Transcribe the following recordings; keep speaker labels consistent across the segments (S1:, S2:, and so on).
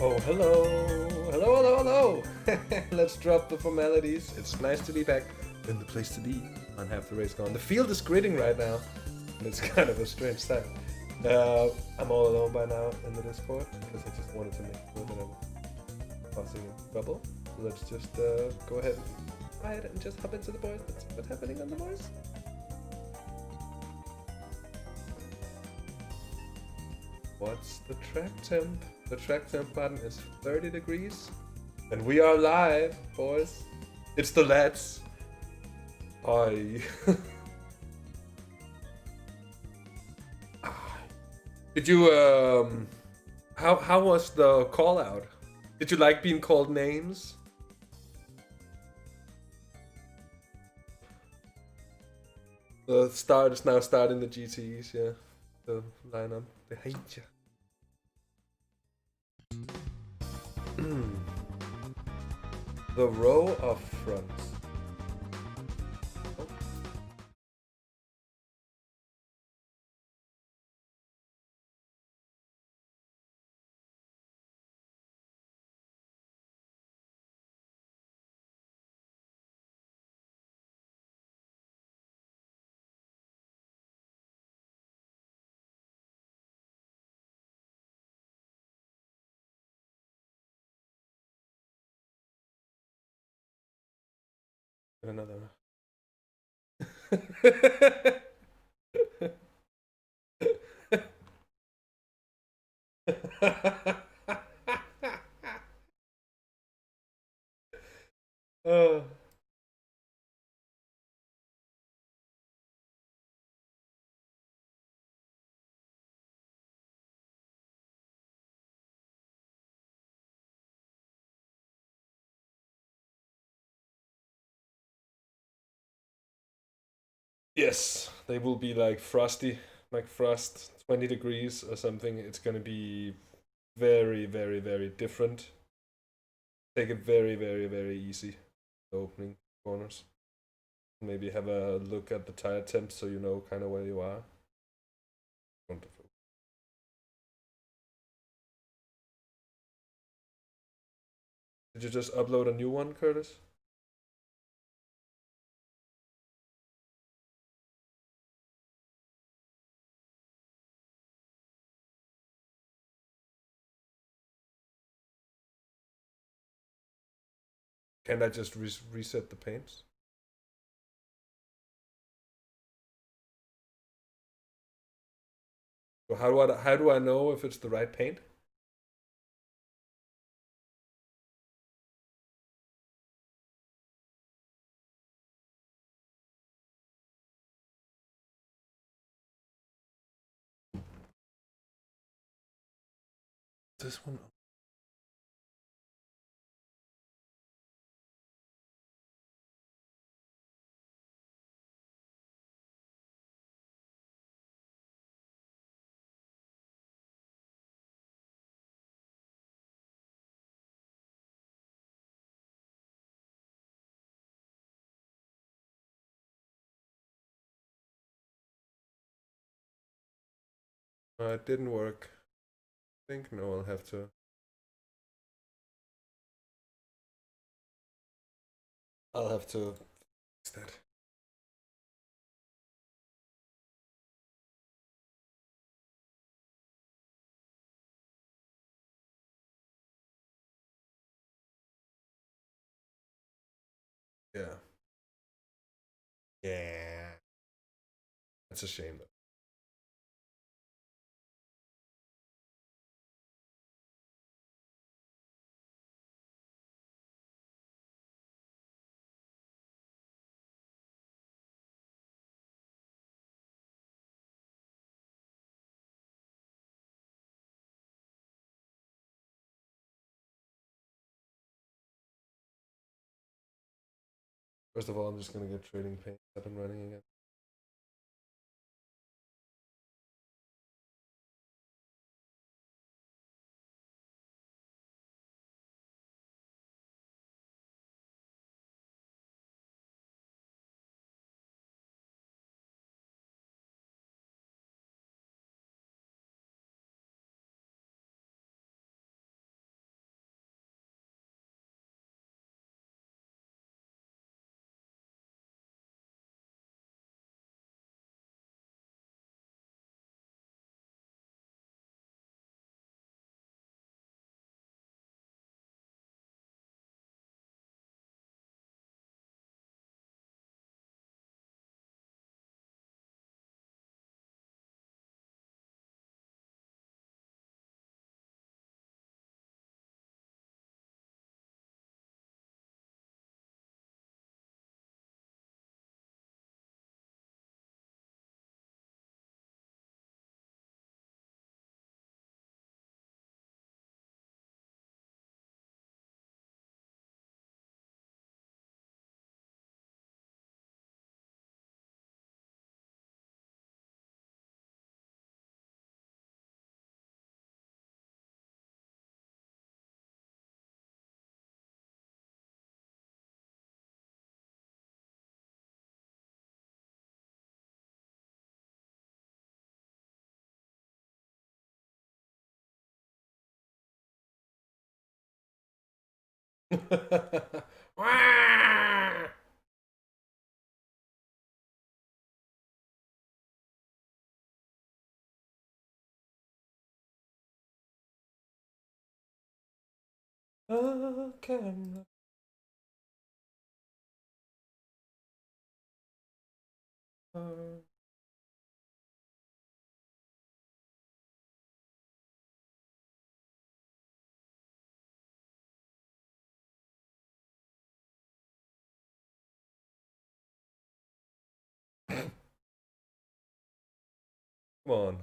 S1: Oh, hello. Hello, hello, hello. Let's drop the formalities. It's nice to be back in the place to be on Half the Race Gone. The field is gritting right now, and it's kind of a strange sight. I'm all alone by now in the Discord because I just wanted to make sure that I was causing a trouble. So let's just go ahead and just hop into the boys. Let's see what's happening on the boys. What's the track temp? The track temp button is 30 degrees. And we are live, boys. It's the lads. I. Did you how was the call out? Did you like being called names? The start is now starting the GTEs, yeah. The lineup. They hate you. The row of fronts. Oh. Another. Oh. Yes, they will be like frosty, like frost, 20 degrees or something. It's gonna be very, very, very different. Take it very, very, very easy. Opening corners. Maybe have a look at the tire temp so you know kind of where you are. Wonderful. Did you just upload a new one, Curtis? Can I just reset the paints? So how do I know if it's the right paint? This one. It didn't work. I think no, I'll have to. I'll have to fix that. Yeah. Yeah. That's a shame though. First of all, I'm just gonna get trading paint up and running again. Okay. Come on.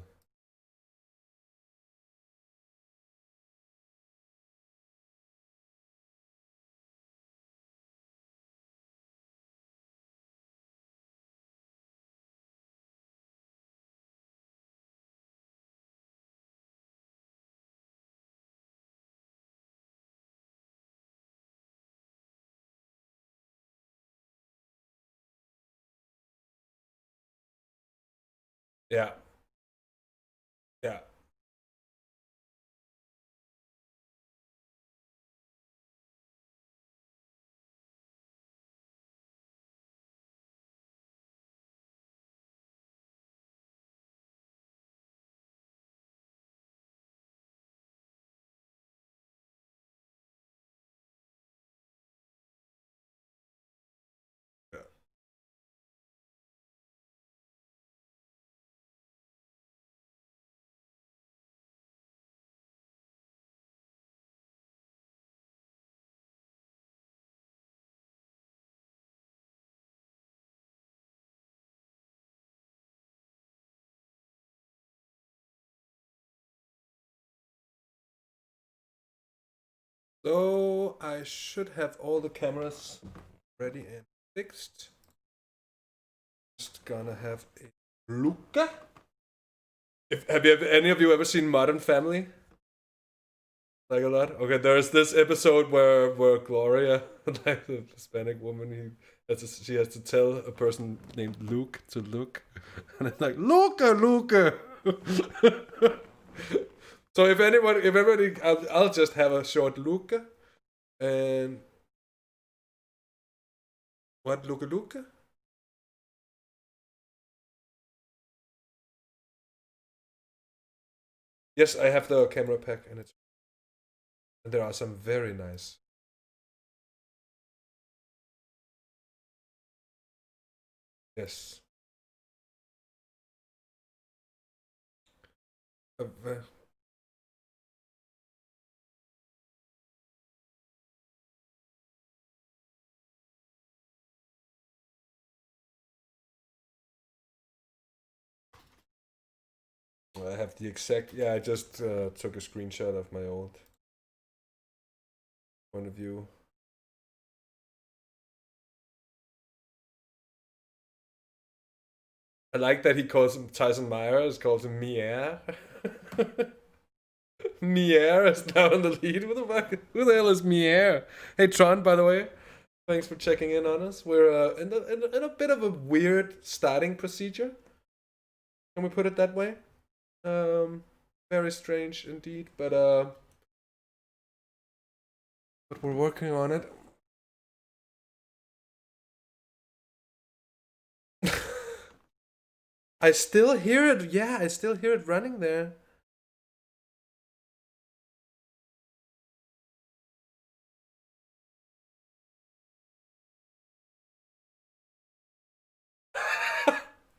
S1: Yeah. Yeah. Yeah. So I should have all the cameras ready and fixed. Just gonna have a look. Have you any of you ever seen Modern Family? Like a lot. Okay, there's this episode where Gloria, like the Hispanic woman, she has to tell a person named Luke to look, and it's like Luca, Luca. So if everybody, I'll just have a short Luca, and what Luca Luca? Yes, I have the camera pack, and there are some very nice. Yes. Uh, I have the exact. Yeah, I just took a screenshot of my old point of view. I like that he calls him Tyson Myers, calls him Mier. Mier is now in the lead. What the fuck? Who the hell is Mier? Hey Tron, by the way, thanks for checking in on us. We're in a bit of a weird starting procedure. Can we put it that way? Um, Very strange indeed, but we're working on it. I still hear it. Yeah, I still hear it running there.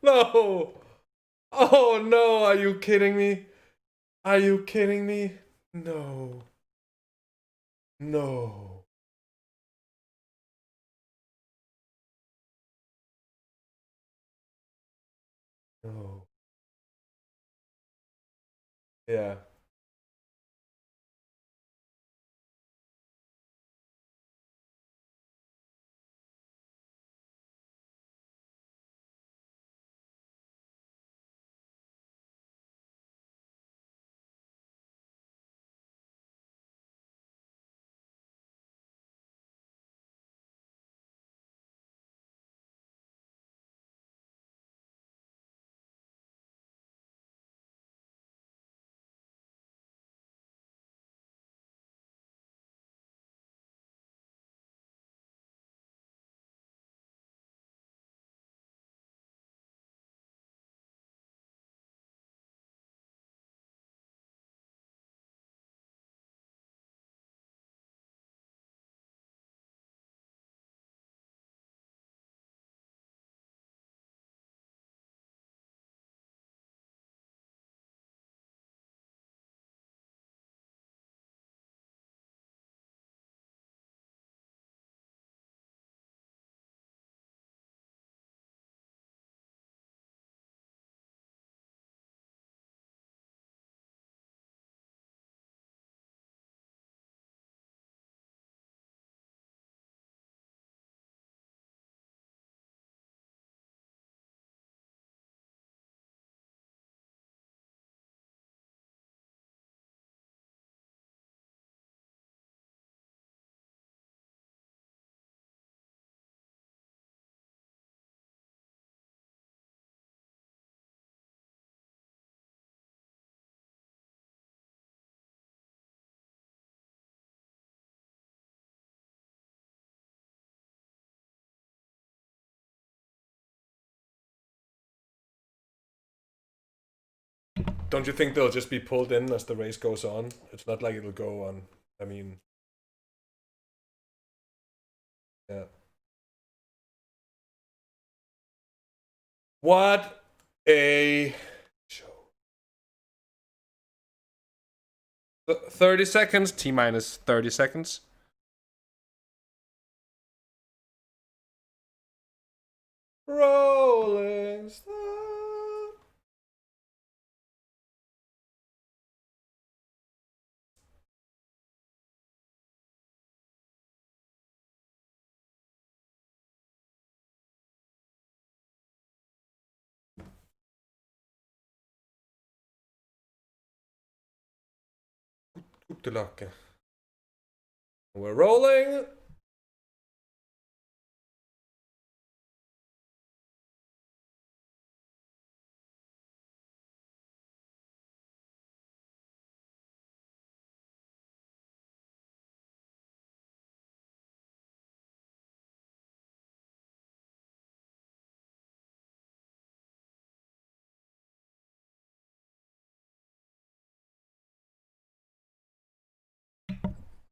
S1: No. Oh no, are you kidding me? Are you kidding me? No. No. No. Yeah. don't you think they'll just be pulled in as the race goes on? It's not like it'll go on. I mean, yeah. What a show. 30 seconds, T minus 30 seconds. Rolling Stone. Good luck. We're rolling.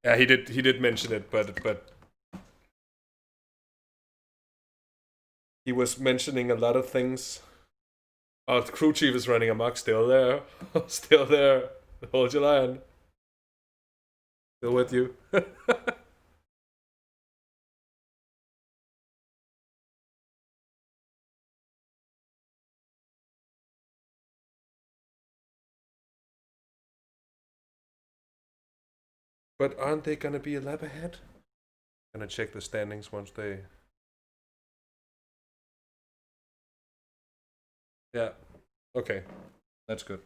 S1: Yeah, he did mention it, but he was mentioning a lot of things. Oh, the crew chief is running amok, still there. Still there. Hold your line. Still with you. But aren't they gonna be a lap ahead? Gonna check the standings once they... Yeah. Okay. That's good.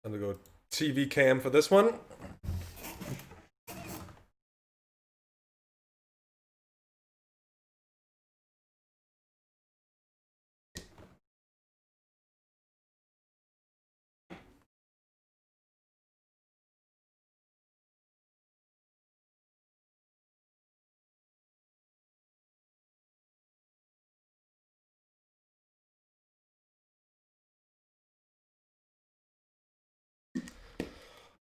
S1: I'm gonna go TV cam for this one.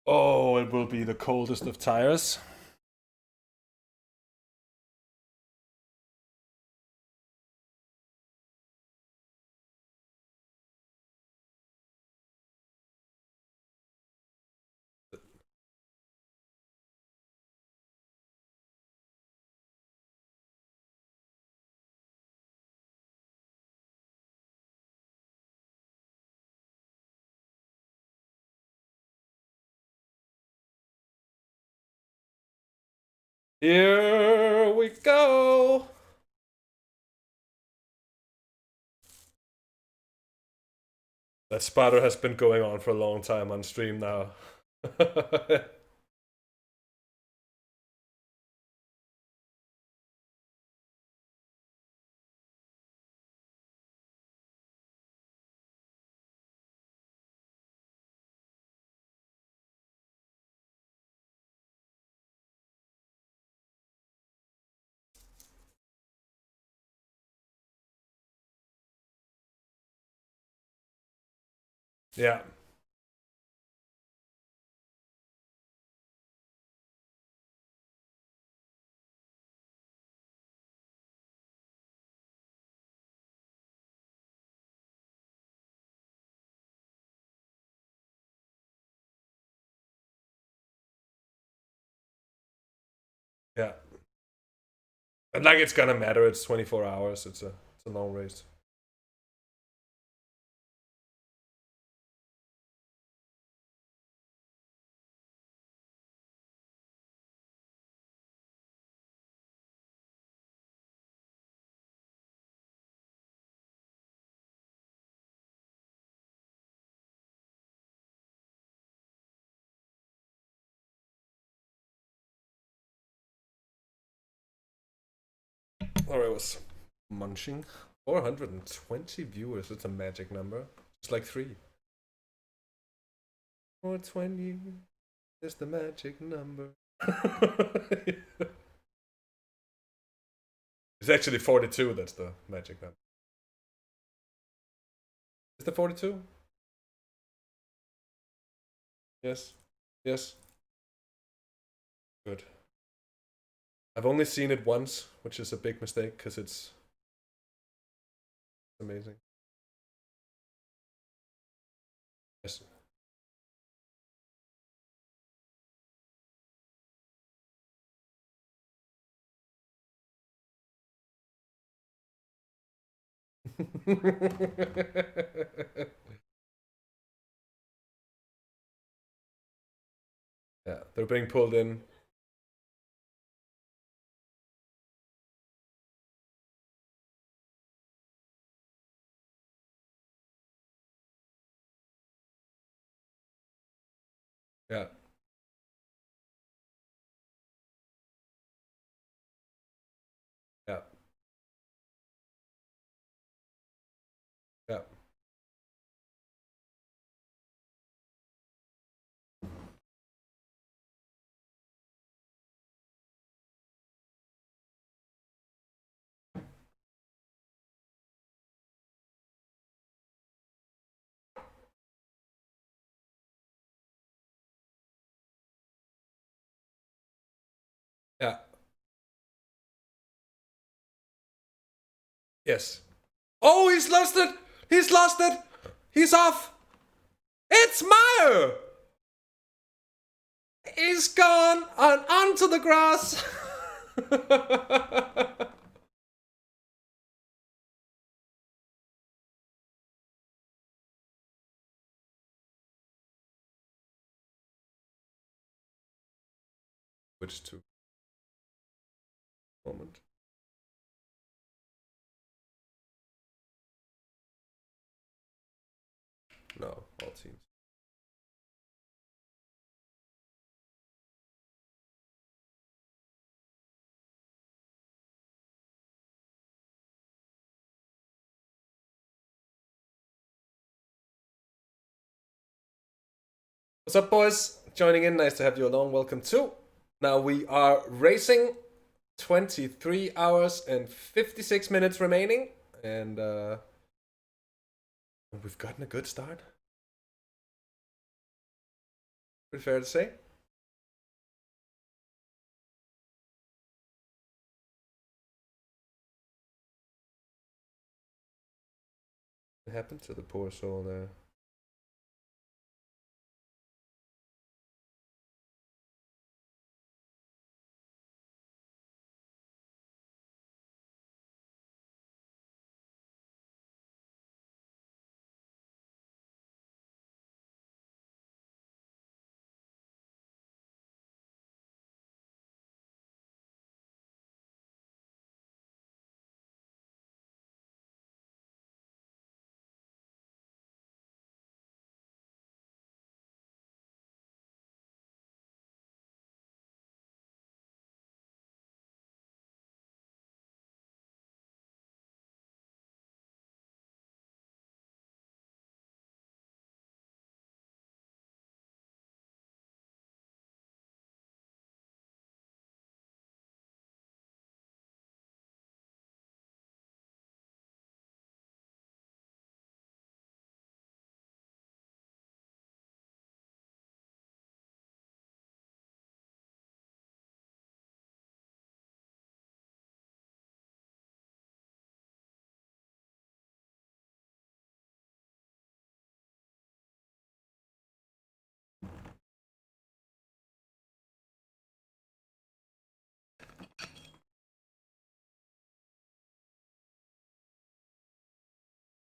S1: Oh, it will be the coldest of tires. Here we go. That spotter has been going on for a long time on stream now. Yeah. Yeah. And like it's gonna matter, it's 24 hours, it's a long race. Or I was munching. 420 viewers, it's a magic number. It's like 3. 420 is the magic number. It's actually 42, that's the magic number. Is the 42? Yes. Yes. Good. I've only seen it once, which is a big mistake, because it's amazing. Yes. Yeah, they're being pulled in. Yeah. Yeah. Yeah. Yeah. Yes. Oh, he's lost it! He's lost it! He's off! It's Meyer! He's gone on onto the grass! Which to moment. No, all teams. What's up, boys? Joining in, nice to have you along. Welcome to. Now we are racing. 23 hours and 56 minutes remaining, and we've gotten a good start. Pretty fair to say. What happened to the poor soul there?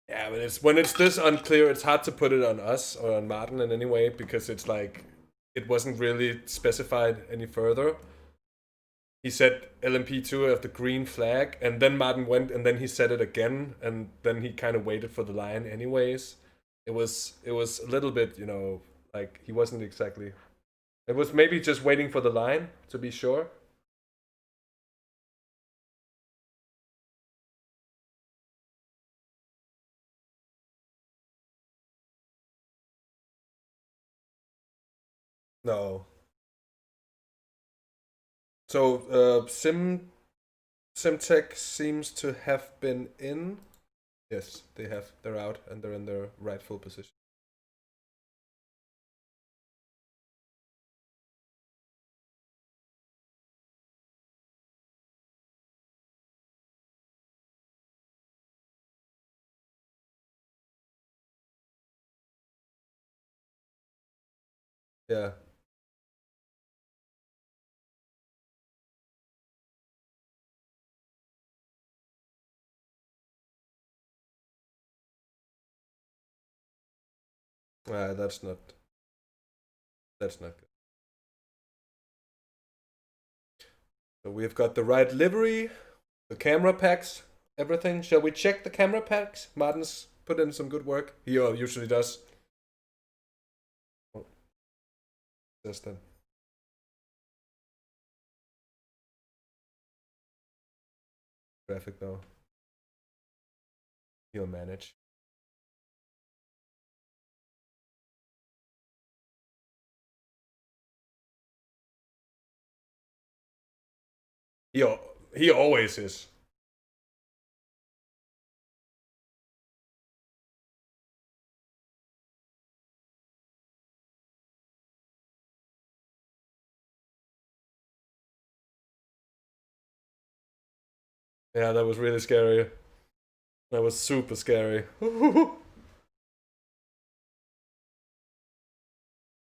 S1: Yeah, but it's when it's this unclear, it's hard to put it on us or on Maarten in any way, because it's like it wasn't really specified any further. He said LMP2 of the green flag, and then Maarten went and then he said it again, and then he kind of waited for the line anyways. It was a little bit, like he wasn't exactly. It was maybe just waiting for the line to be sure. No. So Simtech seems to have been in. Yes, they have. They're out and they're in their rightful position. Yeah. That's not good. So we've got the right livery, the camera packs, everything. Shall we check the camera packs? Maarten's put in some good work. He usually does. Oh, just then. Traffic though. He'll manage. He always is. Yeah, that was really scary. That was super scary.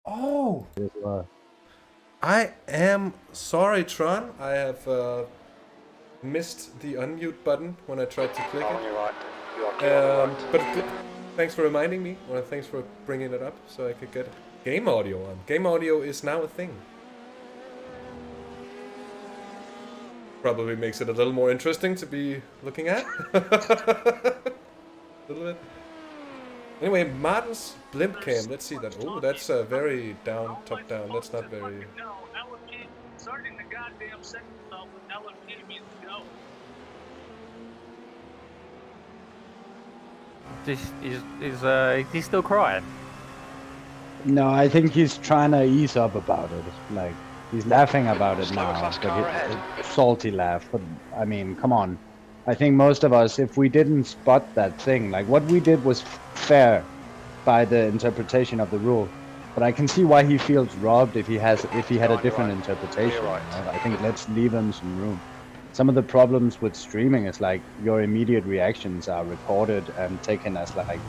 S1: Oh! I am sorry, Tron. I have missed the unmute button when I tried to click it. But thanks for reminding me. Well, thanks for bringing it up so I could get game audio on. Game audio is now a thing. Probably makes it a little more interesting to be looking at. A little bit. Anyway, Maarten's blimp cam. Let's see that. Oh, that's very down, top down. That's not very.
S2: Starting the goddamn second with LFG means go.
S3: Is he still crying?
S4: No, I think he's trying to ease up about it. Like, he's laughing about it now. But salty laugh. But, I mean, come on. I think most of us, if we didn't spot that thing, like, what we did was fair by the interpretation of the rule. But I can see why he feels robbed if he had a different interpretation. Right. I think let's leave him some room. Some of the problems with streaming is like your immediate reactions are recorded and taken as like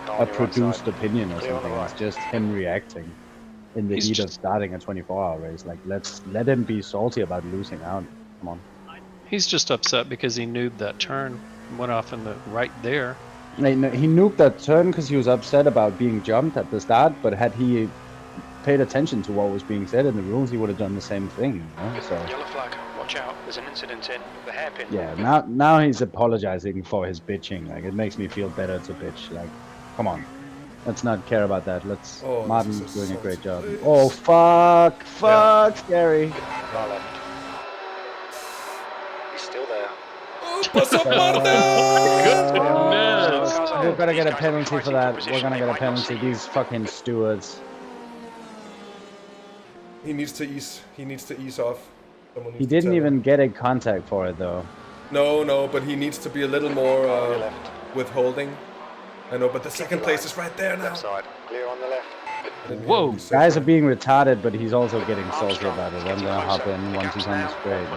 S4: a produced opinion or something. It's just him reacting in the heat of starting a 24-hour race. Like, let him be salty about losing out. Come on.
S5: He's just upset because he noobed that turn, went off in the right there.
S4: He nuked that turn because he was upset about being jumped at the start, but had he paid attention to what was being said in the rules, he would have done the same thing. You know? So,
S6: yellow flag, watch out, there's an incident in the hairpin.
S4: Yeah, now he's apologizing for his bitching. Like, it makes me feel better to bitch. Like, come on. Let's not care about that. Let's. Maarten's doing a great job. Oh, fuck, scary.
S6: He's still there.
S1: What's up, Maarten?
S4: We're gonna get a penalty for that. We're gonna get a penalty. These fucking stewards.
S1: He needs to ease. He needs to ease off.
S4: He didn't even get a contact for it though.
S1: No, but he needs to be a little more withholding. I know, but the second place is right there now.
S6: Left side, clear on the left.
S4: Whoa! Guys are being retarded, but he's also getting salty about it. I'm gonna hop in once he's on the straight.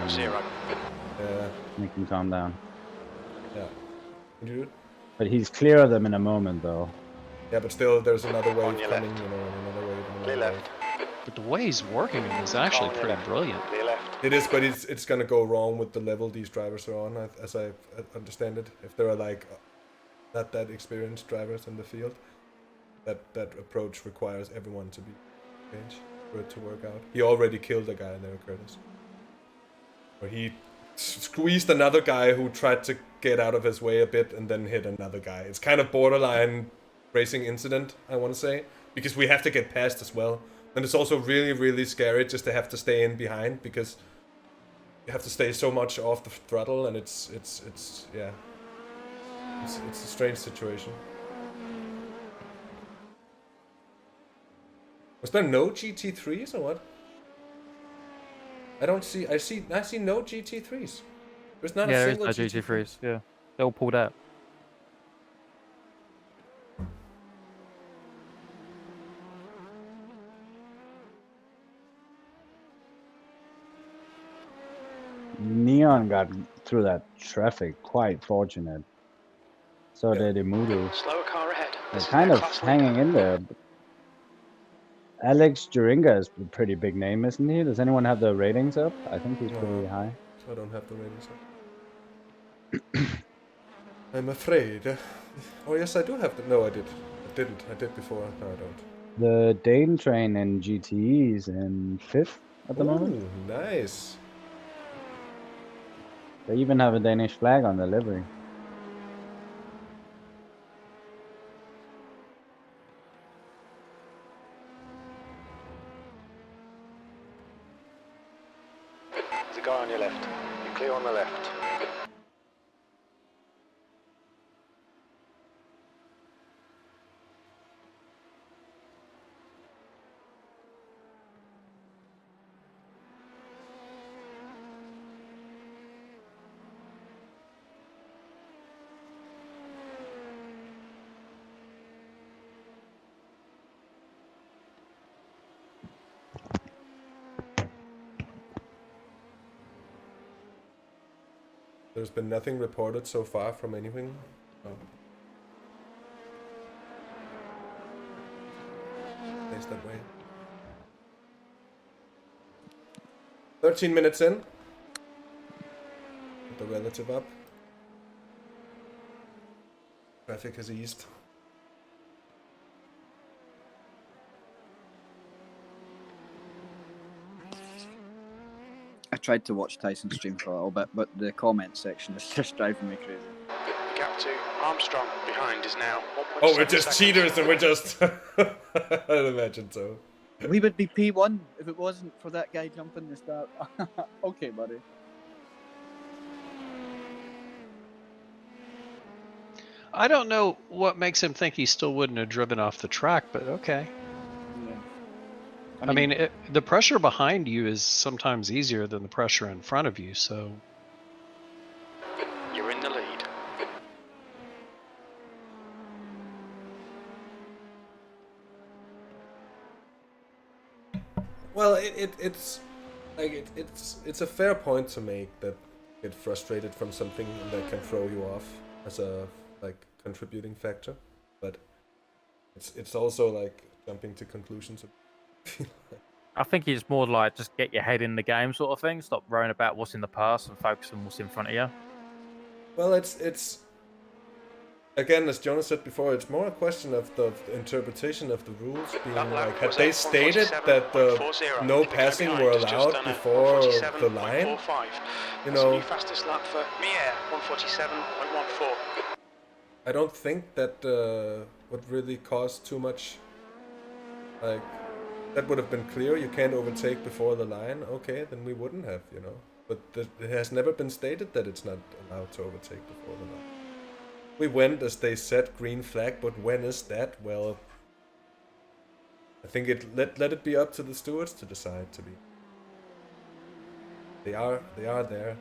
S1: Yeah.
S4: Make him calm down.
S1: Yeah.
S4: But he's clear of them in a moment, though.
S1: Yeah, but still, there's another wave coming. You know, another wave.
S6: Clear left.
S5: But the way he's working him is actually pretty brilliant.
S6: Clear left.
S1: It is, but it's gonna go wrong with the level these drivers are on, as I understand it. If there are like not that experienced drivers in the field, that approach requires everyone to be changed for it to work out. He already killed a guy there, Curtis. Or he squeezed another guy who tried to get out of his way a bit and then hit another guy. It's kind of borderline racing incident, I want to say, because we have to get past as well. And it's also really, really scary just to have to stay in behind because you have to stay so much off the throttle, and it's a strange situation. Was there no GT3s or what? I don't see. I see no GT3s. There's not a
S3: Yeah, there is
S1: single
S3: no
S1: GT3.
S3: GT3s. Yeah, they're all pulled out.
S4: Neon got through that traffic quite fortunate. So did Imudu.
S6: Slower car ahead.
S4: They're
S6: This is
S4: kind
S6: their
S4: of
S6: class
S4: hanging
S6: leader.
S4: in there. But Alex Juringa is a pretty big name, isn't he? Does anyone have the ratings up? I think he's pretty high.
S1: I don't have the ratings up. I'm afraid. Oh yes, I do have the. No, I did. I didn't. I did before. No, I don't.
S4: The Dane train in GTE is in 5th at the moment.
S1: Ooh, nice.
S4: They even have a Danish flag on the livery.
S6: There's a guy on your left. You're clear on the left.
S1: There's been nothing reported so far from anything. Oh. Stays that way. 13 minutes in. Put the relative up. Traffic has eased.
S7: I tried to watch Tyson stream for a little bit, but the comment section is just driving me crazy.
S6: The gap to Armstrong behind is now 1.7
S1: Oh, we're just
S6: seconds.
S1: cheaters and we're just... I'd imagine so.
S7: We would be P1 if it wasn't for that guy jumping the start. Okay, buddy.
S5: I don't know what makes him think he still wouldn't have driven off the track, but okay.
S7: Yeah.
S5: I mean, the pressure behind you is sometimes easier than the pressure in front of you, so...
S6: You're in the lead.
S1: Well, it's like it's a fair point to make that get frustrated from something that can throw you off as a like contributing factor, but it's also like jumping to conclusions.
S3: I think it's more like just get your head in the game sort of thing. Stop worrying about what's in the past and focus on what's in front of you.
S1: Well, it's again, as Jonas said before, it's more a question of the interpretation of the rules being like, had they stated that no passing were allowed before the line? You know,
S6: fastest lap for Mier, 147.14.
S1: I don't think that would really cause too much. Like, that would have been clear. You can't overtake before the line. Okay, then we wouldn't have, you know. But it has never been stated that it's not allowed to overtake before the line. We went as they said, green flag, but when is that? Well, I think let it be up to the stewards to decide. To be, they are there.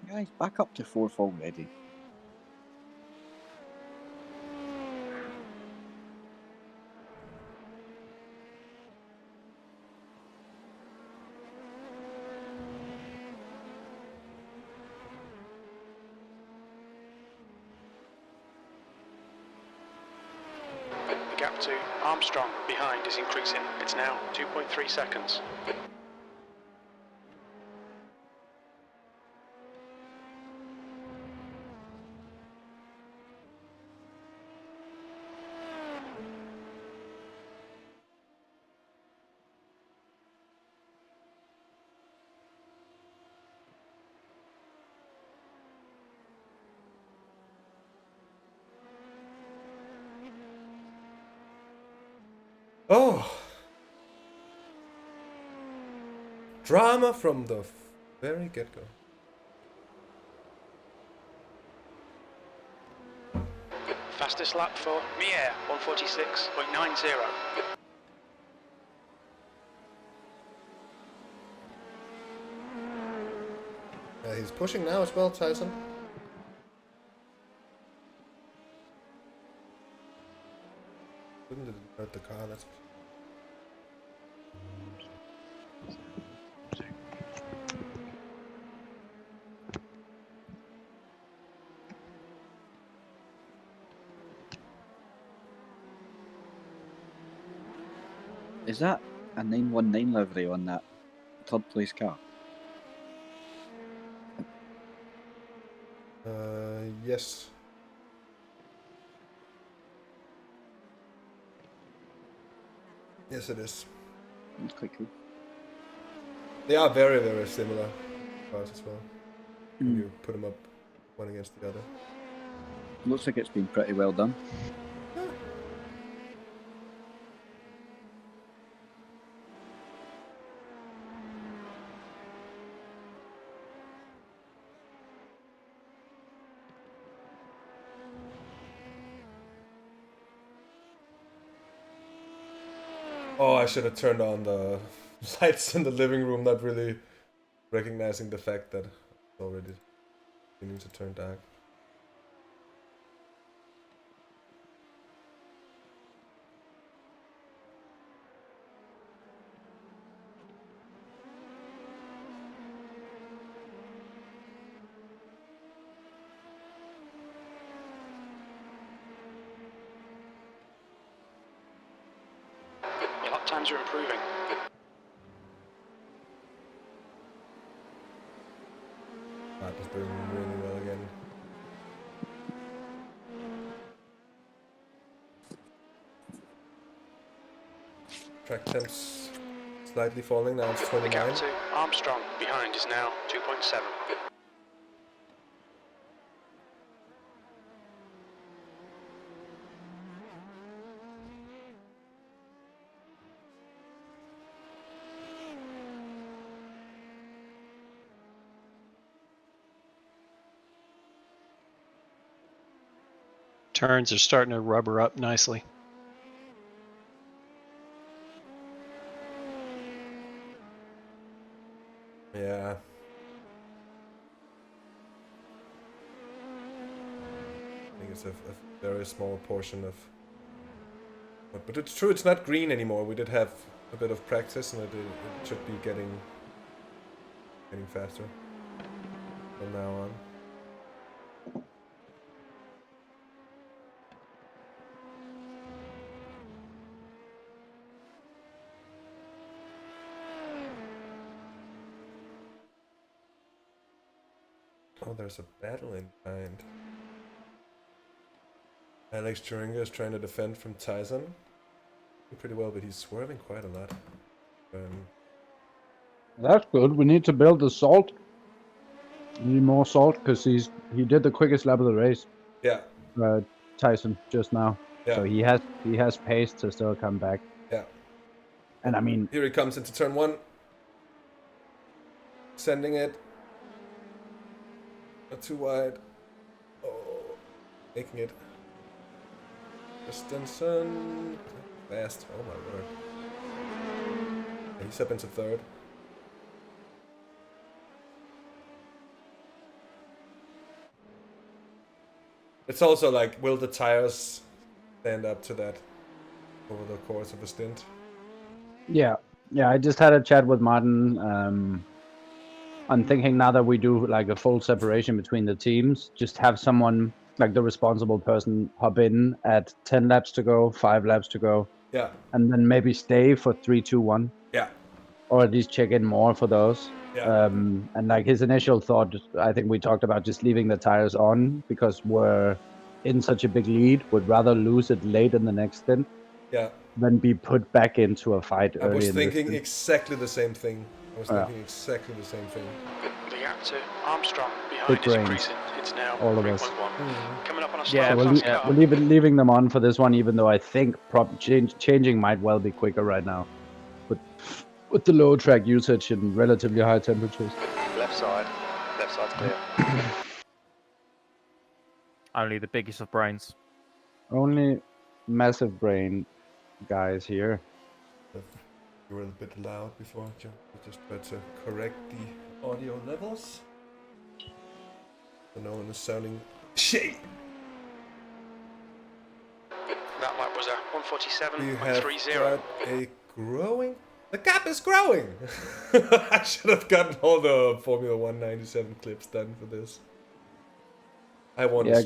S7: Guys, back up to 4th already.
S6: The gap to Armstrong behind is increasing. It's now 2.3 seconds.
S1: Oh. Drama from the very get-go.
S6: Fastest lap for Mier, 146.90.
S1: He's pushing now as well, Tyson. Couldn't hurt the car, that's...
S7: Is that a 919 livery on that third place car?
S1: Yes. Yes, it is.
S7: It's quite cool.
S1: They are very, very similar cars as well. When
S7: Mm.
S1: you put them up one against the other.
S7: Looks like it's been pretty well done.
S1: Oh, I should have turned on the lights in the living room, not really recognizing the fact that it's already beginning to turn dark.
S6: Your lap times are improving.
S1: Maarten's doing really well again. Track temps slightly falling now, it's
S6: The
S1: 29.
S6: gap to Armstrong behind is now 2.7.
S5: Turns are starting to rubber up nicely.
S1: Yeah. I think it's a very small portion of... But it's true, it's not green anymore. We did have a bit of practice and it should be getting faster from now on. Oh, there's a battle in behind. HTRG is trying to defend from Tyson. Pretty well, but he's swerving quite a lot.
S4: That's good. We need to build the salt. We need more salt because he did the quickest lap of the race.
S1: Yeah.
S4: Tyson just now.
S1: Yeah.
S4: So he has pace to still come back.
S1: Yeah.
S4: And I mean,
S1: Here he comes into turn one. Sending it. Not too wide. Oh, making it. Christensen. Fast. Oh my word. And he's up into third. It's also like, will the tires stand up to that over the course of a stint?
S4: yeah. I just had a chat with Maarten. I'm thinking now that we do like a full separation between the teams, just have someone like the responsible person hop in at 10 laps to go, 5 laps to go.
S1: Yeah.
S4: And then maybe stay for 3, 2, 1.
S1: Yeah.
S4: Or at least check in more for those.
S1: Yeah.
S4: And like his initial thought, I think we talked about just leaving the tires on because we're in such a big lead. Would rather lose it late in the next stint
S1: Yeah.
S4: than be put back into a fight
S1: I
S4: early
S1: was
S4: in the
S1: thinking
S4: stint.
S1: exactly the same thing.
S4: Yeah.
S1: Exactly the same thing.
S6: The gap to Armstrong behind
S4: Big
S6: is
S4: brains.
S6: increasing. It's now
S4: All of
S6: 3.1.
S4: us.
S6: Coming up on a
S3: Yeah,
S6: slow
S4: So
S6: fast car.
S4: we're leaving them on for this one, even though I think changing might well be quicker right now. But with the low track usage and relatively high temperatures.
S6: Left side. Left side's clear.
S3: Only the biggest of brains.
S4: Only massive brain guys here.
S1: You were a bit loud before, John. I just tried to correct the audio levels. So no one is sounding shit.
S6: That lap was a
S1: We have
S6: 147.30.
S1: got a growing. The gap is growing! I should have gotten all the Formula 197 clips done for this. I want
S4: Yeah,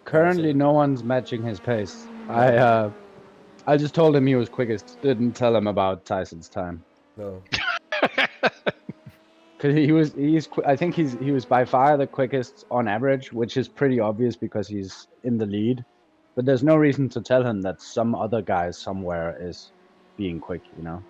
S4: currently no one's matching his pace. I just told him he was quickest. Didn't tell him about Tyson's time.
S1: No.
S4: Cause I think he was by far the quickest on average, which is pretty obvious because he's in the lead. But there's no reason to tell him that some other guy somewhere is being quick, you know?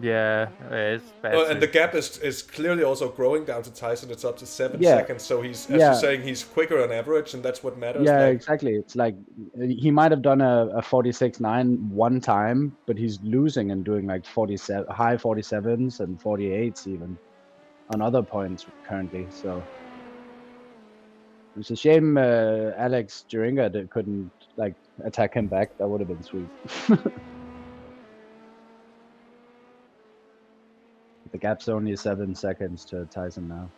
S3: Yeah, it is.
S1: Oh, and the gap is clearly also growing down to Tyson. It's up to 7
S4: Yeah.
S1: seconds. So he's, as you're saying, he's quicker on average, and that's what matters.
S4: Yeah,
S1: like,
S4: exactly. It's like he might have done a 46.9 one time, but he's losing and doing like 47 high 47s and 48s even on other points currently. So it's a shame Alex Duringa couldn't like attack him back. That would have been sweet. The gap's only 7 seconds to Tyson now.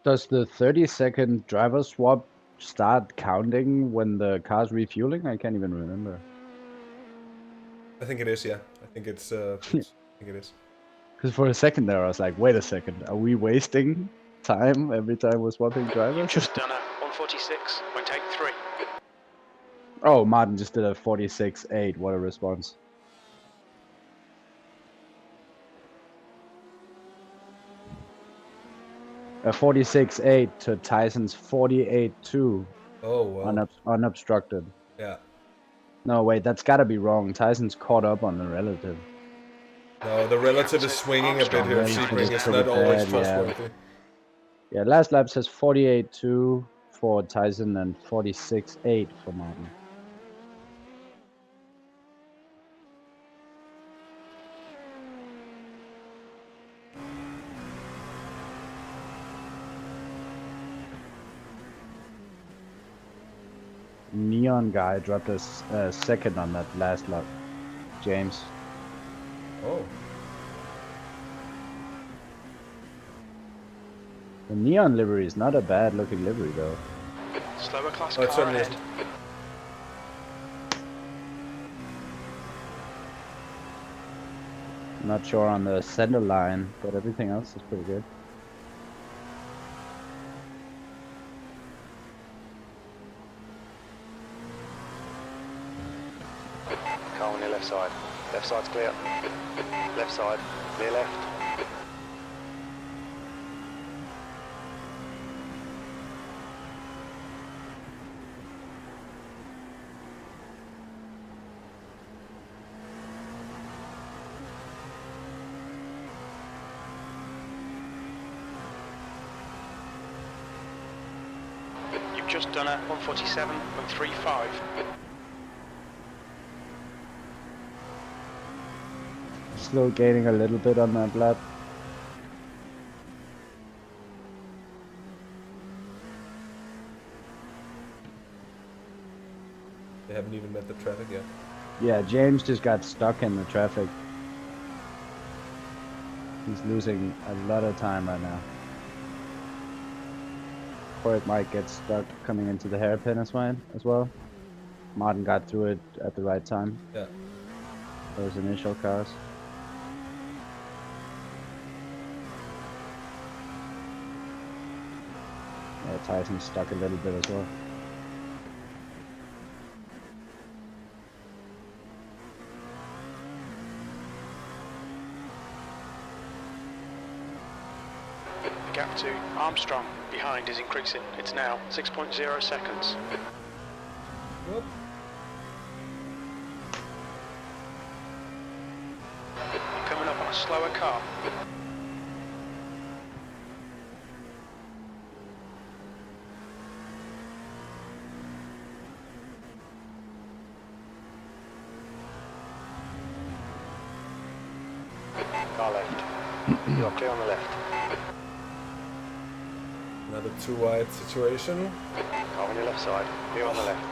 S4: Does the 30-second driver swap start counting when the car's refueling? I can't even remember.
S1: I think it is, yeah. I think it's I think it is.
S4: Because for a second there, I was like, wait a second, are we wasting time every time we're swapping
S6: You've
S4: drivers?
S6: just done a 146.83.
S4: Oh, Maarten just did a 46.8. What a response. A 46.8 to Tyson's 48.2
S1: Oh, wow.
S4: unobstructed.
S1: Yeah.
S4: No, wait, that's gotta be wrong. Tyson's caught up on the relative.
S1: No, the relative is swinging a bit here.
S4: Relative
S1: Sebring
S4: is
S1: is not
S4: pretty
S1: always
S4: bad, yeah.
S1: trustworthy.
S4: Yeah, last lap says 48.2 for Tyson and 46.8 for Maarten. Neon guy dropped a second on that last lap. James.
S1: Oh.
S4: The neon livery is not a bad looking livery though.
S6: Slower class
S1: Oh, it
S6: car
S1: certainly
S6: ahead.
S1: isn't.
S4: Not sure on the center line, but everything else is pretty good.
S6: Car on your left side. Left side's clear. Left side, clear left. You've just done a 147.35.
S4: Slow gaining a little bit on that lap.
S1: They haven't even met the traffic yet.
S4: Yeah, James just got stuck in the traffic. He's losing a lot of time right now. Or it might get stuck coming into the hairpin as well. Maarten got through it at the right time.
S1: Yeah.
S4: Those initial cars. Yeah, Tyson's stuck a little bit as well.
S6: The gap to Armstrong behind is increasing. It's now 6.0 seconds.
S1: Whoop.
S6: Coming up on a slower car. Car left. You're clear on the left.
S1: Another too wide situation.
S6: Car on your left side. Clear on the left.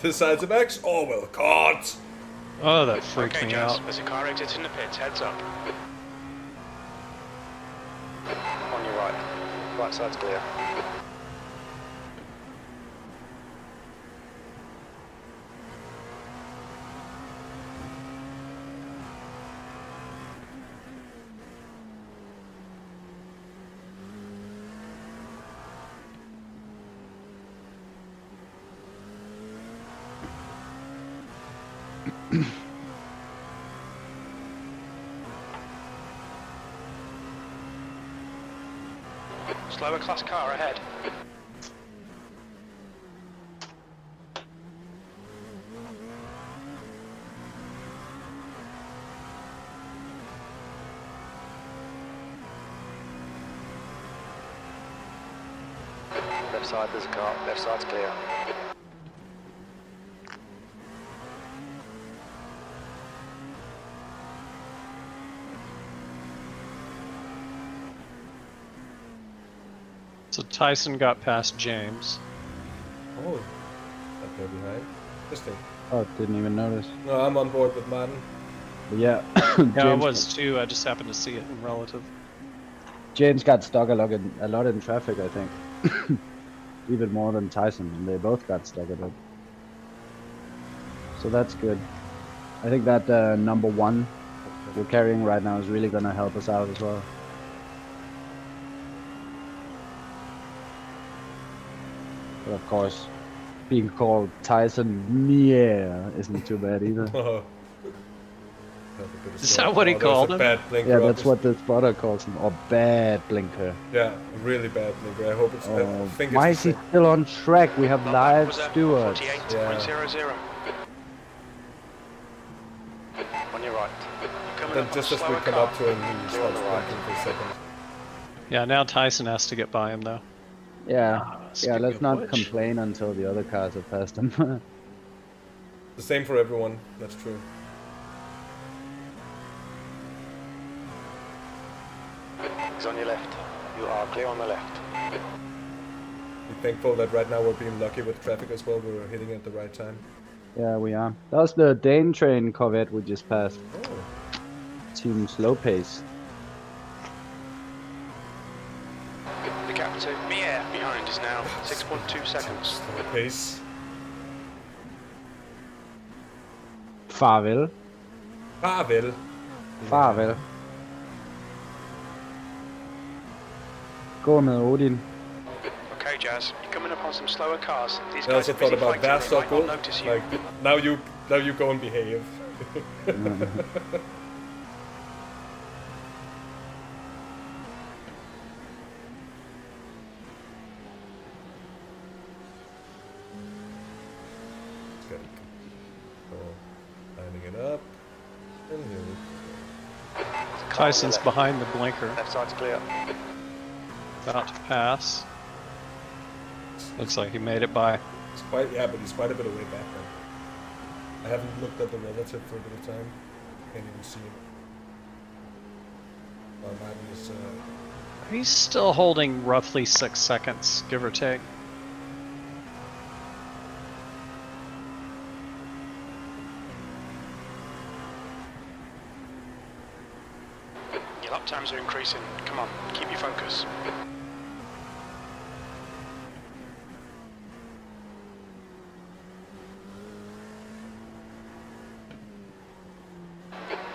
S1: The sides of X? Oh, well, caught!
S5: Oh, that freaked
S6: Okay,
S5: me
S6: Jazz,
S5: out.
S6: there's a car exiting the pits. Heads up. On your right. Right side's clear. Slower class car ahead. Left side, there's a car. Left side's clear.
S5: So Tyson got past James.
S1: Oh, up there behind. Interesting.
S4: Oh, didn't even notice.
S1: No, I'm on board with Maarten.
S4: Yeah.
S5: Yeah, I
S4: James-
S5: was too. I just happened to see it in relative.
S4: James got stuck a lot in traffic, I think. Even more than Tyson, and they both got stuck a lot. So that's good. I think that number 1 we're carrying right now is really gonna help us out as well. But of course, being called Tyson, yeah, isn't too bad either.
S1: Oh.
S5: Is that what he called him?
S1: Bad blinker,
S4: Yeah, that's
S1: obviously.
S4: what the spotter calls him, or bad blinker.
S1: Yeah, really bad blinker. I hope it's. I
S4: Oh,
S1: think
S4: why
S1: it's
S4: is he still on track? We have live
S6: Was that
S4: stewards.
S6: 48.00. On your right. Coming
S1: Then
S6: up on
S1: just
S6: a
S1: as we
S6: slower
S1: come
S6: car.
S1: up to him, he
S6: Clear on
S1: starts
S6: the right.
S1: blinking for a second.
S5: Yeah, now Tyson has to get by him though.
S4: Yeah, yeah.
S5: speaking
S4: Let's
S5: of
S4: not
S5: which.
S4: complain until the other cars have passed him.
S1: The same for everyone. That's true.
S6: He's on your left. You are clear on the left.
S1: Be thankful that right now we're being lucky with traffic as well. We're hitting at the right time.
S4: Yeah, we are. That was the Dane train Corvette we just passed.
S1: Oh,
S4: Team slow pace.
S6: The gap to Mier behind is now 6.2 seconds.
S1: slow pace.
S4: Farvel.
S1: Farvel.
S4: Farvel. Gå med Odin.
S6: Okay, Jazz, you're coming up on some slower cars. These
S1: I
S6: guys
S1: also
S6: are busy
S1: thought about
S6: fighting.
S1: that
S6: They might
S1: circle.
S6: not notice you.
S1: Like now you go and behave. Good. So, lining it up. And here we
S6: Car on your
S5: Tyson's
S6: left.
S5: behind the blinker,
S6: Left side's clear.
S5: about to pass. Looks like he made it by.
S1: It's quite, yeah, but he's quite a bit away back then. I haven't looked at the relative for a bit of time. Can't even see it. Maarten is,
S5: He's still holding roughly 6 seconds, give or take.
S6: Your lap times are increasing. Come on, keep your focus.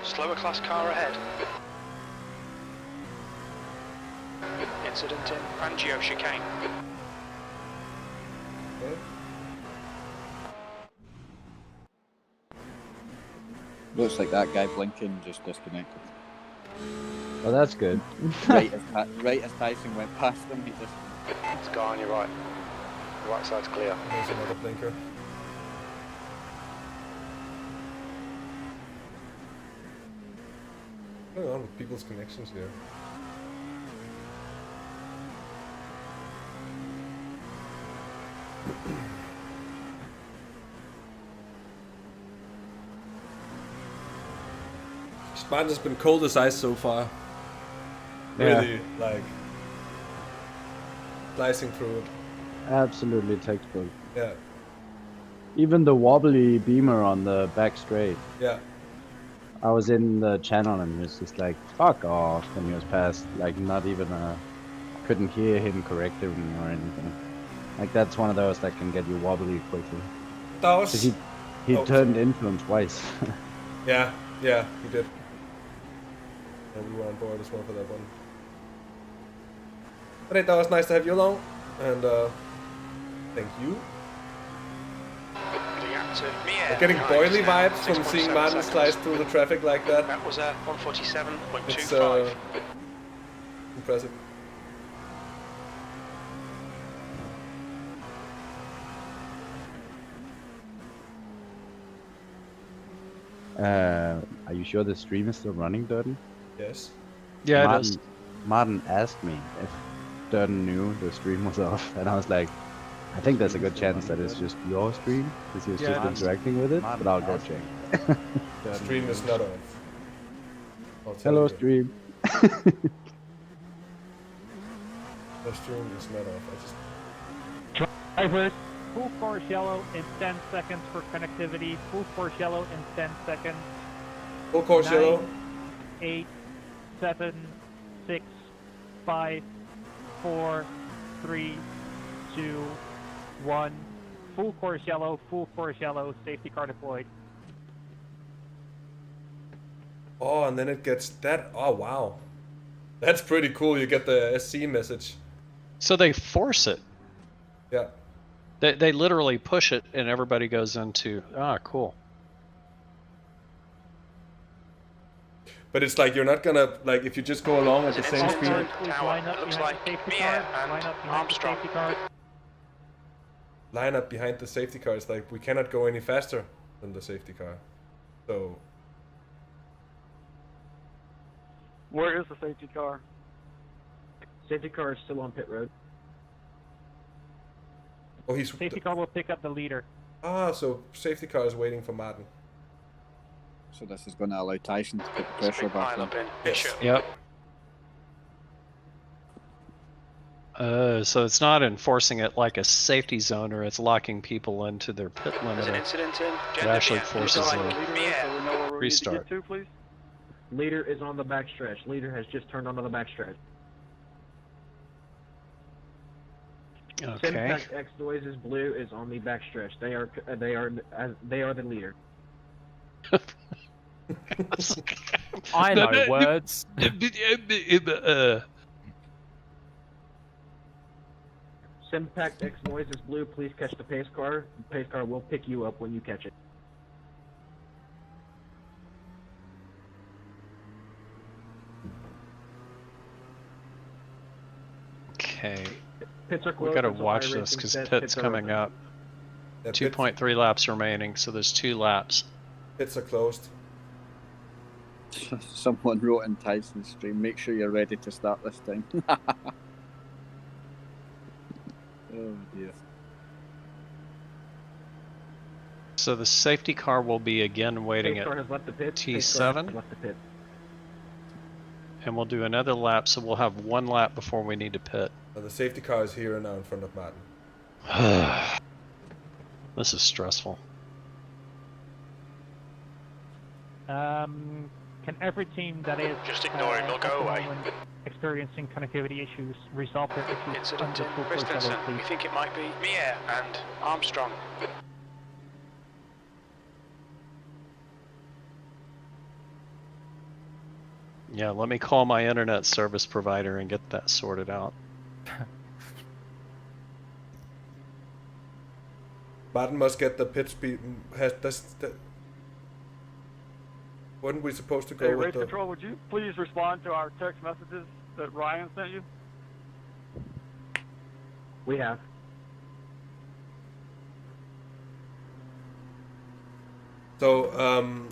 S6: Slower class car ahead. Incident in Fangio chicane.
S1: okay.
S7: Looks like that guy blinking just disconnected.
S4: Well, that's good.
S7: right as Tyson went past him, he just...
S6: It's gone, you're right. The right side's clear.
S1: There's another blinker. What's going on with people's connections here? Spartan has been cold as ice so far.
S4: Yeah.
S1: Really, like, slicing through it.
S4: Absolutely textbook.
S1: Yeah,
S4: Even the wobbly beamer on the back straight.
S1: yeah.
S4: I was in the channel and he was just like, fuck off, when he was past, like not even couldn't hear him correctly or anything. Like that's one of those that can get you wobbly quickly.
S1: That
S4: 'Cause
S1: was...
S4: he
S1: Oh,
S4: turned into him twice.
S1: Yeah, yeah, he did. And we were on board as well for that one. But hey, that was nice to have you along, and thank you. I'm getting boily vibes from seeing Maarten slice through the traffic like that.
S6: That was 147.25.
S1: It's impressive.
S4: Are you sure the stream is still running, Dirten?
S1: Yes.
S5: Yeah, it is.
S4: Maarten asked me if Dirten knew the stream was off, and I was like, I think there's a good chance that it's just your stream, because he was
S5: Yeah,
S4: just
S5: it is.
S4: interacting with it, but I'll go check.
S1: The stream is not off. I'll tell
S4: Hello,
S1: you.
S4: stream.
S1: The stream is not off. I just...
S8: Drivers, full course yellow in 10 seconds for connectivity. Full course yellow in 10 seconds.
S1: Full course
S8: 9,
S1: yellow.
S8: 8, 7, 6, 5, 4, 3, 2, 1. Full course yellow, safety car deployed.
S1: Oh, and then it gets that... Oh, wow. That's pretty cool. You get the SC message.
S5: So they force it.
S1: Yeah.
S5: They literally push it, and everybody goes into cool.
S1: But it's like you're not gonna, like, if you just go along at the same
S6: All
S1: speed.
S6: cars,
S8: Please
S6: Tower.
S8: line up
S6: It looks
S8: behind
S6: like
S8: the safety
S6: Mia
S8: car.
S6: and
S8: Line up behind
S6: Armstrong.
S8: the safety car.
S1: Line up behind the safety car. It's like we cannot go any faster than the safety car. So
S8: Where is the safety car? Safety car is still on pit road.
S1: oh, he's
S8: Safety car will pick up the leader.
S1: so safety car is waiting for Maarten.
S7: So this is going to allow Tyson to put the pressure back
S6: Pile
S7: on.
S6: up in.
S1: Yes.
S6: Bishop.
S5: Yep. So it's not enforcing it like a safety zone, or it's locking people into their pit
S6: There's an
S5: limiter.
S6: incident in.
S5: It
S6: Gender
S5: actually
S6: Mia.
S5: forces
S6: Looks
S5: a
S6: like Mia.
S5: restart.
S8: please. Leader is on the backstretch. Leader has just turned onto the backstretch.
S5: Okay.
S8: Syntax X Noises Blue is on the backstretch. They are the leader.
S3: I know words.
S8: Syntax X Noises Blue, please catch the pace car. The pace car will pick you up when you catch it.
S5: Okay.
S8: Pits are
S5: We
S8: closed.
S5: gotta
S8: until
S5: watch
S8: iRacing
S5: this because
S8: says
S5: pit's
S8: pits are
S5: coming
S8: open.
S5: up.
S1: Yeah,
S5: 2.3 laps remaining, so there's 2 laps.
S1: Pits are closed.
S7: Someone wrote in Tyson's stream, make sure you're ready to start this time. Oh dear.
S5: So the safety car will be again waiting
S8: Pace
S5: at
S8: car has left the pit. Pace car
S5: T7,
S8: has left the pit.
S5: and we'll do another lap, so we'll have 1 lap before we need to pit.
S1: The safety car is here and now in front of Maarten.
S5: This is stressful.
S8: Can every team that is
S6: Just ignore him, he'll go
S8: at the
S6: away.
S8: moment experiencing connectivity issues resolve their issues
S6: Incident
S8: under
S6: in
S8: full course
S6: Christensen.
S8: level,
S6: We
S8: please?
S6: think it might be Mia and Armstrong.
S5: Yeah, let me call my internet service provider and get that sorted out.
S1: Maarten must get the pit speed. weren't we supposed to go
S9: Hey,
S1: with
S9: race
S1: the...
S9: control, would you please respond to our text messages that Ryan sent you?
S8: We have.
S1: So, I'm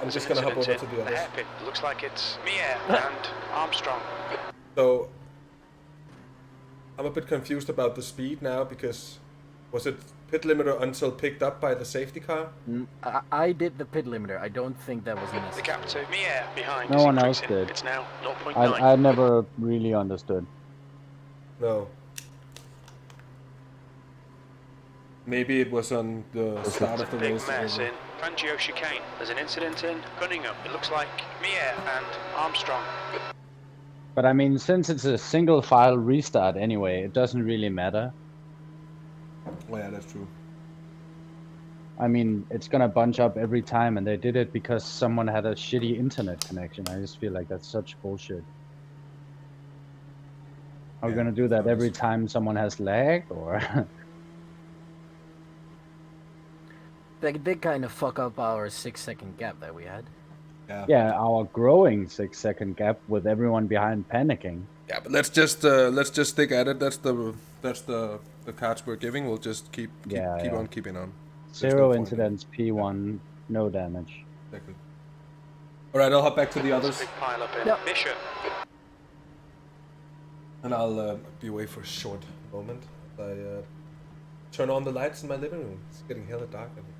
S1: just gonna hop over to the
S6: The
S1: others.
S6: hairpin. Looks like it's Mier and Armstrong.
S1: So, I'm a bit confused about the speed now because was it pit limiter until picked up by the safety car?
S10: I did the pit limiter. I don't think that was
S6: The
S10: necessary.
S6: gap to Mier behind
S4: No
S6: is
S4: one else
S6: increasing.
S4: did.
S6: It's now 0.9.
S4: I never really understood.
S1: No. Maybe it was on the start of the
S6: Big
S1: race.
S6: mess in Fangio chicane. There's an incident in Cunningham. It looks like Mier and Armstrong.
S4: But I mean, since it's a single file restart anyway, it doesn't really matter.
S1: Oh yeah, that's true.
S4: I mean, it's gonna bunch up every time, and they did it because someone had a shitty internet connection. I just feel like that's such bullshit. Are we gonna do that every time someone has lag, or?
S10: They did kind of fuck up our 6-second gap that we had.
S4: Yeah, our growing 6-second gap with everyone behind panicking.
S1: Yeah, but let's just stick at it. That's the cards we're giving. We'll just keep on keeping on. There's
S4: 0
S1: no point.
S4: incidents, P1, no damage.
S1: Exactly. All right, I'll hop back to the others,
S6: Big pile up in Bishop.
S1: and I'll be away for a short moment. I turn on the lights in my living room. It's getting hella dark in here.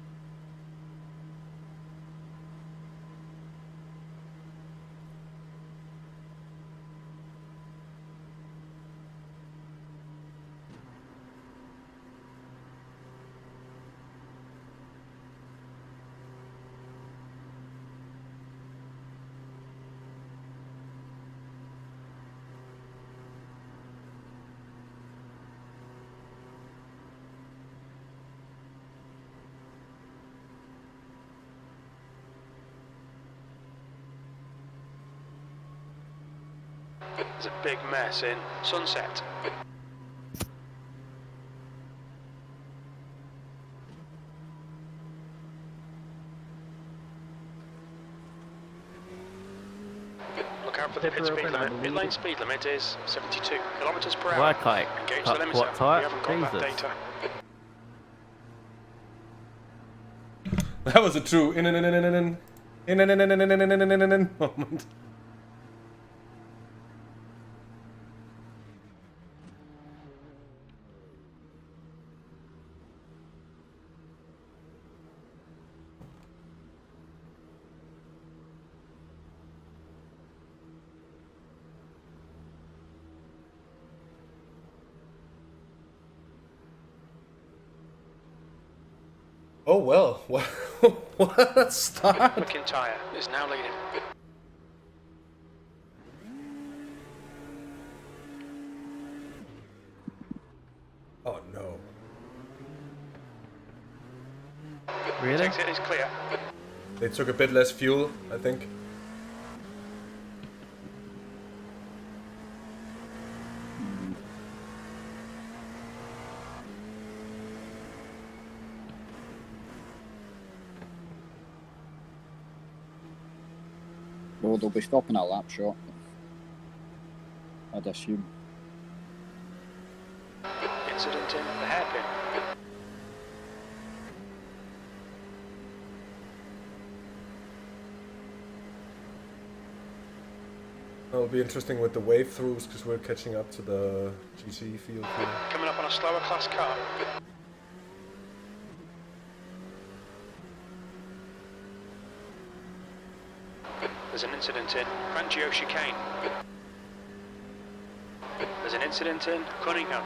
S6: There's a big mess in Sunset. Look out for the pit speed limit. Mid-lane speed limit is 72 kilometers per hour.
S3: Work like
S6: Engage the limiter.
S3: what type?
S6: We haven't got that
S3: Jesus.
S6: data.
S1: That was a true moment. Oh well, what a start!
S6: McIntyre is now leading.
S1: Oh no.
S3: Really?
S6: Exit is clear.
S1: They took a bit less fuel, I think.
S7: Well, they'll be stopping a lap short, I'd assume.
S6: Incident in the hairpin.
S1: It'll be interesting with the wave throughs because we're catching up to the GC field here.
S6: Coming up on a slower class car. There's an incident in Fangio chicane. There's an incident in Cunningham.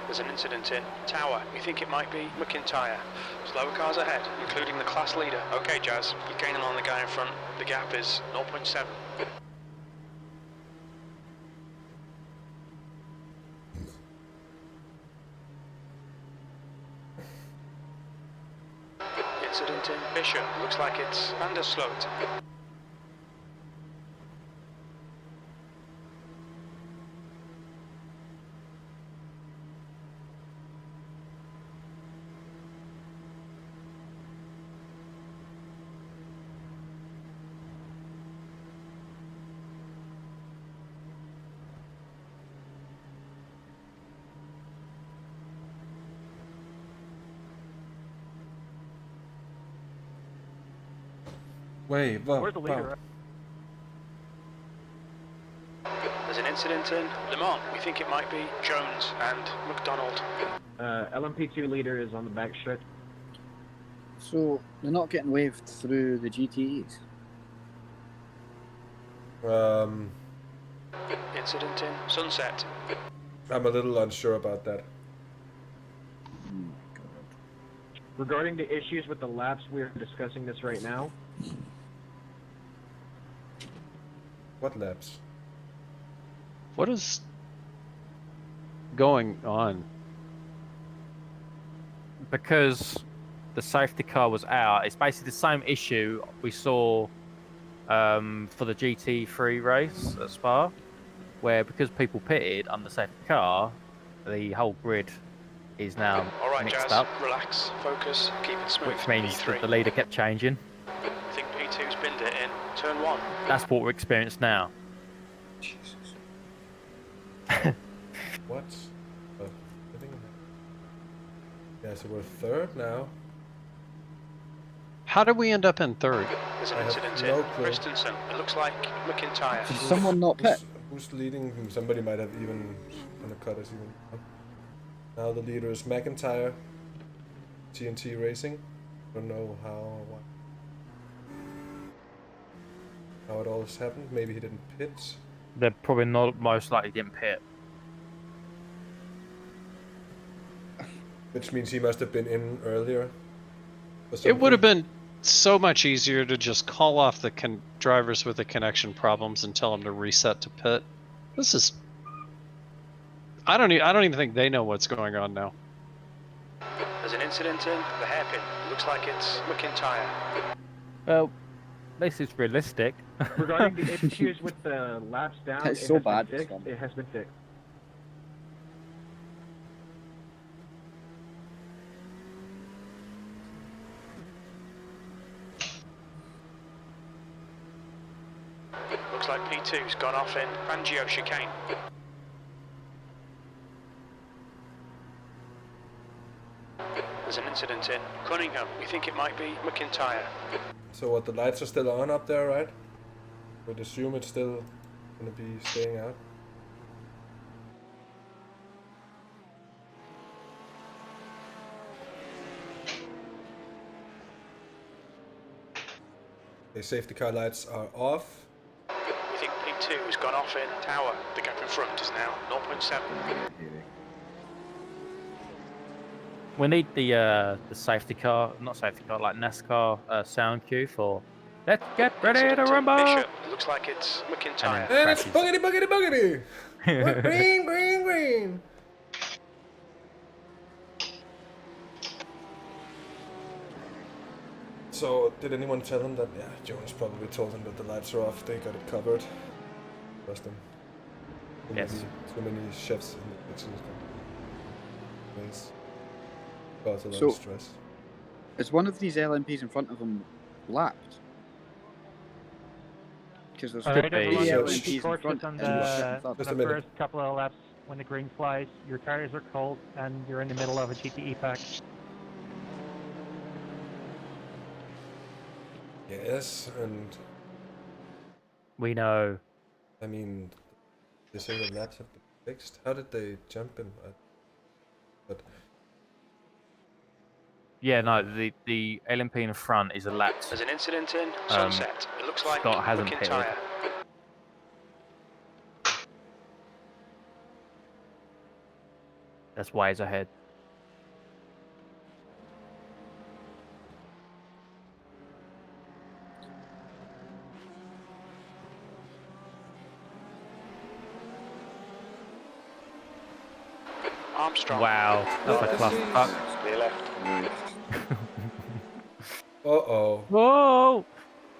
S6: There's an incident in Tower. We think it might be McIntyre. Slower cars ahead, including the class leader. Okay, Jazz, you're gaining on the guy in front. The gap is 0.7. incident in Bishop. Looks like it's Vandersloot.
S1: Wait, what?
S9: Where's the leader?
S6: There's an incident in Le Mans. We think it might be Jones and McDonald.
S8: LMP2 leader is on the back stretch.
S7: So they're not getting waved through the GTEs.
S6: Incident in Sunset.
S1: I'm a little unsure about that.
S8: Regarding the issues with the laps, we're discussing this right now.
S1: What laps?
S5: What is going on?
S3: Because the safety car was out, it's basically the same issue we saw for the GT3 race at Spa, where because people pitted on the safety car, the whole grid is now
S6: All right,
S3: mixed
S6: Jazz.
S3: up,
S6: Relax, focus, keep it smooth.
S3: which means
S6: P3.
S3: that the leader kept changing.
S6: I think P2's binned it in turn 1.
S3: That's what we're experiencing now.
S1: Jesus. What? Oh, I think yeah, so we're third now.
S5: How did we end up in third?
S6: There's an
S1: I have
S6: incident
S1: no
S6: in
S1: clue.
S6: Christensen. It looks like McIntyre.
S7: Did someone not pit?
S1: Who's leading? Somebody might have even undercut us even. Now the leader is McIntyre. TNT Racing. Don't know how it all has happened. Maybe he didn't pit.
S3: They're probably not most likely didn't pit.
S1: Which means he must have been in earlier.
S5: It would have been so much easier to just call off the drivers with the connection problems and tell them to reset to pit. This is... I don't even think they know what's going on now.
S6: There's an incident in the hairpin. It looks like it's McIntyre.
S3: Well, this is realistic.
S8: Regarding the issues with the laps down,
S7: That's
S8: it
S7: so
S8: has
S7: bad.
S8: been fixed. It has been fixed.
S6: Looks like P2's gone off in Fangio chicane. There's an incident in Cunningham. We think it might be McIntyre.
S1: So what, the lights are still on up there, right? Would assume it's still gonna be staying out. The safety car lights are off.
S6: We think P2's gone off in Tower. The gap in front is now 0.7.
S3: We need the safety car, not safety car, like NASCAR sound cue for let's get ready to rumble.
S6: Bishop. It looks like it's McIntyre.
S1: And it's boogity boogity boogity! Green, green, green! So, did anyone tell him that? Yeah, Jonas probably told him that the lights are off, they got it covered. Trust them.
S3: Yes.
S1: Too many chefs in the kitchen. Cause a lot
S7: So-
S1: of stress.
S7: Is one of these LMPs in front of them lapped? Because there's
S3: Could
S7: three
S3: be.
S7: LMPs in
S9: Torch
S7: front
S9: on
S7: and one
S9: the,
S7: in front.
S1: Just
S9: the
S1: a minute.
S9: first couple of laps when the green flies. Your tires are cold and you're in the middle of a GTE pack.
S1: Yes, and
S3: We know.
S1: I mean, they say the laps have been fixed. How did they jump in? But
S3: Yeah, no, the LMP in the front is a lap.
S6: There's an incident in Sunset. It looks like
S3: Scott hasn't pitted.
S6: McIntyre.
S3: That's ways ahead.
S6: Armstrong.
S3: Wow, that's a clusterfuck.
S6: Clear left.
S1: Uh-oh.
S3: Whoa!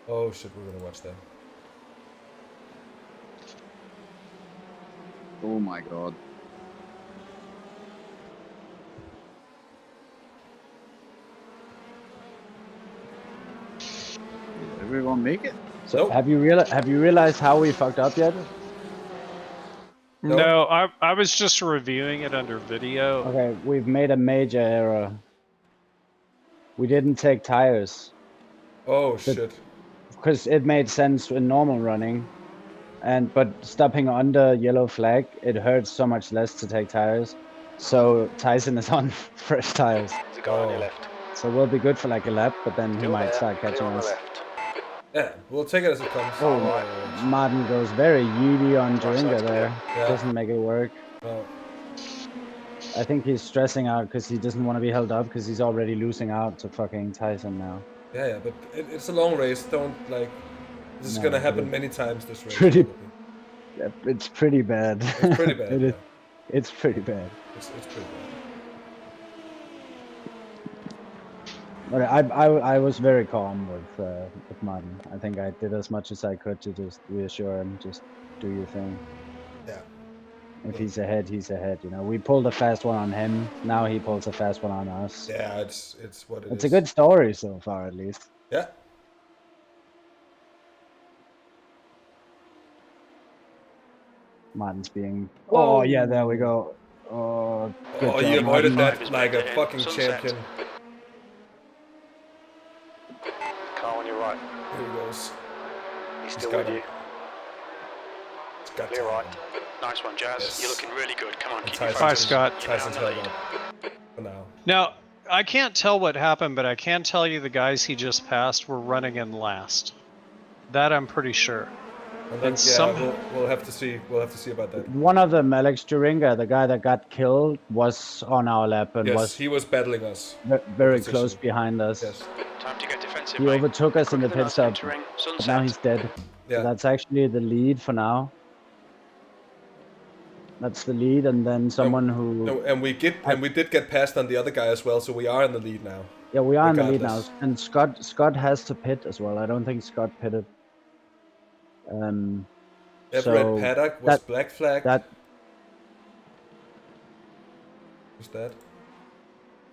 S1: Oh shit, we're gonna watch that.
S7: Oh my god. Did everyone make it?
S4: So
S1: Nope.
S4: have you realized how we fucked up yet?
S5: No, I was just reviewing it under video.
S4: Okay, we've made a major error. We didn't take tires.
S1: Oh shit.
S4: Because it made sense in normal running. But stopping under yellow flag, it hurts so much less to take tires. So Tyson is on fresh tires.
S6: There's a guy on your left.
S4: So we'll be good for like a lap, but then he
S6: Still
S4: might
S6: there,
S4: start
S6: clear
S4: catching
S6: on the
S4: us.
S6: left.
S1: Yeah, we'll take it as it comes.
S4: Oh, Maarten goes very yeedy on Joringa there.
S1: Yeah.
S4: Doesn't make it work.
S1: No.
S4: I think he's stressing out because he doesn't want to be held up because he's already losing out to fucking Tyson now.
S1: Yeah, but it's a long race. Don't like. This is gonna happen many times this race.
S4: Yeah, it's pretty bad.
S1: It's pretty bad. Yeah.
S4: It's pretty bad.
S1: It's pretty bad.
S4: But I was very calm with Maarten. I think I did as much as I could to just reassure him, just do your thing.
S1: Yeah.
S4: If he's ahead, he's ahead. You know, we pulled a fast one on him. Now he pulls a fast one on us.
S1: Yeah, it's what it is.
S4: It's a good story so far, at least.
S1: Yeah.
S4: Maarten's being. Oh yeah, there we go. Oh, good job,
S1: you avoided
S4: Maarten.
S1: that like a fucking champion.
S6: Car on your right.
S1: Here he goes.
S6: He's still with you.
S1: It's got
S6: Clear
S1: to
S6: right.
S1: happen.
S6: Nice one, Jazz.
S1: Yes.
S6: You're looking really good. Come on, keep your
S1: Tyson's-
S5: Bye,
S6: focus.
S5: Scott.
S6: You're now
S1: Tyson's
S6: in the
S1: held
S6: lead.
S1: up for now.
S5: Now, I can't tell what happened, but I can tell you the guys he just passed were running in last. That I'm pretty sure.
S1: And then,
S5: And some-
S1: we'll have to see. We'll have to see about that.
S4: One of them, Alex Joringa, the guy that got killed, was on our lap and
S1: Yes,
S4: was
S1: he was battling us.
S4: very
S1: Position.
S4: close behind us.
S1: Yes.
S6: Time to get defensive,
S4: He
S6: mate.
S4: overtook us in the
S6: Quicker than
S4: pit
S6: us
S4: stop,
S6: entering
S4: but
S6: sunset.
S4: now he's dead.
S1: Yeah.
S4: So that's actually the lead for now. That's the lead, and then someone who.
S1: No, and we did get past on the other guy as well, so we are in the lead now.
S4: Yeah, we are in the lead now,
S1: regardless.
S4: and Scott has to pit as well. I don't think Scott pitted.
S1: Everett Paddock was
S4: that-
S1: black flag.
S4: That
S1: Who's that?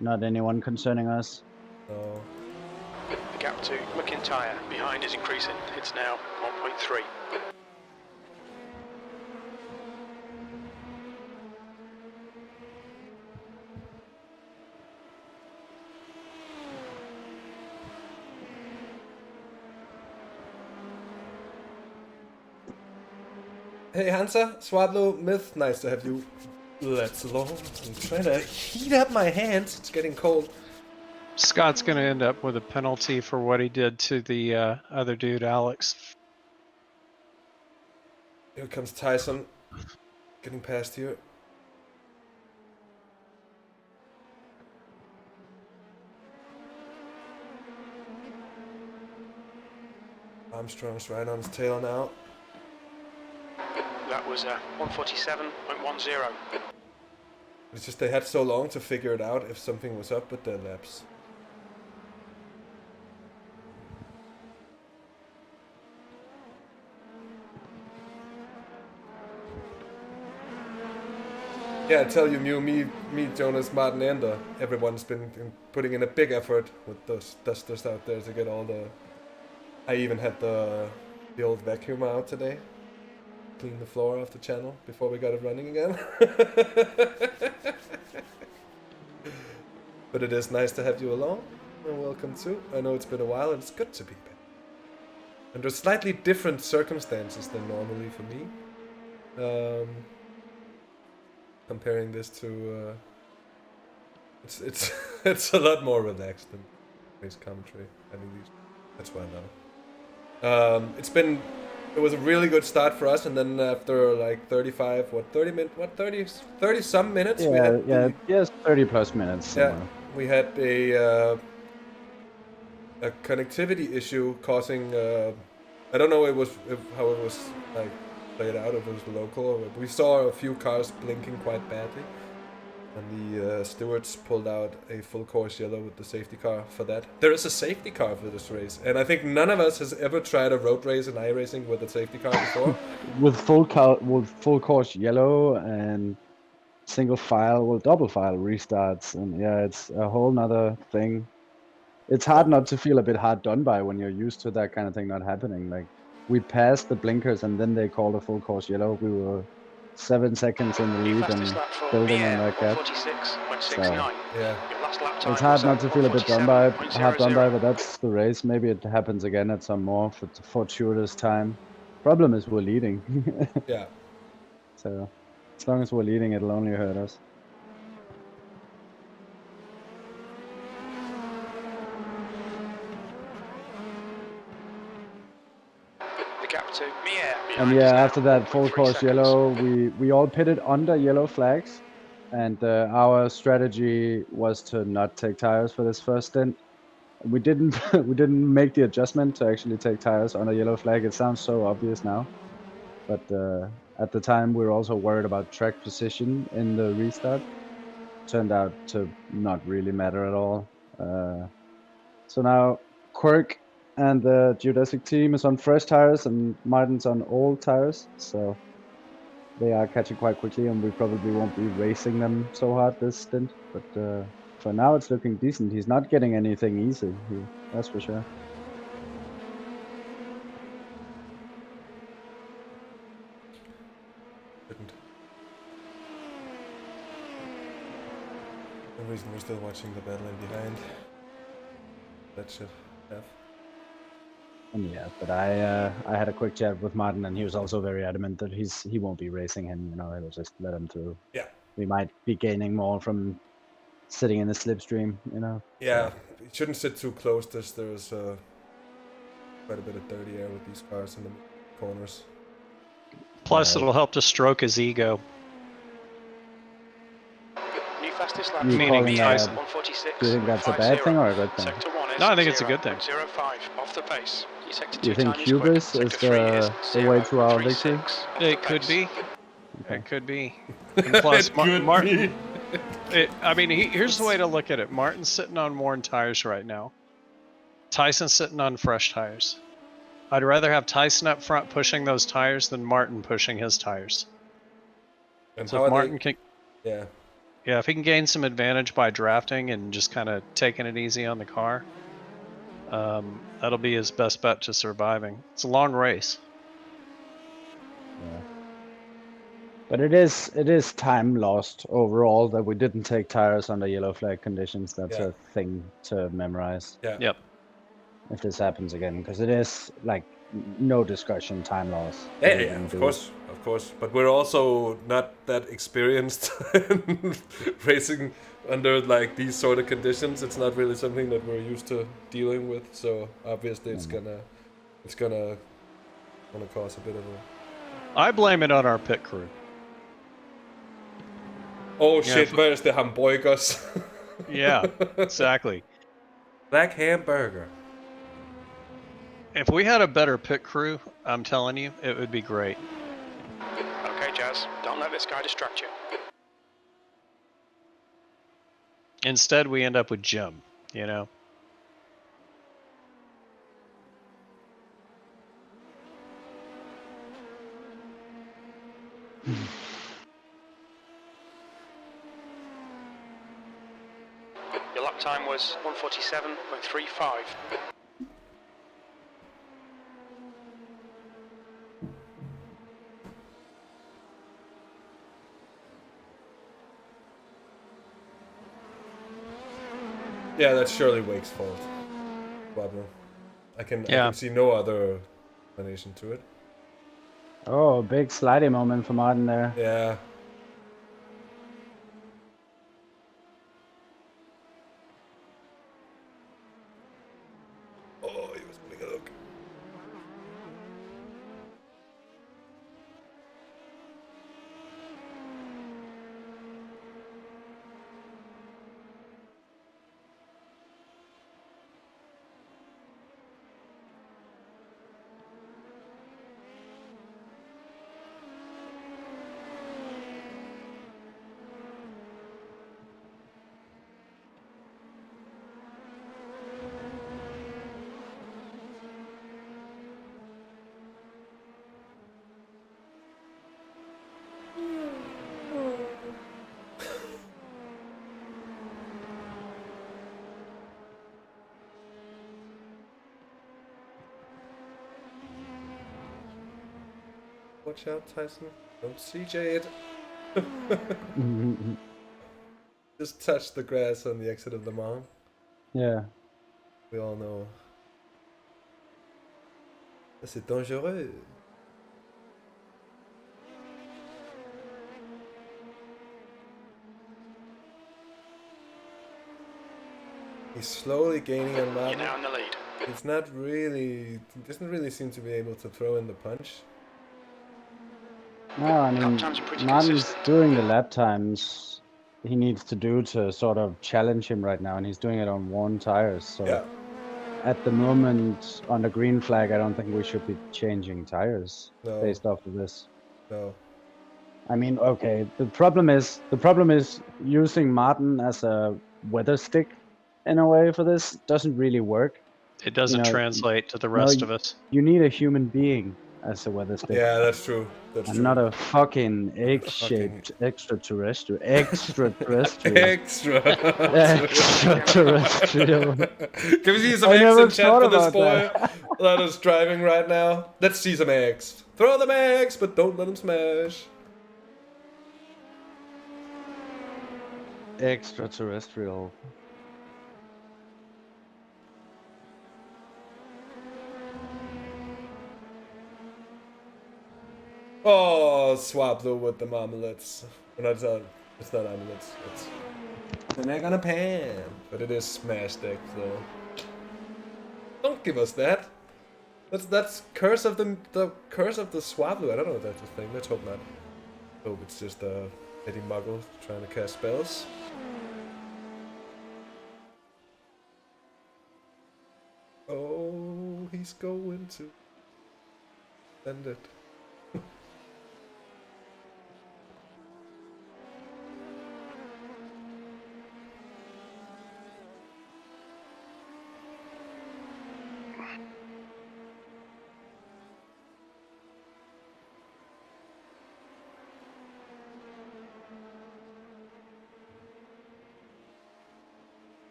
S4: not anyone concerning us.
S1: No.
S6: The gap to McIntyre behind is increasing. It's now 1.3.
S1: Hey Hansa, Swablo, Myth, nice to have you. Let's along. I'm trying to heat up my hands. It's getting cold.
S5: Scott's going to end up with a penalty for what he did to the other dude, Alex.
S1: Here comes Tyson. Getting past here. Armstrong's right on his tail now.
S6: That was 147.10.
S1: It's just they had so long to figure it out if something was up with their laps. Yeah, I tell you, me, Jonas, Maarten, and everyone's been putting in a big effort with those dusters out there to get all the. I even had the old vacuum out today, clean the floor off the channel before we got it running again. But it is nice to have you along, and welcome too. I know it's been a while, and it's good to be back. Under slightly different circumstances than normally for me. Comparing this to, it's it's a lot more relaxed than race commentary. I mean, that's why now. It was a really good start for us, and then after like 30 some minutes.
S4: Yeah,
S1: we had
S4: yes, 30 plus minutes.
S1: yeah,
S4: somewhere.
S1: we had a connectivity issue causing. I don't know how it was like played out, if it was local. We saw a few cars blinking quite badly. And the stewards pulled out a full course yellow with the safety car for that. There is a safety car for this race, and I think none of us has ever tried a road race in iRacing with a safety car before.
S4: With full course yellow and single file, well, double file restarts, and yeah, it's a whole nother thing. It's hard not to feel a bit hard done by when you're used to that kind of thing not happening. Like, we passed the blinkers and then they called a full course yellow. We were 7 seconds in the lead and building on that gap. So
S1: Yeah,
S4: it's hard not to feel a bit hard done by, but that's the race. Maybe it happens again at some more fortuitous time. Problem is we're leading.
S1: yeah.
S4: So as long as we're leading, it'll only hurt us. And yeah, after that full course yellow, we all pitted under yellow flags, and our strategy was to not take tires for this first stint. We didn't we didn't make the adjustment to actually take tires on a yellow flag. It sounds so obvious now, but at the time we were also worried about track position in the restart. Turned out to not really matter at all. So now Quirk and the geodesic team is on fresh tires and Maarten's on old tires, so they are catching quite quickly and we probably won't be racing them so hard this stint, but for now it's looking decent. He's not getting anything easy here, that's for sure.
S1: Didn't. The reason we're still watching the battle in behind. That should have.
S4: And yeah, but I had a quick chat with Maarten and he was also very adamant that he won't be racing him, you know, he'll just let him through.
S1: Yeah.
S4: We might be gaining more from sitting in the slipstream, you know.
S1: Yeah, you shouldn't sit too close. There's quite a bit of dirty air with these cars in the corners.
S5: Plus, it'll help to stroke his ego.
S6: New fastest lap.
S5: Meaning Tyson.
S4: Do you think that's a bad thing or a good thing?
S5: No, I think it's a good thing.
S6: 0.05 off the pace.
S4: Do you think hubris is the way to our victory?
S5: It could be. Okay. It could be. And plus, Maarten. Here's the way to look at it. Maarten's sitting on worn tires right now. Tyson's sitting on fresh tires. I'd rather have Tyson up front pushing those tires than Maarten pushing his tires.
S1: And
S5: so if Maarten can,
S1: yeah,
S5: if he can gain some advantage by drafting and just kind of taking it easy on the car, that'll be his best bet to surviving. It's a long race.
S4: Yeah. But it is time lost overall that we didn't take tires under yellow flag conditions. That's a thing to memorize.
S1: Yeah.
S5: Yep.
S4: If this happens again, because it is like no discussion, time loss.
S1: Yeah, of course. But we're also not that experienced in racing under like these sort of conditions. It's not really something that we're used to dealing with. So obviously, it's gonna cause a bit of a.
S5: I blame it on our pit crew.
S1: Oh shit! Where's the hamburgers?
S5: Yeah, exactly.
S1: Black hamburger.
S5: If we had a better pit crew, I'm telling you, it would be great.
S6: Okay, Jazz, don't let this guy distract you.
S5: Instead, we end up with Jim, you know?
S6: Your lap time was 1:47.35.
S1: Yeah, that's surely Wake's fault. Pablo. I can see no other explanation to it.
S4: Oh, big slidey moment for Maarten there.
S1: Yeah. Oh, he was putting a look. Watch out, Tyson. Don't CJ it. Just touch the grass on the exit of Le Mans.
S4: Yeah.
S1: We all know. C'est dangereux. He's slowly gaining on Maarten.
S6: You're now in the lead.
S1: It's not really, doesn't really seem to be able to throw in the punch.
S4: No, I mean, Maarten's doing the lap times he needs to do to sort of challenge him right now, and he's doing it on worn tires. So
S1: yeah.
S4: At the moment, on the green flag, I don't think we should be changing tires based off of this.
S1: No.
S4: I mean, okay, the problem is using Maarten as a weather stick in a way for this doesn't really work.
S5: It doesn't translate to the rest of us.
S4: You need a human being as a weather stick.
S1: Yeah, that's true. That's
S4: and
S1: true.
S4: not a fucking egg-shaped extraterrestrial. Extraterrestrial. Extraterrestrial.
S1: Can we see some eggs in chat for this boy that is driving right now? Let's see some eggs. Throw them eggs, but don't let them smash.
S4: Extraterrestrial.
S1: Oh, Swablu with the marmalades. No, it's not omelets. It's an egg on a pan. But it is smashed egg, though. Don't give us that. That's curse of the curse of the Swablu. I don't know if that's a thing. Let's hope not. Hope it's just a Eddie Muggle trying to cast spells. Oh, he's going to send it.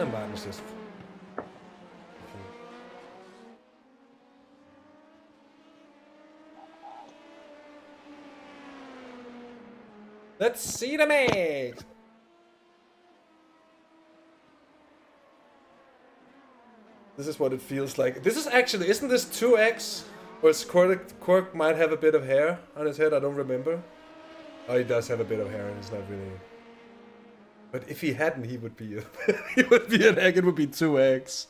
S1: Maarten's just... Let's see the eggs! This is what it feels like. This is actually... Isn't this 2x? Or Quirk might have a bit of hair on his head, I don't remember. Oh, he does have a bit of hair and it's not really... But if he hadn't, he would be he would be an egg. It would be 2 eggs.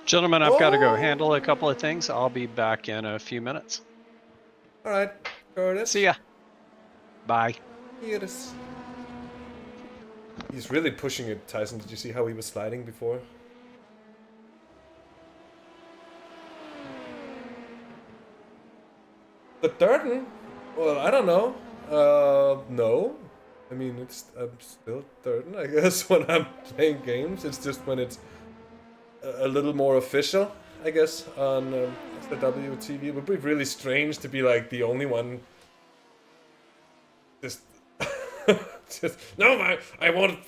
S5: Gentlemen, I've got to go handle a couple of things. I'll be back in a few minutes.
S1: All right, Curtis.
S5: See ya. Bye.
S1: Curtis. He's really pushing it, Tyson. Did you see how he was sliding before? The Dirten? Well, I don't know. No. I mean, I'm still Dirten, I guess, when I'm playing games. It's just when it's a little more official, I guess, on SW TV. It would be really strange to be, like, the only one just... no, I won't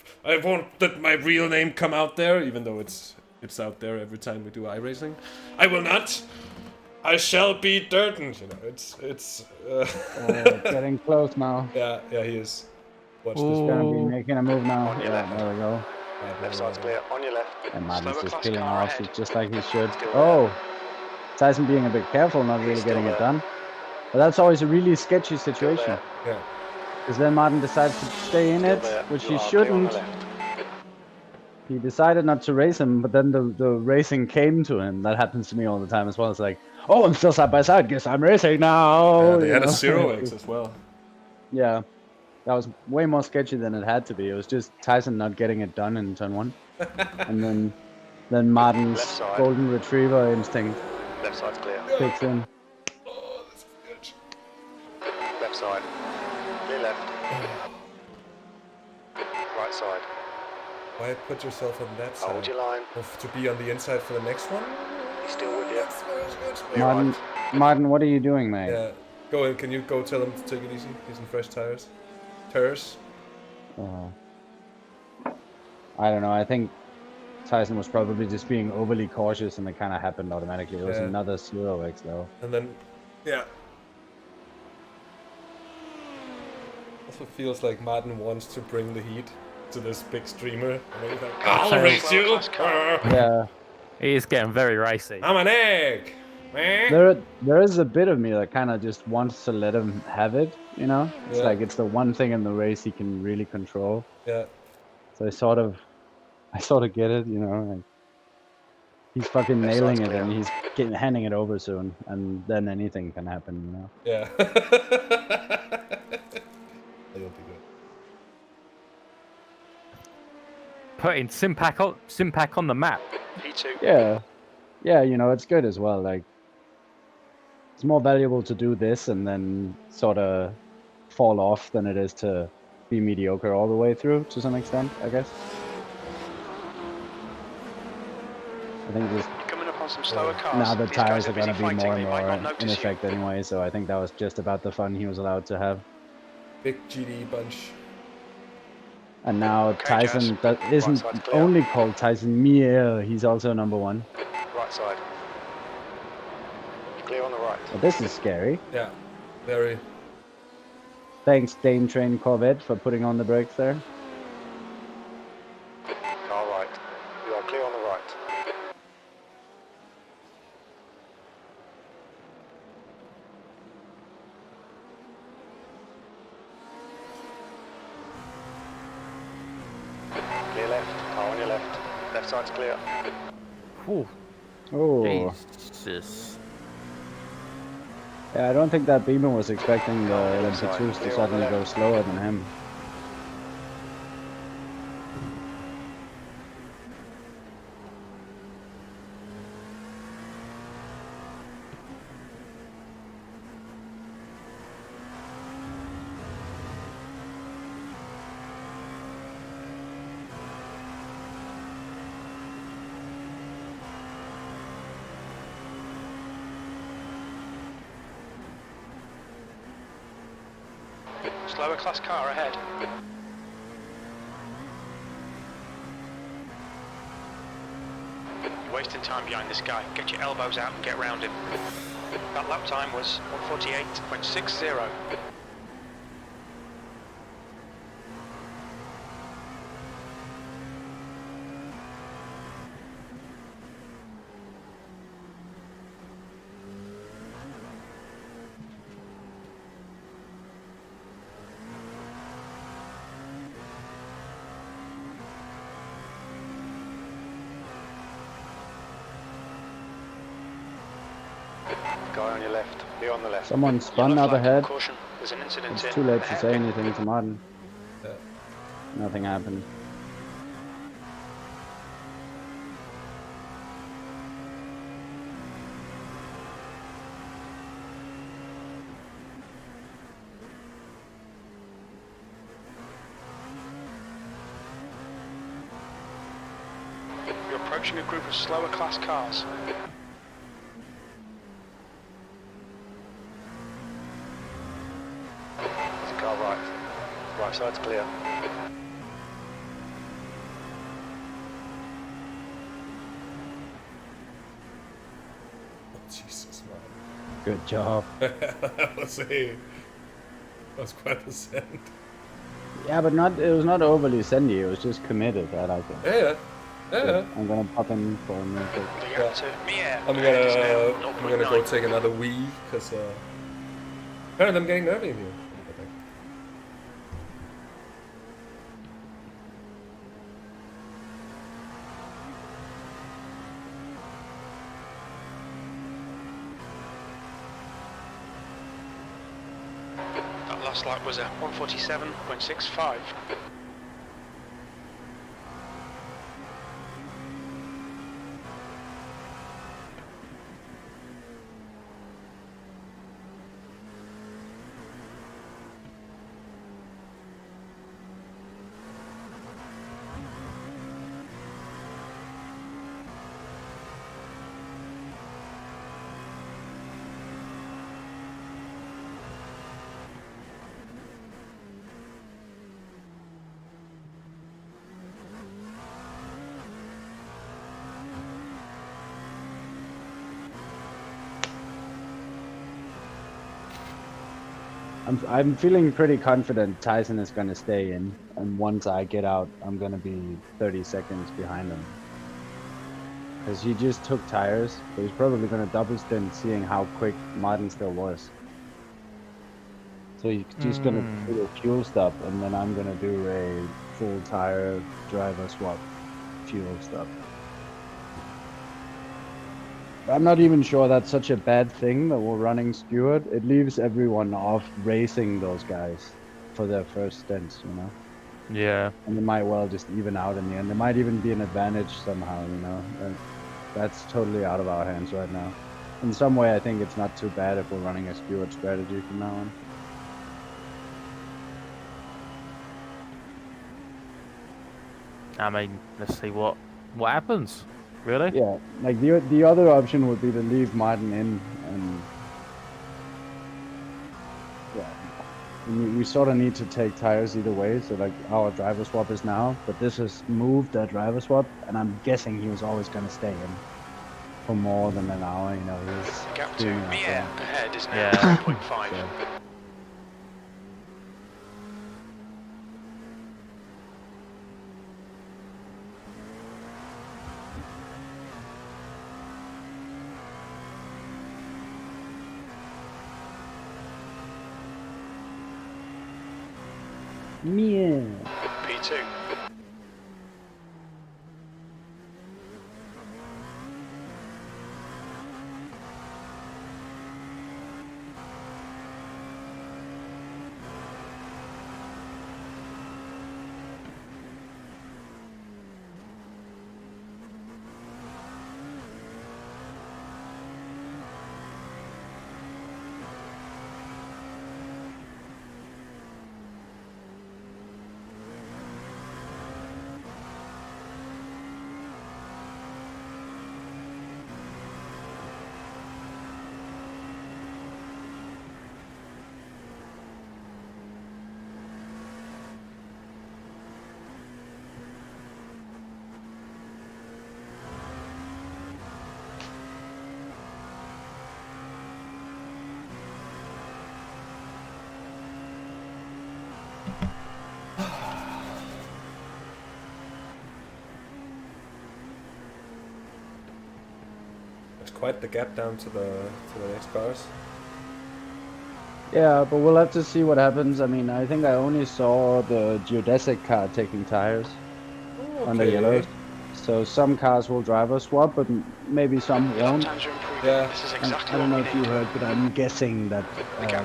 S1: let my real name come out there, even though it's out there every time we do iRacing. I will not! I shall be Dirten, you know. It's
S4: getting close now.
S1: Yeah, he is. Watch this.
S4: He's gonna be making a move now. Yeah, there we go.
S6: Left side's clear. On your left.
S4: And Maarten's just peeling off, just like he should. Oh, Tyson being a bit careful, not really getting it done. But that's always a really sketchy situation.
S1: Yeah.
S4: Because then Maarten decides to stay in it, which he shouldn't. He decided not to race him, but then the racing came to him. That happens to me all the time as well. It's like, oh, I'm still side by side. Guess I'm racing now.
S1: Yeah, they had a 0x as well.
S4: Yeah, that was way more sketchy than it had to be. It was just Tyson not getting it done in turn 1, and then Maarten's golden retriever instinct
S6: Left side's clear.
S4: kicks in.
S1: Oh, this is sketch.
S6: Left side. Clear left. Right side.
S1: Why put yourself on that side?
S6: Hold your line.
S1: To be on the inside for the next one?
S6: He's still with you.
S4: Maarten, what are you doing, mate?
S1: Yeah, go in. Can you go tell him to take it easy? He's in fresh tires. Tires.
S4: I don't know. I think Tyson was probably just being overly cautious, and it kind of happened automatically. It was another 0x though.
S1: And then, yeah. Also feels like Maarten wants to bring the heat to this big streamer. And he's like, I'll race you!
S4: Yeah.
S3: He is getting very racy.
S1: I'm an egg!
S4: There is a bit of me that kind of just wants to let him have it, you know? It's like it's the one thing in the race he can really control.
S1: Yeah.
S4: So I sort of get it, you know? Like, he's fucking nailing it and he's handing it over soon, and then anything can happen, you know?
S1: Yeah. That'll be good.
S3: Putting Simpac on the map.
S6: P2.
S4: Yeah. Yeah, you know, it's good as well. Like, it's more valuable to do this and then sort of fall off than it is to be mediocre all the way through, to some extent, I guess. I think just
S6: Coming up on some slower cars.
S4: now the
S6: These
S4: tires
S6: guys
S4: are going to
S6: busy
S4: be
S6: fighting,
S4: more
S6: they
S4: and
S6: might
S4: more
S6: not
S4: in
S6: notice
S4: effect anyway, so I think that was just about the fun he was allowed to have.
S1: Big GD bunch.
S4: And now Tyson isn't only called Tyson Mier, he's also number 1.
S6: Right side. Clear on the right.
S4: But this is scary.
S1: Yeah, very.
S4: Thanks, Dane Train Corvette, for putting on the brakes there.
S6: Car right. You are clear on the right. Clear left. Car on your left. Left side's clear.
S3: Ooh.
S4: Oh.
S3: Jesus.
S4: Yeah, I don't think that Beamer was expecting the LMP2s to suddenly go slower than him.
S6: Slower class car ahead. You're wasting time behind this guy. Get your elbows out and get round him. That lap time was 1:48.60. Guy on your left. Be on the left.
S4: Someone spun up ahead.
S6: Caution. There's an incident
S4: It's
S6: in.
S4: too late to
S6: The
S4: say
S6: hairpin.
S4: anything to Maarten.
S1: Yeah.
S4: Nothing happened.
S6: You're approaching a group of slower class cars. There's a car right. Right side's clear.
S1: Oh, Jesus, man.
S4: Good job.
S1: That was quite a send.
S4: Yeah, but it was not overly sendy, it was just committed. I like it.
S1: Yeah. Yeah.
S4: I'm gonna pop in for a minute.
S1: I'm gonna go take another wee, because apparently I'm getting nervy here.
S6: That last lap was a 1:47.65.
S4: I'm feeling pretty confident Tyson is gonna stay in, and once I get out, I'm gonna be 30 seconds behind him. Because he just took tires, so he's probably gonna double stint, seeing how quick Maarten still was. So he's just gonna do a fuel stop, and then I'm gonna do a full tire driver swap fuel stop. I'm not even sure that's such a bad thing that we're running Stewart. It leaves everyone off racing those guys for their first stints, you know?
S3: Yeah.
S4: And it might well just even out in the end. There might even be an advantage somehow, you know? And that's totally out of our hands right now. In some way, I think it's not too bad if we're running a Stewart strategy from now on.
S3: I mean, let's see what happens. Really?
S4: Yeah, like the other option would be to leave Maarten in, and yeah, we sort of need to take tires either way. So like our driver swap is now, but this has moved that driver swap, and I'm guessing he was always going to stay in for more than an hour. You know, he was
S6: Gap 2
S4: doing that
S6: ahead is now
S3: Yeah.
S6: 3.5.
S4: So, yeah.
S6: P2.
S1: It's quite the gap down to the next cars.
S4: Yeah, but we'll have to see what happens. I mean, I think I only saw the geodesic car taking tires on the yellows. So some cars will driver swap, but maybe some won't.
S1: Yeah.
S6: This is
S4: I
S6: exactly
S4: don't
S6: what
S4: know
S6: we
S4: if you
S6: need.
S4: heard, but I'm guessing that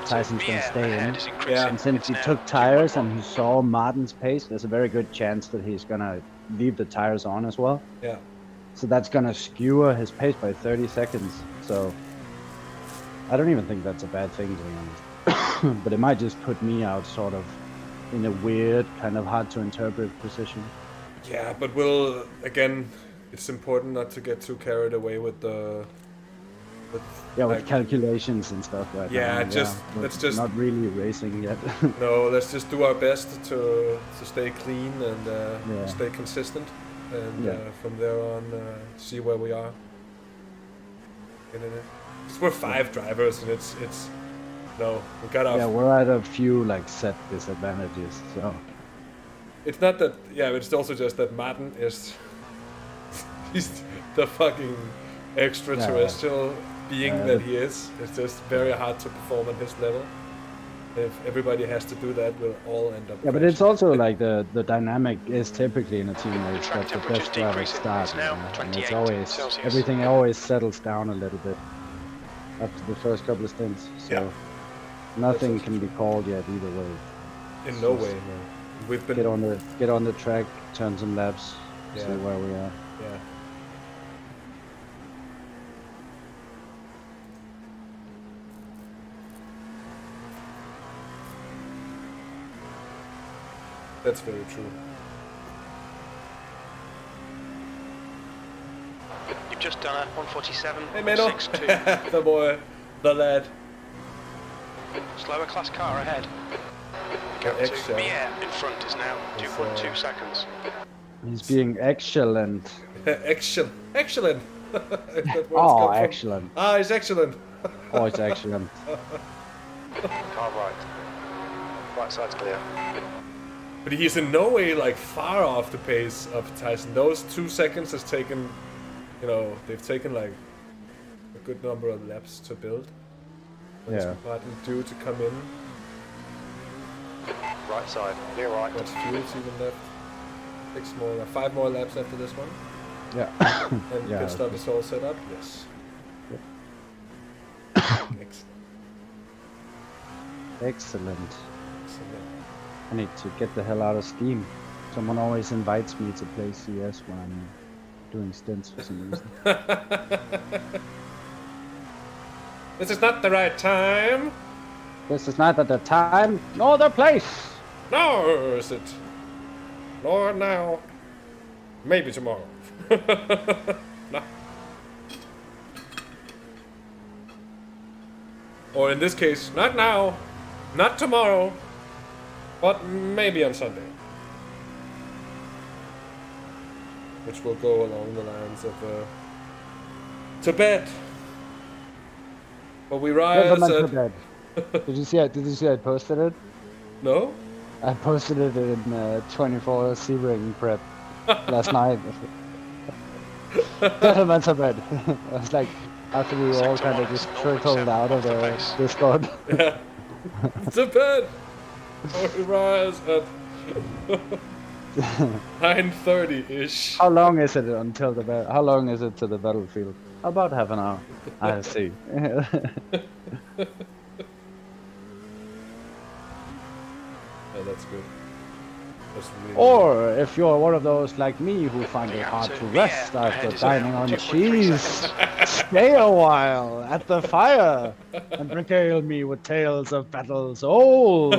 S4: Tyson's going to stay in.
S6: Is increasing.
S4: And since he
S6: It's
S4: took
S6: now
S4: tires
S6: 2.1.
S4: and he saw Maarten's pace, there's a very good chance that he's going to leave the tires on as well.
S1: Yeah.
S4: So that's going to skewer his pace by 30 seconds. So I don't even think that's a bad thing, to be honest. But it might just put me out sort of in a weird, kind of hard to interpret position.
S1: Yeah, but we'll again. It's important not to get too carried away with the. With
S4: calculations and stuff like that.
S1: Let's just
S4: not really racing yet.
S1: No, let's just do our best to stay clean and stay consistent, and from there on see where we are. Because we're 5 drivers, and it's no, we got off.
S4: Yeah, we're at a few like set disadvantages. So
S1: it's not that. Yeah, it's also just that Maarten is. He's the fucking extraterrestrial being that he is. It's just very hard to perform on his level. If everybody has to do that, we'll all end up.
S4: Yeah, but it's also like the dynamic is typically in a team race that the best drivers start. You know? And it's always everything always settles down a little bit after the first couple of stints. So nothing can be called yet either way.
S1: In no way. We've been
S4: get on the track, turn some laps, see
S1: Yeah.
S4: where we are.
S1: Yeah. That's very true.
S6: You've just done a 147.
S1: Hey, Mano.
S6: 6.2.
S1: The boy, the lad.
S6: Slower class car ahead. Gap 2 in front is now 2.2 seconds.
S4: He's being excellent.
S1: Excellent. Excellent.
S4: Excellent.
S1: Ah, it's excellent.
S4: Oh, it's excellent.
S6: Car right. Right side's clear.
S1: But he's in no way like far off the pace of Tyson. Those 2 seconds has taken, you know, they've taken like a good number of laps to build.
S4: Yeah.
S1: Maarten due to come in.
S6: Right side, near right.
S1: What's fuels even left? 5 more laps after this one.
S4: Yeah.
S1: And
S4: Yeah,
S1: pit stop is all set up. Yes.
S4: Yep.
S1: Excellent.
S4: Excellent.
S1: Excellent.
S4: I need to get the hell out of Steam. Someone always invites me to play CS when I'm doing stints for some reason.
S1: This is not the right time.
S4: This is neither the time nor the place.
S1: Nor is it. Nor now. Maybe tomorrow. No. Or in this case, not now, not tomorrow, but maybe on Sunday. Which will go along the lines of to bed. But we rise
S4: Gentlemen
S1: at...
S4: to bed. Did you see it? Did you see I posted it?
S1: No?
S4: I posted it in 24 Sebring prep last night. Gentlemen to bed. I was like, after we were all kind of just trickled out of the Discord.
S1: Yeah. To bed! Or we rise at 9:30-ish.
S4: How long is it until the How long is it to the battlefield? About half an hour. I see.
S1: Yeah, that's good. That's really
S4: Or if you're one of those like me who find it hard to rest after dining on cheese, stay a while at the fire and regale me with tales of battles old.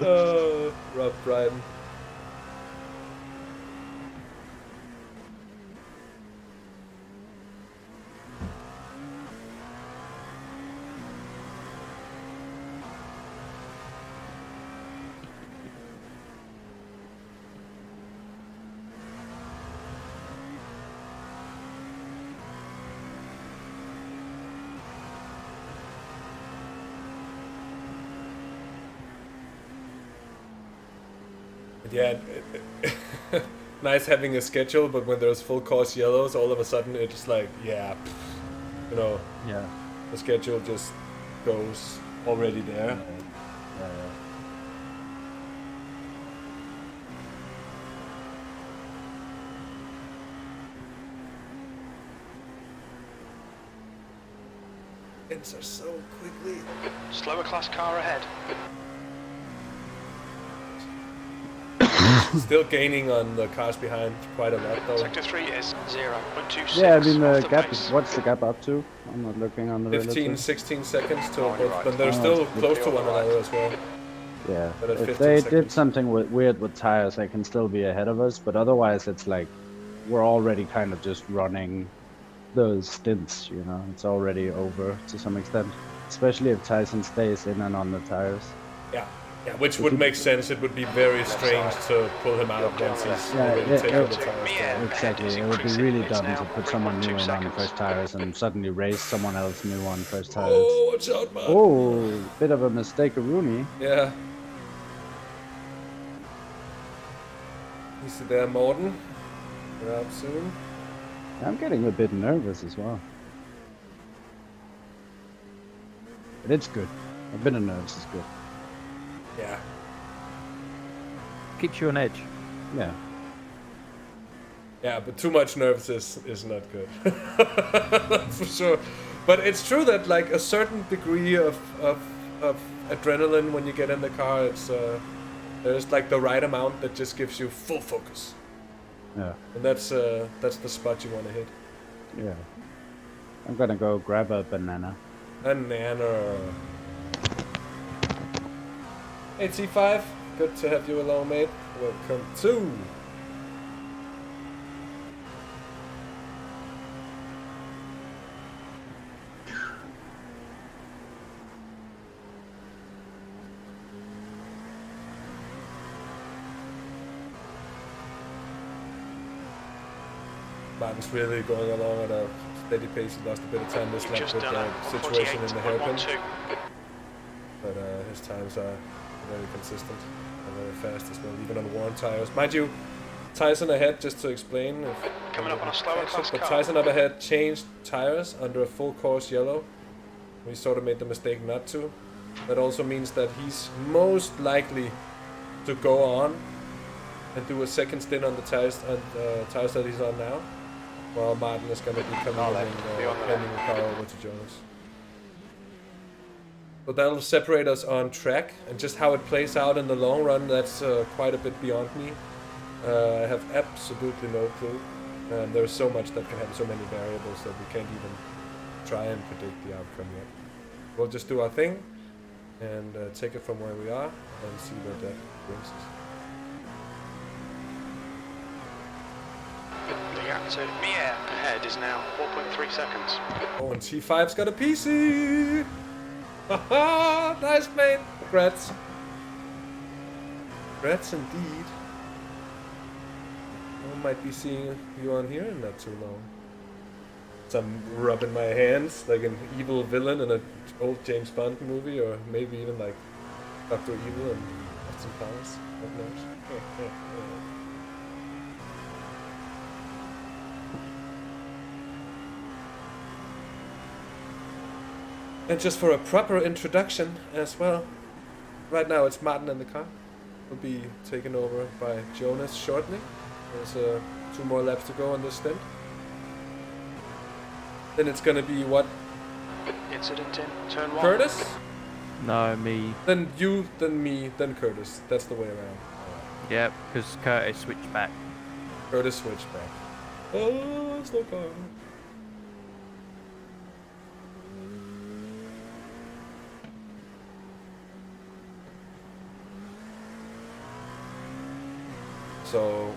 S1: Oh, Rob Brydon. Yeah, nice having a schedule, but when there's full course yellows, all of a sudden it's just like, yeah, you know,
S4: Yeah.
S1: the schedule just goes already there.
S4: Yeah.
S1: Enter so quickly.
S6: Slower class car ahead.
S1: Still gaining on the cars behind quite a lot though.
S6: Sector 3 is 0.26.
S4: Yeah, I mean the
S6: off the
S4: gap
S6: pace.
S4: is, what's the gap up to? I'm not looking on the
S1: 15,
S4: relative.
S1: 16 seconds to
S6: Oh, you're
S1: both,
S6: right.
S1: but they're
S4: Oh,
S1: still
S4: it's
S1: close to
S6: you're
S1: one
S6: right.
S1: another as well.
S4: Yeah,
S1: But at
S4: if
S1: 15
S4: they
S1: seconds.
S4: did something weird with tires, they can still be ahead of us, but otherwise it's like we're already kind of just running those stints, you know, it's already over to some extent, especially if Tyson stays in and on the tires.
S1: Yeah, which would make sense. It would be very strange to pull him out once he's already taken the tires down.
S4: Exactly, it would be really dumb to put someone new in on first tires and suddenly race someone else new on first tires.
S1: Oh, watch out, man.
S4: Oh, bit of a mistake of Rooney.
S1: Yeah. Easy there, Maarten. We're out soon.
S4: I'm getting a bit nervous as well. But it's good. A bit of nerves is good.
S1: Yeah.
S3: Keeps you on edge.
S4: Yeah.
S1: Yeah, but too much nerves is not good. That's for sure. But it's true that like a certain degree of adrenaline when you get in the car, it's there's like the right amount that just gives you full focus.
S4: Yeah.
S1: And that's the spot you want to hit.
S4: Yeah. I'm gonna go grab a banana.
S1: Banana. Hey T5, good to have you along, mate. Welcome to. Maarten's really going along at a steady pace. He lost a bit of time this lap
S6: Just
S1: with
S6: done
S1: the
S6: a
S1: situation in the hairpin.
S6: 48.12.
S1: But his times are very consistent and very fast as well, even on worn tires. Mind you, Tyson ahead, just to explain.
S6: Coming up on a slower class
S1: but
S6: car.
S1: Tyson up ahead changed tires under a full course yellow. We sort of made the mistake not to. That also means that he's most likely to go on and do a second stint on the tires that he's on now, while Maarten is going to be coming in and handing the car over to Jonas. So that'll separate us on track, and just how it plays out in the long run, that's quite a bit beyond me. I have absolutely no clue. There's so much that can happen, so many variables that we can't even try and predict the outcome yet. We'll just do our thing and take it from where we are and see where that brings us.
S6: The gap to Mier ahead is now 4.3 seconds.
S1: Oh, and T5's got a PC! Haha! Nice, mate! Congrats. Congrats indeed. I might be seeing you on here in not too long. So I'm rubbing my hands like an evil villain in an old James Bond movie, or maybe even like Dr. Evil and Austin Powers. What knows? And just for a proper introduction as well, right now it's Maarten in the car. Will be taken over by Jonas shortly. There's 2 more laps to go on this stint. Then it's gonna be what?
S6: Incident in turn 1.
S1: Curtis?
S3: No, me.
S1: Then you, then me, then Curtis. That's the way around.
S3: Yep, because Curtis switched back.
S1: Curtis switched back. Oh, slow car. So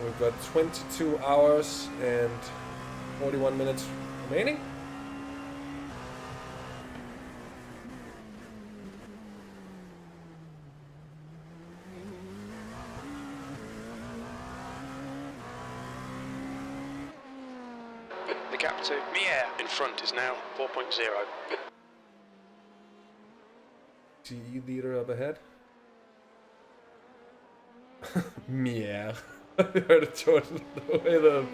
S1: we've got 22 hours and 41 minutes remaining.
S6: The gap to Mier in front is now 4.0.
S1: GE leader up ahead. Yeah. I heard it, Jordan. The way the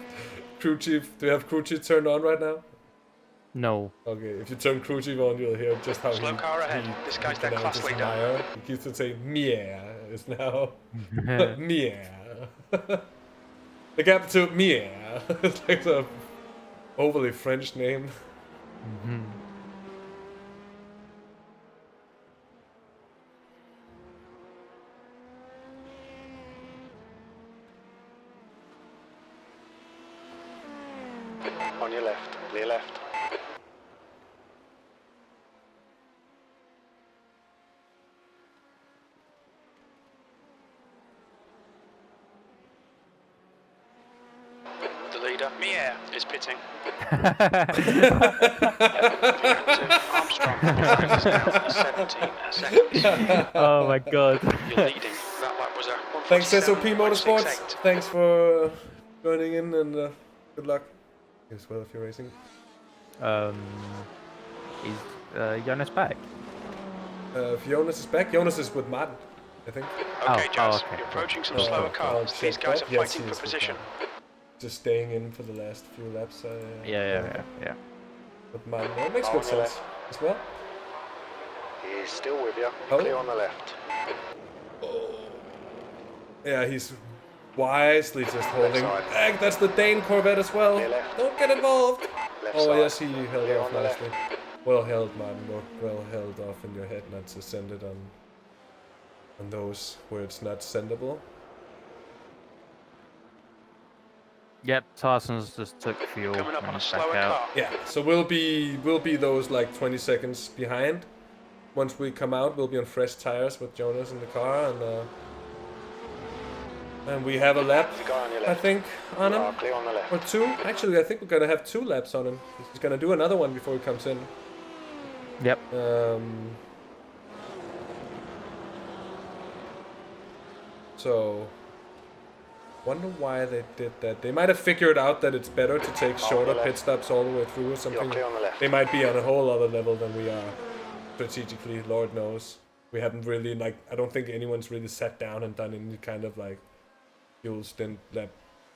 S1: crew chief. Do you have crew chief turned on right now?
S3: No.
S1: Okay, if you turn crew chief on, you'll hear just how
S6: Slow car ahead. This guy's their class leader.
S1: Meyer. He keeps on saying Mia. It's now Mia. The gap to Mia. It's like a overly French name.
S3: Mm-hmm.
S6: On your left, clear left. The leader, Mier, is pitting. Armstrong behind is now 17 seconds.
S3: Oh my god.
S6: You're leading. That lap was a
S1: Thanks SOP Motorsports.
S6: 1:47.68.
S1: Thanks for joining in, and good luck as well if you're racing.
S3: Is Jonas back?
S1: If Jonas is back, Jonas is with Maarten, I think.
S6: Okay, Jazz,
S3: okay.
S6: you're approaching some slower cars. These guys are
S1: Yes,
S6: fighting
S1: he
S6: for
S1: is with
S6: position.
S1: Maarten. Just staying in for the last few laps.
S3: Yeah.
S1: But Maarten, that makes good sense as well.
S6: He's still with you.
S1: Oh.
S6: Clear on the left.
S1: Yeah, he's wisely just holding
S6: side.
S1: back. That's the Dane Corvette as well.
S6: Clear left.
S1: Don't get involved.
S6: Left
S1: Oh
S6: side.
S1: yes, he held
S6: Clear
S1: off
S6: on the left.
S1: nicely. Well held, Maarten. Well held off in your head, not to send it on those where it's not sendable.
S3: Yep, Tyson's just took fuel.
S6: Coming up
S3: and
S6: on a
S3: he's
S6: slower
S3: back out.
S6: car.
S1: Yeah, so we'll be those like 20 seconds behind. Once we come out, we'll be on fresh tires with Jonas in the car, and we have a lap,
S6: The guy on your
S1: I
S6: left.
S1: think, on
S6: You
S1: him.
S6: are clear on the left.
S1: Or 2. Actually, I think we're gonna have 2 laps on him. He's gonna do another one before he comes in.
S3: Yep.
S1: So Wonder why they did that. They might have figured out that it's better to take shorter pit stops all the way through or something. They might be on a whole other level than we are strategically, Lord knows. We haven't really, like, I don't think anyone's really sat down and done any kind of, like, fuel stint lap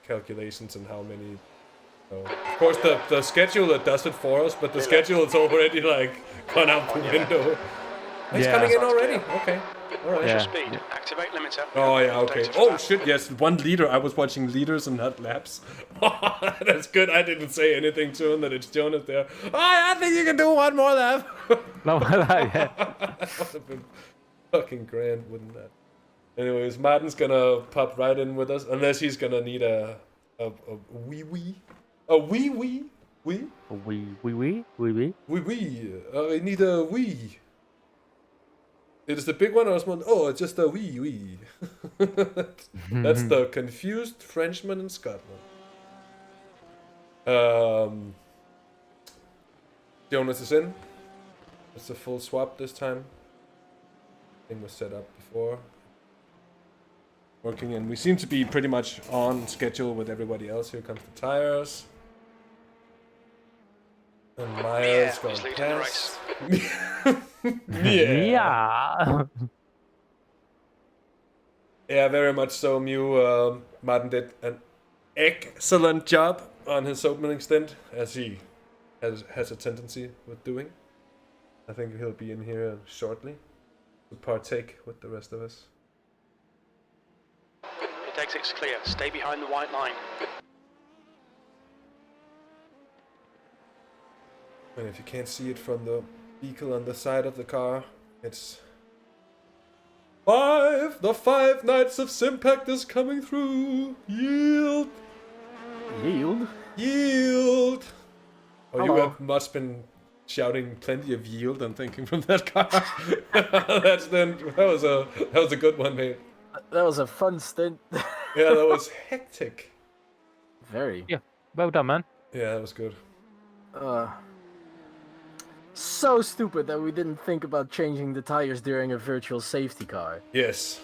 S1: calculations and how many. So, of course, the scheduler does it for us, but the schedule is already, like, gone out the window. It's coming in already. Okay. All right.
S6: Yeah. Speed. Activate limiter.
S1: Oh yeah. Okay. Oh shit. Yes. 1 liter. I was watching liters and not laps. That's good. I didn't say anything to him that it's Jonas there. Oh, I think you can do 1 more lap.
S3: No, yeah.
S1: That would have been fucking grand, wouldn't that? Anyways, Maarten's gonna pop right in with us, unless he's gonna need a wee. I need a wee. It is the big one or a small? Oh, it's just a wee. That's the confused Frenchman in Scotland. Jonas is in. It's a full swap this time. Thing was set up before. Working, and we seem to be pretty much on schedule with everybody else. Here comes the tires. And Myers going past.
S3: Yeah.
S1: Yeah, very much so. Mew, Maarten did an excellent job on his opening stint, as he has a tendency with doing. I think he'll be in here shortly to partake with the rest of us.
S6: Pit exit's clear. Stay behind the white line.
S1: And if you can't see it from the vehicle on the side of the car, it's 5! The 5 Nights of Simpact is coming through! Yield! Yield! Oh, you have must been shouting plenty of yield, I'm thinking, from that car. That was a good one, mate.
S10: That was a fun stint.
S1: Yeah, that was hectic.
S10: Very.
S3: Yeah, well done, man.
S1: Yeah, that was good.
S10: So stupid that we didn't think about changing the tires during a virtual safety car.
S1: Yes.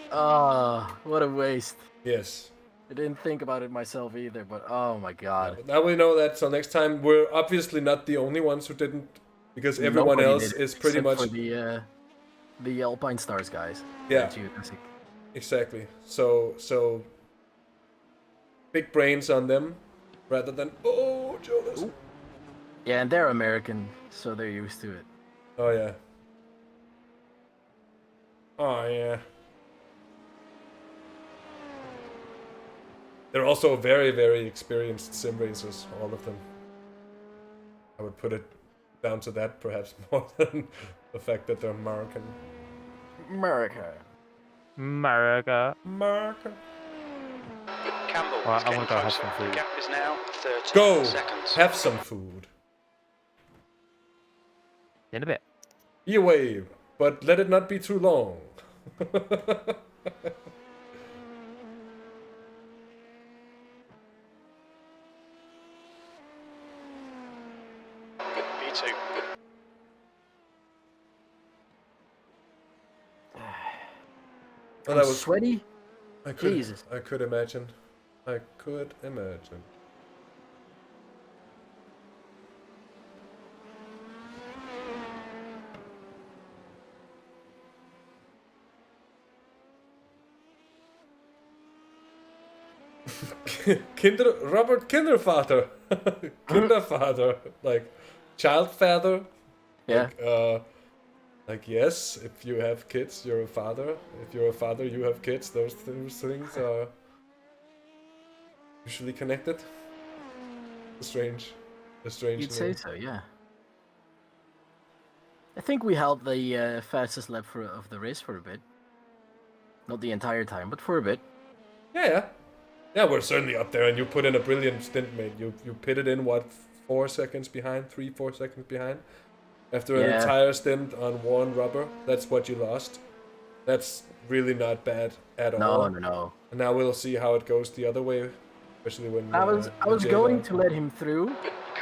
S10: What a waste.
S1: Yes.
S10: I didn't think about it myself either, but oh my god.
S1: Now we know that, so next time we're obviously not the only ones who didn't, because everyone else is pretty much
S10: for the Alpine Stars guys.
S1: Yeah. Exactly. So big brains on them rather than Jonas.
S10: Ooh. Yeah, and they're American, so they're used to it.
S1: Oh yeah. Oh yeah. They're also very, very experienced sim racers, all of them. I would put it down to that perhaps more than the fact that they're American.
S3: America.
S6: Campbell,
S3: Well, I want to go have some food.
S6: Gap is now 30
S1: Go!
S6: seconds.
S1: Have some food.
S3: In a bit.
S1: Be away, but let it not be too long.
S6: B2.
S1: Well, that was
S10: sweaty. Jesus.
S1: I could imagine. I could imagine. Robert Kindervater. Kindervater. Like, child father.
S10: Yeah.
S1: Like, yes, if you have kids, you're a father. If you're a father, you have kids. Those things are usually connected. A strange
S10: You'd say so, yeah. I think we held the fastest lap of the race for a bit. Not the entire time, but for a bit.
S1: Yeah, we're certainly up there, and you put in a brilliant stint, mate. You pitted in, what, 4 seconds behind? 3-4 seconds behind? After an entire stint on worn rubber, that's what you lost. That's really not bad at all.
S10: No.
S1: And now we'll see how it goes the other way, especially when
S10: I was going to let him through.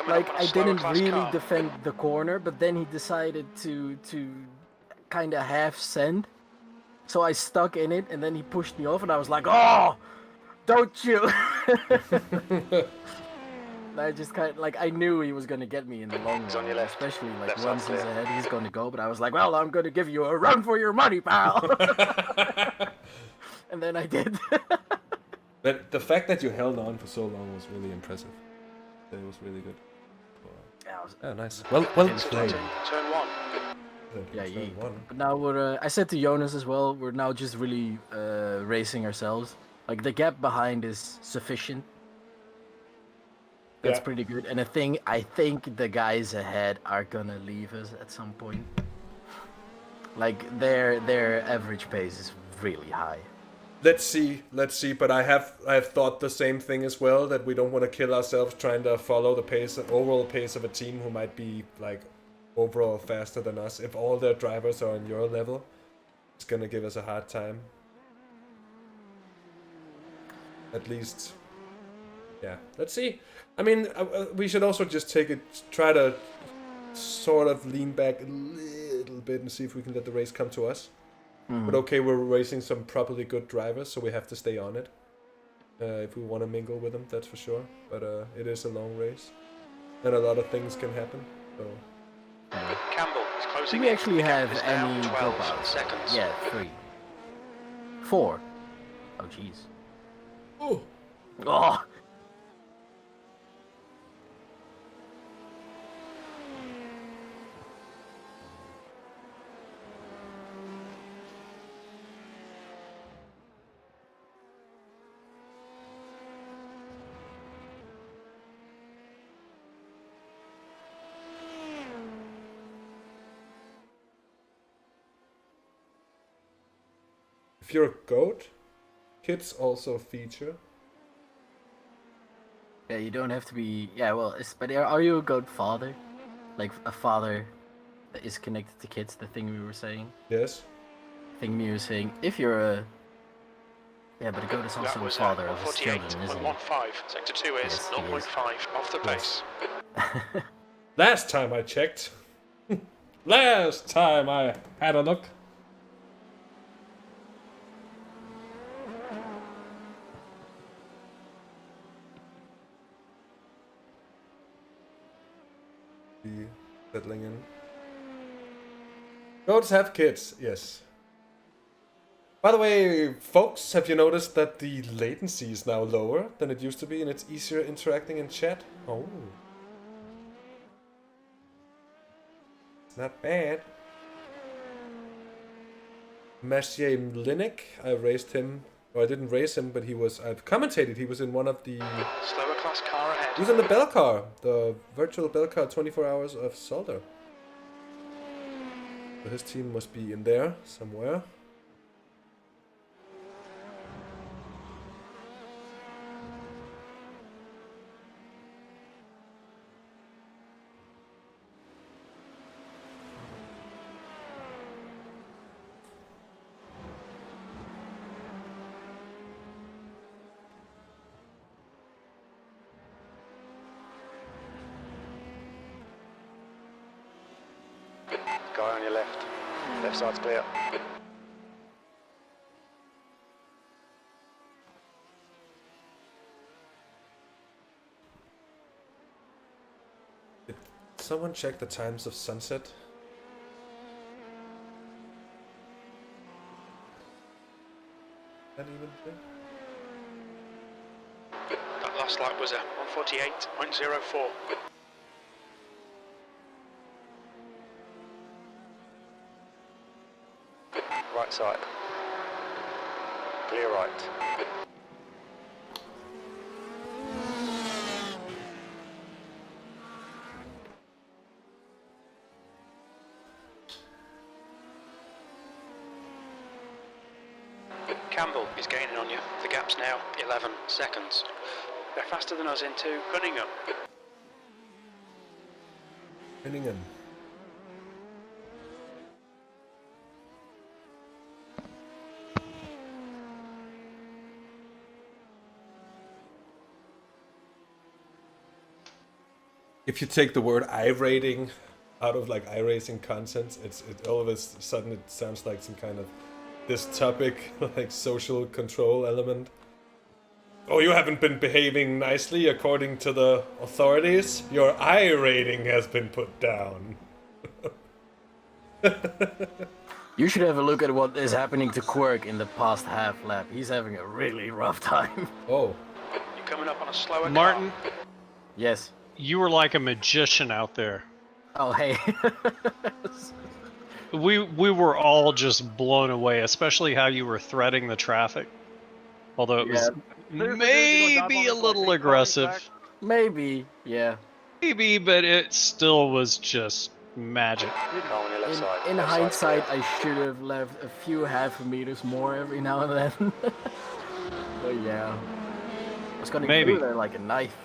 S10: Like, I didn't really defend the corner, but then he decided to kind of half send. So I stuck in it, and then he pushed me off, and I was like, oh! Don't you? I just kind of, like, I knew he was gonna get me in the long run, especially like once he's ahead, he's gonna go. But I was like, well, I'm gonna give you a run for your money, pal. And then I did.
S1: But the fact that you held on for so long was really impressive. It was really good. Oh, nice. Well played.
S6: Turn 1.
S10: Yeah, but now we're. I said to Jonas as well. We're now just really racing ourselves. Like the gap behind is sufficient. That's pretty good. And I think the guys ahead are gonna leave us at some point. Like their average pace is really high.
S1: Let's see. But I have thought the same thing as well, that we don't want to kill ourselves trying to follow the overall pace of a team who might be like overall faster than us. If all their drivers are on your level, it's gonna give us a hard time. At least, yeah. Let's see. I mean, we should also just try to sort of lean back a little bit and see if we can let the race come to us. But okay, we're racing some properly good drivers, so we have to stay on it if we want to mingle with them, that's for sure. But it is a long race, and a lot of things can happen. So.
S6: Campbell is closing.
S10: Do we actually have any
S6: 12
S10: dropouts?
S6: seconds.
S10: Yeah, 3. 4. Oh, jeez.
S1: Oh.
S10: Oh.
S1: If you're a goat, kids also feature.
S10: Yeah, you don't have to be. Yeah, well, but are you a goat father? Like a father that is connected to kids, the thing we were saying?
S1: Yes.
S10: Thing we were saying. If you're a. Yeah, but a goat is also a father of his children, isn't he?
S6: 1.15. Sector 2 is 0.5 off the pace.
S1: Last time I checked. Last time I had a look. Settling in. Goats have kids, yes. By the way, folks, have you noticed that the latency is now lower than it used to be and it's easier interacting in chat? Oh. It's not bad. Mashier Linek, I raced him. Well, I didn't race him, but I've commentated. He was in one of the...
S6: Slower class car ahead.
S1: He was in the Bell Car, the virtual Bell Car 24 Hours of Solder. So his team must be in there somewhere.
S6: Guy on your left. Left side's clear.
S1: Did someone check the times of sunset? That even thing?
S6: That last lap was a 148.04. Right side. Clear right. Campbell is gaining on you. The gap's now 11 seconds. They're faster than us into Cunningham.
S1: Cunningham. If you take the word iRating out of like iRacing content, it all of a sudden it sounds like some kind of this topic, like social control element. Oh, you haven't been behaving nicely according to the authorities. Your I rating has been put down.
S10: You should have a look at what is happening to Quirk in the past half lap. He's having a really rough time.
S1: Oh.
S6: You're coming up on a slower
S5: Martin,
S6: car.
S10: Yes.
S5: you were like a magician out there.
S10: Oh, hey.
S5: We were all just blown away, especially how you were threading the traffic. Although it was maybe a little aggressive.
S10: Maybe, yeah.
S5: Maybe, but it still was just magic.
S10: In hindsight, I should have left a few half meters more every now and then. But yeah. I was going through there like a knife.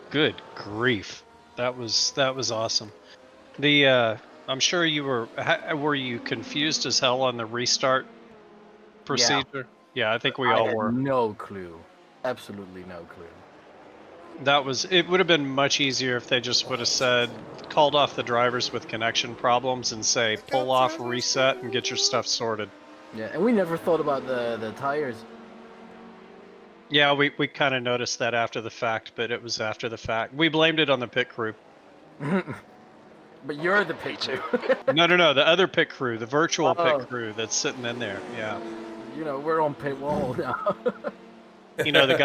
S5: Good grief. That was awesome. The I'm sure you were you confused as hell on the restart procedure? Yeah, I think we all were.
S10: No clue. Absolutely no clue.
S5: It would have been much easier if they just would have said, called off the drivers with connection problems and say, pull off, reset, and get your stuff sorted.
S10: Yeah, and we never thought about the tires.
S5: Yeah, we kind of noticed that after the fact, but it was after the fact. We blamed it on the pit crew.
S10: But you're the pit crew.
S5: No, the other pit crew, the virtual pit crew that's sitting in there, yeah.
S10: You know, we're on pit wall now.
S5: You know, the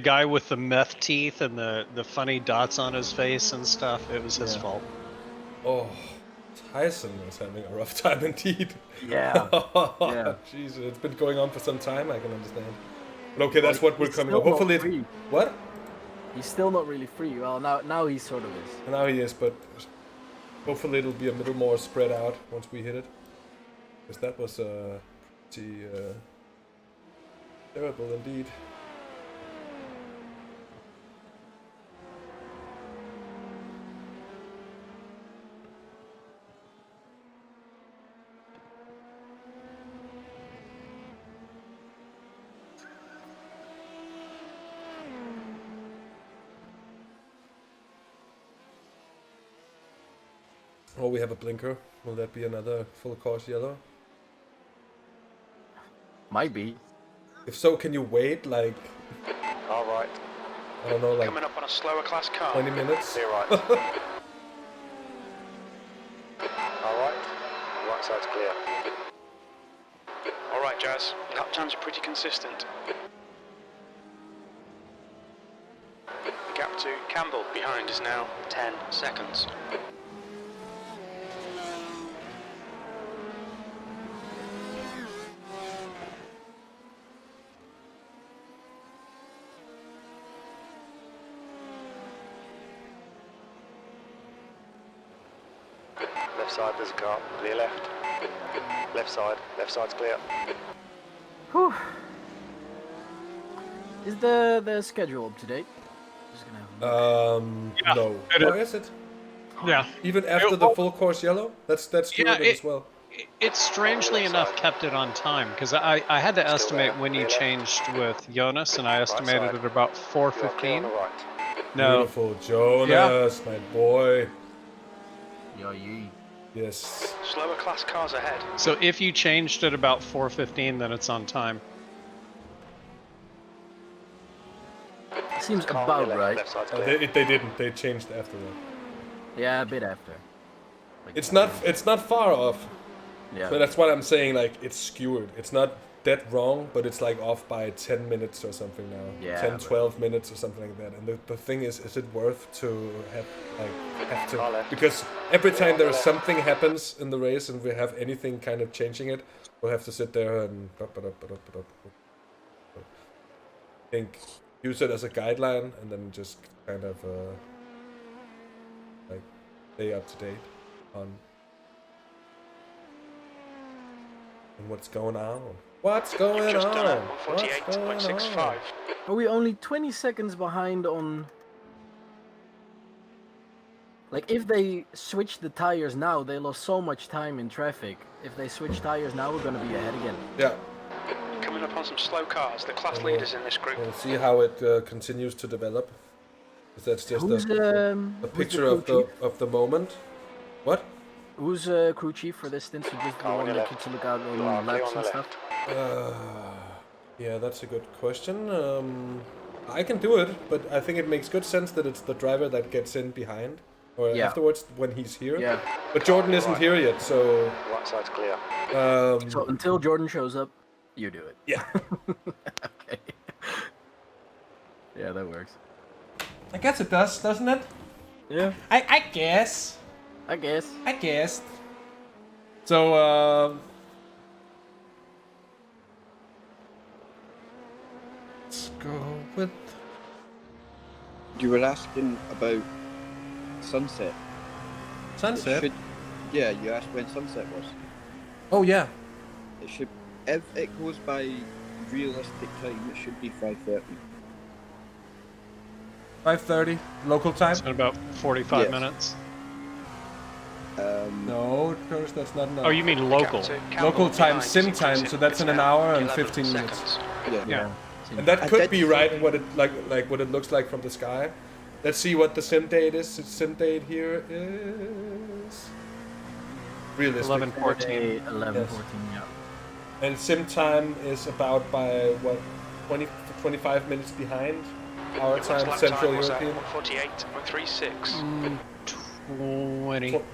S5: guy with the meth teeth and the funny dots on his face and stuff, it was his fault.
S1: Oh, Tyson was having a rough time indeed.
S10: Yeah. Yeah.
S1: Jesus, it's been going on for some time, I can understand. But okay, that's what we're coming up. Hopefully what?
S10: He's still not really free. Well, now he sort of is.
S1: Now he is, but hopefully it'll be a little more spread out once we hit it. Because that was pretty terrible indeed. Oh, we have a blinker. Will that be another full course yellow?
S10: Might be.
S1: If so, can you wait like...
S6: Alright.
S1: I don't know, like...
S6: Coming up on a slower class car.
S1: 20 minutes?
S6: You're right. Alright. Right side's clear. Alright, Jazz. Lap times are pretty consistent. The gap to Campbell behind is now 10 seconds.
S11: Left side, there's a car. Clear left. Left side's clear.
S10: Whew. Is the schedule up to date? Just gonna have
S1: no.
S5: It
S1: Oh, is it?
S5: Yeah.
S1: Even after the full course yellow? That's true as well.
S5: It strangely enough kept it on time, because I had to estimate when you changed with Jonas, and I estimated it about 4:15. No.
S1: Beautiful Jonas, my boy.
S10: Yeah.
S1: Yes.
S6: Slower class cars ahead.
S5: So if you changed it about 4:15, then it's on time.
S10: Seems about right.
S1: They didn't. They changed after that.
S10: Yeah, a bit after. Like
S1: It's not far off.
S10: Yeah.
S1: But that's what I'm saying. Like it's skewed. It's not dead wrong, but it's like off by 10 minutes or something now.
S10: Yeah,
S1: 10, 12 minutes or something like that. And the thing is it worth to have to? Because every time there's something happens in the race and we have anything kind of changing it, we'll have to sit there and think, use it as a guideline, and then just kind of like stay up to date on what's going on. What's going on? What's going on?
S10: Are we only 20 seconds behind on... Like, if they switch the tires now, they lost so much time in traffic. If they switch tires now, we're going to be ahead again.
S1: Yeah.
S6: Coming up on some slow cars, the class leaders in this group.
S1: We'll see how it continues to develop. That's just a picture of the moment. What?
S10: Who's crew chief for this stint? So just the one that keeps a look out on laps and stuff.
S1: Yeah, that's a good question. I can do it, but I think it makes good sense that it's the driver that gets in behind. Or afterwards when he's here.
S10: Yeah.
S1: But Jordan isn't here yet, so...
S11: Right side's clear.
S10: So until Jordan shows up, you do it.
S1: Yeah.
S10: Okay. Yeah, that works.
S1: I guess it does, doesn't it?
S10: Yeah.
S1: I guess.
S10: I guess.
S1: So, let's go with...
S7: You were asking about sunset.
S1: Sunset?
S7: Yeah, you asked when sunset was.
S1: Oh, yeah.
S7: It should, if it goes by realistic time, it should be 5:30.
S1: 5:30 local time?
S5: It's been about 45
S7: Yes.
S5: minutes.
S1: No, of course that's not enough.
S5: Oh, you mean local?
S1: Local time, sim time, so that's in an hour and 15 minutes.
S5: Yeah.
S1: And that could be right what it like what it looks like from the sky. Let's see what the sim date is. The sim date here is realistic.
S5: 11:14.
S10: 11:14, yeah.
S1: And sim time is about by what 25 minutes behind our time, Central European.
S6: 1:48.36.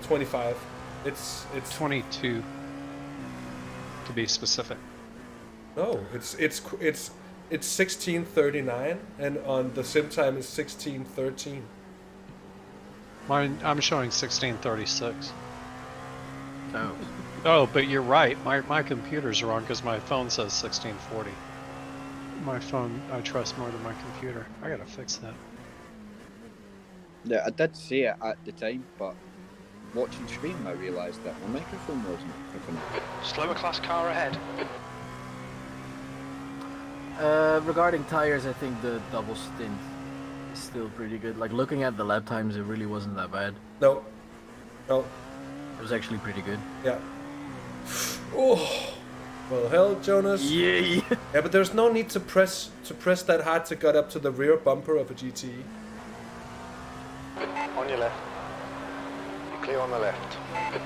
S1: 25. It's
S5: 22 to be specific.
S1: No, it's 16:39, and on the sim time is 16:13.
S5: I'm showing 16:36.
S10: Oh.
S5: Oh, but you're right. My computer's wrong because my phone says 16:40. My phone I trust more than my computer. I gotta fix that.
S7: Yeah, I did say it at the time, but watching stream I realised that my microphone wasn't picking up.
S6: Slower class car ahead.
S10: Regarding tires, I think the double stint is still pretty good. Like looking at the lap times, it really wasn't that bad.
S1: No.
S10: It was actually pretty good.
S1: Yeah. Oh. Well, hell, Jonas.
S10: Yeah.
S1: Yeah, but there's no need to press that hard to get up to the rear bumper of a GTE.
S11: On your left. You're clear on the left.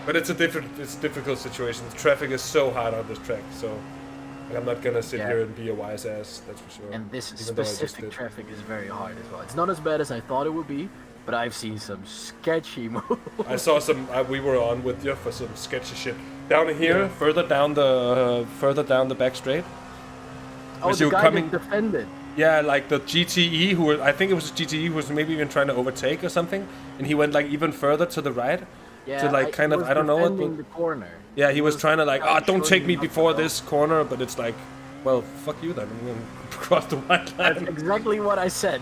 S1: But it's a difficult situation. The traffic is so hard on this track, so like, I'm not gonna sit here and be a wise ass. That's for sure.
S10: And this
S1: Even though I just
S10: specific
S1: did.
S10: traffic is very hard as well. It's not as bad as I thought it would be, but I've seen some sketchy moves.
S1: I saw some. We were on with you for some sketchy shit down here, further down the back straight.
S10: Oh,
S1: As
S10: the
S1: you
S10: guy
S1: coming-
S10: that defended.
S1: Yeah, like the GTE I think it was a GTE who was maybe even trying to overtake or something, and he went like even further to the right.
S10: Yeah,
S1: to like kind of
S10: was
S1: I don't know what.
S10: defending the corner.
S1: Yeah, he was trying to like,
S10: trying to
S1: don't
S10: show
S1: take
S10: you
S1: me
S10: not to
S1: before
S10: go.
S1: this corner, but it's like, well, fuck you then. I'm gonna cross the white
S10: That's
S1: line.
S10: exactly what I said.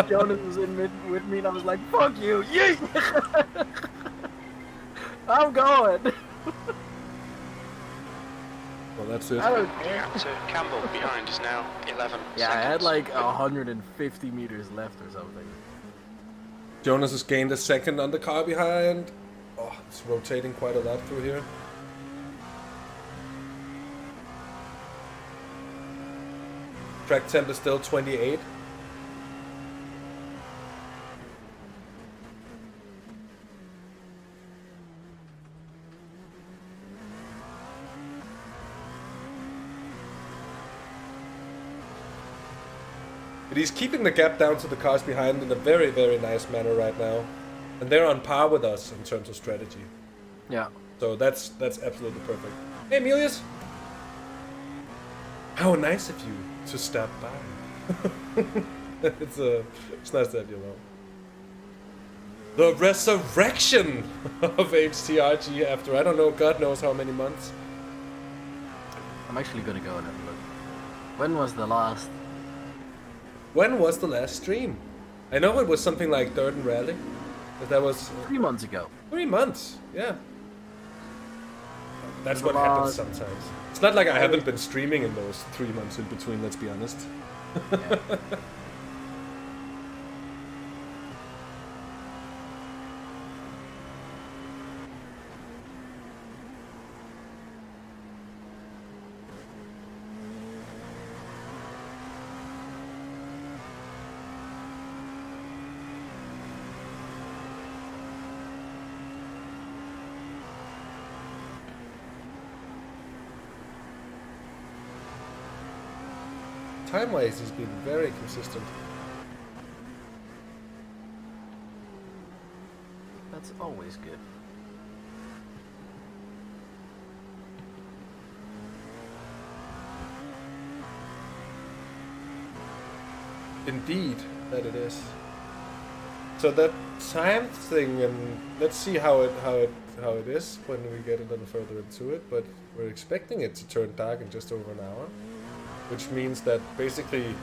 S10: Jonas was in with me, and I was like, "Fuck you, yeet!" I'm going.
S1: Well, that's it.
S10: I don't care.
S6: Gap to Campbell behind is now 11
S10: Yeah,
S6: seconds.
S10: I had like 150 meters left or something.
S1: Jonas has gained a second on the car behind. Oh, it's rotating quite a lot through here. Track temp is still 28. But he's keeping the gap down to the cars behind in a very, very nice manner right now. And they're on par with us in terms of strategy.
S10: Yeah.
S1: So that's absolutely perfect. Hey, Emilius! How nice of you to stop by. It's nice to have you along. The resurrection of HTRG after, I don't know, God knows how many months.
S10: I'm actually gonna go and have a look. When was the last?
S1: When was the last stream? I know it was something like Dirten Rally. But that was
S10: 3 months ago.
S1: 3 months, yeah. That's
S10: The
S1: what happens
S10: last-
S1: sometimes. It's not like I haven't been streaming in those 3 months in between, let's be honest.
S10: Yeah.
S1: time-wise, he's been very consistent.
S10: That's always good.
S1: Indeed, that it is. So that time thing, and let's see how it is when we get a little further into it. But we're expecting it to turn dark in just over an hour, which means that basically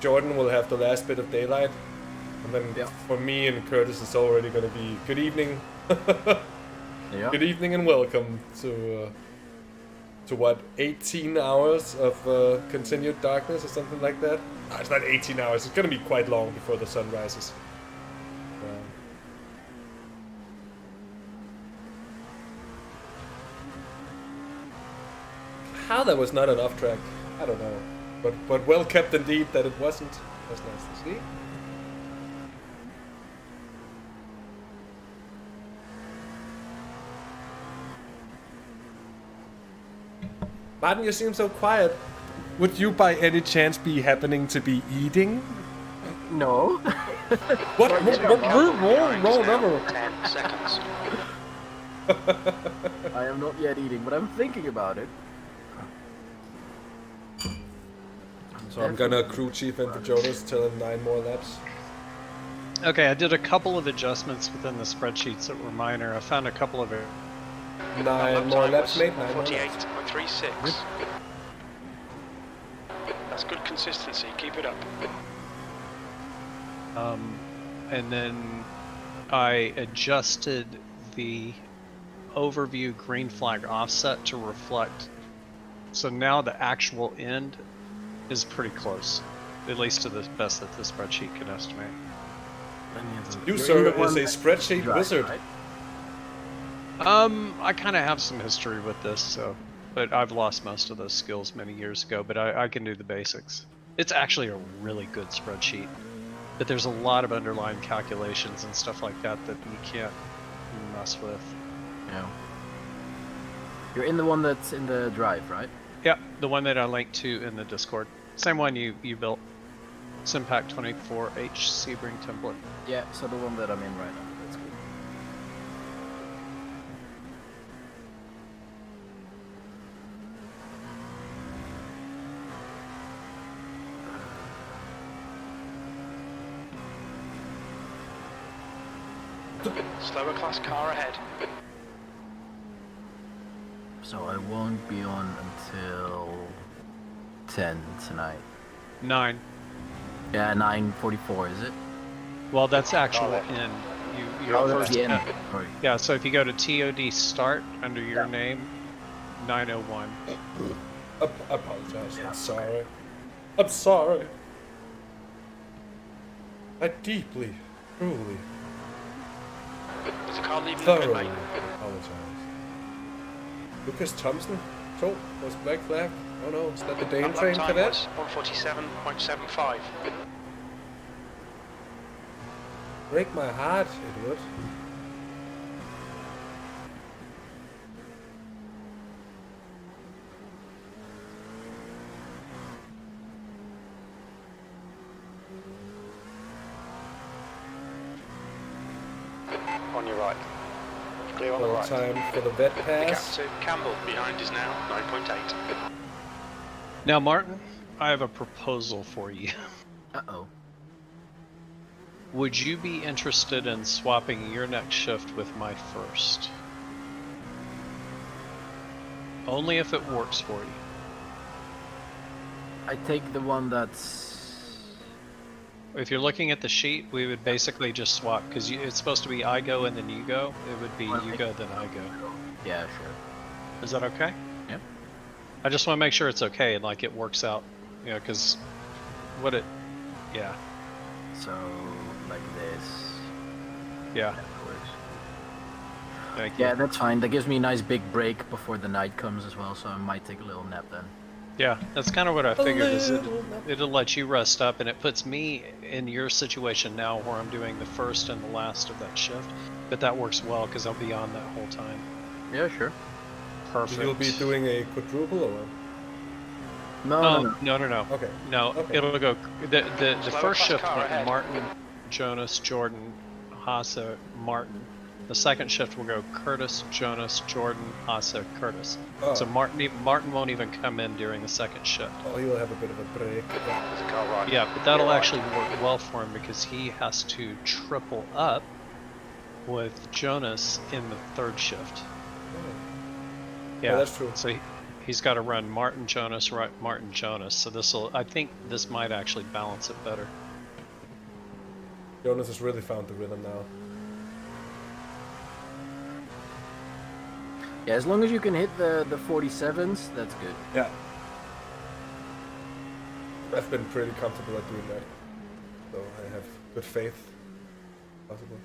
S1: Jordan will have the last bit of daylight, and then for me and Curtis, it's already going to be good evening. Good evening and welcome to what, 18 hours of continued darkness or something like that. No, it's not 18 hours. It's going to be quite long before the sun rises. How that was not an off track, I don't know. But well kept indeed that it wasn't. That's nice to see. Maarten, you seem so quiet. Would you by any chance be happening to be eating?
S10: No.
S1: What? Roll number.
S6: 10 seconds.
S10: I am not yet eating, but I'm thinking about it.
S1: So I'm gonna crew chief into Jonas, tell him 9 more laps.
S5: Okay, I did a couple of adjustments within the spreadsheets that were minor. I found a couple of
S1: 9 more laps, mate. 9 more laps.
S6: 48.36. That's good consistency. Keep it up.
S5: And then I adjusted the overview green flag offset to reflect. So now the actual end is pretty close, at least to the best that the spreadsheet can estimate.
S1: You, sir, is a spreadsheet wizard.
S10: Right?
S5: I kind of have some history with this, so, but I've lost most of those skills many years ago, but I can do the basics. It's actually a really good spreadsheet, but there's a lot of underlying calculations and stuff like that that you can't mess with.
S10: Yeah. You're in the one that's in the drive, right?
S5: Yeah, the one that I linked to in the Discord. Same one you built. Simpac 24H Sebring template.
S10: Yeah, so the one that I'm in right now. That's good.
S6: Slower class car ahead.
S10: So I won't be on until 10 tonight.
S5: 9.
S10: Yeah, 9:44 is it?
S5: Well, that's actual in. You're
S10: that's
S5: first
S10: the
S5: in.
S10: end. Sorry.
S5: Yeah, so if you go to TOD start under your name, 9:01.
S1: I apologize. I'm sorry. I'm sorry. I deeply, truly,
S6: There's a car leaving the pit
S1: thoroughly
S6: lane.
S1: apologize. Lucas Thompson? So, was black flag? Oh no, is that the Dane
S6: Lap
S1: train
S6: time
S1: cadet?
S6: was 147.75.
S1: Break my heart, it would.
S6: On your right. Clear on the
S1: Well,
S6: right.
S1: time for the vet
S6: The gap
S1: pass.
S6: to Campbell behind is now 9.8.
S5: Now, Martin, I have a proposal for you.
S10: Uh-oh.
S5: Would you be interested in swapping your next shift with my first? Only if it works for you.
S10: I take the one that's...
S5: If you're looking at the sheet, we would basically just swap, because it's supposed to be I go and then you go. It would be you go, then I go.
S10: Yeah, sure.
S5: Is that okay?
S10: Yep.
S5: I just want to make sure it's okay and like it works out. You know, because what it... Yeah.
S10: So, like this.
S5: Yeah.
S10: That works.
S5: Thank you.
S10: Yeah, that's fine. That gives me a nice big break before the night comes as well, so I might take a little nap then.
S5: Yeah, that's kind of what I figured. Is it'll let you rest up, and it puts me in your situation now, where I'm doing the first and the last of that shift. But that works well because I'll be on that whole time.
S10: Yeah, sure.
S5: Perfect.
S1: You'll be doing a quadruple or what?
S5: No.
S1: Okay.
S5: No,
S1: Okay.
S5: it'll go. The
S6: Slower
S5: first
S6: class
S5: shift
S6: car
S5: went
S6: ahead.
S5: Maarten, Jonas, Jordan, Hasse, Maarten. The second shift will go Curtis, Jonas, Jordan, Hasse, Curtis.
S1: Oh.
S5: So Maarten won't even come in during the second shift.
S1: Oh, he'll have a bit of a break. Yeah.
S11: There's a car right.
S5: Yeah, but that'll
S11: You're right.
S5: actually work well for him because he has to triple up with Jonas in the third shift. Yeah,
S1: that's true.
S5: So he's got to run Maarten, Jonas, right? Maarten, Jonas. So I think this might actually balance it better.
S1: Jonas has really found the rhythm now.
S10: Yeah, as long as you can hit the 47s, that's good.
S1: Yeah. I've been pretty comfortable at doing that. So I have good faith. Possible.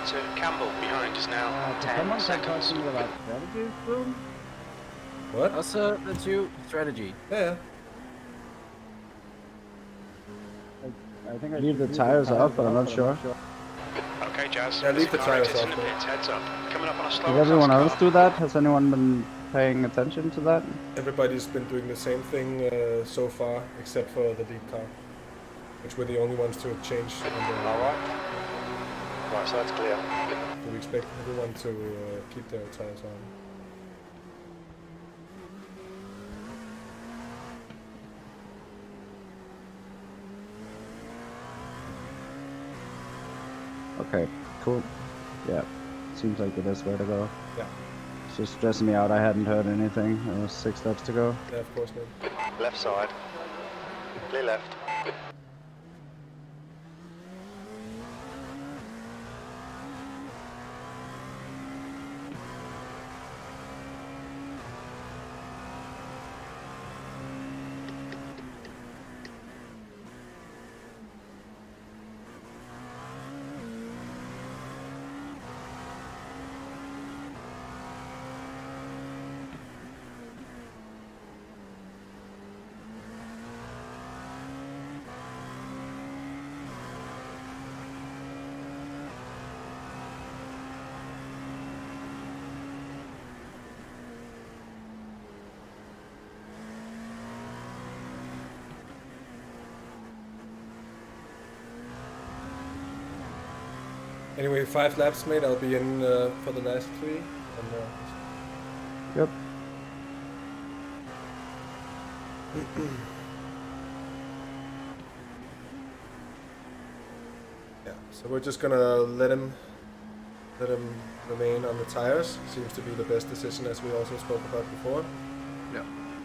S6: To Campbell behind us now. 10 seconds.
S4: about strategy soon?
S1: What?
S10: That's you. Strategy.
S1: Yeah.
S4: I think I leave the tires off, but I'm not sure.
S6: Okay, Jazz.
S1: Yeah, leave the
S6: Car
S1: tires
S6: exits in
S1: off,
S6: the
S1: though.
S6: pits. Heads up. Coming up on a slow.
S4: Did everyone else do that? Has anyone been paying attention to that?
S1: Everybody's been doing the same thing so far, except for the lead car, which were the only ones to have changed.
S11: Alright. Right, so that's clear.
S1: So we expect everyone to keep their tires on.
S4: Okay, cool. Yeah, seems like the best way to go.
S1: Yeah.
S4: It's just stressing me out. I hadn't heard anything. There was 6 laps to go.
S1: Yeah, of course, man.
S11: Left side. Clear left.
S1: Anyway, 5 laps, mate. I'll be in for the last 3. And,
S4: Yep.
S1: yeah, so we're just gonna let him remain on the tires. Seems to be the best decision, as we also spoke about before.
S10: Yeah.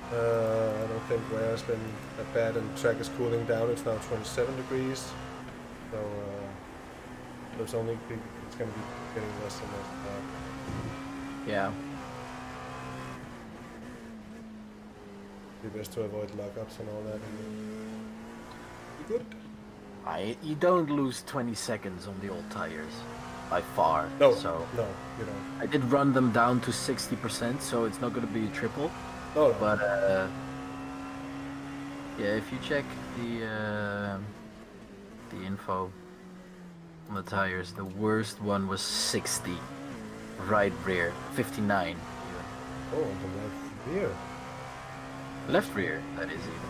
S1: I don't think weather's been that bad, and track is cooling down. It's now 27 degrees, so it's going to be getting less and less.
S10: Yeah.
S1: Be best to avoid lockups and all that. Be good.
S10: You don't lose 20 seconds on the old tires, by far.
S1: No,
S10: so
S1: no, you don't.
S10: I did run them down to 60%, so it's not going to be a triple.
S1: No, no.
S10: But yeah, if you check the info on the tires, the worst one was 60, right rear, 59. Even.
S1: Oh, on the left rear.
S10: Left rear, that is even.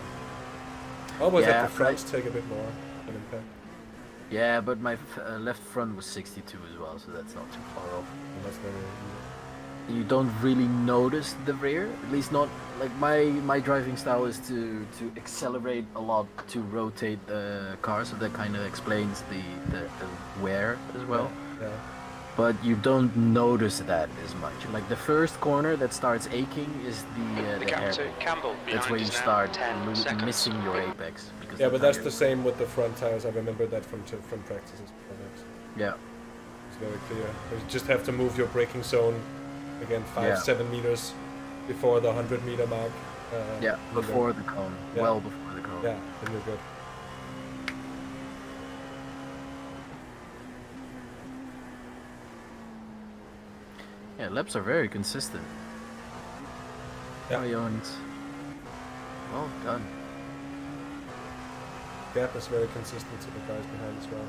S1: Almost
S10: Yeah,
S1: at the fronts take a bit more of an impact.
S10: Yeah, but my left front was 62 as well, so that's not too far off.
S1: And that's very
S10: You don't really notice the rear, at least not like my driving style is to accelerate a lot to rotate the car, so that kind of explains the wear as well.
S1: Yeah.
S10: but you don't notice that as much. Like the first corner that starts aching is the
S6: gap to
S10: hairpin.
S6: Campbell
S10: That's
S6: behind
S10: where you
S6: is now
S10: start
S6: 10 seconds.
S10: missing your apex. Because
S1: Yeah,
S10: the
S1: but that's the
S10: tires-
S1: same with the front tires. I remember that from practices.
S10: Yeah.
S1: It's very clear. You just have to move your braking zone again 5-7 meters before the 100-meter mark.
S10: Yeah, before the cone.
S1: Yeah.
S10: Well before the cone.
S1: Yeah, then you're good.
S10: Yeah, laps are very consistent.
S1: Yeah.
S10: Jonas. Well done.
S1: Gap is very consistent to the guys behind as well.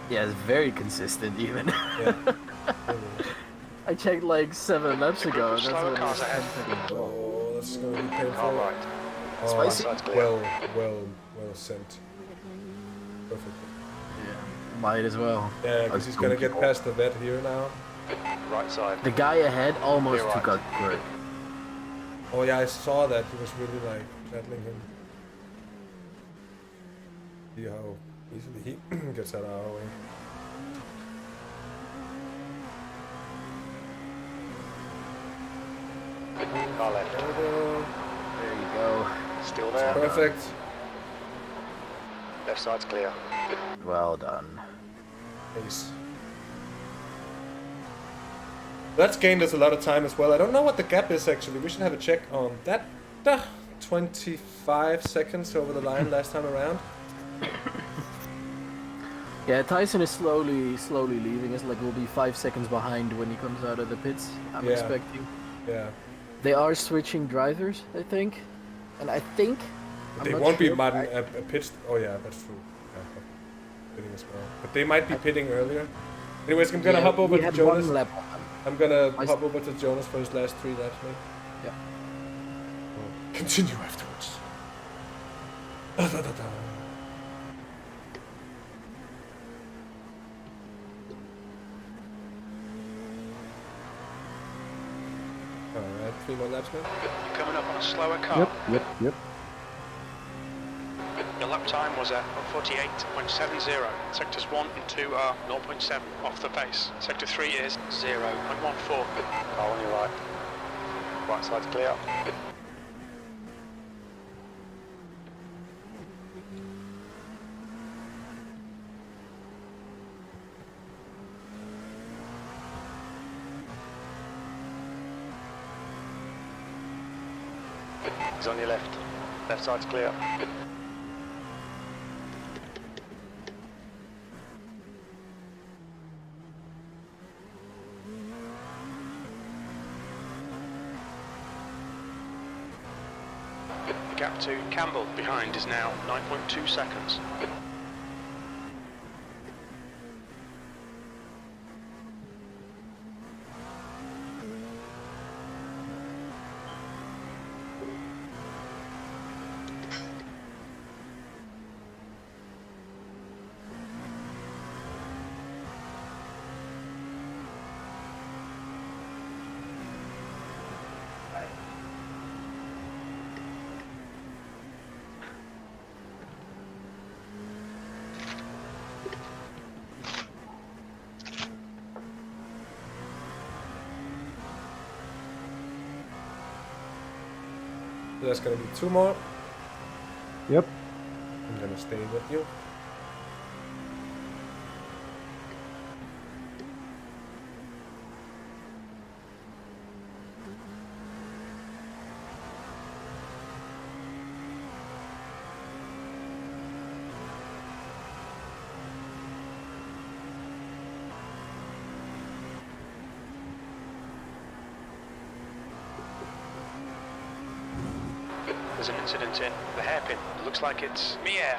S10: Yeah, it's very consistent even.
S1: Yeah.
S10: I checked like 7 laps
S6: The group
S10: ago.
S6: of
S10: That's
S6: slower
S10: what it was
S6: cars ahead.
S10: 10 seconds long.
S1: Oh, that's going to be painful.
S11: Car right.
S1: Oh,
S10: Spicy?
S1: well sent. Perfect.
S10: Yeah, might as well.
S1: Yeah, because he's going to get past the vet here now.
S11: Right side.
S10: The guy ahead almost
S11: You're
S10: took
S11: right.
S10: out Greg.
S1: Oh yeah, I saw that. He was really like battling him. See how easily he gets out of our way.
S11: Car left.
S1: There we go.
S10: There you go.
S11: Still there.
S1: Perfect.
S11: Left side's clear.
S10: Well done.
S1: Ace. That's gained us a lot of time as well. I don't know what the gap is actually. We should have a check on that. 25 seconds over the line last time around.
S10: Yeah, Tyson is slowly leaving us. Like we'll be 5 seconds behind when he comes out of the pits. I'm
S1: Yeah.
S10: expecting.
S1: Yeah.
S10: They are switching drivers, I think, and I think
S1: They won't be Maarten pitched. Oh yeah, that's true. Yeah, pitting as well. But they might be pitting earlier. Anyways, I'm gonna hop over to Jonas. I'm gonna hop over to Jonas for his last 3 laps, mate.
S10: Yeah.
S1: We'll continue afterwards. Da, da, da, da. Alright, 3 more laps now.
S6: You're coming up on a slower car.
S4: Yep.
S6: Your lap time was at 48.70. Sectors 1 and 2 are 0.7 off the pace. Sector 3 is 0.14.
S11: Car on your right. Right side's clear. He's on your left. Left side's clear.
S6: The gap to Campbell behind is now 9.2 seconds.
S1: There's gonna be 2 more.
S4: Yep.
S1: I'm gonna stay with you.
S6: There's an incident in the hairpin. It looks like it's Mia.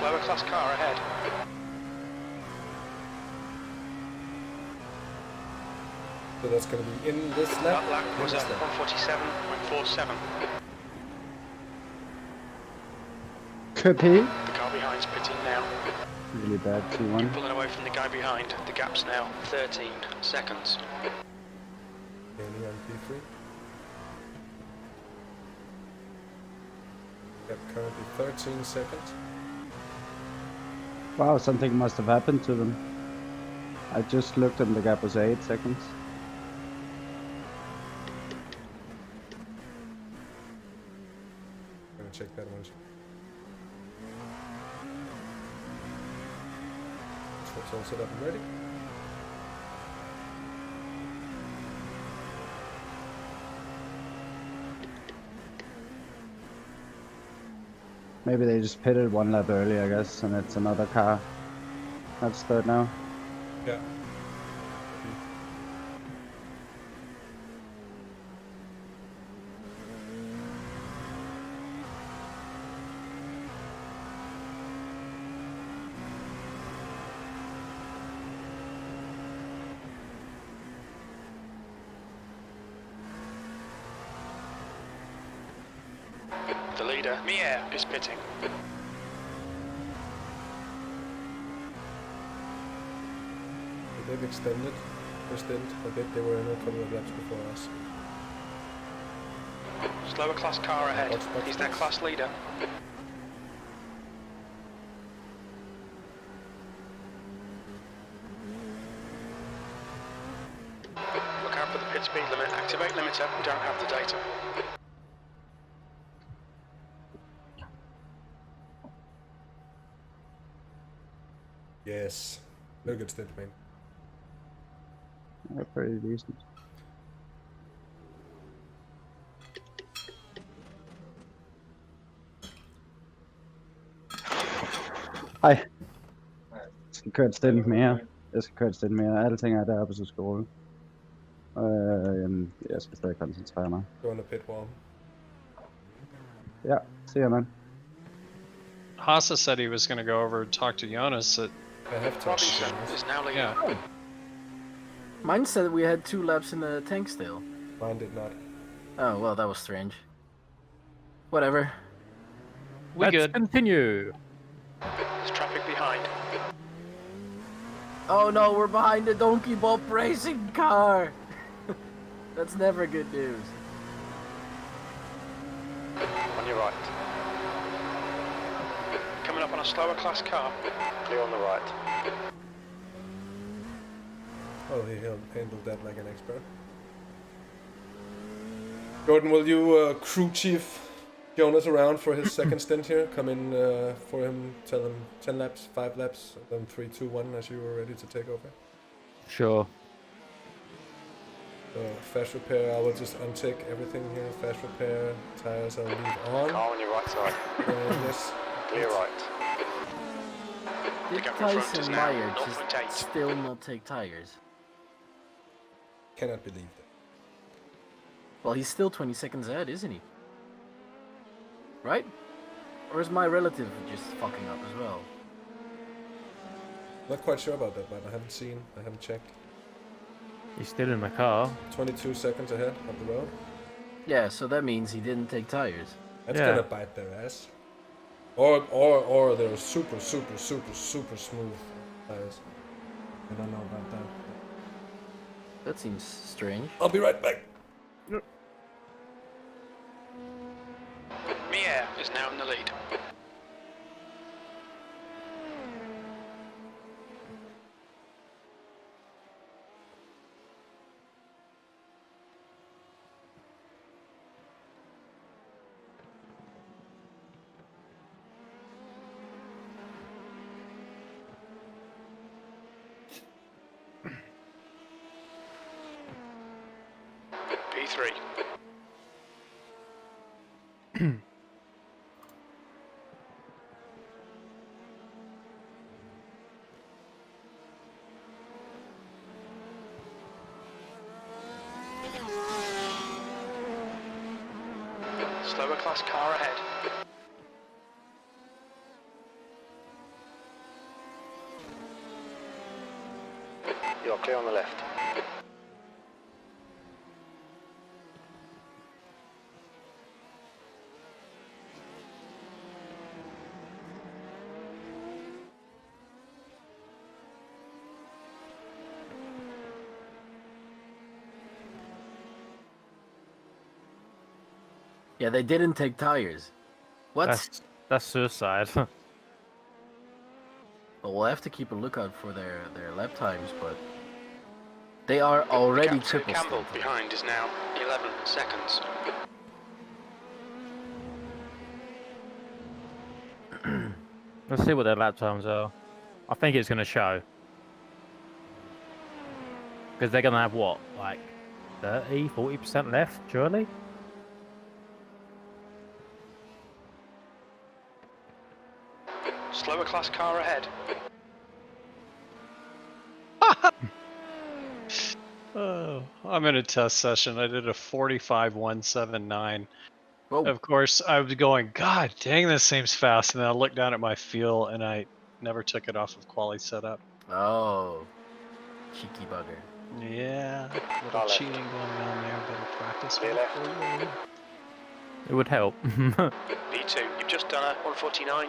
S6: Slower class car ahead.
S1: So that's going to be in this lap.
S6: That lap was at 147.47.
S4: Could be.
S6: The car behind's pitting now.
S4: Really bad 2-1.
S6: Pulling away from the guy behind. The gap's now 13 seconds.
S1: Danny on P3. Gap currently 13 seconds.
S4: Wow, something must have happened to them. I just looked and the gap was 8 seconds.
S1: I'm gonna check that one. It's all set up and ready.
S4: Maybe they just pitted 1 lap early, I guess, and it's another car. That's third now.
S1: Yeah.
S6: The leader, Mia, is pitting.
S1: They've extended their stint a bit. They were in a couple of laps before us.
S6: Slower class car ahead. He's their class leader. Look out for the pit speed limit. Activate limiter. We don't have the data.
S1: Yes. Very good stint, man.
S4: Yeah, pretty decent. Hej. Jeg skal køre et stint mere. Alting er deroppe, så skole. Jeg skal stadig koncentrere mig.
S1: Go on the pit wall.
S4: Ja, see ya, man.
S5: Hasa said he was going to go over and talk to Jonas.
S1: I have to.
S6: Is now leading.
S5: Yeah.
S10: Mine said we had 2 laps in the tank still.
S1: Mine did not.
S10: Oh, well, that was strange. Whatever.
S3: Let's continue.
S6: There's traffic behind.
S10: Oh no, we're behind the Donkey Bob racing car! That's never good news.
S11: On your right.
S6: Coming up on a slower class car.
S11: Clear on the right.
S1: Oh, he handled that like an expert. Gordon, will you crew chief Jonas around for his second stint here? Come in for him, tell him 10 laps, 5 laps, then 3, 2, 1 as you were ready to take over.
S3: Sure.
S1: Fast repair, I will just untick everything here. Fast repair, tires I'll leave on.
S11: Car on your right side.
S1: Yes.
S11: Clear right.
S10: Did Tyson Meyer just still not take tires?
S1: Cannot believe that.
S10: Well, he's still 20 seconds ahead, isn't he? Right? Or is my relative just fucking up as well?
S1: Not quite sure about that, but I haven't checked.
S3: He's still in my car.
S1: 22 seconds ahead up the road.
S10: Yeah, so that means he didn't take tires.
S1: That's gonna bite their ass. Or they're super smooth tires. I don't know about that.
S10: That seems strange.
S1: I'll be right back.
S6: Mia is now in the lead. P3. Slower class car ahead.
S11: Clear on the left.
S10: Yeah, they didn't take tires. What?
S3: That's suicide.
S10: Well, we'll have to keep a lookout for their lap times, but they are already
S6: Gap to
S10: triple
S6: Campbell
S10: stinted.
S6: behind is now 11 seconds.
S3: Let's see what their lap times are. I think it's going to show. Because they're going to have what? Like 30, 40% left, surely?
S6: Slower class car ahead.
S5: Oh, I'm in a test session. I did a 45.179.
S10: Whoa.
S5: Of course, I was going, God dang, this seems fast. And then I looked down at my fuel, and I never took it off of quali setup.
S10: Oh, cheeky bugger.
S5: Yeah, a
S11: Car
S5: little
S11: left.
S5: cheating going on there, better practice.
S11: Clear left.
S3: It would help.
S6: V2, you've just done a 149.20.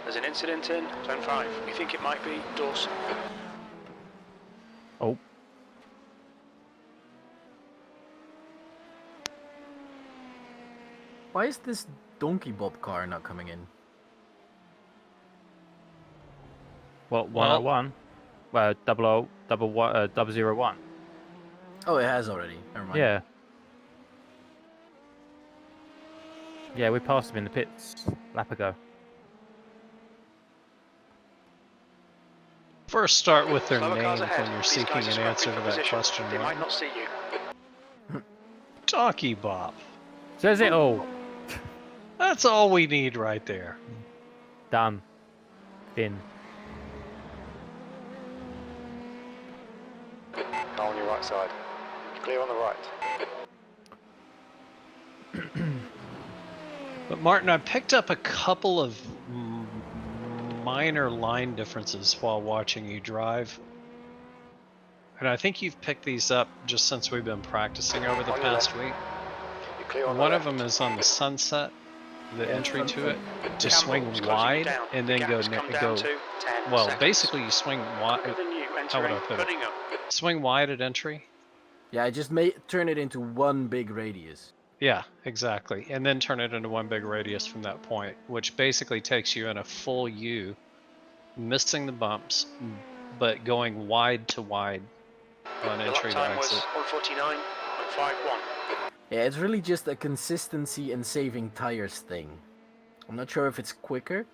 S6: There's an incident in Zone 5. We think it might be Dawson.
S3: Oh.
S10: Why is this Donkey Bob car not coming in?
S3: What, 101? Well, 001.
S10: Oh, it has already. Never mind.
S3: Yeah. Yeah, we passed him in the pits lap ago.
S5: First, start with their
S6: Slower
S5: name
S6: cars ahead.
S5: when you're
S6: These
S5: seeking
S6: guys are
S5: an
S6: scrapping
S5: answer
S6: for
S5: to that
S6: position.
S5: question.
S6: They
S5: Right?
S6: might not see you.
S5: Donkey Bob.
S3: Says it all.
S5: That's all we need right there.
S3: Done. Bin.
S11: Car on your right side. Clear on the right.
S5: But Martin, I picked up a couple of minor line differences while watching you drive. And I think you've picked these up just since we've been practicing over the
S11: On your
S5: past
S11: left.
S5: week.
S11: You're clear on
S5: One
S11: the
S5: of
S11: left.
S5: them is on the sunset, the entry to it, to
S6: Campbell,
S5: swing
S6: it's closing you
S5: wide
S6: down.
S5: and
S6: The
S5: then
S6: gap
S5: go,
S6: has come
S5: go
S6: down to 10
S5: well,
S6: seconds.
S5: basically you swing wide.
S6: Quicker than you
S5: How would
S6: entering,
S5: I put it?
S6: putting up.
S5: Swing wide at entry.
S10: Yeah, I just turn it into one big radius.
S5: Yeah, exactly. And then turn it into one big radius from that point, which basically takes you in a full U, missing the bumps, but going wide to wide on
S6: The lap
S5: entry to
S6: time was
S5: exit.
S6: 149.51.
S10: Yeah, it's really just a consistency and saving tires thing. I'm not sure if it's quicker,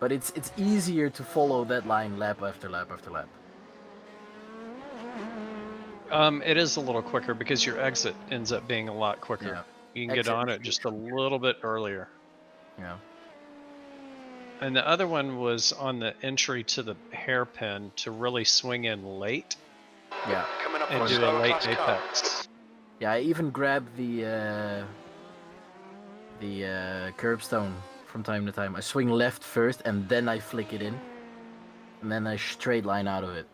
S10: but it's easier to follow that line lap after lap after lap.
S5: It is a little quicker because your exit ends up being a lot quicker.
S10: Yeah.
S5: You can get
S10: Exit
S5: on
S10: is
S5: it just a little bit earlier.
S10: Yeah.
S5: And the other one was on the entry to the hairpin to really swing in late
S10: Yeah.
S6: Coming up on
S5: and
S6: a
S5: do a
S6: slower
S5: late
S6: class car.
S5: apex.
S10: Yeah, I even grab the curbstone from time to time. I swing left first and then I flick it in. And then I straight line out of it.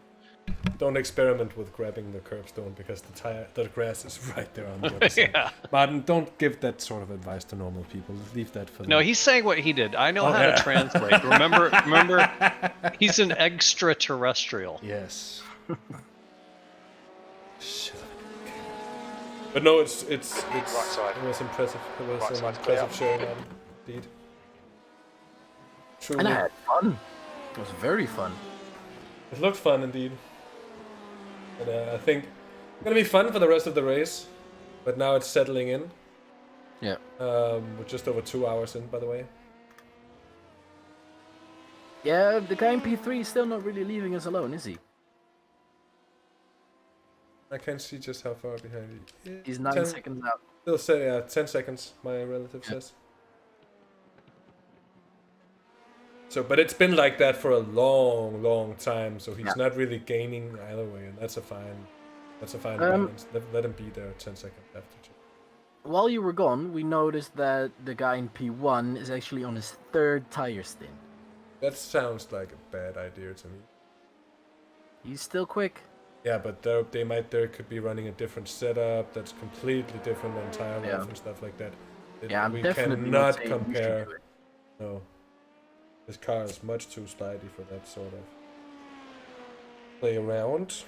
S1: Don't experiment with grabbing the curbstone because the grass is right there on the other side.
S5: Yeah.
S1: Maarten, don't give that sort of advice to normal people. Leave that for
S5: No,
S1: them.
S5: he's saying what he did. I know
S1: Oh,
S5: how
S1: yeah.
S5: to translate. Remember, he's an extraterrestrial.
S1: Yes. Shut up. But no, it's
S11: side.
S1: it was impressive. It was
S11: Right
S1: an
S11: side's clear.
S1: impressive show, man. Indeed. Truly.
S10: And I had fun. It was very fun.
S1: It looked fun indeed. And I think it's gonna be fun for the rest of the race. But now it's settling in.
S10: Yeah.
S1: We're just over 2 hours in, by the way.
S10: Yeah, the guy in P3 is still not really leaving us alone, is he?
S1: I can't see just how far behind he is.
S10: He's 9
S1: 10
S10: seconds out.
S1: Still say 10 seconds, my relative says. So, but it's been like that for a long, long time, so he's not really gaining either way, and that's a fine That's a fine balance. Let him be there 10 seconds after.
S10: While you were gone, we noticed that the guy in P1 is actually on his 3rd tire stint.
S1: That sounds like a bad idea to me.
S10: He's still quick.
S1: Yeah, but there could be running a different setup that's completely different than tire life and stuff like that.
S10: I'm
S1: we
S10: definitely
S1: cannot
S10: not saying you should
S1: compare.
S10: do it.
S1: No, this car is much too slidey for that sort of play around.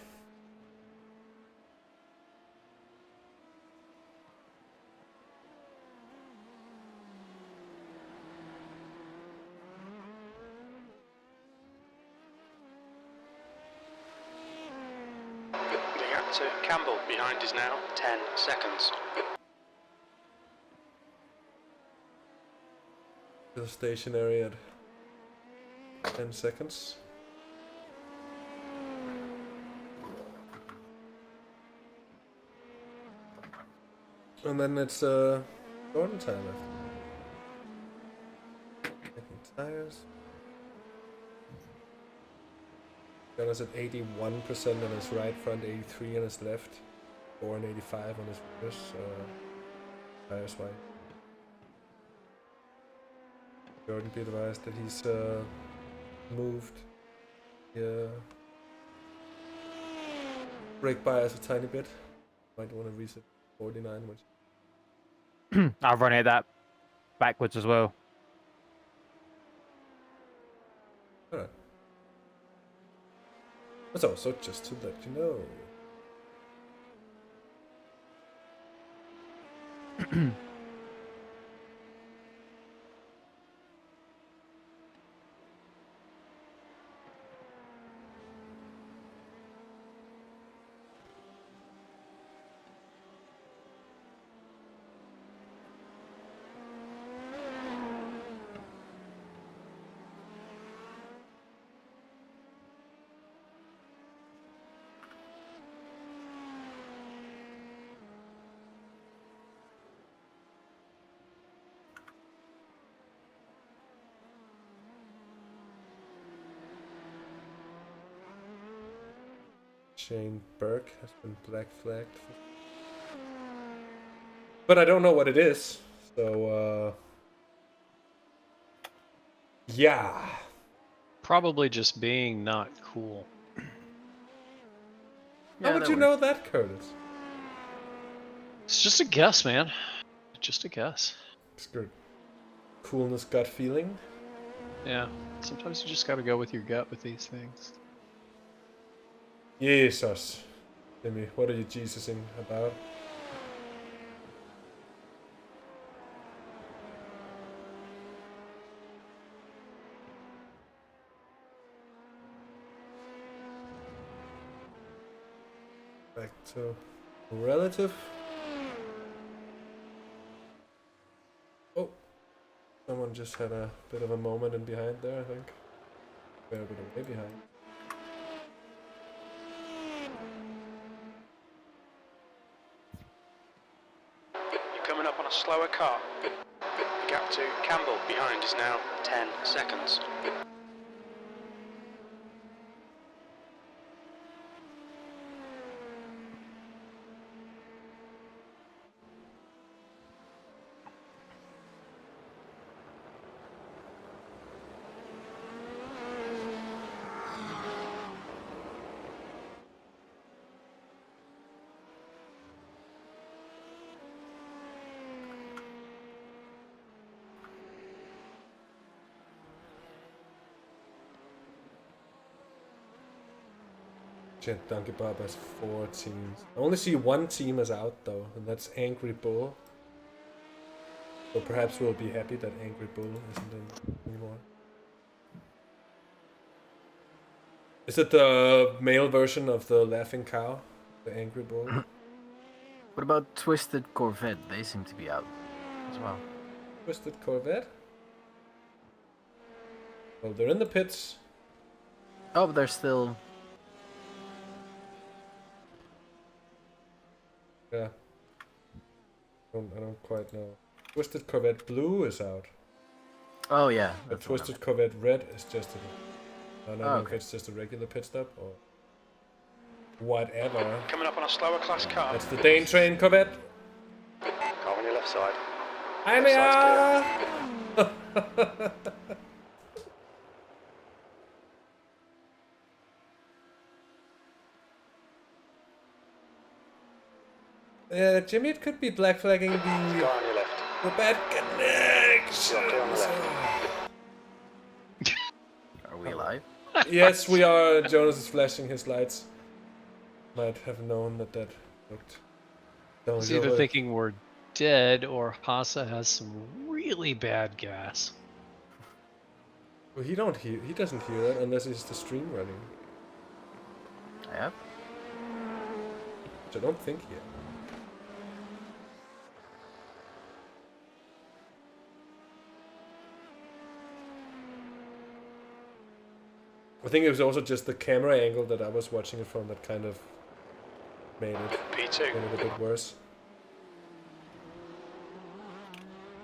S6: To Campbell behind is now 10 seconds.
S1: Still stationary at 10 seconds. And then it's Jordan time left. Checking tires. Jonas at 81% on his right front, 83 on his left, 4 and 85 on his reverse. Tires wide. Jordan be advised that he's moved. Yeah. Brake bias a tiny bit. Might want to reset 49, which.
S3: I've run it that backwards as well.
S1: Alright. That's also just to let you know. Shane Burke has been black flagged. But I don't know what it is, so yeah.
S5: Probably just being not cool.
S1: How would you know that, Curtis?
S5: It's just a guess, man. Just a guess.
S1: It's good. Coolness gut feeling.
S5: Yeah. Sometimes you just gotta go with your gut with these things.
S1: Jesus. Jimmy, what are you Jesusing about? Back to relative. Oh, someone just had a bit of a moment in behind there, I think. They're a bit away behind.
S6: You're coming up on a slower car. The gap to Campbell behind is now 10 seconds.
S1: Donkey Bob has 4 teams. I only see one team as out though, and that's Angry Bull. So perhaps we'll be happy that Angry Bull isn't in anymore. Is it the male version of the Laughing Cow? The Angry Bull?
S10: What about Twisted Corvette? They seem to be out as well.
S1: Twisted Corvette? Well, they're in the pits.
S10: Oh, but they're still...
S1: Yeah. I don't quite know. Twisted Corvette Blue is out.
S10: Oh yeah.
S1: But Twisted Corvette Red is just a... I don't know if it's just a regular pit stop or... Whatever.
S6: Coming up on a slower class car.
S1: That's the Dane train Corvette.
S11: Car on your left side.
S1: I'm
S11: Left side's
S1: Jimmy, it could be black flagging the
S11: Car on your left.
S1: bad connection.
S11: You're clear on the left.
S10: Are we live?
S1: Yes, we are. Jonas is flashing his lights. Might have known that that looked.
S5: He's either thinking we're dead or Hasa has some really bad gas.
S1: Well, he doesn't hear that unless it's the stream running.
S10: Yep.
S1: Which I don't think yet. I think it was also just the camera angle that I was watching it from that kind of made it
S6: P2.
S1: a bit worse.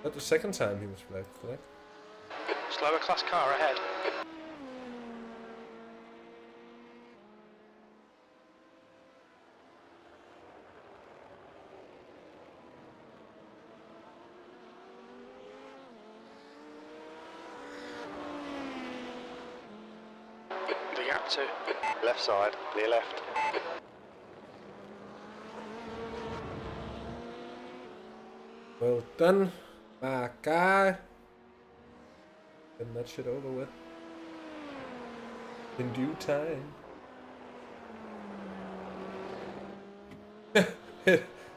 S1: But the second time he was black flag.
S6: Slower class car ahead. The gap to
S11: Left side, clear left.
S1: Well done, my guy. Getting that shit over with. In due time.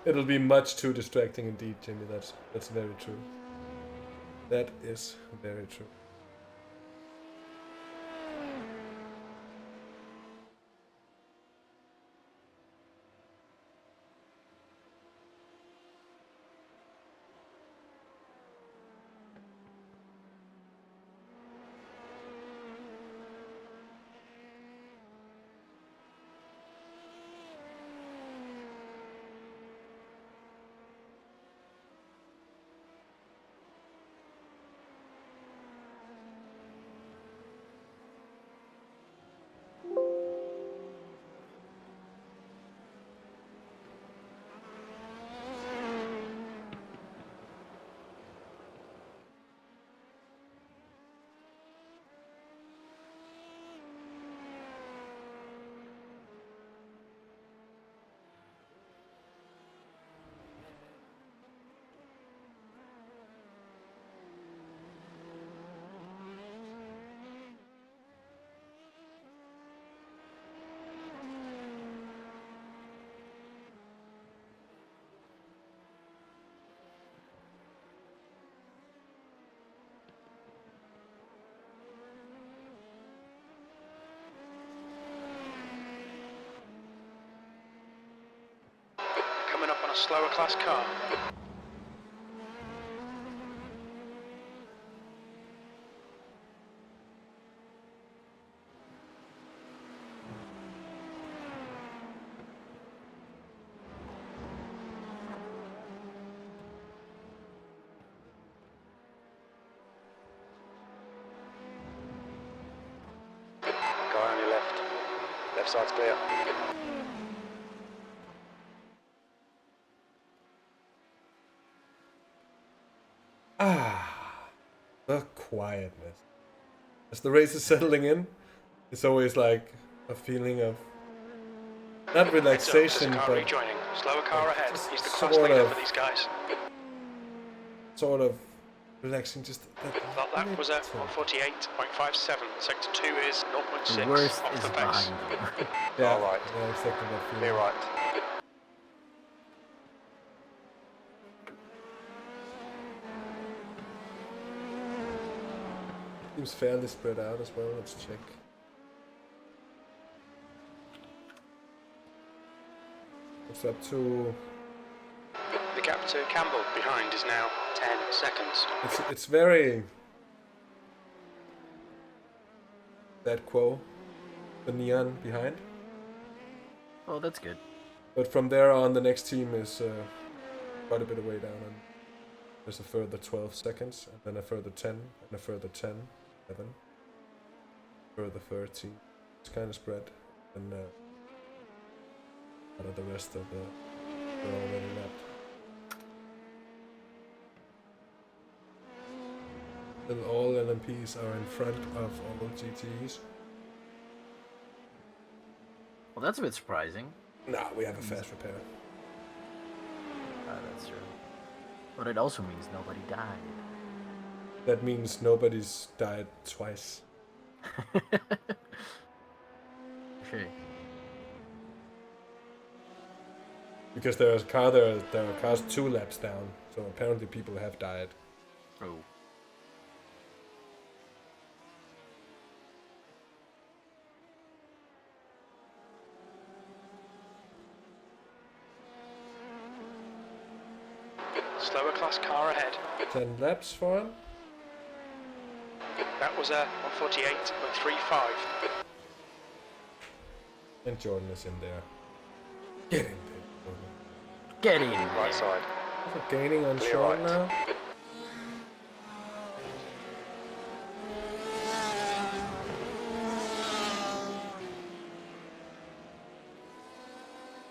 S1: It'll be much too distracting indeed, Jimmy. That's very true. That is very true.
S6: coming up on a slower class car.
S11: Guy on your left. Left side's clear.
S1: The quietness. As the race is settling in, it's always like a feeling of not relaxation,
S6: car
S1: but
S6: rejoining. Slower car ahead. He's the class
S1: sort
S6: leader
S1: of,
S6: for these guys.
S1: sort of relaxing. Just
S6: Thought that was at 148.57. Sector 2 is 0.6
S10: The worst
S6: off
S10: is
S6: the pace.
S10: behind you.
S1: yeah,
S11: All right.
S1: yeah, exactly that feeling.
S11: Clear right.
S1: Seems fairly spread out as well. Let's check. It's up to.
S6: The gap to Campbell behind is now 10 seconds.
S1: It's very. That quo, the neon behind.
S10: Oh, that's good.
S1: But from there on, the next team is quite a bit away down, and there's a further 12 seconds, and then a further 10, and a further 10, 11, further 13. It's kind of spread, and out of the rest of the they're already lapped. And all LMPs are in front of all GTs.
S10: Well, that's a bit surprising.
S1: Nah, we have a fast repair.
S10: That's true. But it also means nobody died.
S1: That means nobody's died twice.
S10: Okay.
S1: Because there are cars 2 laps down, so apparently people have died.
S10: Oh.
S6: Slower class car ahead.
S1: 10 laps for him.
S6: That was a 148.35.
S1: And Jordan is in there. Get in there, Jordan.
S10: Get in.
S11: Right side.
S1: We're gaining on
S11: Clear
S1: Sean
S11: right.
S1: now.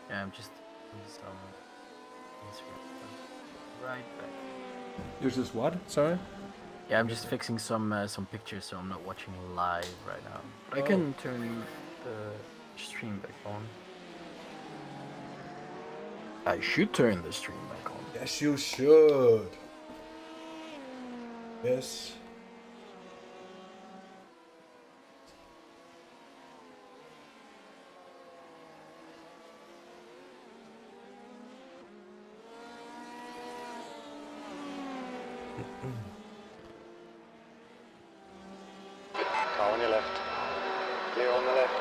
S10: Yeah, I'm just right back.
S1: You're just what? Sorry?
S10: Yeah, I'm just fixing some pictures, so I'm not watching live right now. But I can turn the stream back on. I should turn the stream back on.
S1: Yes, you should. Yes.
S11: Car on your left. Clear on the left.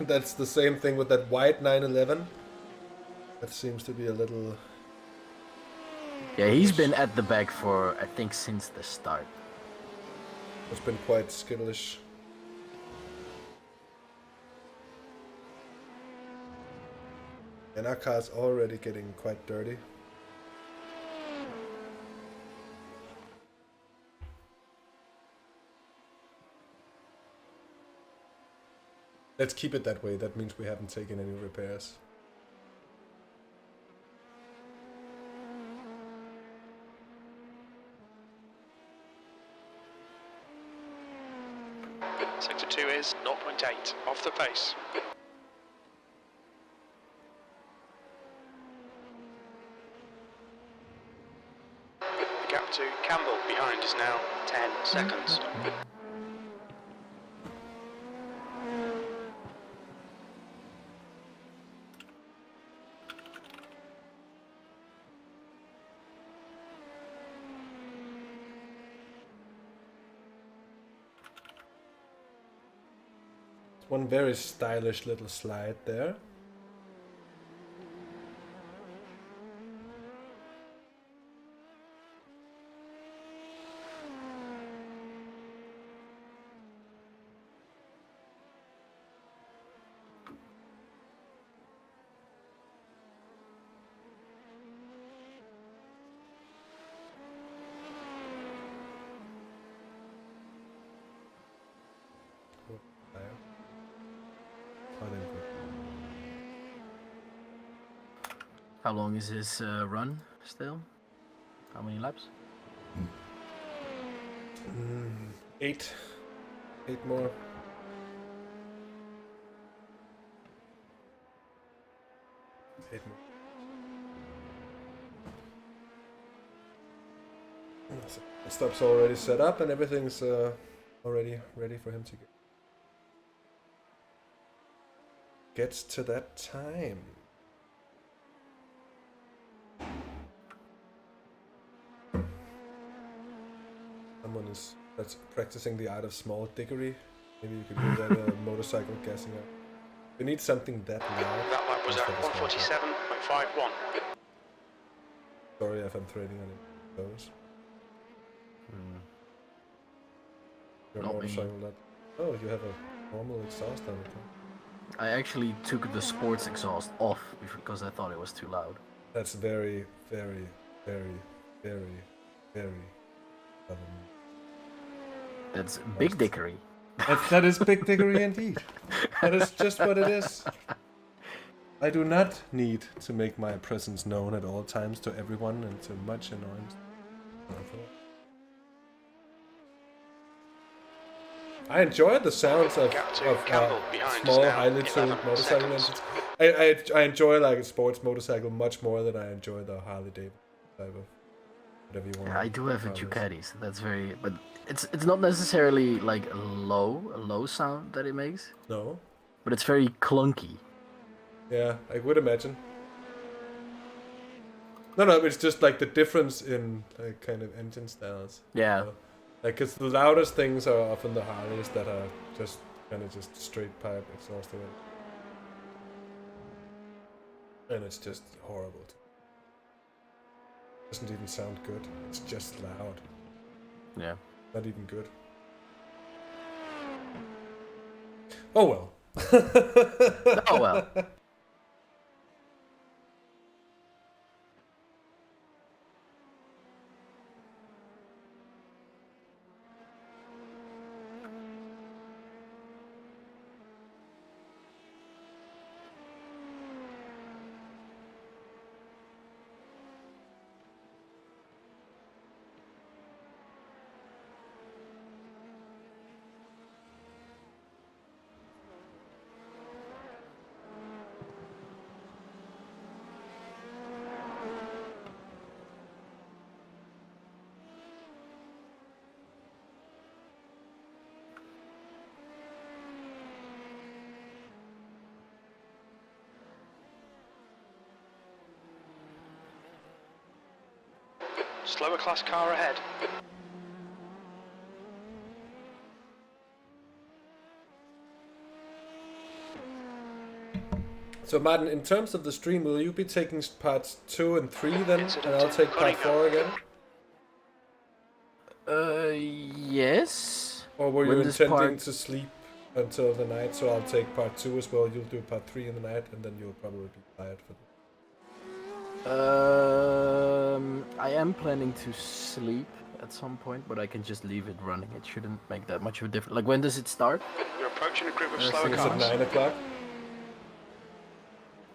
S1: That's the same thing with that white 911. That seems to be a little...
S10: Yeah, he's been at the back for, I think, since the start.
S1: It's been quite skittish. And our car's already getting quite dirty. Let's keep it that way. That means we haven't taken any repairs.
S6: Sector 2 is 0.8 off the pace. The gap to Campbell behind is now 10 seconds.
S1: One very stylish little slide there.
S10: How long is his run still? How many laps?
S1: 8 more. Eight more. So the stop's already set up and everything's already ready for him to get to that time. Someone that's practicing the art of small dickery. Maybe you could hear that motorcycle gassing up. We need something that loud.
S6: That lap was at 147.51.
S1: Sorry if I'm trading on those. Your
S10: Not me.
S1: motorcycle that. Oh, you have a normal exhaust on it. Huh?
S10: I actually took the sports exhaust off because I thought it was too loud.
S1: That's very, very, very, very, very.
S10: That's big dickery.
S1: That is big dickery indeed. That is just what it is. I do not need to make my presence known at all times to everyone and to much annoyance. I enjoy the sounds of small, highly tuned motorcycle engines. I enjoy like a sports motorcycle much more than I enjoy the Harley Davidson type of whatever you want.
S10: Yeah, I do have a Ducati, so that's very, but it's not necessarily like a low sound that it makes.
S1: No.
S10: But it's very clunky.
S1: Yeah, I would imagine. No, it's just like the difference in like kind of engine styles.
S10: Yeah.
S1: Like, cause the loudest things are often the Harleys that are just kind of just straight pipe exhaust away. And it's just horrible. Doesn't even sound good. It's just loud.
S10: Yeah.
S1: Not even good. Oh well.
S10: Oh well.
S6: Slower class car ahead.
S1: So Maarten, in terms of the stream, will you be taking parts 2 and 3 then, and I'll take part 4 again?
S10: Yes.
S1: Or were you intending to sleep until the night, so I'll take part 2 as well, you'll do part 3 in the night, and then you'll probably be tired for that.
S10: I am planning to sleep at some point, but I can just leave it running. It shouldn't make that much of a difference. Like, when does it start?
S6: You're approaching a group of slower
S1: Is
S6: cars.
S1: it 9 o'clock?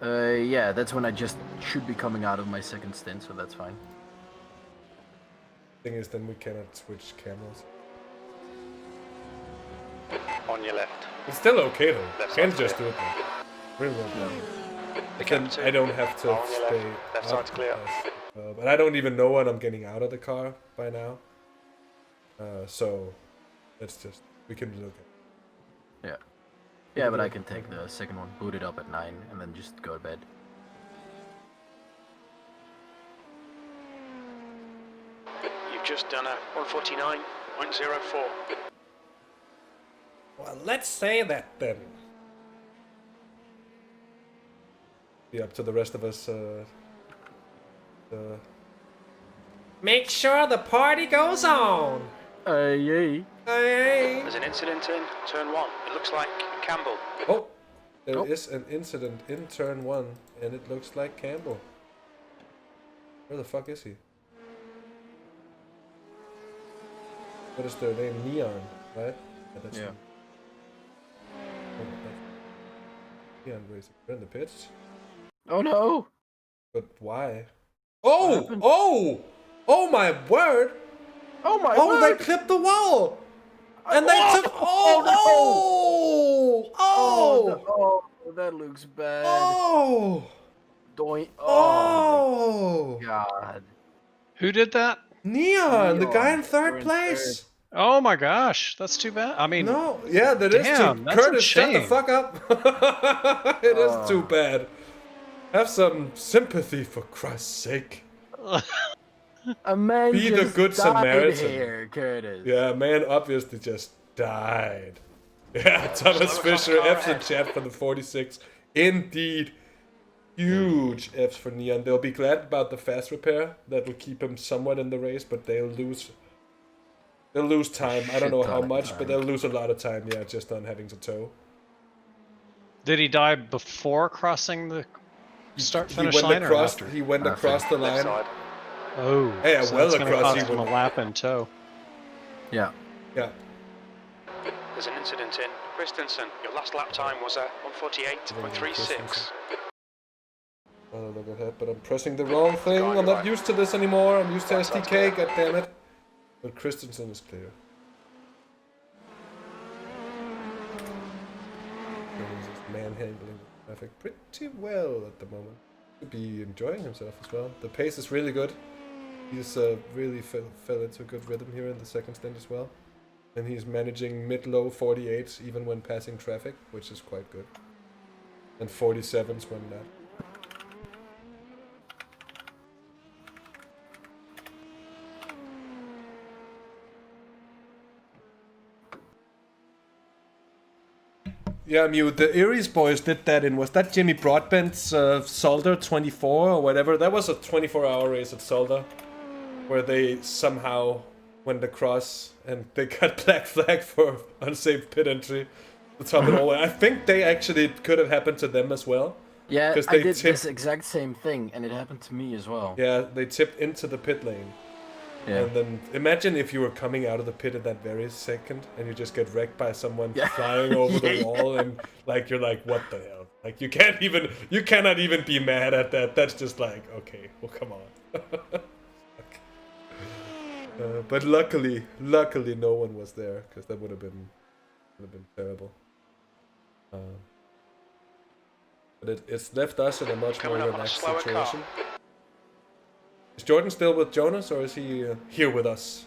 S10: Yeah, that's when I just should be coming out of my second stint, so that's fine.
S1: Thing is, then we cannot switch cameras.
S11: On your left.
S1: It's still okay though.
S11: Left
S1: Can
S11: side's
S1: just do
S11: clear.
S1: it then. Really well done.
S11: Captain,
S1: I don't have to
S11: on your
S1: stay.
S11: left. Left side's clear.
S1: But I don't even know when I'm getting out of the car by now. So let's just, we can look at it.
S10: Yeah. Yeah, but I can take the second one, boot it up at 9, and then just go to bed.
S6: You've just done a 149.04.
S1: Well, let's say that then. Be up to the rest of us. Make sure the party goes on.
S10: Yay.
S1: Hey.
S6: There's an incident in turn 1. It looks like Campbell.
S1: Oh, there is an incident in turn 1, and it looks like Campbell. Where the fuck is he? What is their name? Neon, right? That's
S10: Yeah.
S1: Neon Racing. They're in the pits.
S10: Oh no!
S1: But why? Oh! Oh! Oh my word!
S10: Oh my
S1: Oh,
S10: word!
S1: they clipped the wall! And they took. Oh! Oh! Oh!
S10: Oh, that looks bad.
S1: Oh!
S10: Doink.
S1: Oh!
S10: God.
S5: Who did that?
S1: Neon, the guy in
S10: We're
S1: third
S10: in
S1: place.
S5: Oh my gosh, that's too bad. I mean,
S1: No, yeah, that is
S5: damn,
S1: too.
S5: that's a
S1: Curtis, shut the
S5: shame.
S1: fuck up. It is too bad. Have some sympathy, for Christ's sake.
S10: A man
S1: Be the
S10: just
S1: good
S10: died
S1: Samaritan.
S10: here, Curtis.
S1: Yeah, man obviously just died. Yeah, Thomas Fisher, F's in chat for the 46. Indeed. Huge F's for Neon. They'll be glad about the fast repair. That'll keep him somewhat in the race, but they'll lose time. I don't know how much, but they'll lose a lot of time, yeah, just on having to tow.
S5: did he die before crossing the start-finish
S1: He
S5: line
S1: went
S5: or
S1: across.
S5: after?
S1: He went across the
S11: Left
S1: line.
S11: side.
S5: Oh,
S1: Yeah,
S5: so
S1: well
S5: that's gonna
S1: across
S5: cost
S1: he
S5: him a
S1: went.
S5: lap in tow.
S10: Yeah.
S1: Yeah.
S6: There's an incident in Christensen. Your last lap time was a 148.36.
S1: Oh, look at that, but I'm pressing the wrong thing. I'm not used to this anymore. I'm used to SDK, goddammit. But Christensen is clear. He's manhandling the traffic pretty well at the moment. Could be enjoying himself as well. The pace is really good. He's really fell into a good rhythm here in the second stint as well. And he's managing mid-low 48s even when passing traffic, which is quite good. And 47s when not. Yeah, Mew, the Aries boys did that in, was that Jimmy Broadbent's Solder 24 or whatever? That was a 24-hour race at Solder, where they somehow went across and they got black flag for unsafe pit entry. The top of the hallway. I think they actually could have happened to them as well.
S10: Yeah,
S1: they
S10: I did this exact same thing, and it happened to me as well.
S1: Yeah, they tipped into the pit lane. Yeah. And then imagine if you were coming out of the pit at that very second and you just get wrecked by someone flying over the wall and like you're like, what the hell? Like you cannot even be mad at that. That's just like, okay, well come on. But luckily no one was there because that would have been terrible. But it's left us in a much more relaxed situation. Is Jordan still with Jonas, or is he here with us?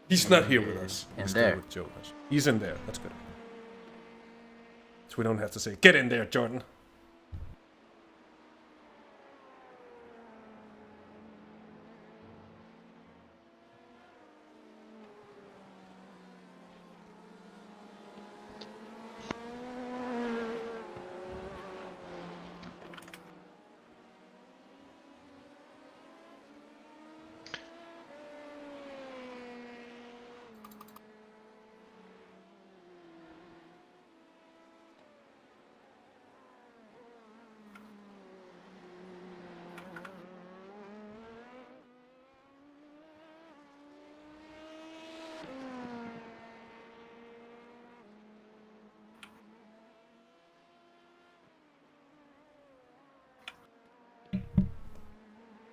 S1: He's not here with us. He's still with Jonas. He's in there. That's good. So we don't have to say, get in there, Jordan.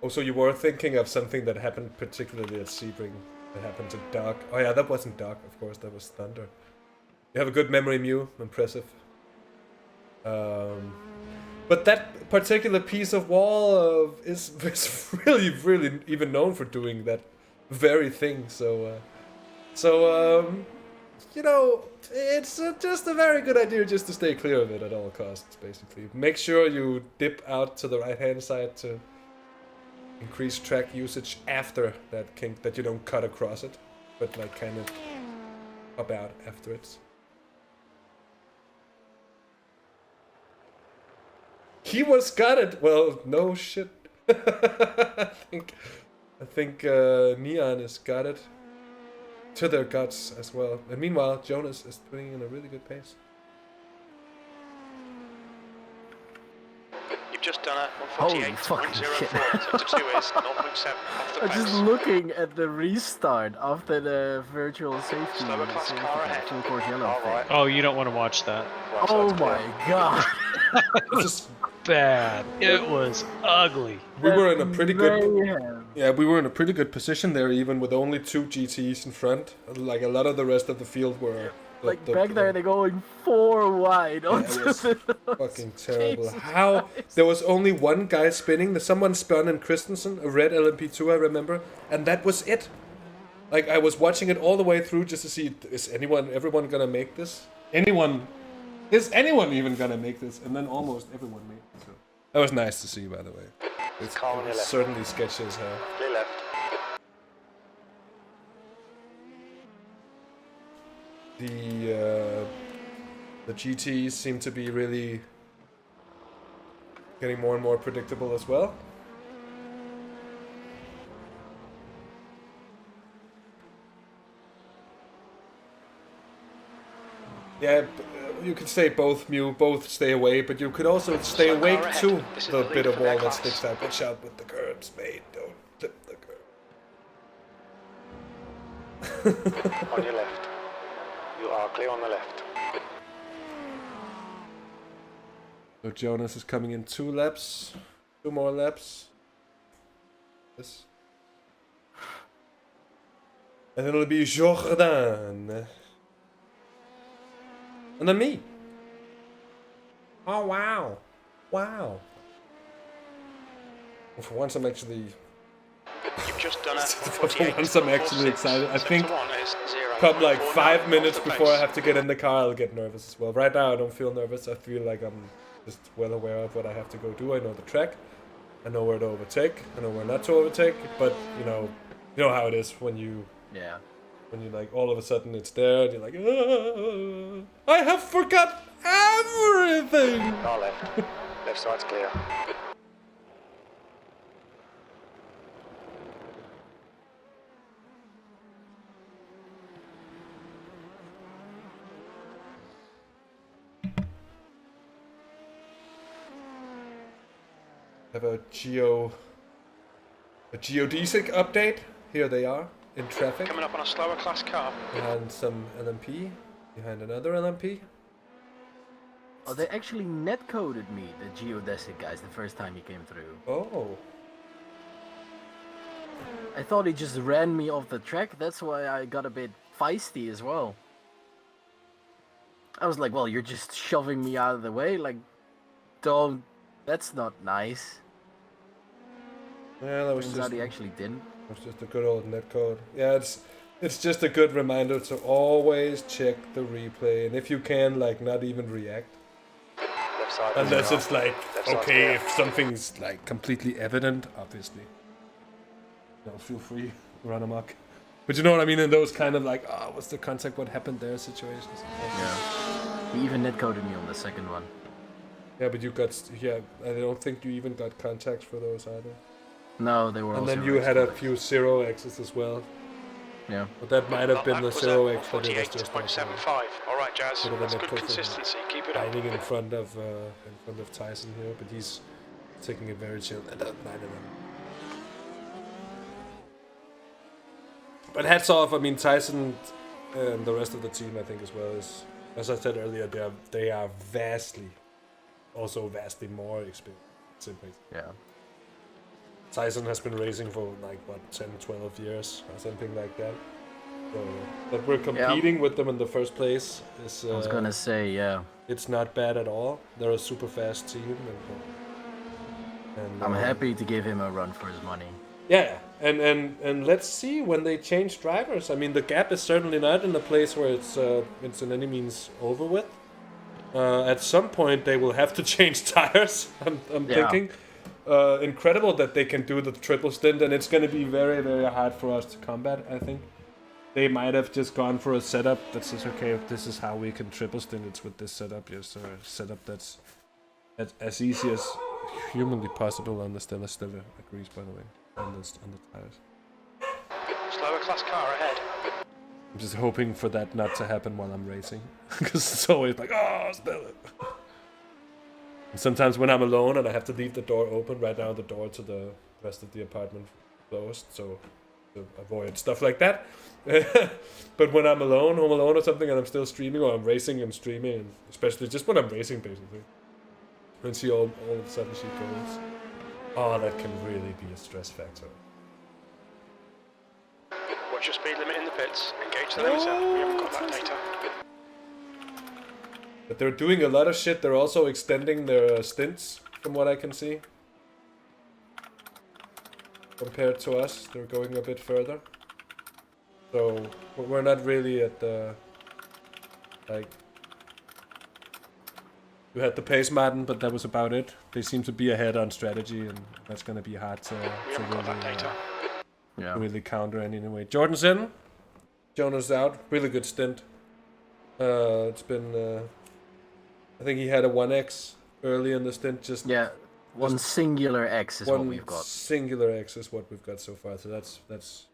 S1: Oh, so you were thinking of something that happened particularly at Sebring. That happened to Doc. Oh yeah, that wasn't Doc, of course, that was Thunder. You have a good memory, Mew. Impressive. But that particular piece of wall is really even known for doing that very thing. So, you know, it's just a very good idea just to stay clear of it at all costs, basically. Make sure you dip out to the right-hand side to increase track usage after that kink, that you don't cut across it, but like kind of up out after it. He was gutted. Well, no shit. I think Neon is gutted to their guts as well. And meanwhile, Jonas is putting in a really good pace.
S6: Just done a 148.04 to 2 is 0.7 off the pace.
S10: I'm just looking at the restart after the virtual safety.
S6: Slower class car ahead.
S10: Full course yellow.
S5: Right. Oh, you don't want to watch that.
S10: Oh my god.
S5: It's just bad. It was ugly.
S1: We were in a pretty good. Yeah, we were in a pretty good position there, even with only 2 GTs in front. Like a lot of the rest of the field were.
S10: Like back there, they're going 4 wide.
S1: Yeah, it was fucking terrible. How there was only one guy spinning. Someone spun in Christensen, a red LMP2, I remember, and that was it. Like I was watching it all the way through just to see, is everyone gonna make this? Is anyone even gonna make this? And then almost everyone made it. So that was nice to see, by the way. It was certainly sketchy as hell.
S11: Clear left.
S1: The GTs seem to be really getting more and more predictable as well. Yeah, you could say both, Mew, both stay away, but you could also stay awake to the bit of wall that sticks out. Watch out with the curbs, mate. Don't flip the curb.
S11: On your left. You are clear on the left.
S1: So Jonas is coming in 2 laps. 2 more laps. Yes. And then it'll be Jordan. And then me. Oh wow. Wow. Well, for once I'm actually
S6: You've just done a
S1: for once I'm actually excited. I think come like 5 minutes before I have to get in the car I'll get nervous as well. Right now I don't feel nervous. I feel like I'm just well aware of what I have to go do. I know the track. I know where to overtake. I know where not to overtake. But you know how it is when you when you like all of a sudden it's there and you're like, I have forgot everything.
S11: Our left. Left side's clear.
S1: Have a geodesic update. Here they are in traffic.
S6: Coming up on a slower class car.
S1: Behind some LMP. Behind another LMP.
S10: Oh, they actually netcoded me, the geodesic guys, the first time he came through.
S1: Oh.
S10: I thought he just ran me off the track. That's why I got a bit feisty as well. I was like, well, you're just shoving me out of the way. Like, don't. That's not nice.
S1: Yeah, that was
S10: Turns
S1: just.
S10: out he actually didn't.
S1: It was just a good old netcode. Yeah, it's just a good reminder to always check the replay, and if you can, like, not even react.
S11: Left side.
S1: Unless it's like,
S11: Left side's
S1: okay,
S11: clear.
S1: if something's like completely evident, obviously. No, feel free, run amok. But you know what I mean? In those kind of like, oh, what's the contact? What happened there? Situations.
S10: Yeah. He even netcoded me on the second one.
S1: Yeah, but you got, yeah, I don't think you even got contacts for those either.
S10: No, they were all
S1: And then
S10: 0x
S1: you had a
S10: contacts.
S1: few 0x's as well.
S10: Yeah.
S1: But that might have been the
S6: was
S1: 0x, but it was just like
S6: 48.75. Alright, Jazz.
S1: bit of a
S6: That's good
S1: netcode for
S6: consistency. Keep it up.
S1: hiding in front of Tyson here, but he's taking it very chill. And that 9 of them. But hats off, I mean, Tyson and the rest of the team, I think, as well, is, as I said earlier, they are vastly more experienced. Simply.
S10: Yeah.
S1: Tyson has been racing for like, what, 10, 12 years or something like that. So that we're competing with them in the first place is...
S10: I was gonna say, yeah.
S1: It's not bad at all. They're a super fast team. And
S10: I'm happy to give him a run for his money.
S1: Yeah, and let's see when they change drivers. I mean, the gap is certainly not in a place where it's in any means over with. At some point, they will have to change tires. I'm thinking. Incredible that they can do the triple stint, and it's going to be very, very hard for us to combat, I think. They might have just gone for a setup that says, okay, if this is how we can triple stint, it's with this setup. Yes, a setup that's as easy as humanly possible. And the Stella agrees, by the way, on the tires.
S6: Slower class car ahead.
S1: I'm just hoping for that not to happen while I'm racing, because it's always like, oh, Stella. And sometimes when I'm alone and I have to leave the door open, right now the door to the rest of the apartment closed, so to avoid stuff like that. But when I'm alone, home alone or something, and I'm still streaming, or I'm racing and streaming, and especially just when I'm racing, basically, and see all of a sudden she goes, oh, that can really be a stress factor.
S6: Watch your speed limit in the pits. Engage the limiter. We haven't got that data.
S1: But they're doing a lot of shit. They're also extending their stints, from what I can see. Compared to us, they're going a bit further. So, we're not really at the... Like... We had the pace, Maarten, but that was about it. They seem to be ahead on strategy, and that's going to be hard to really counter in any way. Jordan's in. Jonas out. Really good stint. It's been... I think he had a 1x early in the stint.
S10: One singular X is what we've got.
S1: One singular X is what we've got so far. So that's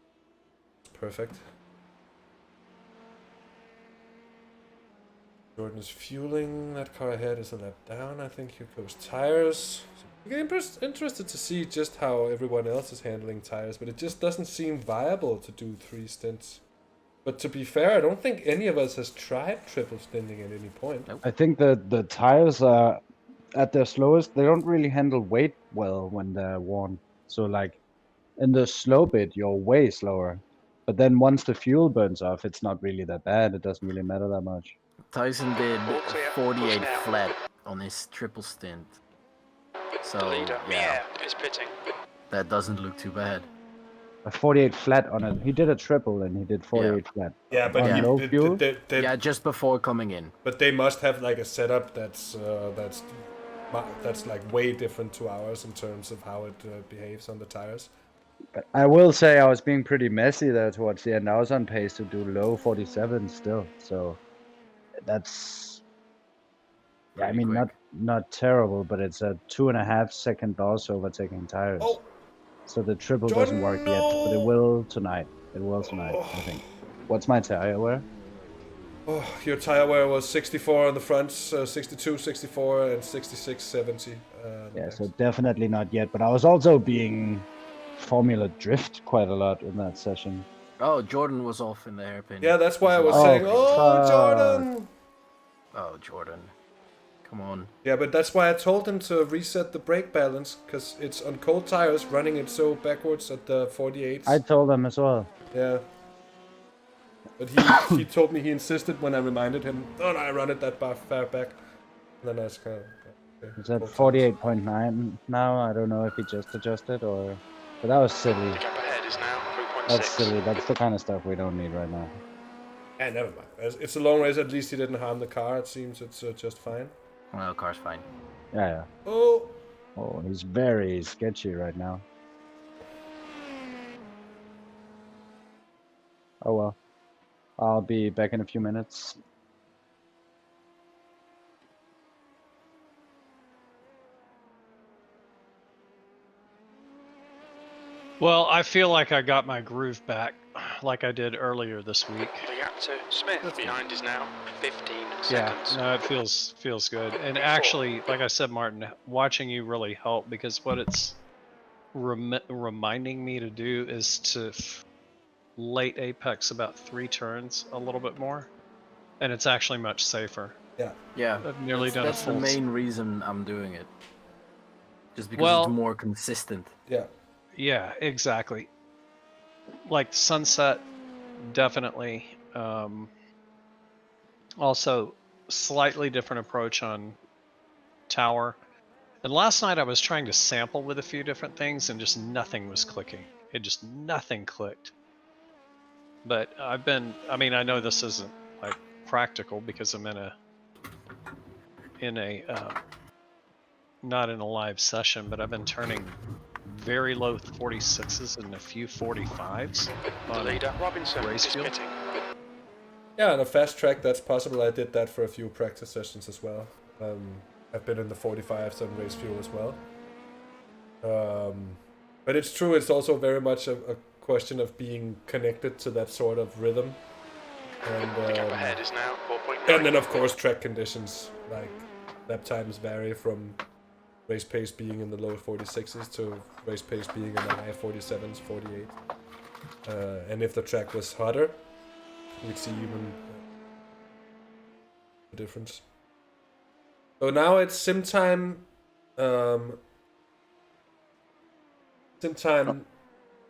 S1: perfect. Jordan is fueling. That car ahead is a lap down. I think here goes tires. So I'm interested to see just how everyone else is handling tires, but it just doesn't seem viable to do 3 stints But to be fair, I don't think any of us has tried triple stinting at any point.
S4: I think that the tires are at their slowest. They don't really handle weight well when they're worn. So like in the slow bit, you're way slower. But then once the fuel burns off, it's not really that bad. It doesn't really matter that much.
S10: Tyson did
S6: All clear.
S10: 48
S6: Push now.
S10: flat on his triple stint. So,
S6: The leader,
S10: yeah,
S6: is pitting.
S10: that doesn't look too bad.
S4: A 48 flat on it. He did a triple and he did 48 flat.
S1: Yeah, but
S4: On
S1: he,
S4: low fuel?
S10: Yeah, just before coming in.
S1: But they must have like a setup that's like way different to ours in terms of how it behaves on the tires.
S4: I will say I was being pretty messy there towards the end. I was on pace to do low 47 still. So that's, yeah, I mean, not terrible, but it's a 2.5 second loss overtaking tires.
S1: Oh.
S4: So the triple doesn't work yet, but it will tonight. It will tonight, I think. What's my tire wear?
S1: Oh, your tire wear was 64 on the front, 62, 64, and 66, 70.
S4: Yeah, so definitely not yet. But I was also being Formula Drift quite a lot in that session.
S10: Oh, Jordan was off in the hairpin.
S1: Yeah, that's why I was saying, oh, Jordan!
S10: Oh, Jordan. Come on.
S1: Yeah, but that's why I told him to reset the brake balance, because it's on cold tires, running it so backwards at the 48s.
S4: I told him as well.
S1: Yeah. But he told me he insisted when I reminded him, oh no, I run it that far back. And then I was kind of... Okay,
S4: Is that 48.9 now? I don't know if he just adjusted or... But that was silly.
S6: The gap ahead is now 3.6.
S4: That's silly. That's the kind of stuff we don't need right now.
S1: Yeah, never mind. It's a long race, at least he didn't harm the car. It seems it's just fine.
S10: Well, car's fine.
S4: Yeah.
S1: Oh!
S4: Oh, he's very sketchy right now. Oh well. I'll be back in a few minutes.
S5: Well, I feel like I got my groove back, like I did earlier this week.
S6: The gap to Smith behind is now 15
S5: Yeah,
S6: seconds.
S5: no, it feels good. And actually, like I said, Martin, watching you really helped because what it's reminding me to do is to late apex about 3 turns a little bit more, and it's actually much safer.
S1: Yeah.
S10: Yeah.
S5: I've nearly done
S10: That's
S5: a
S10: the
S5: full
S10: main reason I'm doing it. Just because it's more consistent.
S1: Yeah.
S5: Yeah, exactly. Like Sunset, definitely. Also, slightly different approach on Tower. And last night I was trying to sample with a few different things and just nothing was clicking. Nothing clicked. But I know this isn't like practical because I'm not in a live session, but I've been turning very low 46s and a few 45s on
S6: leader Robinson
S5: race
S6: is
S5: field.
S6: pitting.
S1: Yeah, on a fast track, that's possible. I did that for a few practice sessions as well. I've been in the 45s on race fuel as well. But it's true, it's also very much a question of being connected to that sort of rhythm. And,
S6: The gap ahead is now 4.9.
S1: and then, of course, track conditions. Like, lap times vary from race pace being in the low 46s to race pace being in the high 47s, 48. And if the track was hotter, we'd see even a difference. So now it's sim time. Sim time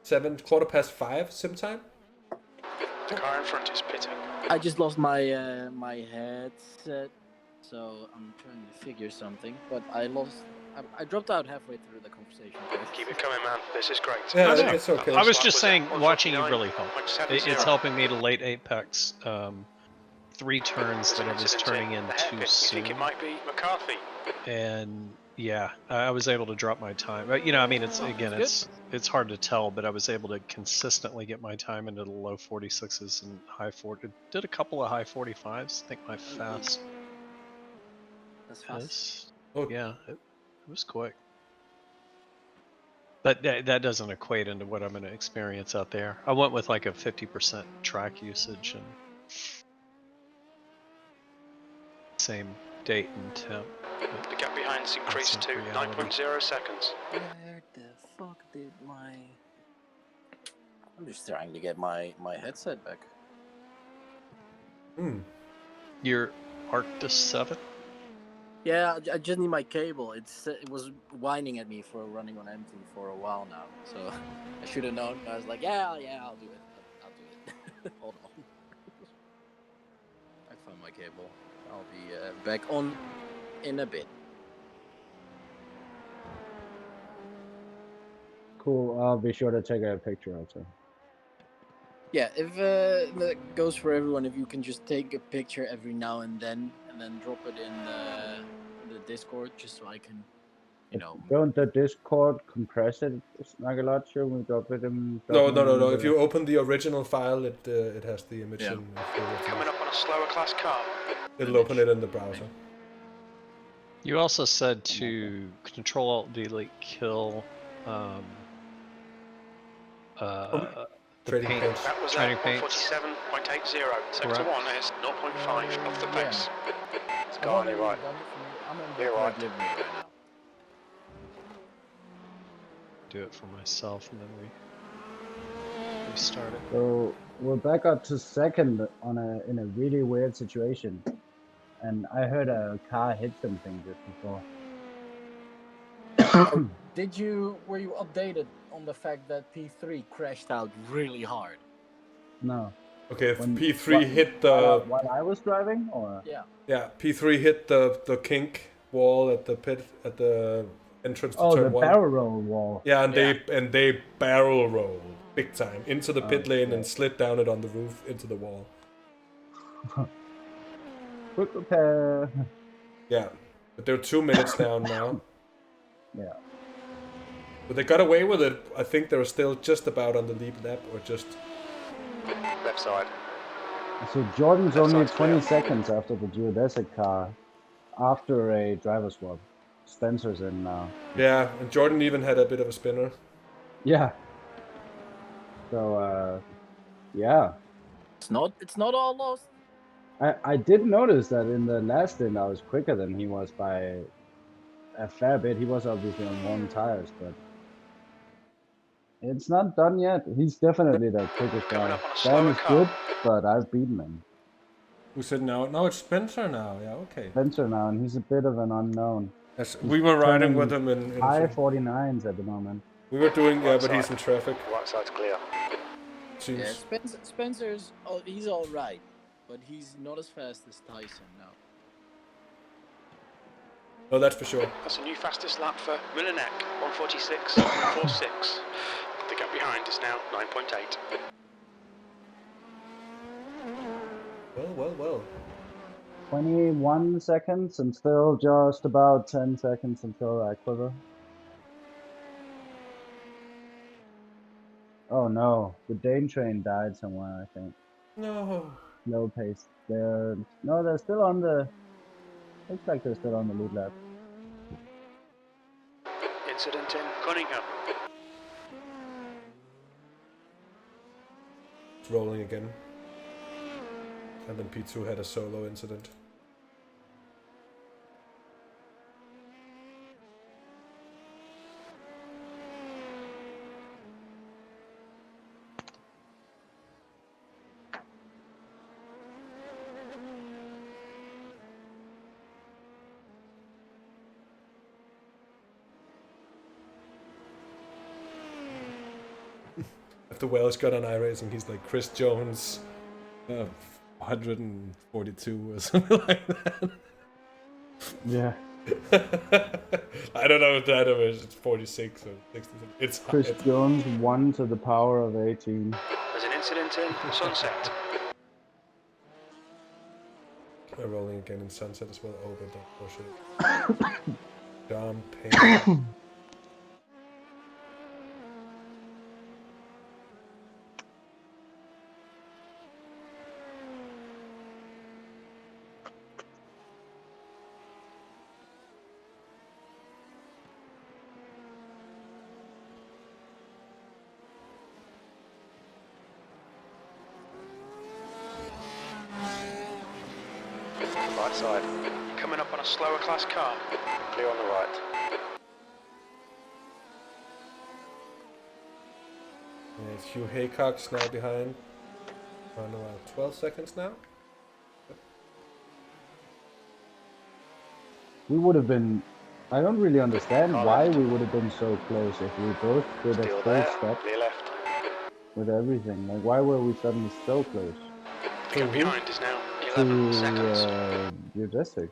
S1: 5:15 sim time.
S6: The car in front is pitting.
S12: I just lost my my headset, so I'm trying to figure something. But I dropped out halfway through the conversation.
S6: Keep it coming, man. This is great.
S1: Yeah, it's okay.
S5: I was just saying, watching you really helped. It's helping me to late apex 3 turns that I was turning in too soon.
S6: You think it might be McCarthy?
S5: And yeah, I was able to drop my time. But, it's hard to tell, but I was able to consistently get my time into the low 46s and high 40. Did a couple of high 45s. I think my fast.
S12: That's fast.
S5: Yeah, it was quick. But that doesn't equate into what I'm going to experience out there. I went with like a 50% track usage and same date and temp.
S6: The gap behind's increased to 9.0 seconds.
S12: Where the fuck did my... I'm just trying to get my headset back.
S1: Hmm.
S5: Your Arctis 7?
S12: Yeah, I just need my cable. It was whining at me for running on empty for a while now, so I should have known. I was like, yeah, I'll do it. I'll do it. Hold on. I found my cable. I'll be back on in a bit.
S4: Cool. I'll be sure to take a picture also.
S12: Yeah, if that goes for everyone, if you can just take a picture every now and then drop it in the Discord, just so I can,
S4: Don't the Discord compress it like a lot? Should we drop it in?
S1: No. If you open the original file, it has the image in.
S6: Coming up on a slower class car.
S1: It'll open it in the browser.
S5: You also said to Control Alt Delete kill the
S1: Trading
S5: paint.
S1: paints.
S6: That was
S5: Trading
S6: at
S5: paints.
S6: 147.80. Sector 1 is 0.5 off the pace.
S11: It's car on your right.
S12: I'm in
S11: You're
S12: the
S11: right.
S12: living room right now.
S5: Do it for myself and then we restart it.
S4: So we're back up to second in a really weird situation, and I heard a car hit something just before.
S12: Were you updated on the fact that P3 crashed out really hard?
S4: No.
S1: Okay, if P3 hit the...
S4: While I was driving, or?
S12: Yeah.
S1: Yeah, P3 hit the kink wall at the pit, at the entrance to turn 1.
S4: Oh, the barrel roll wall.
S1: Yeah, and they barrel rolled big time into the pit lane and slid down it on the roof into the wall.
S4: Quick repair.
S1: Yeah, but they're 2 minutes down now.
S4: Yeah.
S1: But they got away with it. I think they were still just about on the lead lap, or just...
S11: Left side.
S4: So Jordan's
S11: Left
S4: only
S11: side's
S4: 20
S11: clear.
S4: seconds after the geodesic car, after a driver swap. Spencer's in now.
S1: Yeah, and Jordan even had a bit of a spinner.
S4: Yeah. So, yeah.
S12: It's not all lost.
S4: I did notice that in the last stint I was quicker than he was by a fair bit. He was obviously on warm tires, but it's not done yet. He's definitely the quickest guy. Dan is good, but I've beaten him.
S1: Who said no? No, it's Spencer now. Yeah, okay.
S4: Spencer now, and he's a bit of an unknown.
S1: Yes, we were riding with him in
S4: high 49s at the moment.
S1: We were doing,
S11: Right
S1: but he's
S11: side.
S1: in traffic.
S11: Right side's clear.
S1: Seems.
S12: Yeah, Spencer's he's all right, but he's not as fast as Tyson now.
S1: No, that's for sure.
S6: That's a new fastest lap for Rillanek, 146.46. The gap behind is now 9.8.
S1: Well.
S4: 21 seconds and still just about 10 seconds until I quiver. Oh no, the Dane train died somewhere, I think.
S1: No.
S4: Low pace. They're still on the... Looks like they're still on the lead lap.
S6: Incident in Cunningham.
S1: It's rolling again. And then P2 had a solo incident. After Welsh got on iRacing, he's like Chris Jones, 142 or something like that.
S4: Yeah.
S1: I don't know if that is 46 or 60. It's
S4: Chris Jones 1 to the power of 18.
S6: There's an incident in Sunset.
S1: We're rolling again in Sunset as well. Oh, but don't push it. Dumb pain.
S11: Right side.
S6: Coming up on a slower class car.
S11: Clear on the right.
S1: Hugh Haycock's now behind. Around 12 seconds now.
S4: we would have been. I don't really understand why we would have been so close if we both did a
S11: Still
S4: full
S11: there.
S4: stop
S11: Clear left.
S4: with everything. Like, why were we suddenly so close
S6: The gap behind is now
S4: to
S6: 11 seconds.
S4: Geodesic?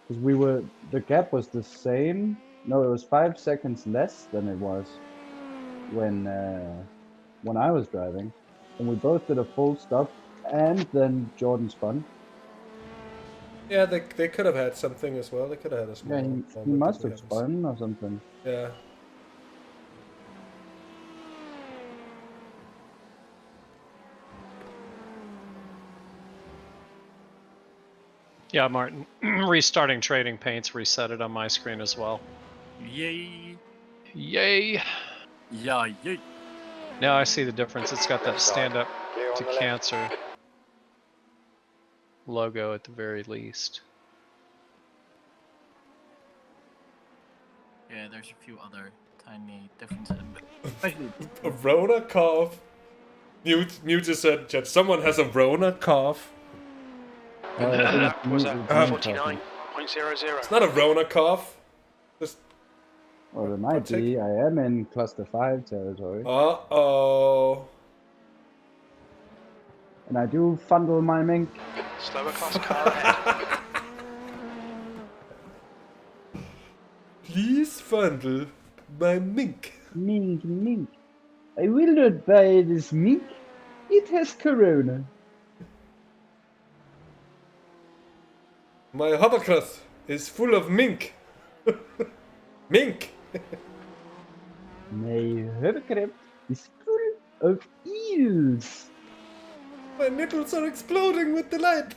S4: Because we were, the gap was the same. No, it was 5 seconds less than it was when I was driving, and we both did a full stop, and then Jordan spun.
S1: Yeah, they could have had something as well. They could have had a small.
S4: Yeah, he
S1: moment
S4: must
S1: that we
S4: have
S1: haven't
S4: spun or something.
S1: seen. Yeah.
S5: Yeah, Martin. Restarting trading paints reset it on my screen as well.
S12: Yay!
S5: Yay!
S12: Yeah, yay!
S5: Now I see the difference. It's got that stand up
S11: Clear on
S5: to
S11: the left.
S5: cancer logo at the very least.
S12: Yeah, there's a few other tiny differences. Especially
S1: A Rona cough. Mute just said, chat, someone has a Rona cough.
S6: That was at
S4: talking.
S6: 49.00.
S1: It's not a Rona cough. Just
S4: Well, it might be. I am in cluster 5 territory.
S1: uh-oh.
S4: And I do fundle my mink.
S6: Slower class car ahead.
S1: Please fundle my mink.
S4: Mink, mink. I will not buy this mink. It has corona.
S1: My hovercloth is full of mink. Mink.
S4: My hovercraft is full of eels.
S1: My nipples are exploding with delight.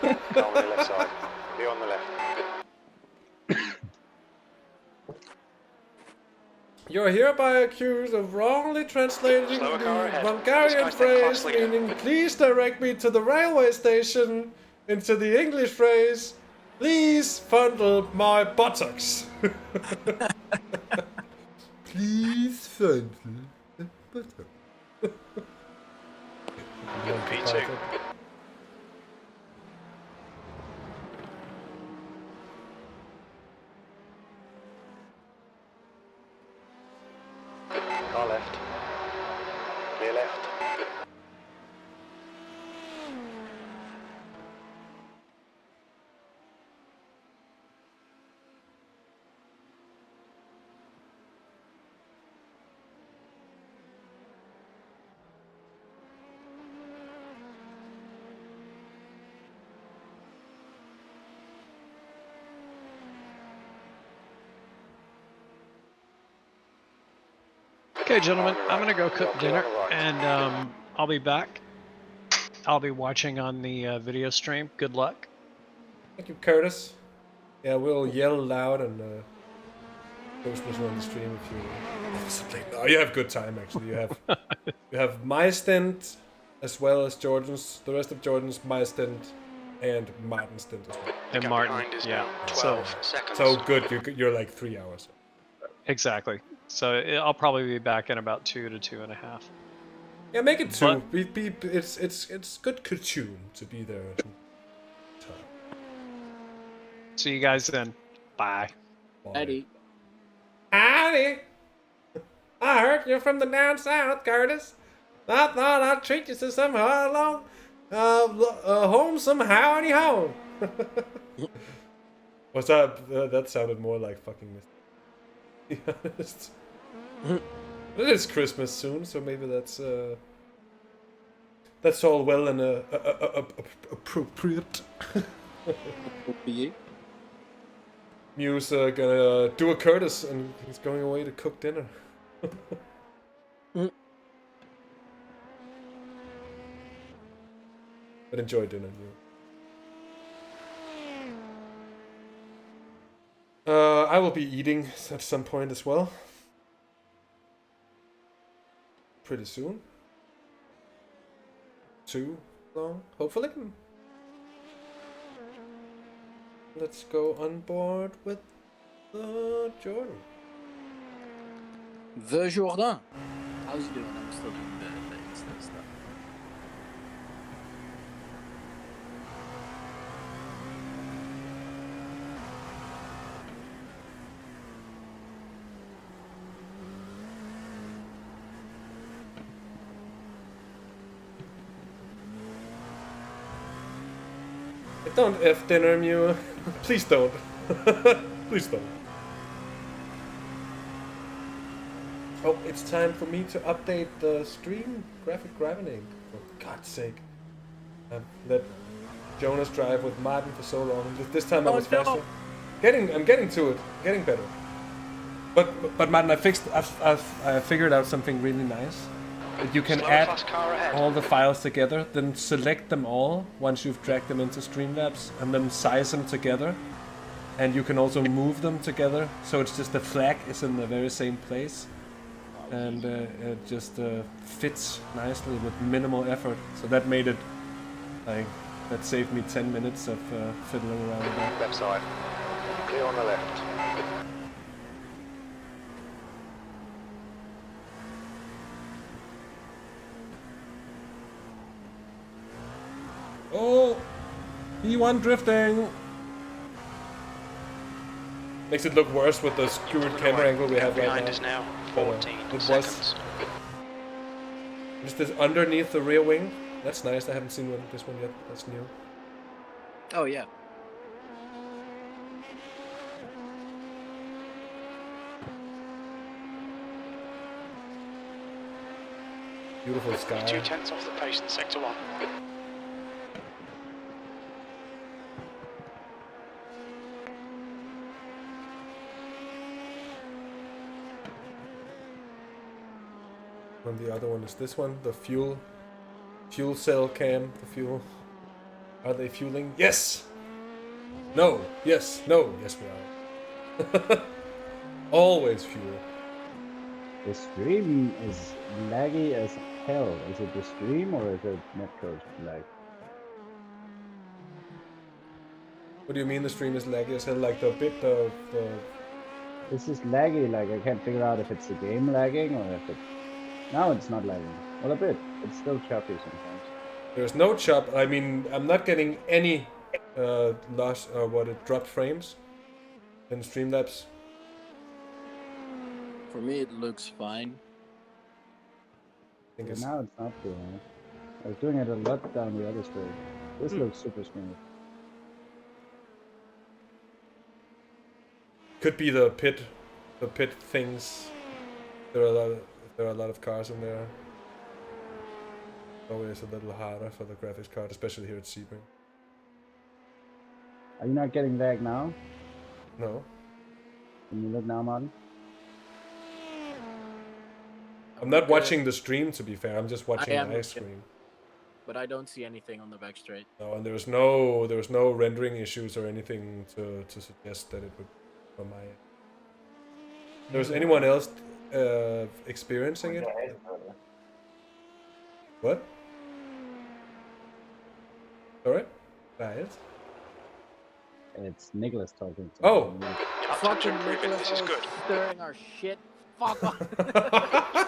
S11: On the left side. Be on the left.
S1: You're hereby accused of wrongly translating
S6: Slower car
S1: the
S6: ahead.
S1: Bulgarian
S6: This guy's the class
S1: phrase
S6: leader.
S1: meaning please direct me to the railway station into the English phrase please fundle my buttocks. Please fundle the buttocks.
S6: P2.
S11: Car left. Clear left.
S5: Okay, gentlemen, I'm gonna go cook dinner, and I'll be back. I'll be watching on the video stream. Good luck.
S1: Thank you, Curtis. Yeah, we'll yell loud and post this on the stream if you have something. No, you have good time actually. You have my stint as well as Jordan's. The rest of Jordan's, my stint, and Maarten's stint as well.
S5: And
S6: Gap
S5: Martin,
S6: behind is
S5: yeah.
S6: now
S5: So
S6: 12 seconds.
S1: So good. You're like 3 hours.
S5: exactly. So I'll probably be back in about 2 to 2.5.
S1: Yeah, make it 2.
S5: But-
S1: It's good costume to be there.
S5: See you guys then. Bye.
S12: Eddie.
S1: Howdy. I heard you're from the down south, Curtis. I thought I'd treat you to some home some howdy home. What's that? That sounded more like fucking Mr. To be honest. It is Christmas soon, so maybe that's all well and appropriate. Mew's gonna do a Curtis and he's going away to cook dinner. But enjoy dinner, Mew. I will be eating at some point as well. Pretty soon. Too long, hopefully. Let's go on board with the Jordan.
S12: The Jordan. How's he doing? I'm still doing the Insta stuff.
S1: Don't F dinner Mew. Please don't. Please don't. Oh, it's time for me to update the stream graphic grinding. For God's sake. Let Jonas drive with Maarten for so long. This time I was faster. I'm getting to it. Getting better. But Maarten, I figured out something really nice. You can add all the files together, then select them all once you've dragged them into Streamlabs, and then size them together. And you can also move them together, so it's just the flag is in the very same place. And it just fits nicely with minimal effort. So that made it, like, that saved me 10 minutes of fiddling around with that.
S11: Left side. Clear on the left.
S1: Oh! E1 drifting! Makes it look worse with the skewed camera angle we have right now.
S6: Behind us now. 14
S1: seconds. Is this underneath the rear wing? That's nice. I haven't seen this one yet. That's new.
S12: Oh yeah.
S1: Beautiful sky.
S6: 2/10 off the pace in sector 1.
S1: And the other one is this one, the fuel cell cam, the fuel. Are they fueling? Yes! No! Yes! No! Yes we are. Always fuel.
S4: The stream is laggy as hell. Is it the stream or is it netcode lag?
S1: What do you mean the stream is laggy as hell? Like the bit of the...
S4: This is laggy, like I can't figure out if it's the game lagging or if it's... Now it's not lagging. Well, a bit. It's still choppy sometimes.
S1: There's no chop. I mean, I'm not getting any loss or dropped frames in Streamlabs.
S12: For me, it looks fine.
S4: I think now it's not doing it. I was doing it a lot down the other straight. This looks super smooth.
S1: Could be the pit things. There are a lot of cars in there. Always a little harder for the graphics card, especially here at Sebring.
S4: Are you not getting lag now?
S1: No.
S4: Can you look now, Maarten?
S1: I'm not watching the stream, to be fair. I'm just watching my screen.
S12: But I don't see anything on the back straight.
S1: No, and there was no rendering issues or anything to suggest that it would from my end. There's anyone else experiencing it? What? Sorry? Right.
S4: It's Nicholas talking to
S1: Oh!
S12: Fucking Nicholas is good. Stirring our shit. Fuck off.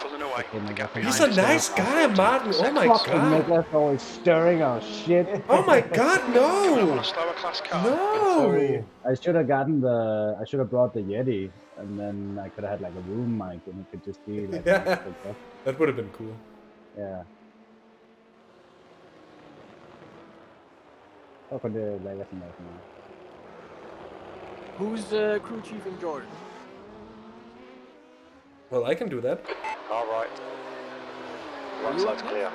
S6: Pulling away. The gap
S1: He's a nice guy, Maarten. Oh my god.
S4: Nicholas always stirring our shit.
S1: Oh my god, no!
S6: Slower class car.
S1: No!
S4: I should have gotten I should have brought the Yeti, and then I could have had like a room mic, and it could just be like.
S1: Yeah. That would have been cool.
S4: Yeah. Oh, for the legacy now.
S12: Who's crew chief in Jordan?
S1: Well, I can do that.
S11: All right. Right side's clear.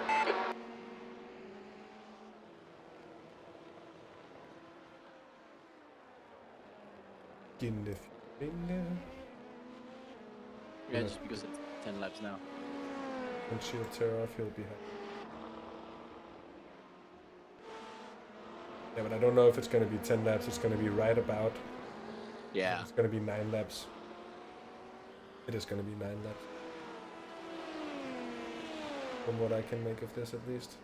S12: Yeah, just because it's 10 laps now.
S1: When she'll tear off, he'll be happy. Yeah, but I don't know if it's going to be 10 laps. It's going to be right about.
S12: Yeah.
S1: It's going to be 9 laps. It is going to be 9 laps. From what I can make of this, at least.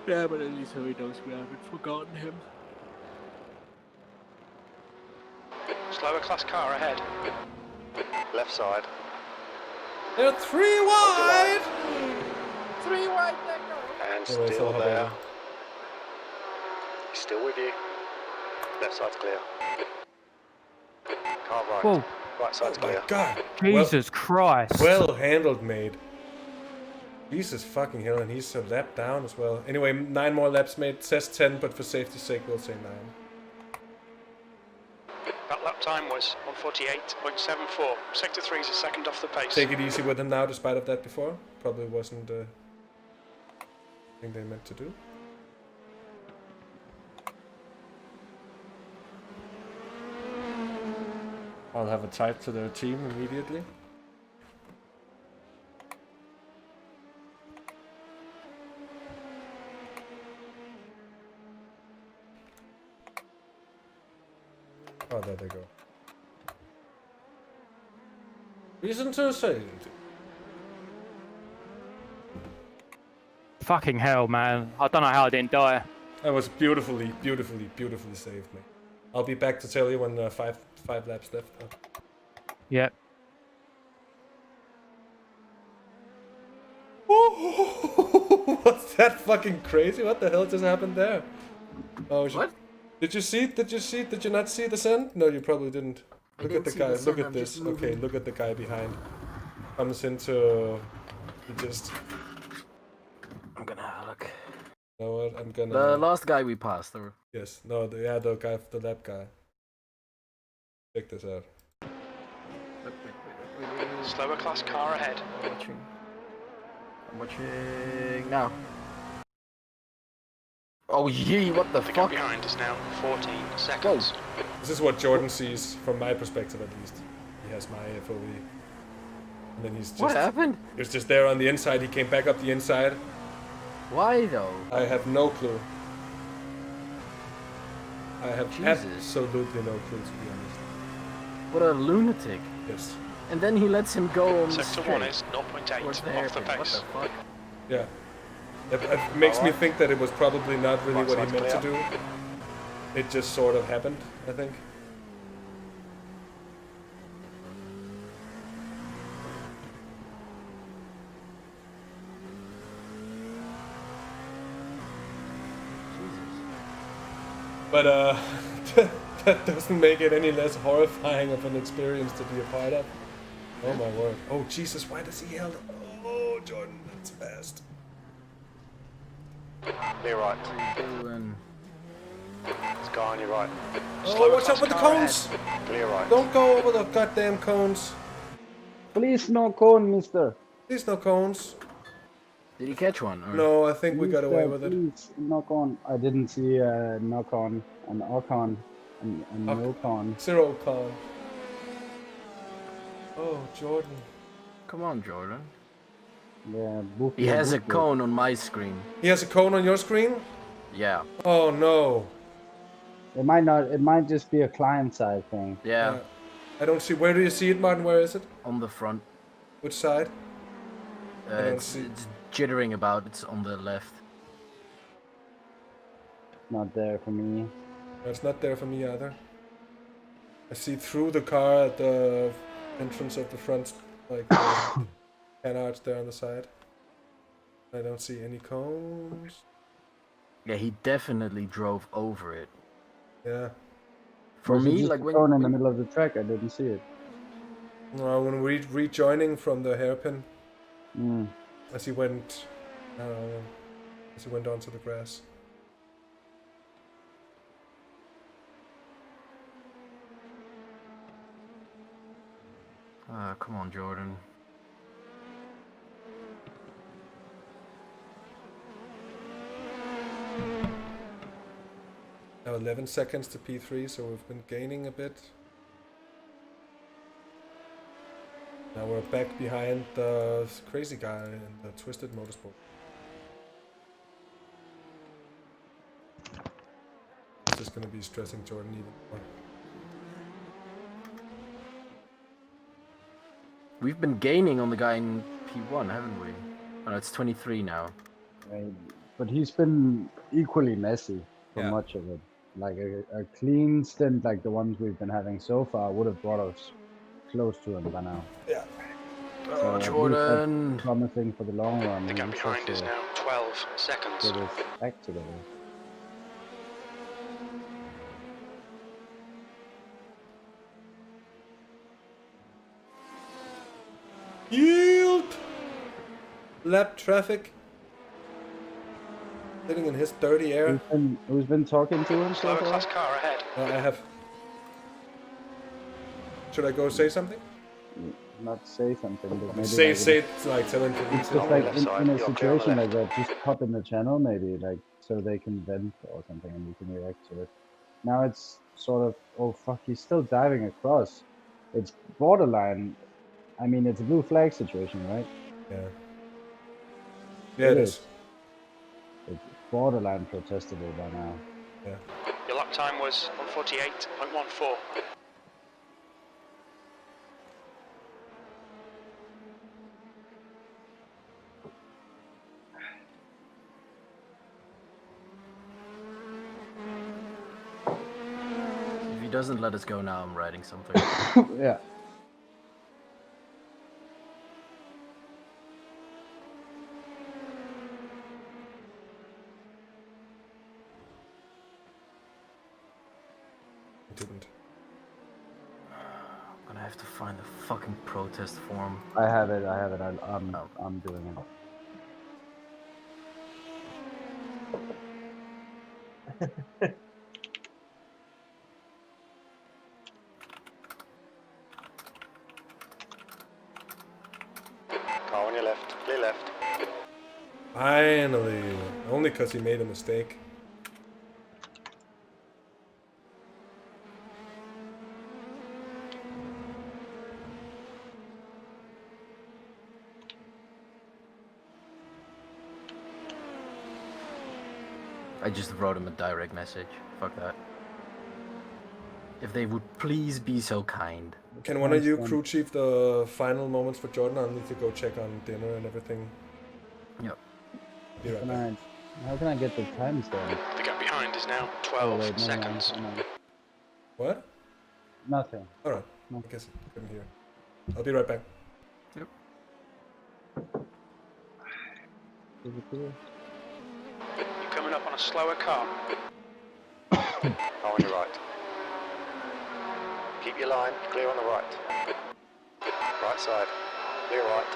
S12: Yeah, but at least we knows we haven't forgotten him.
S6: Slower class car ahead.
S11: Left side.
S1: They're 3 wide!
S12: 3 wide, Nico!
S11: And still there. He's still with you. Left side's clear. Car right.
S3: Whoa.
S11: Right side's clear.
S1: God.
S3: Jesus Christ.
S1: Well handled, mate. Jesus fucking hell, and he's a lap down as well. Anyway, 9 more laps made. It says 10, but for safety's sake, we'll say 9.
S6: That lap time was 1:48.74. Sector 3 is a second off the pace.
S1: Take it easy with him now, despite of that before. Probably wasn't the thing they meant to do. I'll have a type to their team immediately. Oh, there they go. Reason to say.
S3: Fucking hell, man. I don't know how I didn't die.
S1: That was beautifully saved, mate. I'll be back to tell you when five laps left.
S3: Yep.
S1: What's that fucking crazy? What the hell just happened there? Oh,
S10: what?
S1: Did you see? Did you not see the send? No, you probably didn't. Look at the guy. Look at this. Okay, look at the guy behind. Comes into. He just.
S10: I'm gonna have a look.
S1: You know what? I'm gonna.
S10: The last guy we passed. Or...
S1: Yes. No. The guy. The lap guy. Check this out.
S6: Slower class car ahead.
S10: I'm watching now. Oh yee, what the
S6: gap
S10: fuck?
S6: behind is now 14 seconds.
S10: Whoa.
S1: This is what Jordan sees from my perspective, at least. He has my FOV. And then he's just.
S10: What happened?
S1: He was just there on the inside. He came back up the inside.
S10: Why though?
S1: I have no clue. I have
S10: Jesus.
S1: absolutely no clue, to be honest.
S10: What a lunatic.
S1: Yes.
S10: And then he lets him go on the
S6: Sector
S10: straight.
S6: 1 is 0.8 off the
S10: hairpin.
S6: pace.
S10: What the fuck?
S1: Yeah. It makes me think that it was probably not really what he meant to do. It just sort of happened, I think. But that doesn't make it any less horrifying of an experience to be a part of. Oh my word. Oh Jesus, why does he yell? Oh Jordan, that's fast.
S11: Clear right.
S10: Doing...
S11: It's guy on your right.
S1: Oh, watch out with the cones!
S11: Clear right.
S1: Don't go over the goddamn cones.
S4: Please no cone, mister.
S1: Please no cones.
S10: Did he catch one? Or...
S1: No, I think we got away
S4: Mister,
S1: with it.
S4: Please knock on. I didn't see a knock on, an ocon, and no con.
S1: 0 con. Oh, Jordan.
S10: Come on, Jordan.
S4: Yeah,
S10: He has a cone on my screen.
S1: He has a cone on your screen?
S10: Yeah.
S1: Oh no.
S4: It might not. It might just be a client side thing.
S10: Yeah.
S1: I don't see. Where do you see it, Maarten? Where is it?
S10: On the front.
S1: Which side? I don't
S10: It's,
S1: see.
S10: it's jittering about. It's on the left.
S4: Not there for me.
S1: No, it's not there for me either. I see through the car at the entrance of the front, like canards there on the side. I don't see any cones.
S10: Yeah, he definitely drove over it.
S1: Yeah.
S10: For
S4: Was it
S10: me,
S4: just
S10: like
S4: a
S10: when
S4: cone in the middle of the track, I didn't see it.
S1: No, when rejoining from the hairpin,
S4: Mm.
S1: as he went, as he went onto the grass.
S10: Come on, Jordan.
S1: Now 11 seconds to P3, so we've been gaining a bit. Now we're back behind the crazy guy in the Twisted Motorsport. It's just gonna be stressing Jordan even more.
S10: We've been gaining on the guy in P1, haven't we? Oh, no, it's 23 now.
S4: Right. But he's been equally messy for
S1: Yeah.
S4: much of it. Like a clean stint like the ones we've been having so far would have brought us close to him by now.
S1: Yeah.
S10: Oh,
S4: So
S10: Jordan!
S4: promising for the long run.
S6: The gap
S4: He
S6: behind
S4: needs
S6: is
S4: to
S6: now 12 seconds.
S4: get his act together.
S1: Yield! lap traffic. Sitting in his dirty air.
S4: Who's been talking to him so
S6: Slower
S4: far?
S6: class car ahead.
S1: I have. Should I go say something?
S4: Not say something, but maybe
S1: Say
S4: like,
S1: it like tell him to
S4: it's
S1: listen.
S4: just like in a situation like that, just pop in the channel maybe, like so they can vent or something and you can react to it. Now it's sort of, oh fuck, he's still diving across. It's borderline. I mean, it's a blue flag situation, right?
S1: Yeah. Yeah, it is.
S4: It's borderline protestable by now.
S1: Yeah.
S6: Your lap time was 148.14.
S10: If he doesn't let us go now, I'm writing something.
S4: Yeah.
S1: Didn't.
S10: I'm gonna have to find the fucking protest form.
S4: I have it. I'm doing it.
S11: Car on your left. Clear left.
S1: Finally. Only because he made a mistake.
S10: I just wrote him a direct message. Fuck that. If they would please be so kind.
S1: Can one of you crew chief the final moments for Jordan? I need to go check on dinner and everything.
S10: Yep.
S1: Be right back.
S4: How can I get the times then?
S6: The gap behind is now 12
S4: wait, no,
S6: seconds.
S4: no.
S1: What?
S4: Nothing.
S1: Alright. I guess I couldn't hear. I'll be right back.
S10: Yep.
S4: Is it clear?
S6: You're coming up on a slower car.
S11: Car on your right. Keep your line. Clear on the right. Right side. Clear right.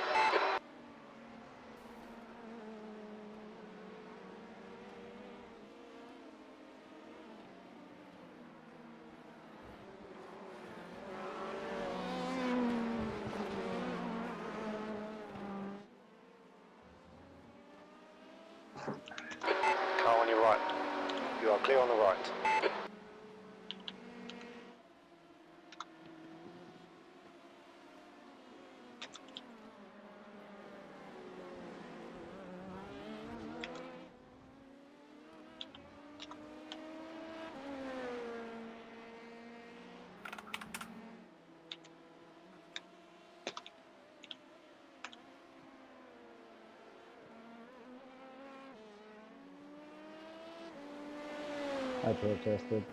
S11: Car on your right. You are clear on the right.
S4: I protested.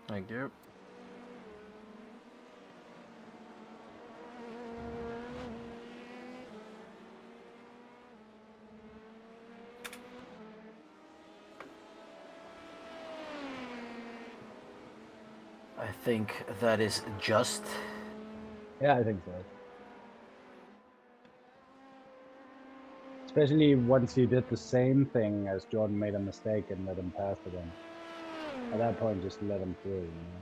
S10: Thank you. I think that is just.
S4: Yeah, I think so. Especially once he did the same thing as Jordan made a mistake and let him pass again. At that point, just let him through, you know.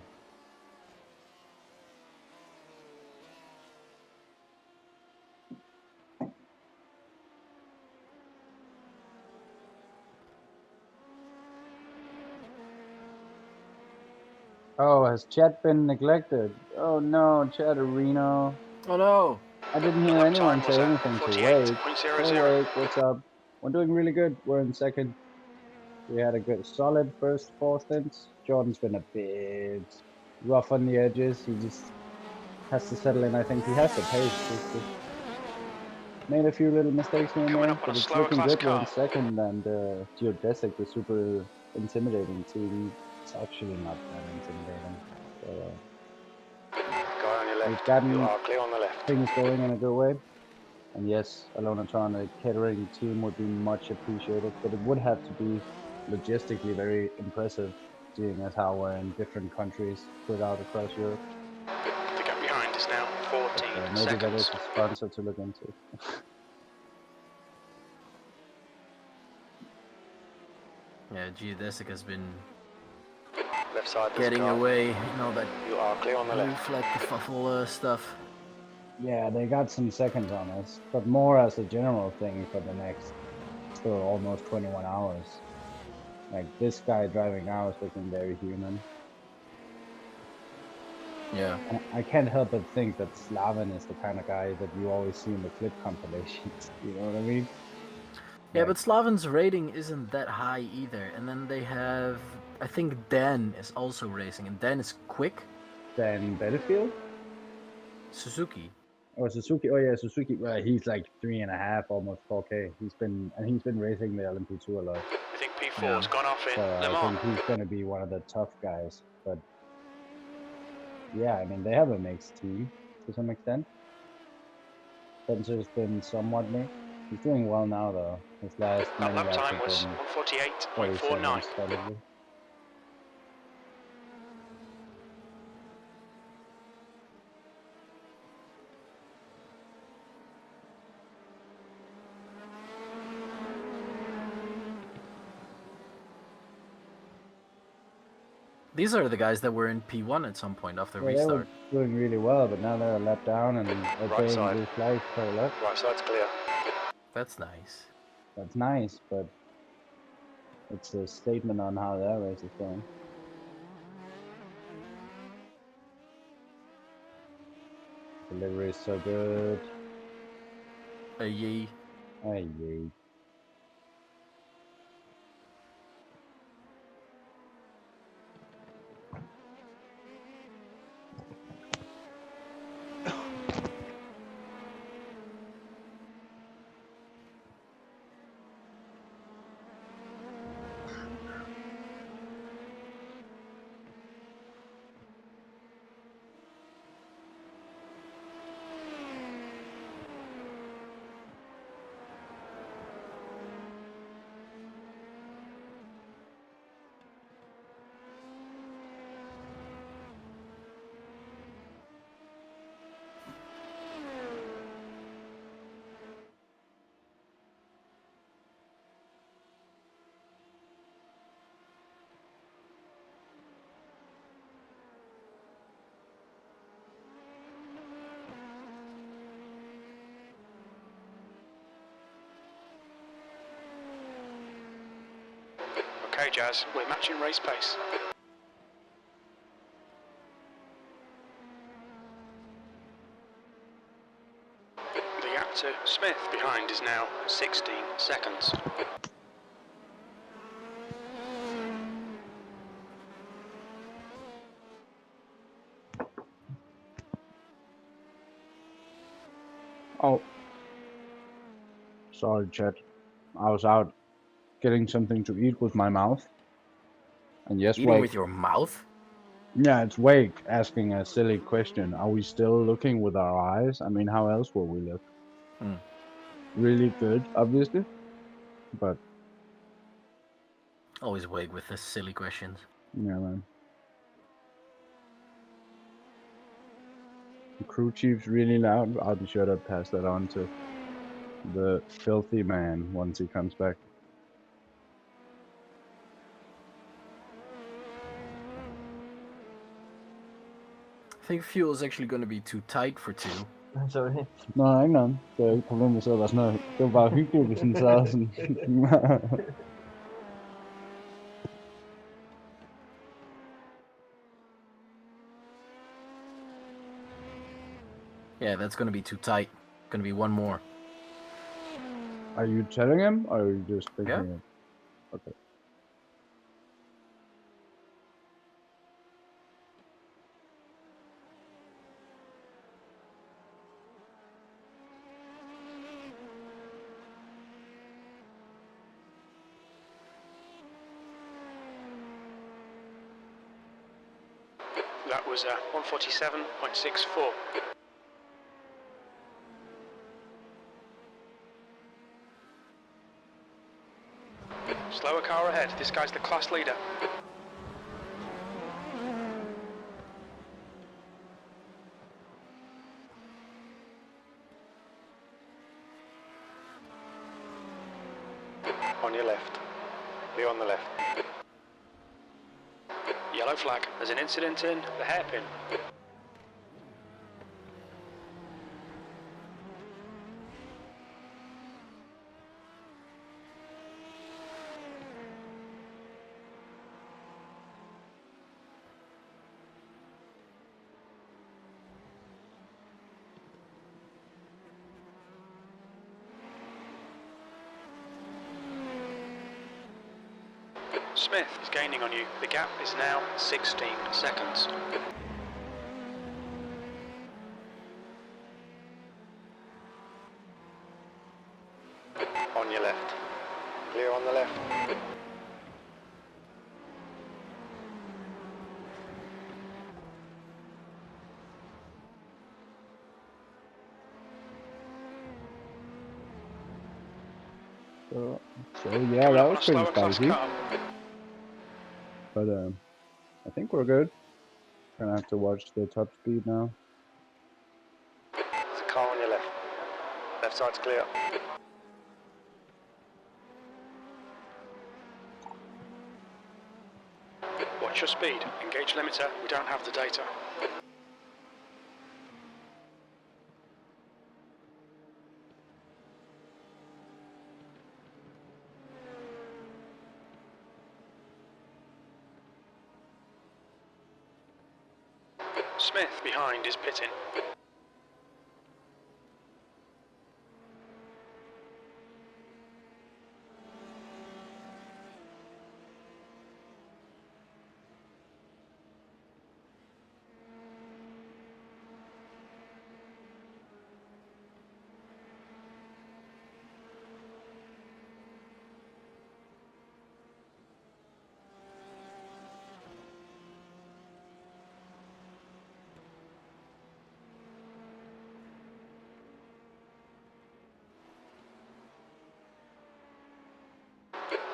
S4: Oh, has chat been neglected? Oh no, Chatterino.
S10: Oh no!
S4: I didn't hear anyone say anything to Wake. Hey
S6: 48.00.
S4: Wake, what's up? We're doing really good. We're in second. We had a good, solid first 4 stints. Jordan's been a bit rough on the edges. He just has to settle in. I think he has the pace. He's just made a few little mistakes here and
S6: Coming
S4: there,
S6: up on
S4: but
S6: a
S4: it's
S6: slower
S4: looking
S6: class
S4: good. We're in
S6: car.
S4: second, and Geodesic is super intimidating too. It's actually not that intimidating. So,
S11: Guy on your left.
S4: we've gotten
S11: You are clear on the left.
S4: things going in a good way. And yes, Alonatron, a catering team would be much appreciated, but it would have to be logistically very impressive, seeing as how we're in different countries spread out across Europe.
S6: The gap behind is now 14
S4: Maybe that is
S6: seconds.
S4: a sponsor to look into.
S10: Yeah, geodesic has been
S11: Left side.
S10: getting away, that
S11: You are clear on the left.
S10: reflect the fuffle stuff.
S4: Yeah, they got some seconds on us, but more as a general thing for the next still almost 21 hours. Like this guy driving now is looking very human.
S10: Yeah.
S4: And I can't help but think that Slaven is the kind of guy that you always see in the clip compilations. You know what I mean?
S10: Yeah,
S4: Like,
S10: but Slaven's rating isn't that high either. And then they have, I think Dan is also racing, and Dan is quick.
S4: then Battlefield?
S10: Suzuki.
S4: Or Suzuki? Oh yeah, Suzuki. Well, he's like 3.5, almost 4K. He's been racing the LMP2 a lot.
S6: I think P4's gone off in
S4: So
S6: Le
S4: I
S6: Mans.
S4: think he's gonna be one of the tough guys. But yeah, I mean they have a mixed team to some extent. Spencer's been somewhat mixed. He's doing well now though. His last
S6: That
S4: many
S6: lap
S4: laps
S6: time
S4: have
S6: was
S4: been
S6: 148.49.
S4: 47 solidly.
S10: These are the guys that were in P1 at some point after
S4: Yeah, they
S10: restart.
S4: were doing really well, but now they're a lap down and they're
S11: Right side.
S4: this life quite a lot.
S11: Right side's clear.
S10: That's nice.
S4: That's nice, but it's a statement on how their race is going. Delivery is so good.
S10: Yee.
S4: Ay, yay.
S6: Okay, Jazz, we're matching race pace. The gap to Smith behind is now 16 seconds.
S4: Oh. Sorry, chat. I was out getting something to eat with my mouth. And yes,
S10: Eating
S4: Wake.
S10: with your mouth?
S4: Yeah, it's Wake asking a silly question. Are we still looking with our eyes? I mean, how else will we look?
S10: Hmm.
S4: Really good, obviously. But,
S10: Always Wake with the silly questions.
S4: yeah, man. The crew chief's really loud. I'll be sure to pass that on to the filthy man once he comes back.
S10: I think fuel is actually going to be too tight for 2.
S9: Sorry.
S4: Nå, ikke noget. Det er ikke et problem, hvis det var sådan noget. Det var bare hyggeligt, hvis han sad sådan.
S10: Yeah, that's going to be too tight. Going to be one more.
S4: Are you telling him, or are you just thinking
S10: Yeah.
S4: it? Okay.
S6: That was 147.64. Slower car ahead. This guy's the class leader.
S11: On your left. Clear on the left.
S6: Yellow flag. There's an incident in the hairpin. Smith is gaining on you. The gap is now 16 seconds.
S11: On your left. Clear on the left.
S4: So yeah, that was pretty spicy. But I think we're good. Gonna have to watch the top speed now.
S11: There's a car on your left. Left side's clear.
S6: Watch your speed. Engage limiter. We don't have the data. Smith behind is pitting.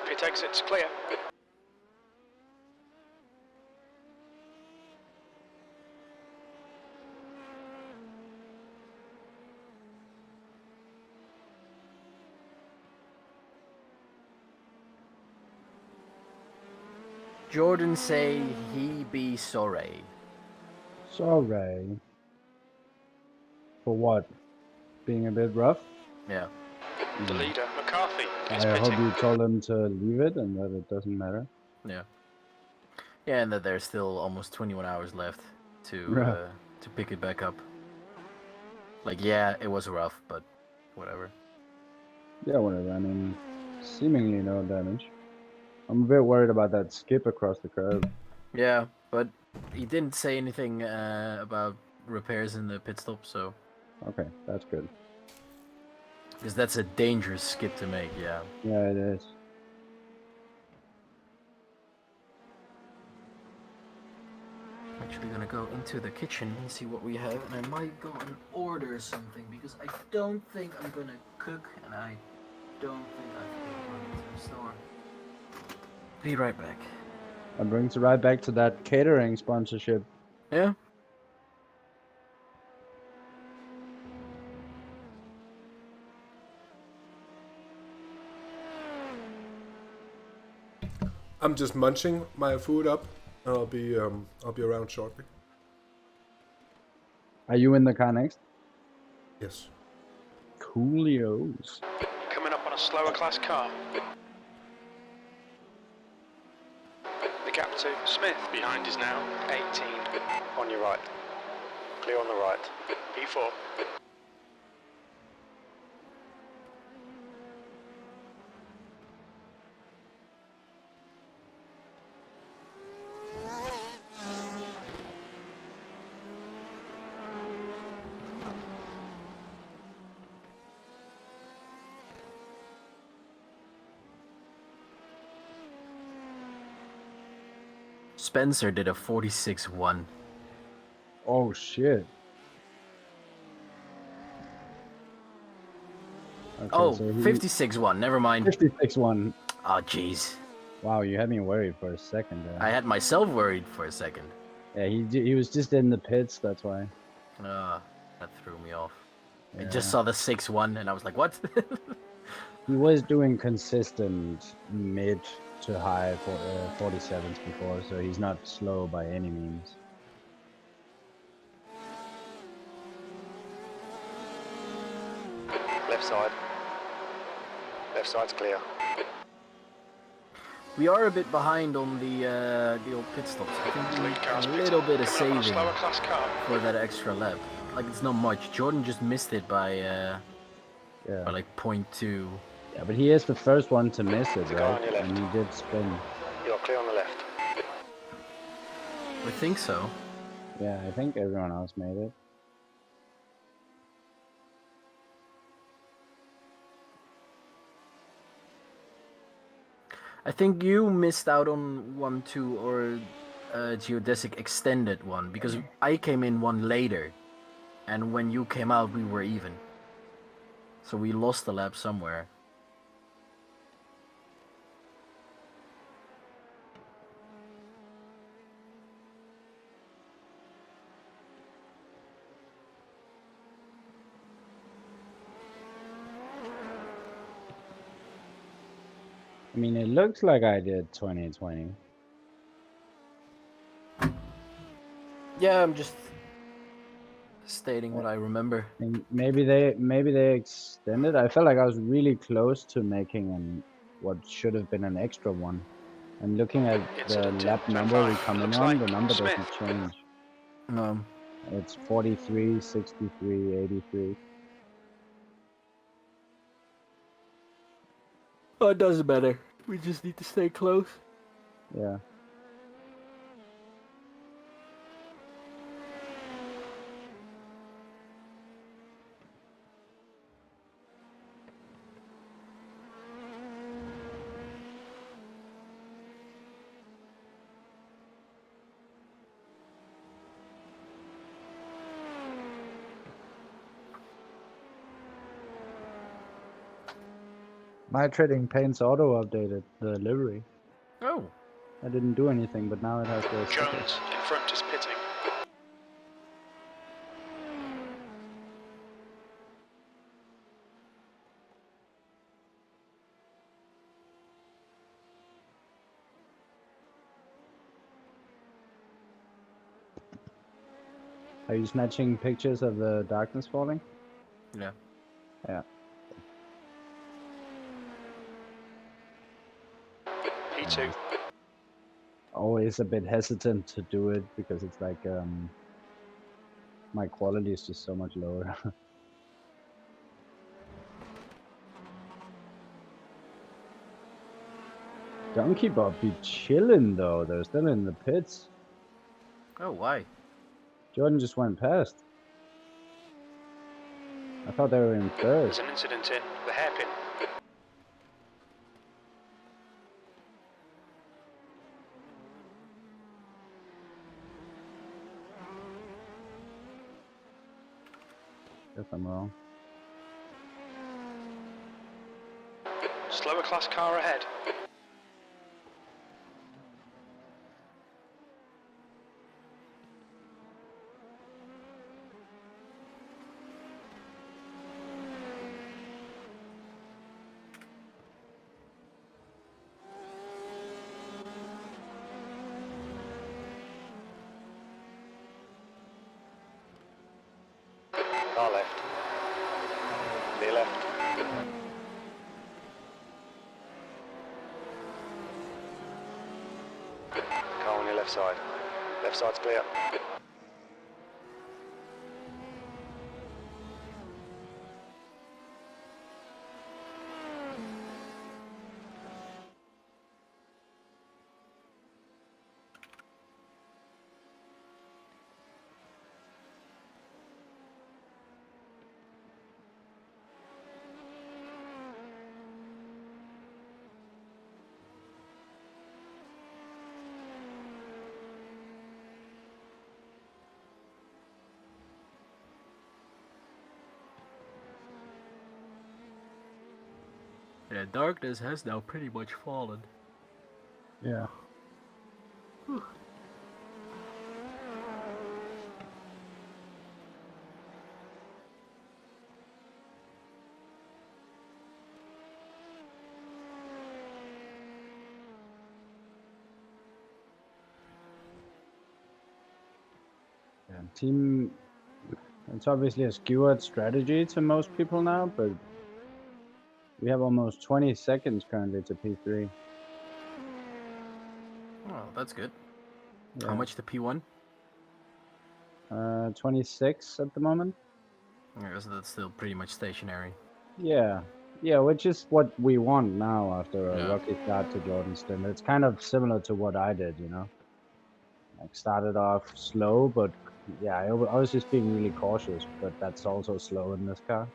S6: Pit exit's clear.
S10: Jordan say he be sorry.
S4: Sorry. For what? Being a bit rough?
S10: Yeah.
S6: The leader, McCarthy, is
S4: I hope
S6: pitting.
S4: you told him to leave it and that it doesn't matter.
S10: Yeah. Yeah, and that there's still almost 21 hours left to pick it back up. Like, yeah, it was rough, but whatever.
S4: Yeah, whatever. I mean, seemingly no damage. I'm a bit worried about that skip across the curb.
S10: Yeah, but he didn't say anything about repairs in the pit stop, so...
S4: Okay, that's good.
S10: Because that's a dangerous skip to make, yeah.
S4: Yeah, it is.
S10: I'm actually gonna go into the kitchen and see what we have, and I might go and order something, because I don't think I'm gonna cook, and I don't think I can go into the store. Be right back.
S4: That brings it right back to that catering sponsorship.
S10: Yeah.
S1: I'm just munching my food up. I'll be around shortly.
S4: Are you in the car next?
S1: Yes.
S4: Coolios.
S6: Coming up on a slower class car. The gap to Smith behind is now 18.
S11: On your right. Clear on the right.
S6: P4.
S10: Spencer did a 46-1.
S4: Oh shit. Okay,
S10: Oh,
S4: so he...
S10: 56-1, never mind.
S4: 56-1.
S10: Oh, jeez.
S4: Wow, you had me worried for a second there.
S10: I had myself worried for a second.
S4: Yeah, he was just in the pits, that's why.
S10: That threw me off.
S4: Yeah.
S10: I just saw the 6-1 and I was like, what?
S4: He was doing consistent mid to high for 47s before, so he's not slow by any means.
S11: Left side. Left side's clear.
S10: We are a bit behind on the old pit stops. I think we need a little bit of saving for that extra lap. Like it's not much. Jordan just missed it by like 0.2.
S4: Yeah, but he is the first one to miss it, right? And he did spin.
S11: You're clear on the left.
S10: I think so.
S4: Yeah, I think everyone else made it.
S10: I think you missed out on 1-2 or geodesic extended one because I came in one later, and when you came out we were even. So we lost the lap somewhere.
S4: I mean, it looks like I did 2020.
S10: Yeah, I'm just stating what I remember.
S4: And maybe they extended. I felt like I was really close to making what should have been an extra one. And looking at the lap number we come in on, the number doesn't change.
S10: No.
S4: It's 43, 63, 83.
S10: Oh, it doesn't matter. We just need to stay close.
S4: Yeah. My trading paints auto updated the livery.
S10: Oh.
S4: I didn't do anything, but now it has the sticker.
S6: Jones in front is pitting.
S4: Are you snatching pictures of the darkness falling?
S10: Yeah.
S4: Yeah.
S6: P2.
S4: Always a bit hesitant to do it because it's like my quality is just so much lower. Donkey Bob be chilling though. They're still in the pits.
S10: Oh, why?
S4: Jordan just went past. I thought they were in third.
S6: There's an incident in the hairpin.
S4: Guess I'm wrong.
S6: Slower class car ahead.
S11: Car left. Clear left. Car on your left side. Left side's clear.
S10: Yeah, darkness has now pretty much fallen.
S4: Yeah. Team, it's obviously a skewered strategy to most people now, but we have almost 20 seconds currently to P3.
S10: Oh, that's good.
S4: Yeah.
S10: How much to P1?
S4: 26 at the moment.
S10: I guess that's still pretty much stationary.
S4: Yeah, yeah, which is what we want now after a
S10: Yeah.
S4: rocky start to Jordan's stint. It's kind of similar to what I did, you know. Like started off slow, but yeah, I was just being really cautious, but that's also slow in this car.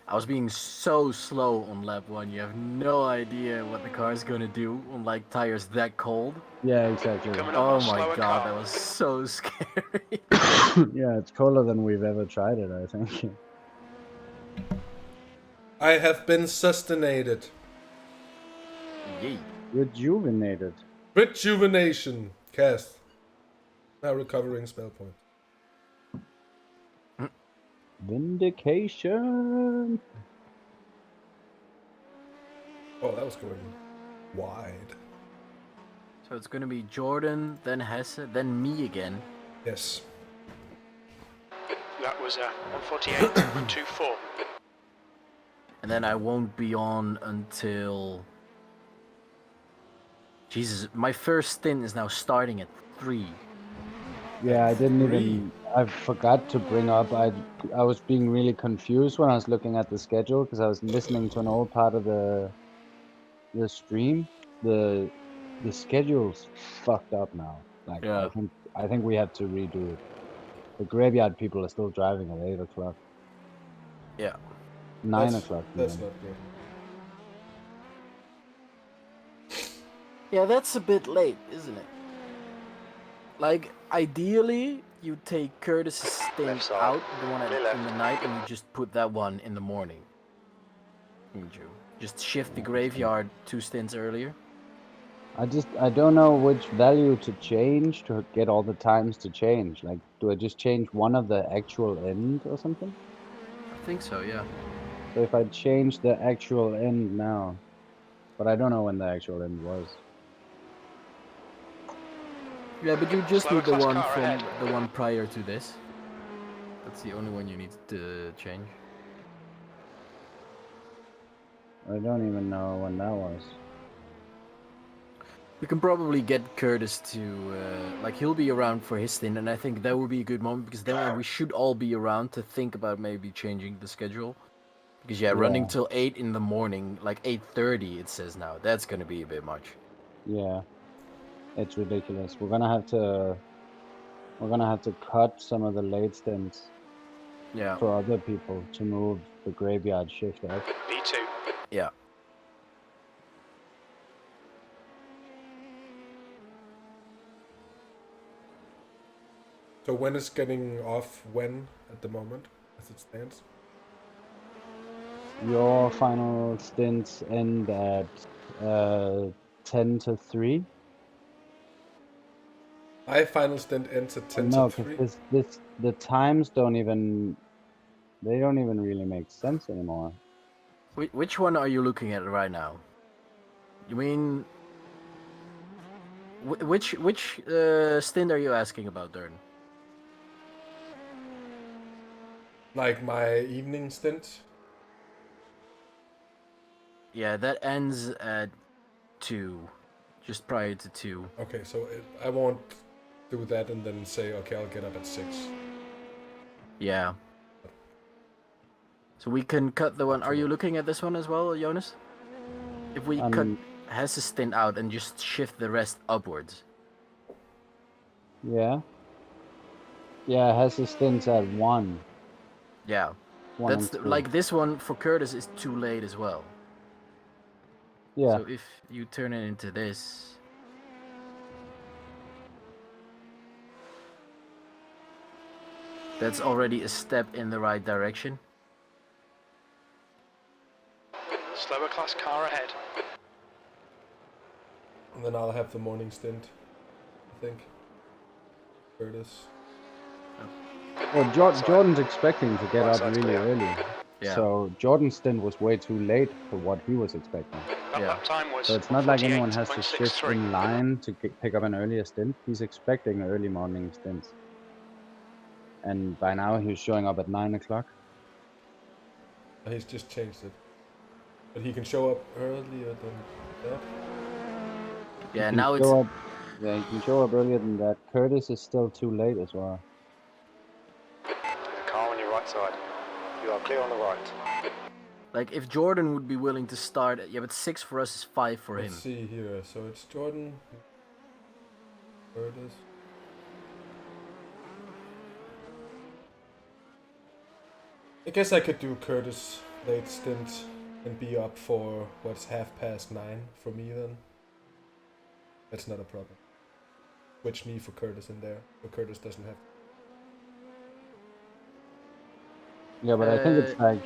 S10: I was being so slow on lap 1. You have no idea what the car is gonna do on like tires that cold.
S4: Yeah, exactly.
S10: Oh my god, that was so scary.
S4: Yeah, it's colder than we've ever tried it, I think.
S1: I have been sustinated.
S10: Yay.
S4: Rejuvenated.
S1: Rejuvenation. Cast. Now recovering spell point.
S4: Vindication.
S1: Oh, that was going wide.
S10: So it's gonna be Jordan, then Hesse, then me again.
S1: Yes.
S6: That was 148.24.
S10: And then I won't be on until... Jesus, my first stint is now starting at 3.
S4: Yeah, I didn't even. I forgot to bring up. I was being really confused when I was looking at the schedule because I was listening to an old part of the stream. The schedule's fucked up now. Like
S10: Yeah.
S4: I think we have to redo it. The graveyard people are still driving at 8 o'clock.
S10: Yeah.
S4: 9 o'clock.
S1: That's
S4: even.
S1: not good.
S10: Yeah, that's a bit late, isn't it? Like, ideally, you take Curtis's stint out, the one in the night, and you just put that one in the morning. Would you? Just shift the graveyard 2 stints earlier?
S4: I don't know which value to change to get all the times to change. Like, do I just change one of the actual end or something?
S10: I think so, yeah.
S4: So if I change the actual end now, but I don't know when the actual end was.
S10: Yeah, but you just
S6: Slower
S10: need the
S6: class
S10: one
S6: car
S10: from
S6: ahead.
S10: the one prior to this. That's the only one you need to change.
S4: I don't even know when that was.
S10: We can probably get Curtis to, like, he'll be around for his stint, and I think that would be a good moment, because then we should all be around to think about maybe changing the schedule. Because, yeah, running till 8 in the morning, like 8:30 it says now, that's gonna be a bit much.
S4: Yeah, it's ridiculous. We're gonna have to cut some of the late stints.
S10: Yeah.
S4: For other people to move the graveyard shift up.
S6: V2.
S10: Yeah.
S1: So when is getting off when at the moment, as it stands?
S4: Your final stints end at 10 to 3.
S1: My final stint ends at 10
S4: No,
S1: to 3.
S4: because the times don't even really make sense anymore.
S10: Which one are you looking at right now? You mean... Which stint are you asking about, Dirten?
S1: Like my evening stint?
S10: Yeah, that ends at 2. Just prior to 2.
S1: Okay, so I won't do that and then say, okay, I'll get up at 6.
S10: Yeah. So we can cut the one... Are you looking at this one as well, Jonas? If we cut Hesse's stint out and just shift the rest upwards.
S4: Yeah. Yeah, it has the stints at 1.
S10: Yeah.
S4: 1
S10: That's
S4: and 2.
S10: like this one for Curtis is too late as well.
S4: Yeah.
S10: So if you turn it into this... That's already a step in the right direction.
S6: Slower class car ahead.
S1: And then I'll have the morning stint, I think. Curtis.
S4: Well, Jordan's expecting to get up really early. So Jordan's stint was way too late for what he was expecting.
S6: That lap time was
S4: So it's not like anyone has to shift in line to pick up an earlier stint. He's expecting early morning stints. And by now he's showing up at 9 o'clock.
S1: He's just changed it. But he can show up earlier than that.
S12: Yeah, now it's...
S4: Yeah, he can show up earlier than that. Curtis is still too late as well.
S11: There's a car on your right side. You are clear on the right.
S12: Like, if Jordan would be willing to start... Yeah, but 6 for us is 5 for him.
S1: Let's see here. So it's Jordan. Curtis. I guess I could do Curtis late stint and be up for what's 9:30 for me then. That's not a problem. Switch me for Curtis in there, so Curtis doesn't have.
S4: Yeah, but I think it's like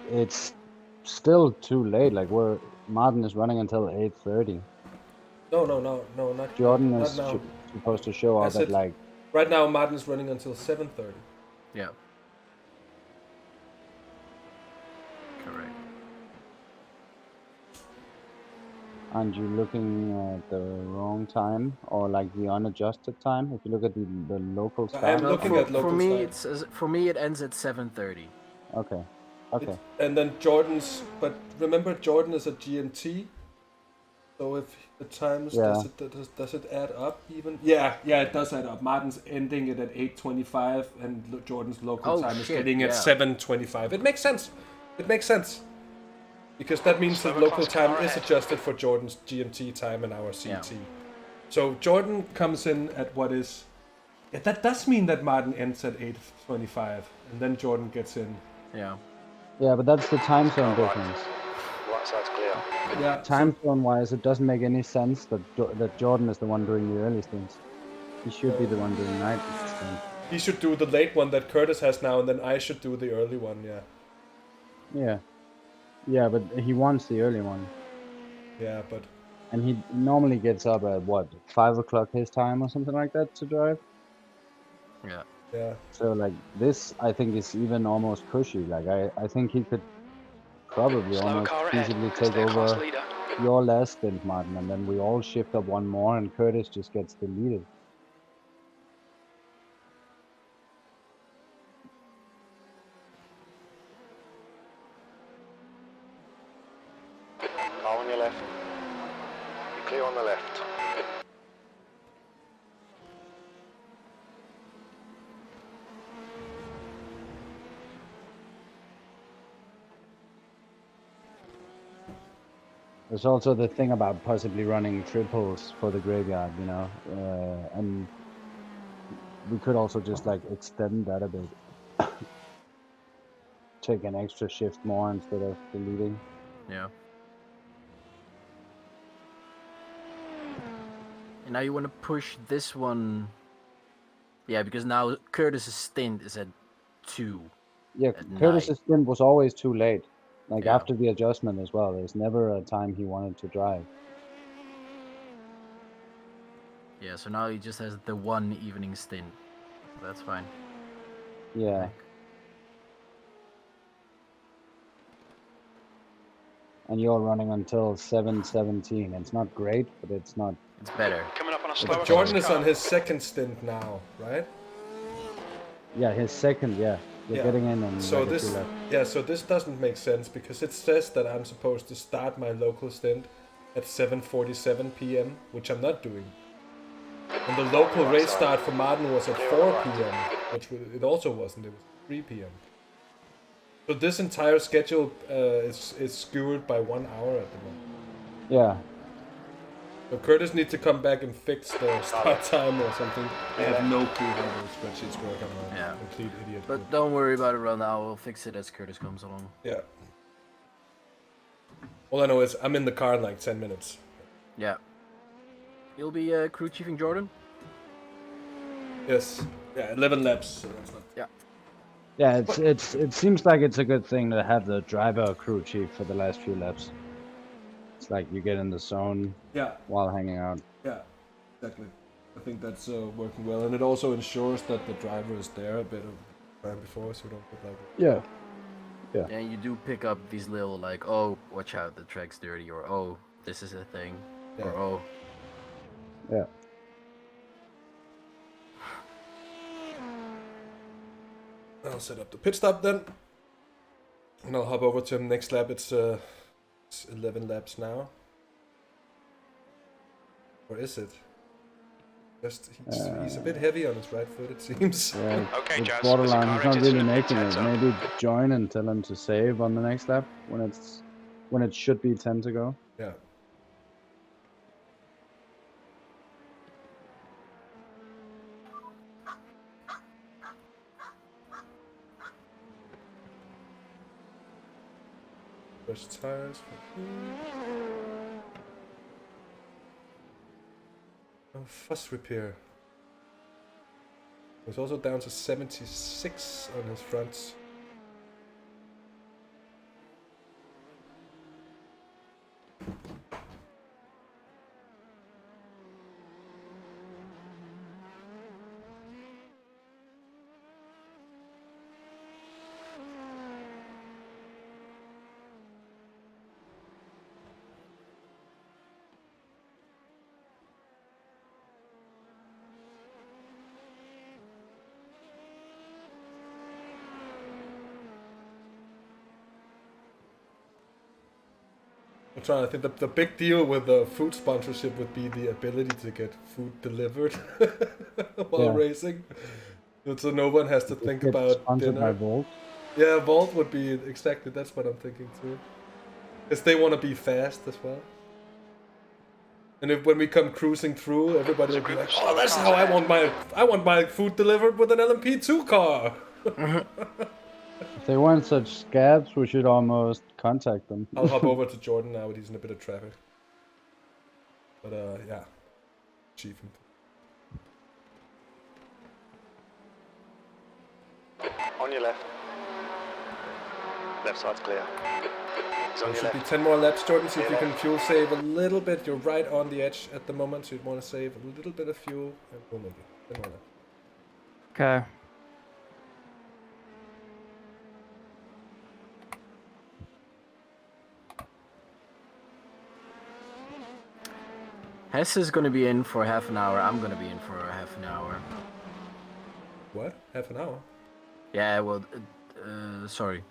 S4: it's still too late. Like Maarten is running until 8:30.
S1: No, not
S4: Jordan
S1: not
S4: is
S1: now.
S4: supposed to show up at like.
S1: Right now, Maarten is running until 7:30.
S12: Yeah. Correct.
S4: Aren't you looking at the wrong time or like the unadjusted time? If you look at the local start.
S1: I'm looking at local
S12: for me, it ends at 7:30.
S4: Okay. Okay.
S1: And then Jordan's, but remember Jordan is a GMT. So if the times does it add up even? Yeah, it does add up. Maarten's ending it at 8:25, and Jordan's local time is getting at 7:25. It makes sense. It makes sense. Because that means that local time is adjusted for Jordan's GMT time and our CT. Yeah. So Jordan comes in at what is... Yeah, that does mean that Maarten ends at 8:25, and then Jordan gets in.
S12: Yeah.
S4: Yeah, but that's the time zone difference.
S11: Right side's clear.
S1: Yeah.
S4: Time zone wise, it doesn't make any sense that Jordan is the one doing the early stints. He should be the one doing night stints.
S1: He should do the late one that Curtis has now, and then I should do the early one, yeah.
S4: Yeah. Yeah, but he wants the early one.
S1: Yeah, but...
S4: And he normally gets up at, what, 5 o'clock his time or something like that to drive?
S12: Yeah.
S1: Yeah.
S4: So, like, this, I think, is even almost cushy. Like, I think he could probably almost easily take over your last stint, Maarten, and then we all shift up one more and Curtis just gets deleted.
S11: Car on your left. You're clear on the left.
S4: There's also the thing about possibly running triples for the graveyard, you know, and we could also just like extend that a bit. Take an extra shift more instead of deleting.
S12: Yeah. And now you want to push this one. Yeah, because now Curtis's stint is at 2.
S4: Yeah, Curtis's stint was always too late. Like after the adjustment as well. There's never a time he wanted to drive.
S12: Yeah, so now he just has the one evening stint. That's fine.
S4: Yeah. And you're running until 7:17. It's not great, but it's not.
S12: It's better.
S6: Coming up on a slower
S1: But Jordan is on his second stint now, right?
S4: Yeah, his second. Yeah, you're getting in on.
S1: So
S4: like
S1: this, so this doesn't make sense because it says that I'm supposed to start my local stint at 7:47 p.m., which I'm not doing. And the local race start for Maarten was at 4 p.m., which it also wasn't. It was 3 p.m. So this entire schedule is skewed by 1 hour at the moment.
S4: Yeah.
S1: So Curtis needs to come back and fix the start time or something. I have no clue how those spreadsheets work. I'm a complete idiot.
S12: But don't worry about it right now. We'll fix it as Curtis comes along.
S1: Yeah. All I know is I'm in the car in like 10 minutes.
S12: Yeah. You'll be crew chiefing Jordan?
S1: Yes. Yeah, 11 laps. So that's not...
S12: Yeah.
S4: Yeah, it seems like it's a good thing to have the driver or crew chief for the last few laps. It's like you get in the zone while hanging out.
S1: Yeah, exactly. I think that's working well, and it also ensures that the driver is there a bit of time before, so we don't get like...
S4: Yeah. Yeah.
S10: And you do pick up these little like, oh, watch out, the track's dirty, or oh, this is a thing, or oh.
S4: Yeah.
S1: I'll set up the pit stop then. And I'll hop over to him next lap. It's 11 laps now. Or is it? Just he's a bit heavy on his right foot, it seems.
S4: Yeah,
S6: Okay,
S4: it's
S6: Jazz,
S4: borderline.
S6: there's a
S4: He's
S6: car
S4: not
S6: exiting
S4: really
S6: the
S4: making
S6: pit
S4: it.
S6: zone.
S4: Maybe join and tell him to save on the next lap when it should be 10 to go.
S1: Yeah. Fresh tires. Oh, fuss repair. He's also down to 76 on his fronts. I'm trying to think. The big deal with the food sponsorship would be the ability to get food delivered while racing. So no one has to think about
S4: sponsored
S1: dinner.
S4: by Volt.
S1: Yeah, Volt would be exactly. That's what I'm thinking too. Because they want to be fast as well. And if when we come cruising through, everybody will be like, "Oh, that's how I want my food delivered with an LMP2 car."
S4: If they weren't such scabs, we should almost contact them.
S1: I'll hop over to Jordan now, but he's in a bit of traffic. But yeah, Chief.
S11: On your left. Left side's clear. He's on
S1: There
S11: your
S1: should be
S11: left.
S1: 10 more laps, Jordan. See if you can fuel save a little bit. You're right on the edge at the moment, so you'd want to save a little bit of fuel, and we'll make it. 10 more laps.
S3: Okay.
S10: Hess is going to be in for half an hour. I'm going to be in for half an hour.
S1: What? Half an hour?
S10: Yeah, well, sorry.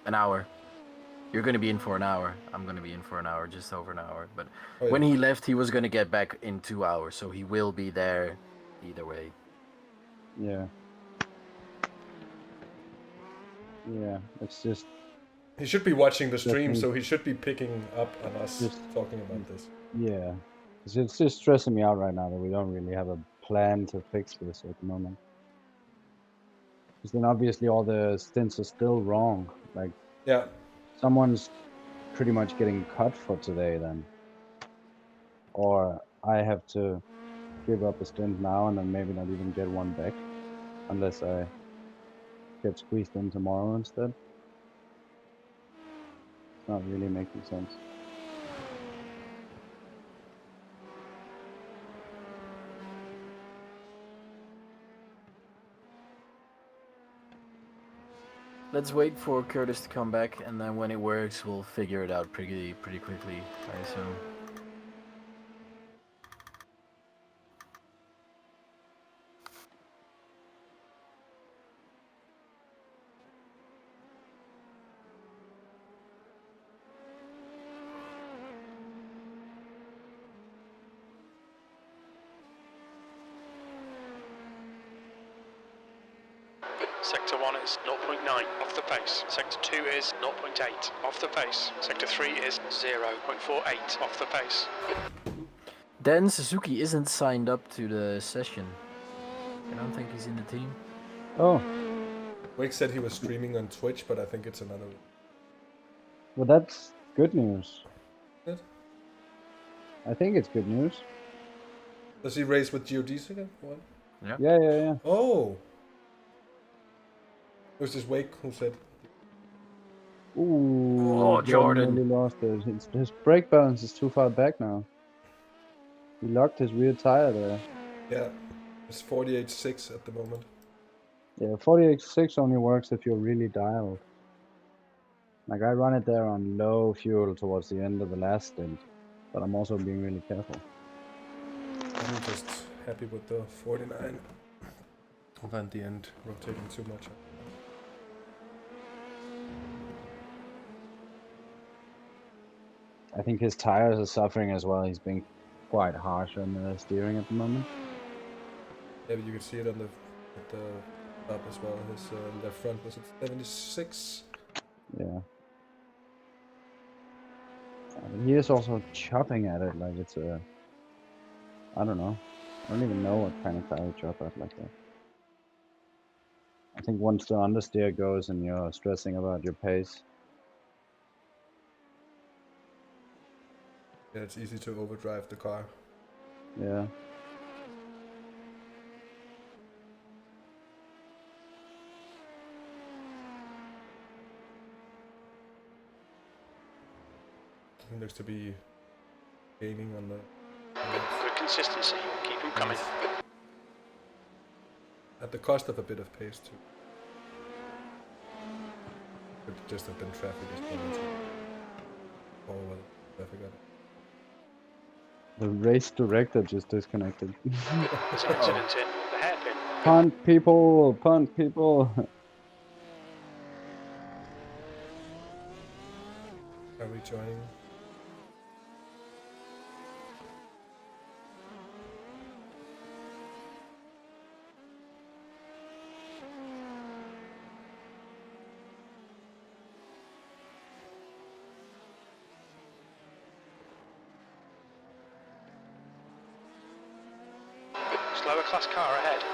S10: An hour. You're going to be in for an hour. I'm going to be in for an hour, just over an hour. But when he left, he was going to get back in 2 hours, so he will be there either way.
S4: Yeah. Yeah, it's just...
S1: He should be watching the stream, so he should be picking up on us talking about this.
S4: Yeah. It's just stressing me out right now that we don't really have a plan to fix this at the moment. Because then obviously all the stints are still wrong. Like,
S1: yeah,
S4: someone's pretty much getting cut for today then. Or I have to give up a stint now and then maybe not even get one back. Unless I get squeezed in tomorrow instead. It's not really making sense.
S10: Let's wait for Curtis to come back, and then when it works, we'll figure it out pretty quickly, I assume.
S6: Sector 1 is 0.9 off the pace. Sector 2 is 0.8 off the pace. Sector 3 is 0.48 off the pace.
S10: Dan Suzuki isn't signed up to the session. I don't think he's in the team.
S4: Oh.
S1: Wake said he was streaming on Twitch, but I think it's another...
S4: Well, that's good news.
S1: Good.
S4: I think it's good news.
S1: Does he race with GODs again? What?
S4: Yeah.
S1: Oh! It was just Wake who said...
S4: Ooh,
S10: Oh, Jordan.
S4: Really lost it. His brake balance is too far back now. He locked his rear tire there.
S1: Yeah, it's 48.6 at the moment.
S4: Yeah, 48.6 only works if you're really dialed. Like I run it there on low fuel towards the end of the last stint, but I'm also being really careful.
S1: I'm just happy with the 49. At the end, rotating too much.
S4: I think his tires are suffering as well. He's being quite harsh on the steering at the moment.
S1: Yeah, but you can see it on the at the top as well. His left front was at 76.
S4: Yeah. But he is also chopping at it like it's a... I don't know. I don't even know what kind of car you chop at like that. I think once the understeer goes and you're stressing about your pace.
S1: Yeah, it's easy to overdrive the car.
S4: Yeah.
S1: He looks to be gaining on the...
S6: Good consistency. Keep them coming.
S1: At the cost of a bit of pace too. Could just have been traffic as well. Oh well, traffic got it.
S4: The race director just disconnected.
S6: There's an incident in the hairpin.
S4: Punt people! Punt people!
S1: Are we joining?
S6: Slower class car ahead.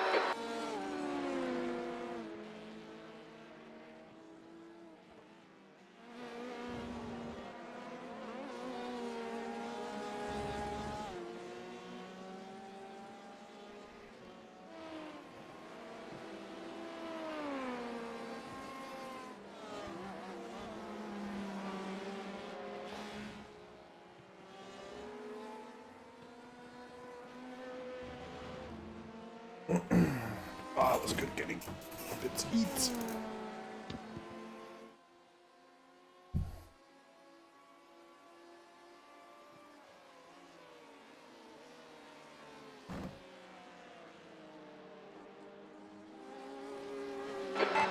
S1: Oh, that was good getting a bit to eat.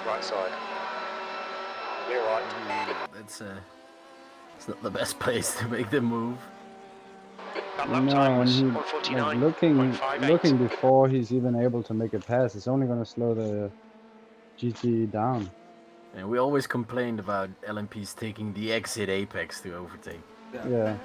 S11: Right side. Clear right.
S10: It's not the best place to make the move.
S6: That lap
S4: No,
S6: time
S4: and
S6: was
S4: he,
S6: 149.
S4: like, looking before he's even able to make a pass, it's only going to slow the GT down.
S10: And we always complained about LMPs taking the exit apex to overtake.
S4: Yeah.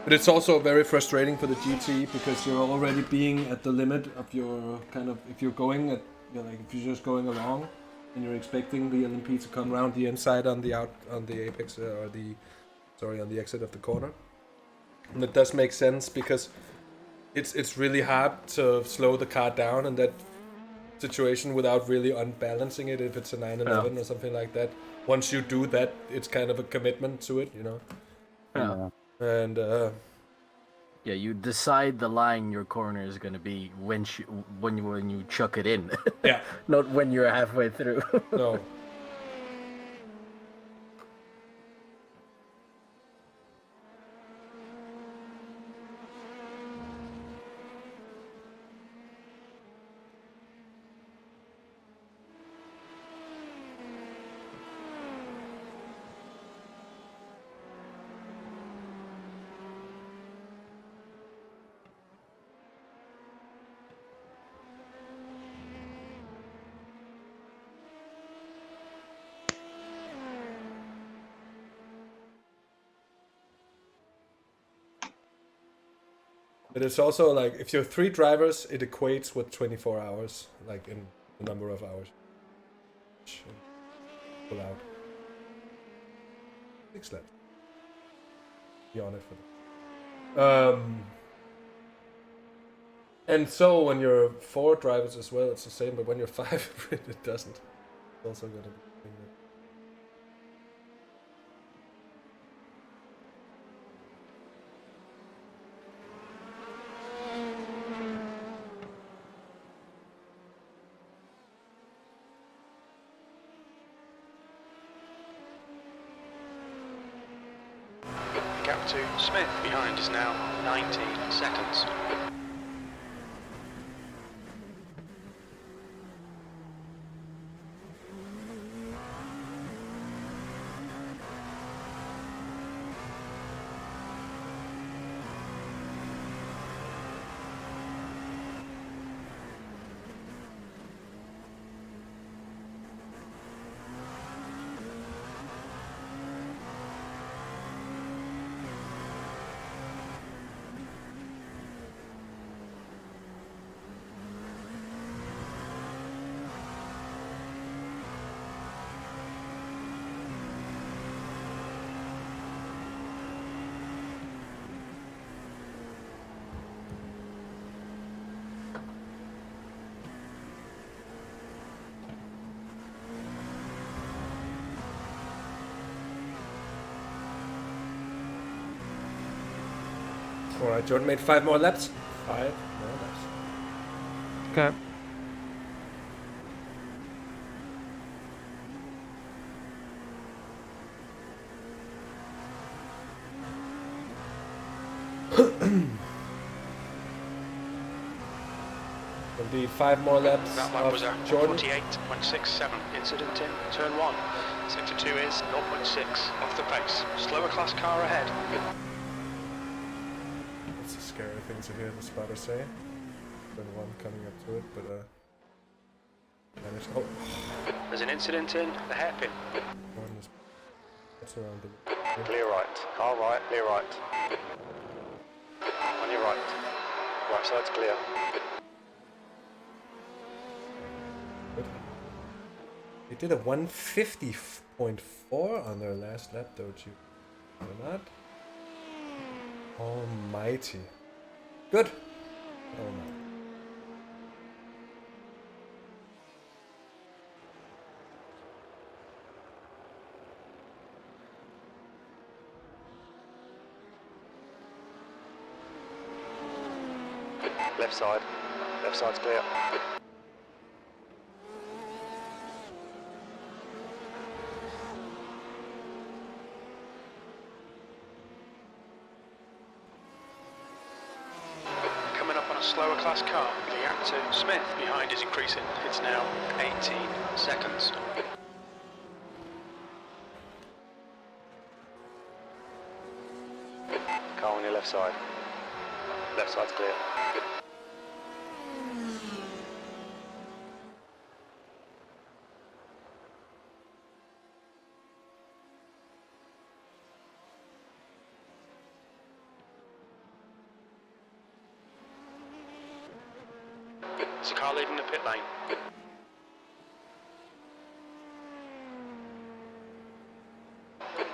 S1: But it's also very frustrating for the GT because you're already being at the limit of your kind of, if you're going at, you know, like if you're just going along and you're expecting the LMP to come around the inside on the apex or the, sorry, on the exit of the corner. And it does make sense because it's really hard to slow the car down in that situation without really unbalancing it if it's a 911 or something like that. Once you do that, it's kind of a commitment to it, you know.
S10: Yeah.
S1: And
S10: yeah, you decide the line your corner is gonna be when you chuck it in.
S1: Yeah.
S10: Not when you're halfway through.
S1: No. But it's also like if you're 3 drivers, it equates with 24 hours, like in the number of hours. Pull out. 6 laps. Be on it for that. And so when you're 4 drivers as well, it's the same. But when you're 5, it doesn't. It's also gonna be.
S6: out to Smith. Behind is now 19 seconds.
S1: Alright, Jordan made 5 more laps. 5 more laps.
S3: Okay.
S1: Indeed, 5 more laps.
S6: That lap was a
S1: Jordan.
S6: 48.67. Incident in turn 1. Sector 2 is 0.6 off the pace. Slower class car ahead.
S1: It's a scary thing to hear the spotter say. Turn 1 coming up to it, but managed. Oh.
S6: There's an incident in the hairpin.
S1: Jordan is around the
S11: Clear right. Car right, clear right. On your right. Right side's clear.
S1: They did a 150.4 on their last lap, don't you? Or not? Almighty. Good. Oh my.
S11: Left side. Left side's clear.
S6: Slower class car, the gap to Smith behind is increasing. It's now 18 seconds.
S11: Car on your left side. Left side's clear.
S6: There's a car leaving the pit lane.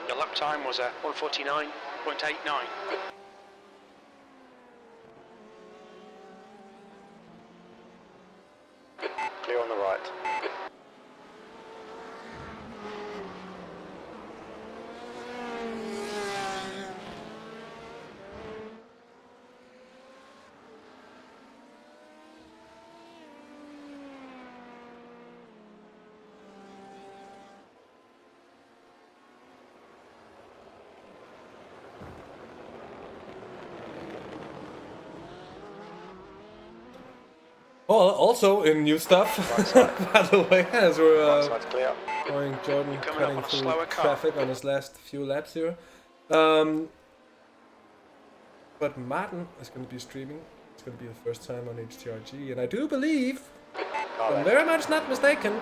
S6: Your lap time was at 1:49.89.
S11: Clear on the right.
S1: Well, also in new stuff, by the way, as we're going Jordan cutting through traffic on his last few laps here. But Maarten is going to be streaming. It's going to be the first time on HTRG, and I do believe, if I'm very much not mistaken,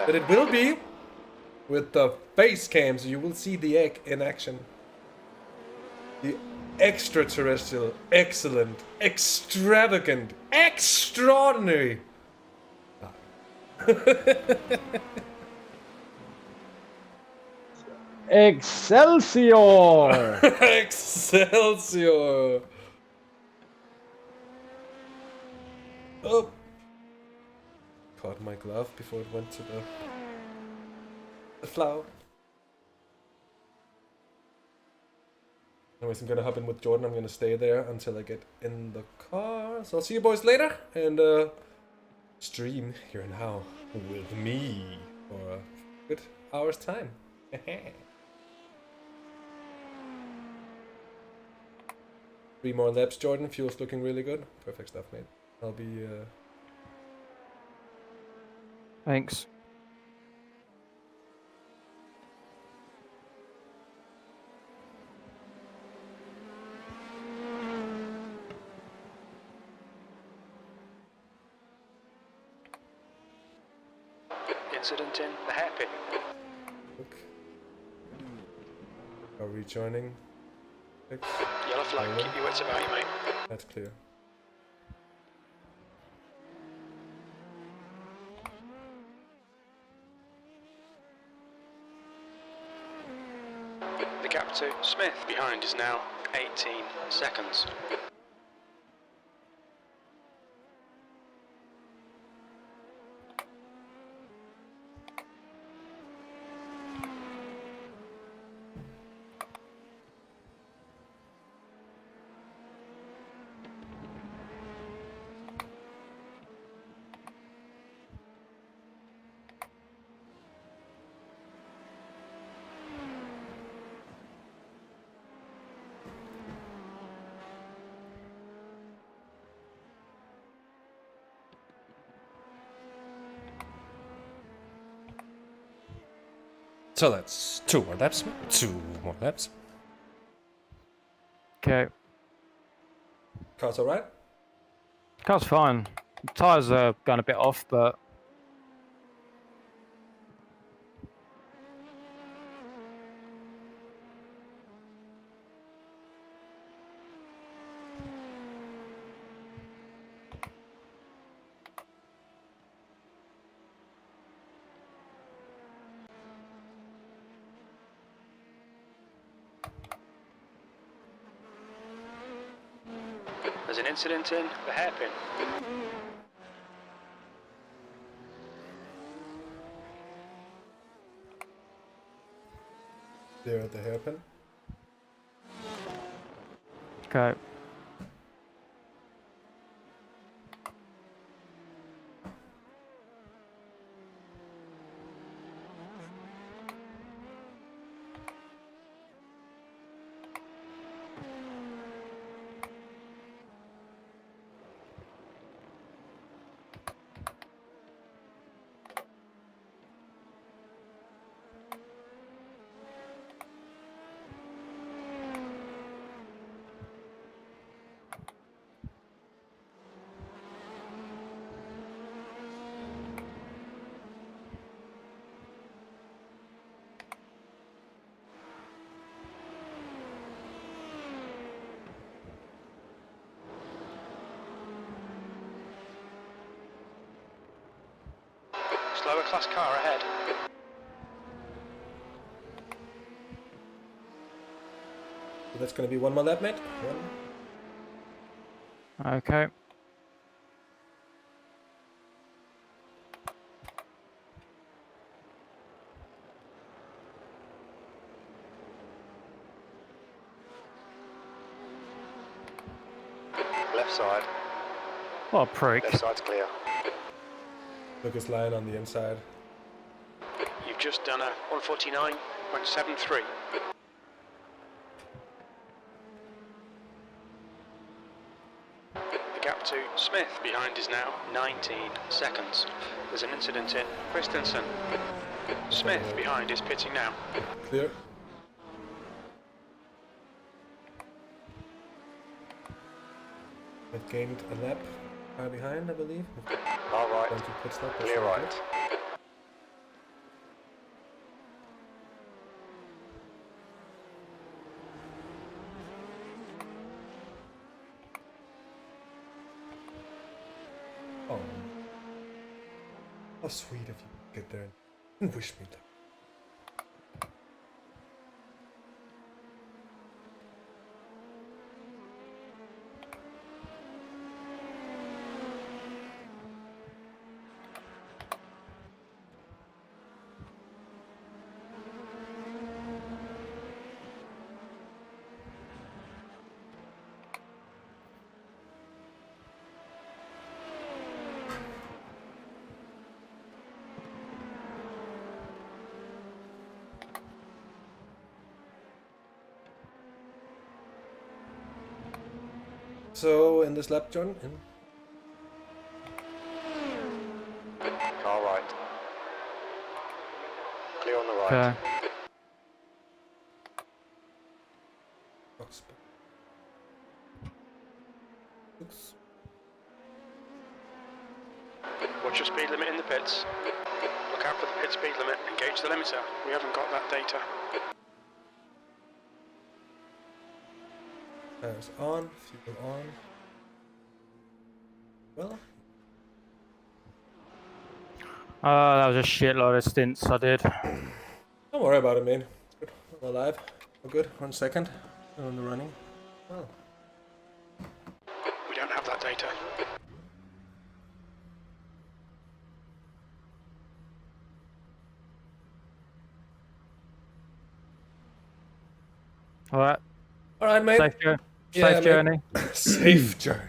S1: that it will be with the face cam, so you will see the egg in action. The extraterrestrial, excellent, extravagant, extraordinary.
S4: Excelsior!
S1: Excelsior! Oh! Caught my glove before it went to the flower. Anyways, I'm gonna hop in with Jordan. I'm gonna stay there until I get in the car. So I'll see you boys later, and stream here now with me for a good hour's time. 3 more laps, Jordan. Fuel's looking really good. Perfect stuff, mate. I'll be...
S3: Thanks.
S6: Incident in the hairpin.
S1: Look. Are we joining?
S6: Yellow flag, keep your wits about you, mate.
S1: That's clear.
S6: The gap to Smith behind is now 18 seconds.
S1: So that's 2 more laps. 2 more laps.
S3: Okay.
S1: Car's alright?
S3: Car's fine. Tyres are going a bit off, but
S6: There's an incident in the hairpin.
S1: There at the hairpin.
S3: okay.
S6: Slower class car ahead.
S1: So that's going to be 1 more lap, mate. 1.
S3: Okay.
S11: Left side.
S3: What a prick.
S11: Left side's clear.
S1: Lucas line on the inside.
S6: You've just done a 149.73. The gap to Smith behind is now 19 seconds. There's an incident in Christensen. Smith behind is pitting now.
S1: Clear. I've gained a lap behind, I believe.
S11: All right.
S1: Going to pit stop.
S11: Clear right.
S1: Oh. How sweet of you to get there and wish me luck. So in this lap, John.
S11: Car right. Clear on the right.
S3: Okay.
S1: Box. Oops.
S6: Watch your speed limit in the pits. Look out for the pit speed limit. Engage the limiter. We haven't got that data.
S1: Tires on, fuel on. Well.
S3: Oh, that was a shitload of stints I did.
S1: Don't worry about it, man. It's good. I'm alive. We're good. 1 second. On the running. Well.
S6: We don't have that data.
S3: Alright.
S1: Alright, mate.
S3: Safe journey.
S1: Safe journey.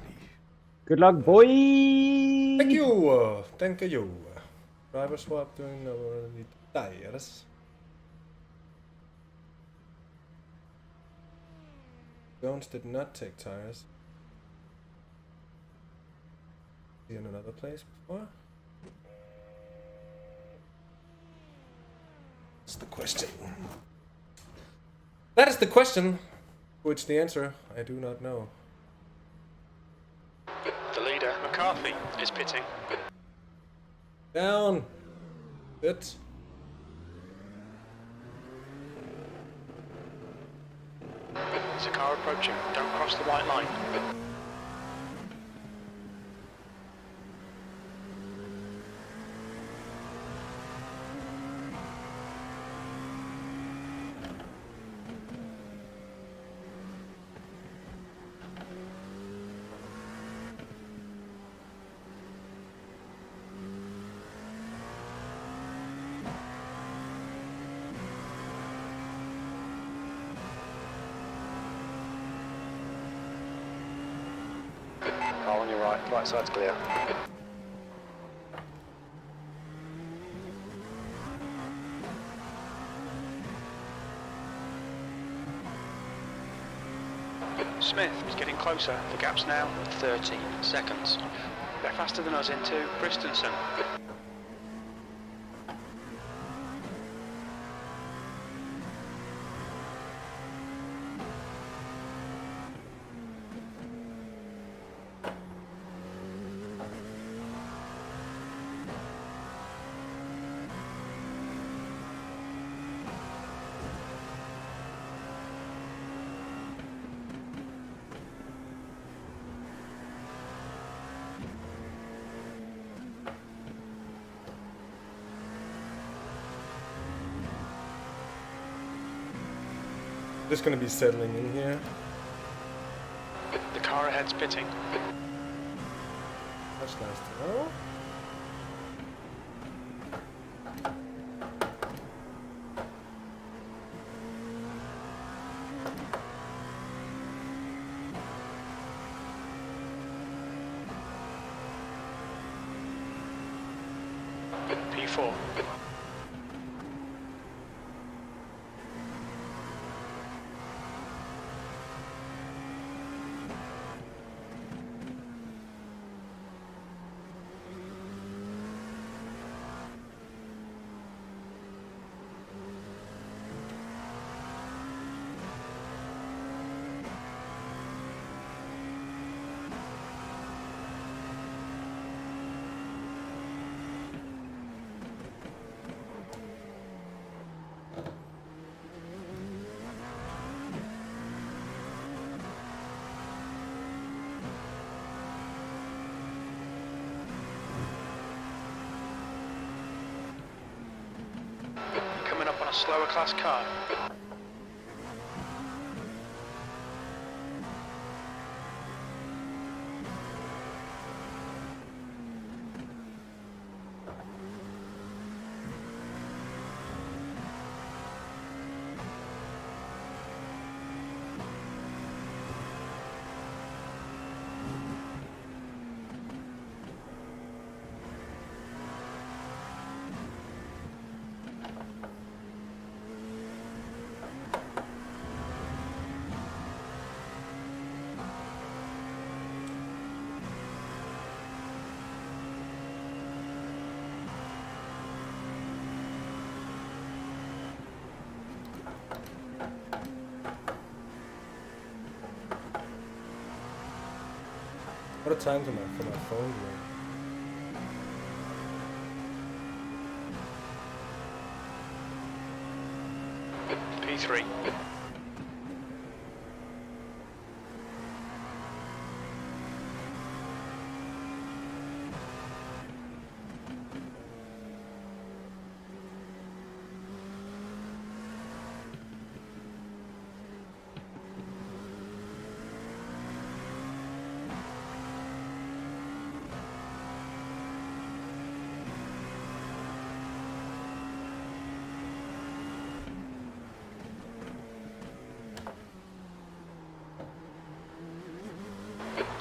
S4: Good luck, boy.
S1: Thank you. Thank you. Driver swap doing the tires. Jones did not take tires. See in another place before? That's the question. That is the question, which the answer I do not know.
S6: The leader, McCarthy, is pitting.
S1: Down. Bit.
S6: There's a car approaching. Don't cross the white line.
S11: Car on your right. Right side's clear.
S6: Smith is getting closer. The gap's now 13 seconds. They're faster than us into Christensen.
S1: Just gonna be settling in here.
S6: The car ahead's pitting.
S1: That's nice to know.
S6: P4. Coming up on a slower class car.
S1: What a time for my phone to ring.
S6: P3.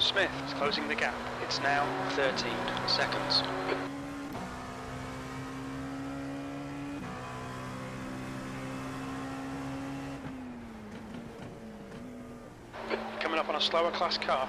S6: Smith is closing the gap. It's now 13 seconds. Coming up on a slower class car.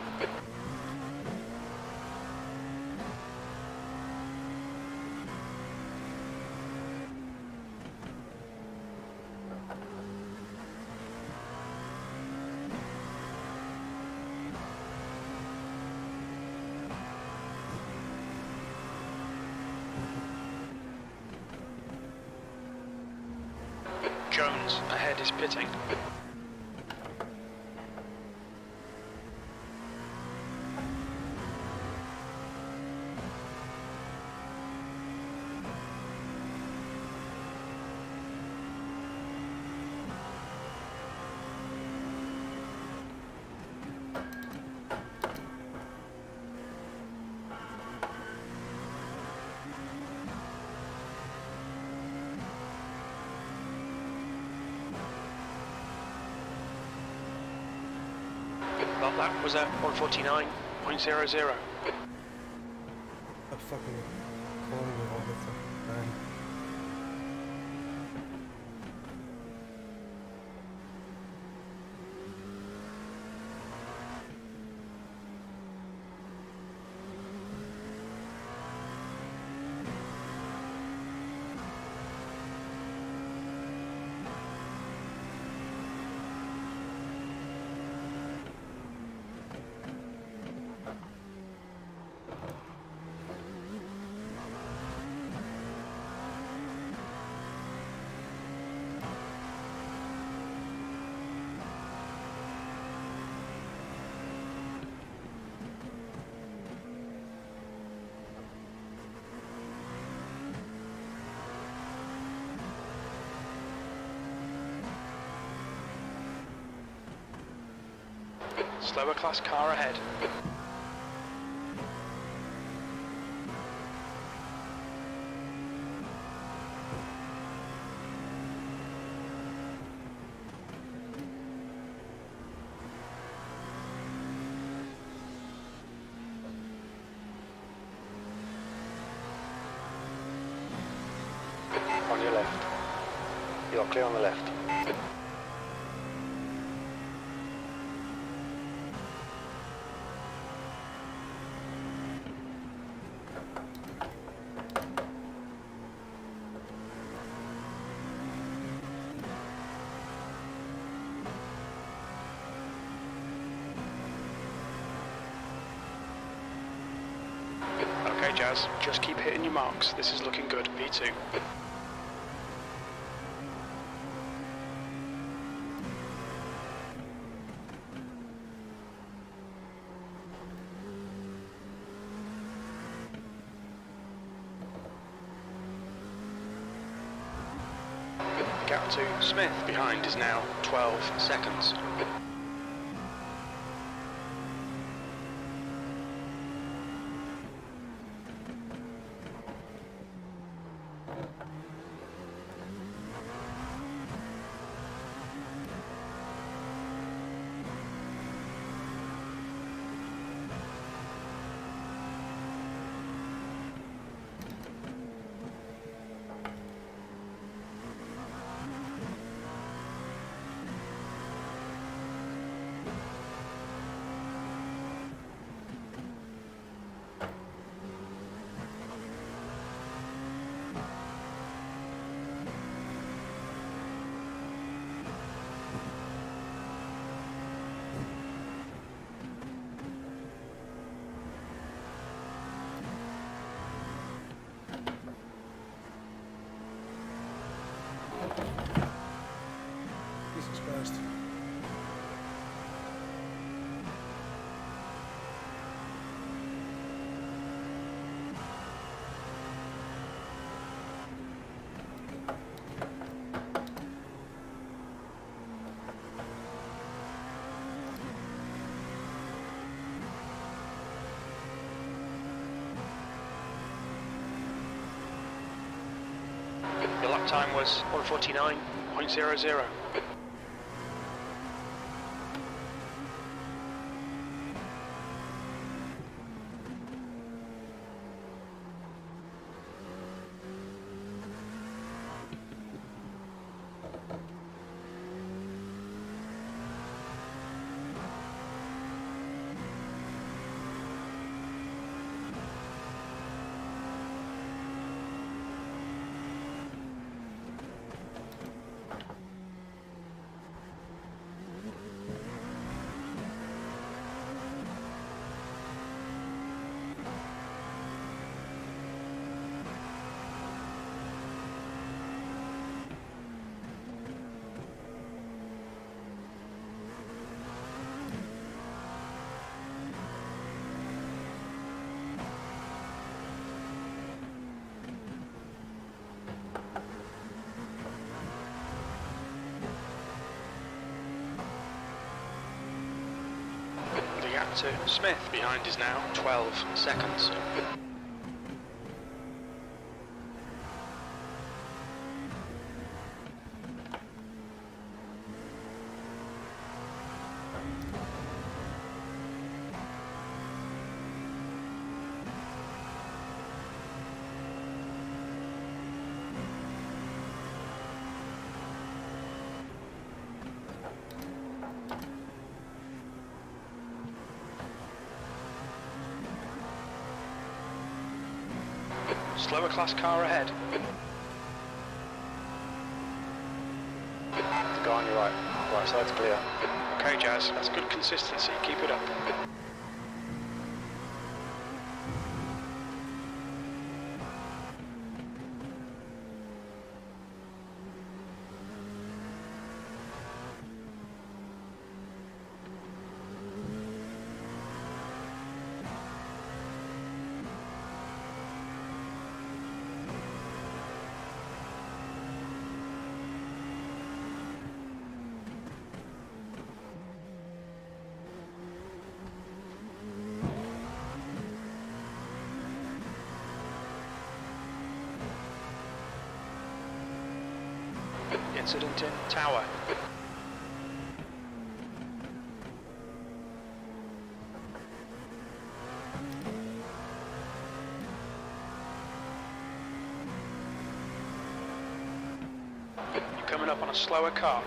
S6: Jones ahead is pitting. That lap was at 149.00.
S1: I'm fucking calling me all the time.
S6: Slower class car ahead.
S11: On your left. You're clear on the left.
S6: Okay, Jazz, just keep hitting your marks. This is looking good. P2. Gap to Smith behind is now 12 seconds. lap time was 1:49.00. The gap to Smith behind is now 12 seconds. Slower class car ahead.
S11: The guy on your right. Right side's clear.
S6: Okay, Jazz, that's good consistency. Keep it up. Incident in tower. You're coming up on a slower car.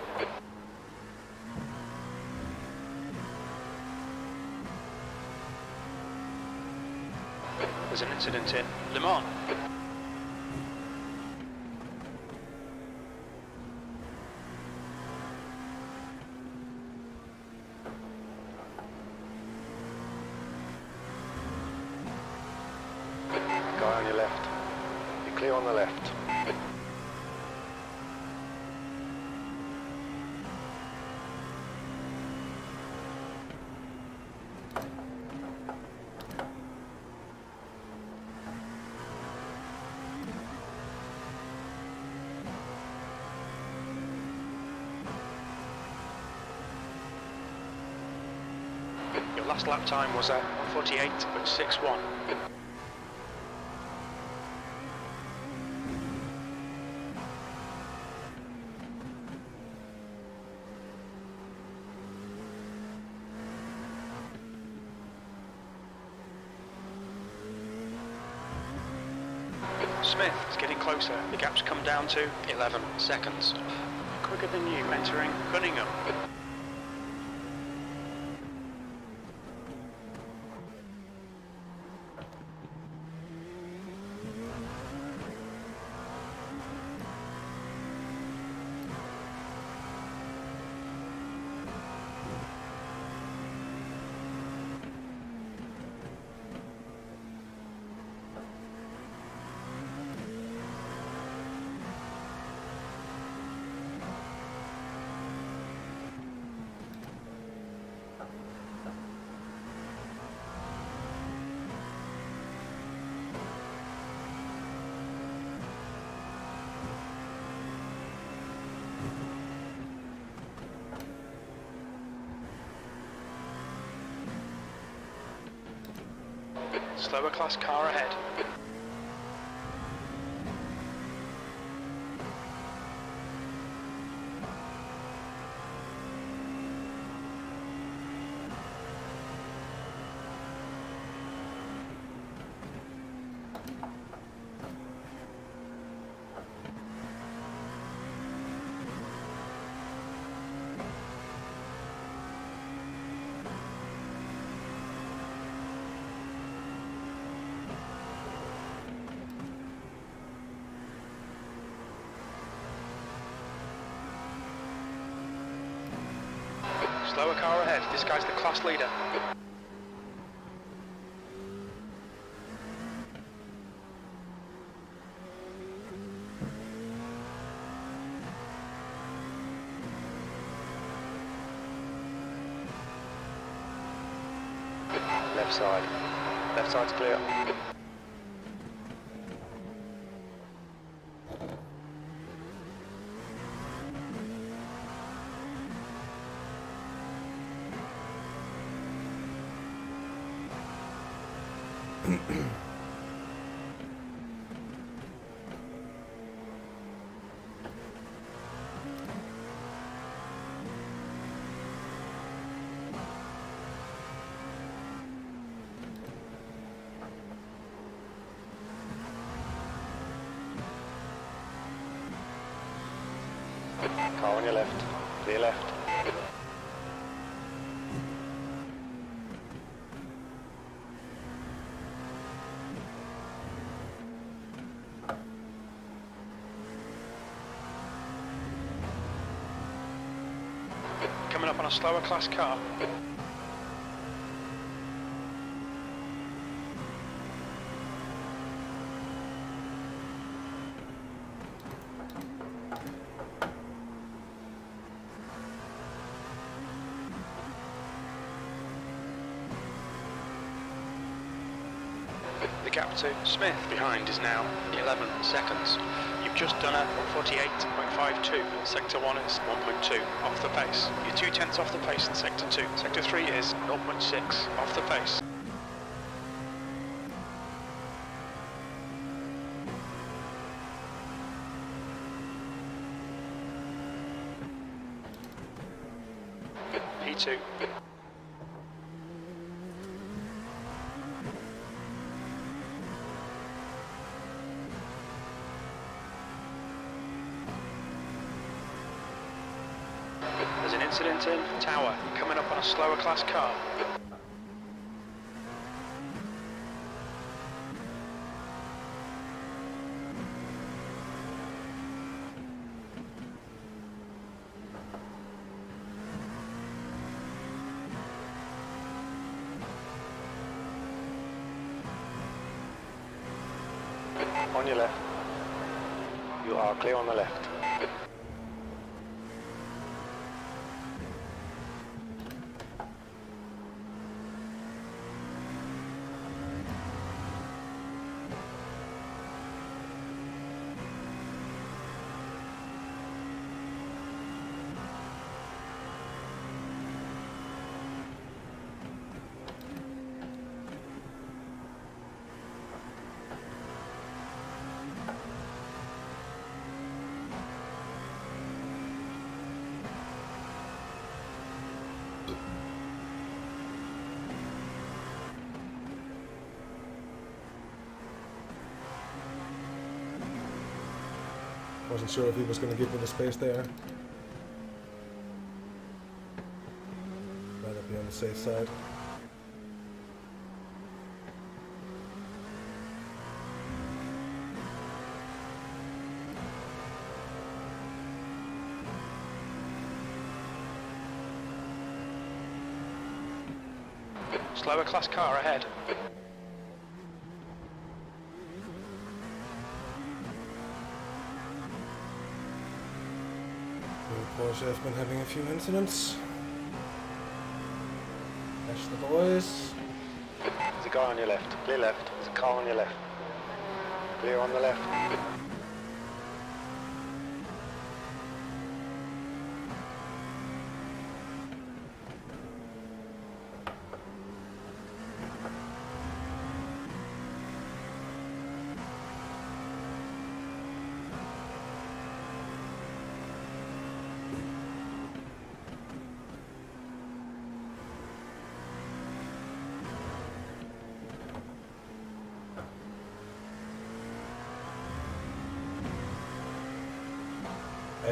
S6: There's an incident in Le Mans.
S11: Guy on your left. You're clear on the left.
S6: Your last lap time was at 1:48.61. Smith is getting closer. The gap's come down to 11 seconds. Quicker than you entering Cunningham. Slower class car ahead. Slower car ahead. This guy's the class leader.
S11: Left side. Left side's clear. Car on your left. Clear left.
S6: Coming up on a slower class car. The gap to Smith behind is now 11 seconds. You've just done a 48.52. Sector 1 is 1.2 off the pace. You're 2/10 off the pace in Sector 2. Sector 3 is 0.6 off the pace. P2. There's an incident in Tower, coming up on a slower class car.
S11: On your left. You are clear on the left.
S1: Wasn't sure if he was going to give me the space there. Rather be on the safe side.
S6: Slower class car ahead.
S1: Porsche has been having a few incidents. That's the boys.
S11: There's a guy on your left. Clear left. There's a car on your left. Clear on the left.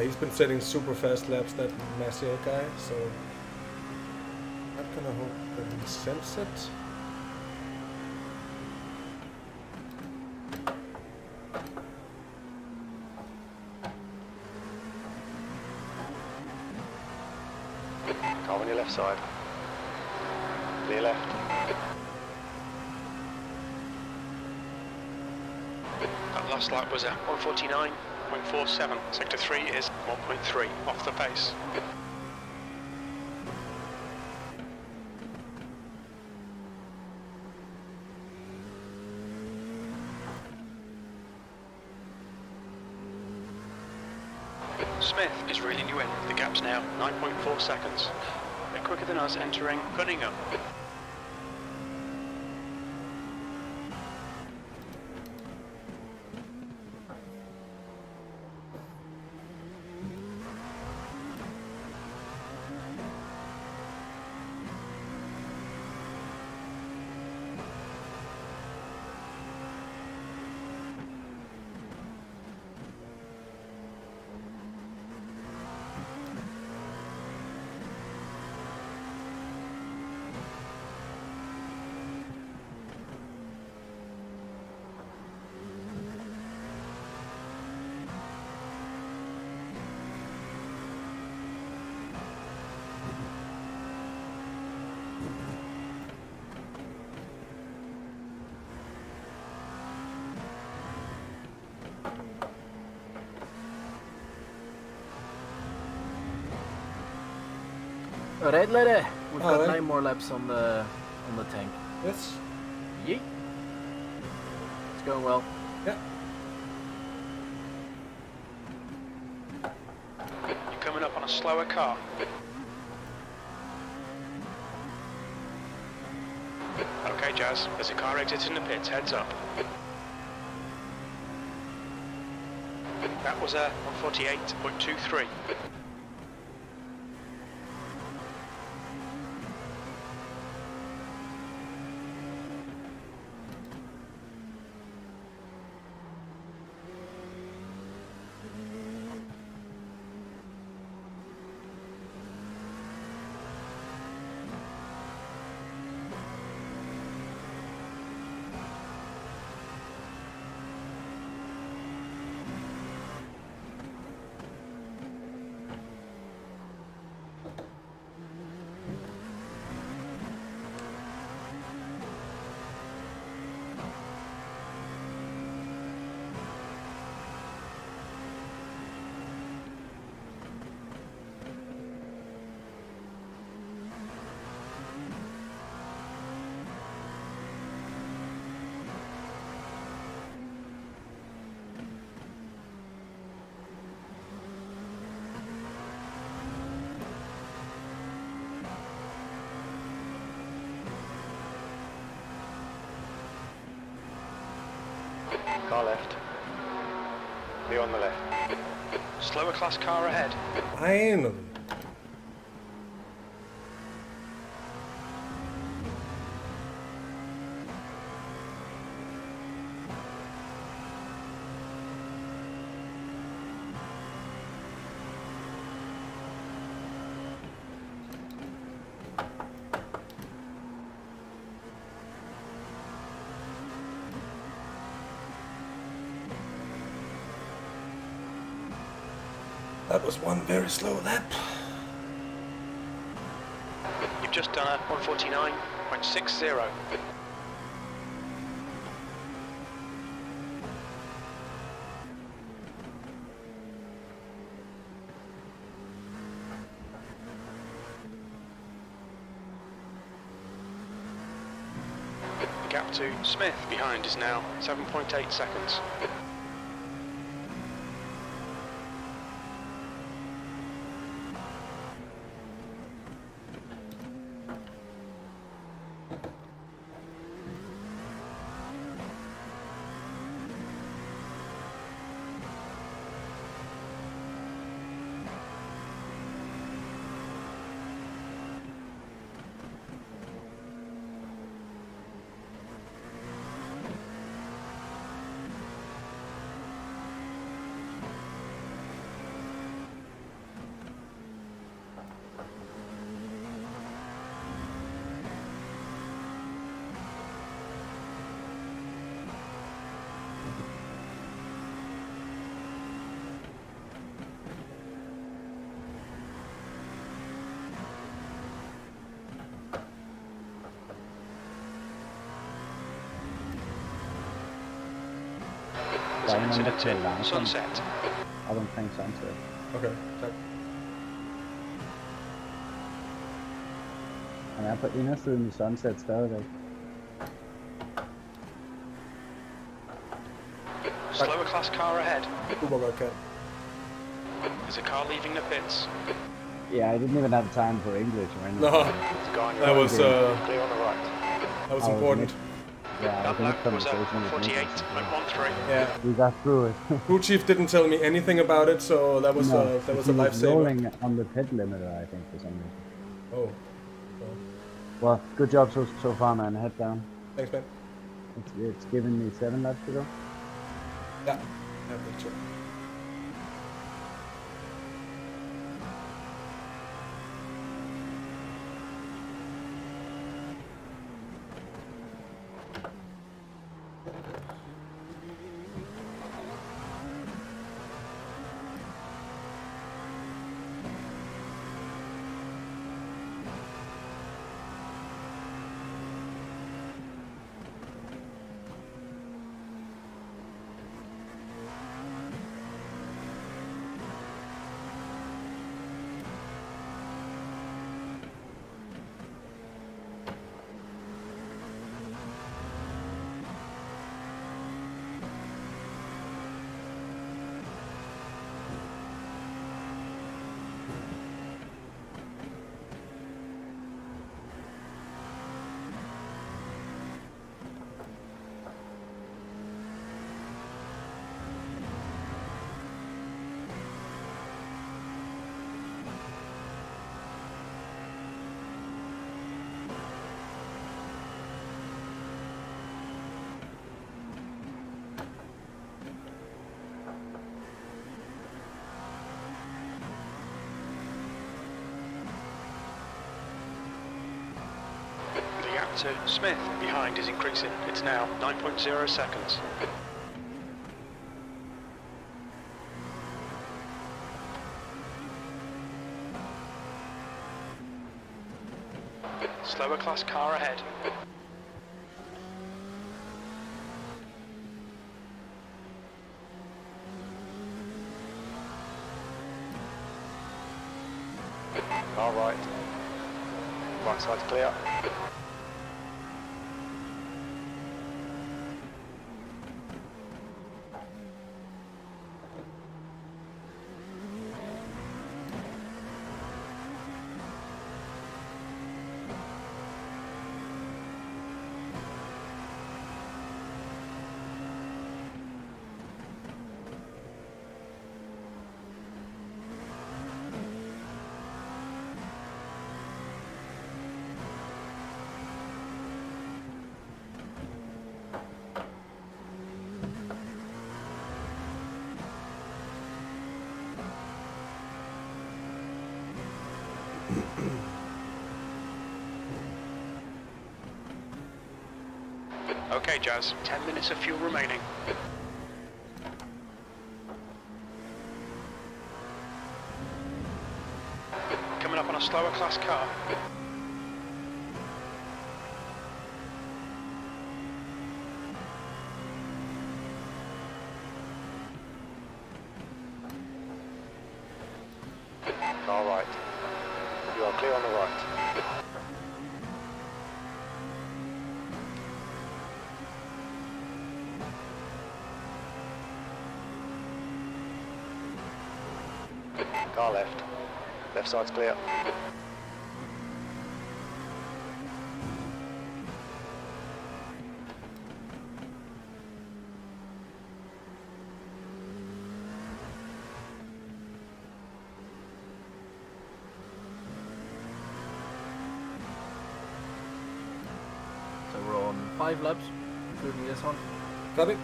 S1: He's been setting super fast laps, that Massier guy, so I'm gonna hope that he sends it.
S11: Car on your left side. Clear left.
S6: That last lap was at 149.47. Sector 3 is 1.3 off the pace. Smith is reeling you in. The gap's now 9.4 seconds. A bit quicker than us entering Cunningham.
S12: Alright, lady. We've got
S1: Alright.
S12: 9 more laps on the tank.
S1: Yes.
S12: Yeet. It's going well.
S1: Yeah.
S6: You're coming up on a slower car. Okay, Jazz. There's a car exiting the pits. Heads up. That was a 148.23.
S11: Car left. Clear on the left.
S6: Slower class car ahead.
S1: Finally. That was one very slow lap.
S6: You've just done a 149.60. The gap to Smith behind is now 7.8 seconds.
S4: trying
S6: into
S4: to
S6: the
S4: kill
S6: tin.
S4: last
S6: Sunset.
S4: I don't think sunset.
S1: Okay, tak.
S4: Han er på indersiden i sunset stadigvæk.
S6: Slower class car ahead.
S1: Super godt, Kat.
S6: There's a car leaving the pits.
S4: Yeah, I didn't even have time for English or anything.
S1: No,
S11: There's a guy on your
S1: that
S11: right.
S1: was
S11: Clear on the right.
S1: that was important.
S4: Yeah, I
S6: That
S4: was
S6: lap
S4: in
S6: was at
S4: conversation with Nicholas.
S6: 48.13.
S1: Yeah,
S4: We got through it.
S1: crew chief didn't tell me anything about it, so that was a
S4: he was
S1: lifesaver.
S4: rolling on the pit limiter, I think, for some reason.
S1: Oh,
S4: Well, good job so far, man. Head down.
S1: thanks, man.
S4: It's given me 7 laps to go.
S1: Yeah, have the check.
S6: The gap to Smith behind is increasing. It's now 9.0 seconds. Slower class car ahead.
S11: All right. Right side's clear.
S6: Okay, Jazz. 10 minutes of fuel remaining. Coming up on a slower class car.
S11: All right. You are clear on the right. Car left. Left side's clear.
S10: So we're on 5 laps, including this one.
S1: Copy.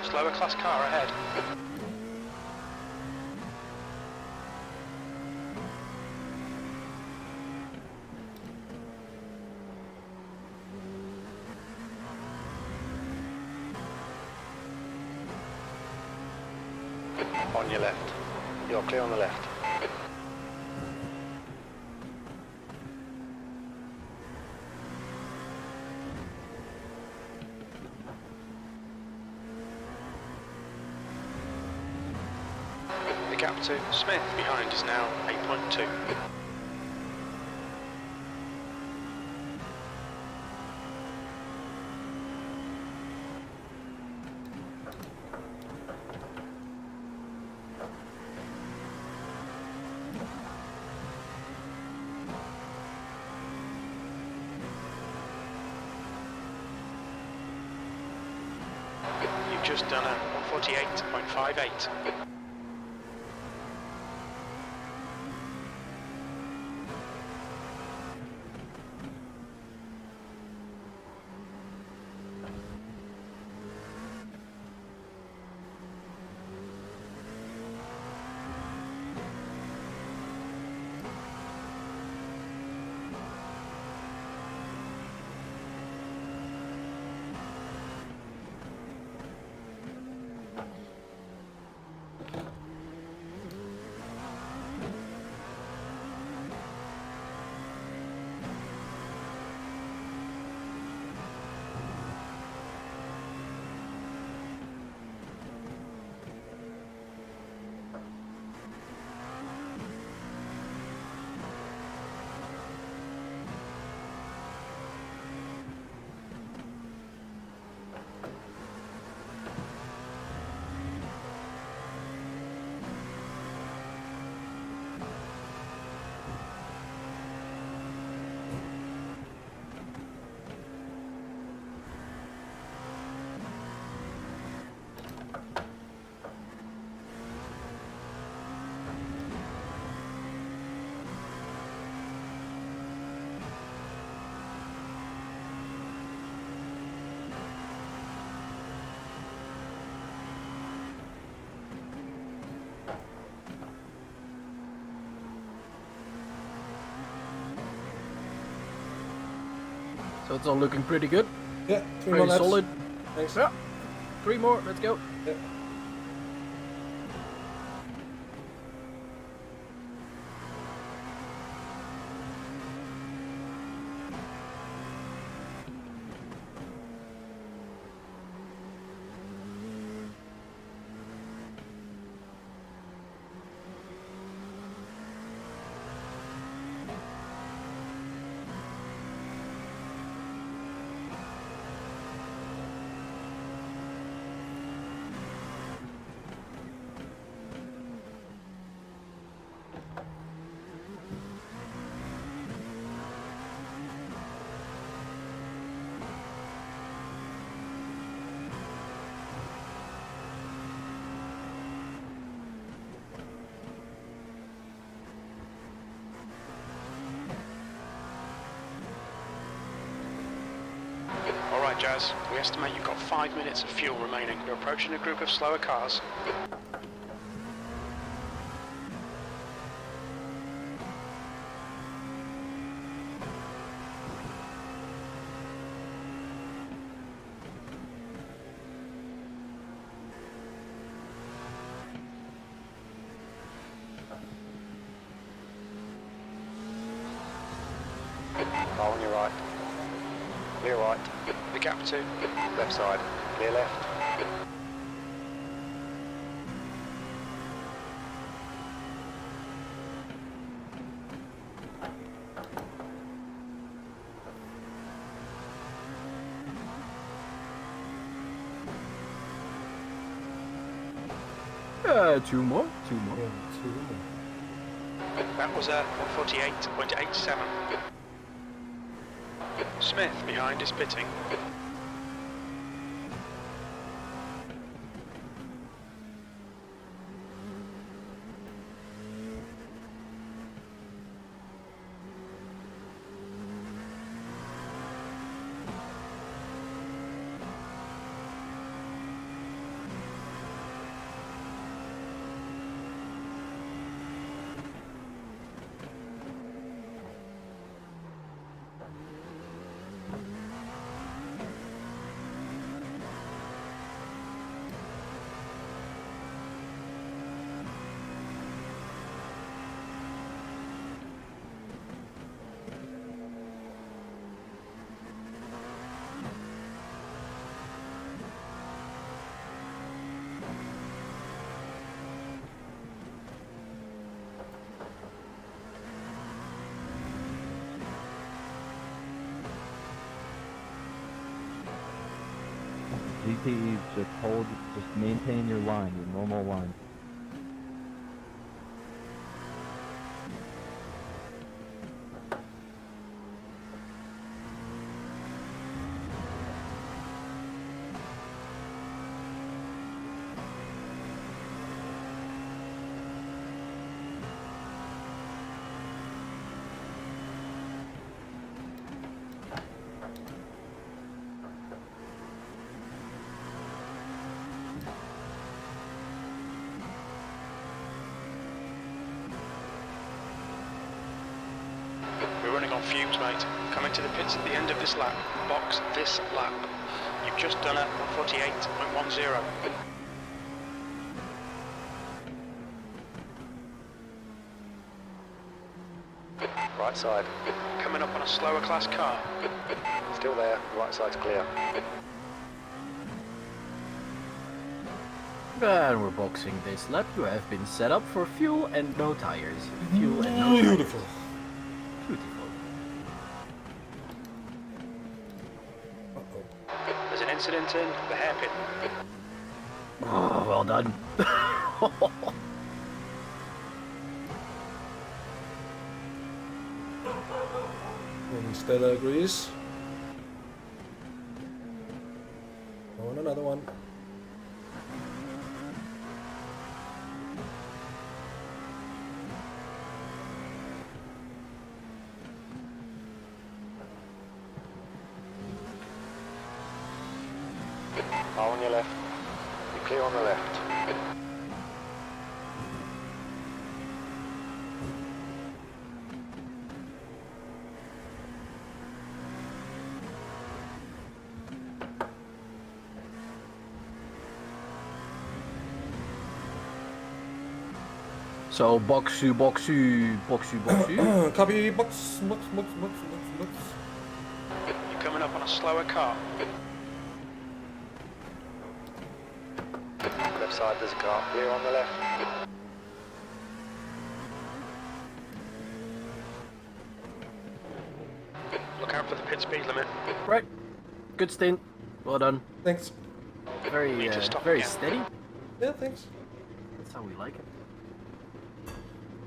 S6: Slower class car ahead.
S11: On your left. You're clear on the left. The gap to Smith behind is now 8.2. You've just done a 148.58.
S12: So it's all looking pretty good.
S1: Yeah, 3 more
S12: Pretty
S1: laps.
S12: solid.
S1: Thanks.
S12: Yeah. 3 more, let's go.
S1: Yeah.
S6: Alright Jazz, we estimate you've got 5 minutes of fuel remaining. You're approaching a group of slower cars.
S11: Car on your right. Clear right.
S6: The gap to
S11: Left side. Clear left.
S12: 2 more. 2 more.
S1: Yeah, 2 more.
S6: That was a 148.87. Smith behind is pitting.
S13: GTE, just hold, just maintain your line, your normal line.
S6: We're running on fumes, mate. Coming to the pits at the end of this lap. Box this lap. You've just done a 148.10.
S11: Right side.
S6: Coming up on a slower class car.
S11: Still there. Right side's clear.
S10: And we're boxing this lap. You have been set up for fuel and no tires. Fuel and no tires.
S1: Beautiful.
S10: Beautiful.
S6: There's an incident in the hairpin.
S10: Oh, well done.
S1: And Stella agrees. Oh, and another one.
S11: Car on your left. You're clear on the left.
S10: So boxu.
S1: Copy, box.
S6: You're coming up on a slower car.
S11: Left side, there's a car. Clear on the left.
S6: Look out for the pit speed limit.
S10: Right. Good stint. Well done.
S1: Thanks.
S10: Very,
S6: Need to stop
S10: very
S6: again.
S10: steady.
S1: Yeah, thanks.
S10: That's how we like it.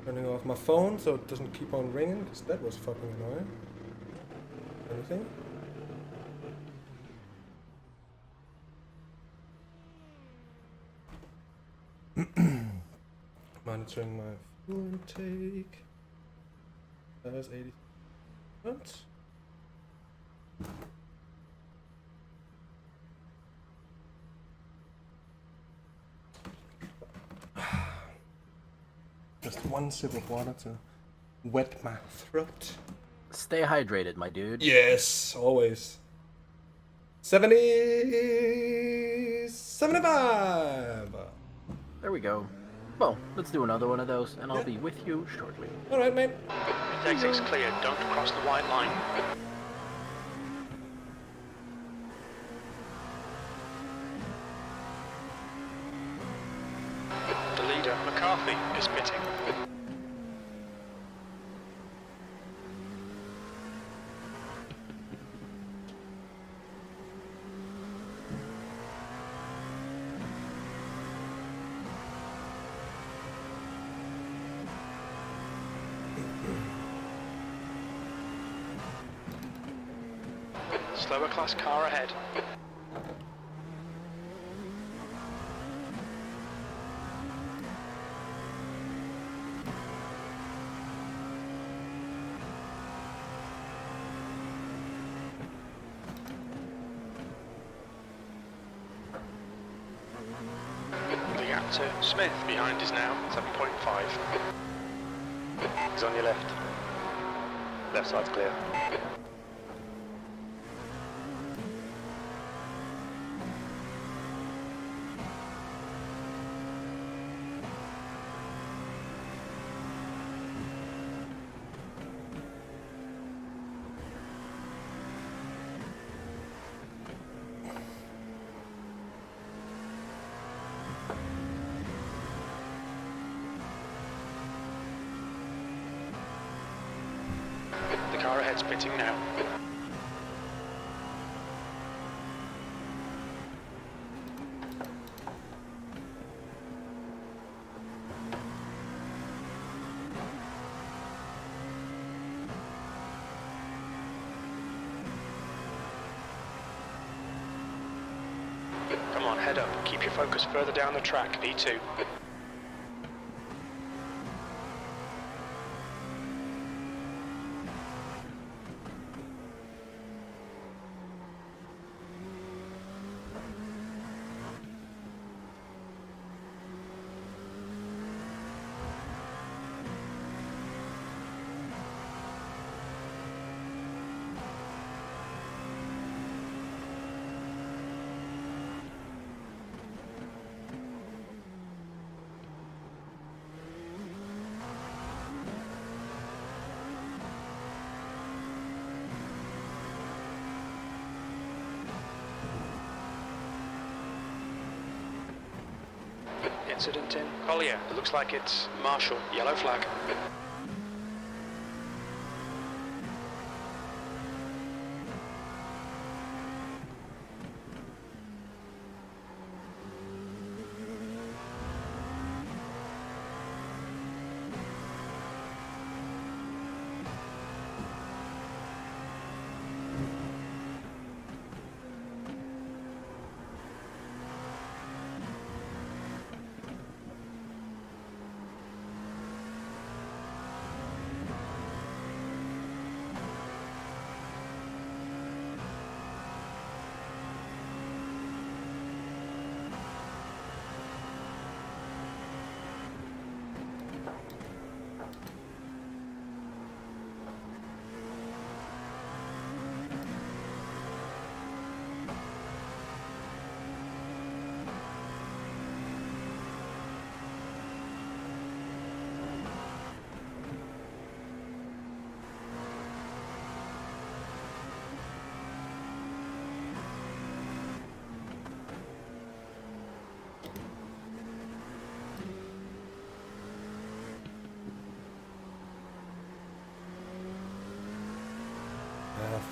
S1: Turning off my phone so it doesn't keep on ringing, because that was fucking annoying. Anything? Monitoring my fuel intake. That was 80. What? Just one sip of water to wet my throat.
S10: Stay hydrated, my dude.
S1: Yes, always. 70, 75.
S10: There we go. Well, let's do another one of those, and I'll be with you shortly.
S1: All right, mate.
S6: Exit's clear. Don't cross the white line. The leader, McCarthy, is pitting. Slower class car ahead. The gap to Smith behind is now 7.5.
S11: He's on your left. Left side's clear.
S6: The car ahead's pitting now. Come on, head up. Keep your focus further down the track, V2. Incident in Collier. It looks like it's Marshall. Yellow flag.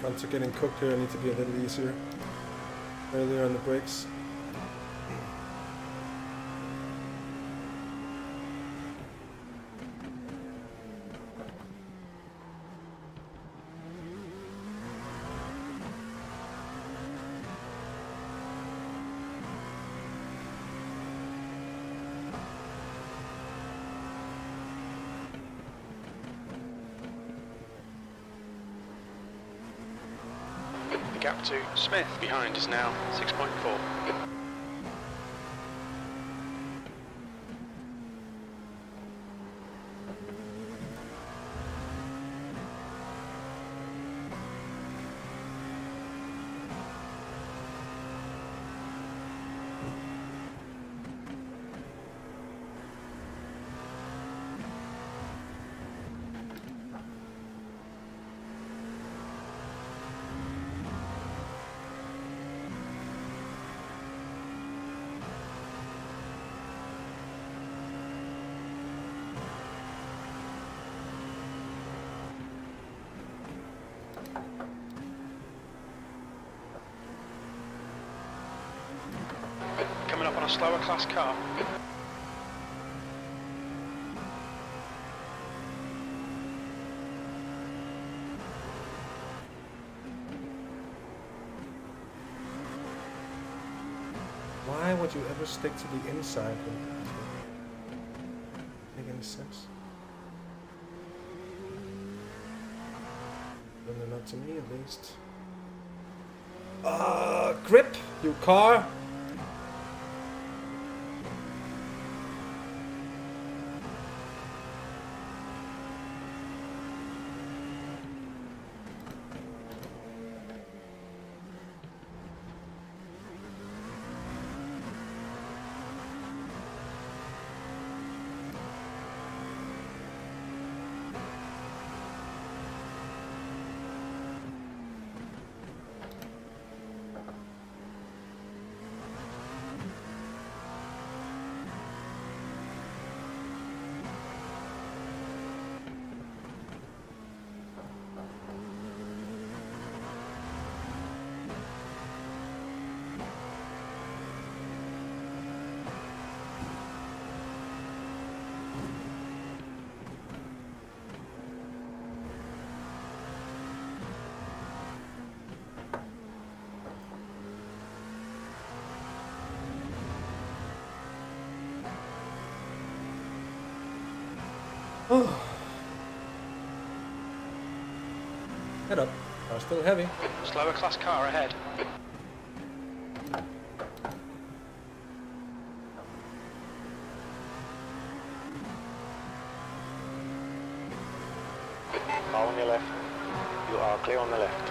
S1: Fronts are getting cooked here. I need to be a little easier. Earlier on the brakes.
S6: Gap to Smith behind is now 6.4. Coming up on a slower class car.
S1: Why would you ever stick to the inside? Make any sense? Well, not to me at least. Grip, you car! Head up. Car's still heavy.
S6: Slower class car ahead.
S11: Car on your left. You are clear on the left.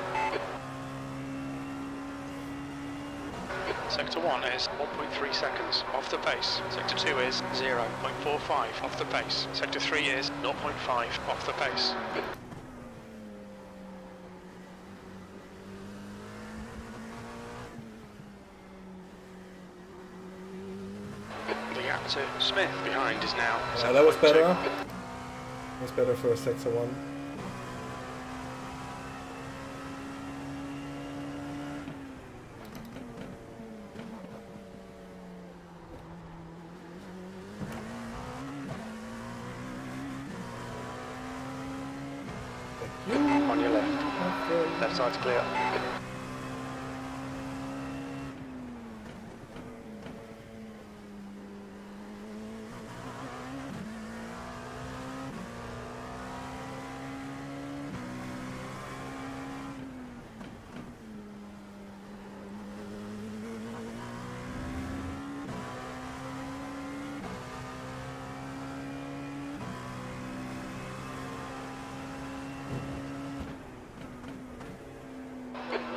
S6: Sector 1 is 1.3 seconds off the pace. Sector 2 is 0.45 off the pace. Sector 3 is 0.5 off the pace. The gap to Smith behind is now.
S1: That was
S6: 7.2.
S1: better. That was better for sector 1.
S11: On your left. Left side's clear.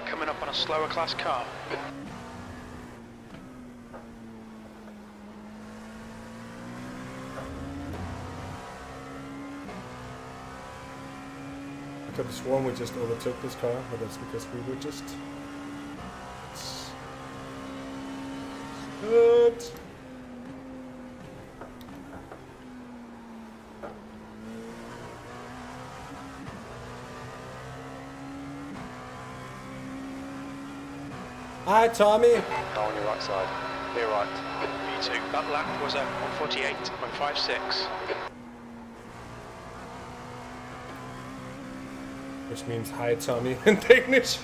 S6: Coming up on a slower class car.
S1: I could have sworn we just overtook this car, but that's because we were just... Good. Hi, Tommy.
S11: Car on your right side. Clear right.
S6: V2, that lap was at 148.56.
S1: Which means hi, Tommy in Danish.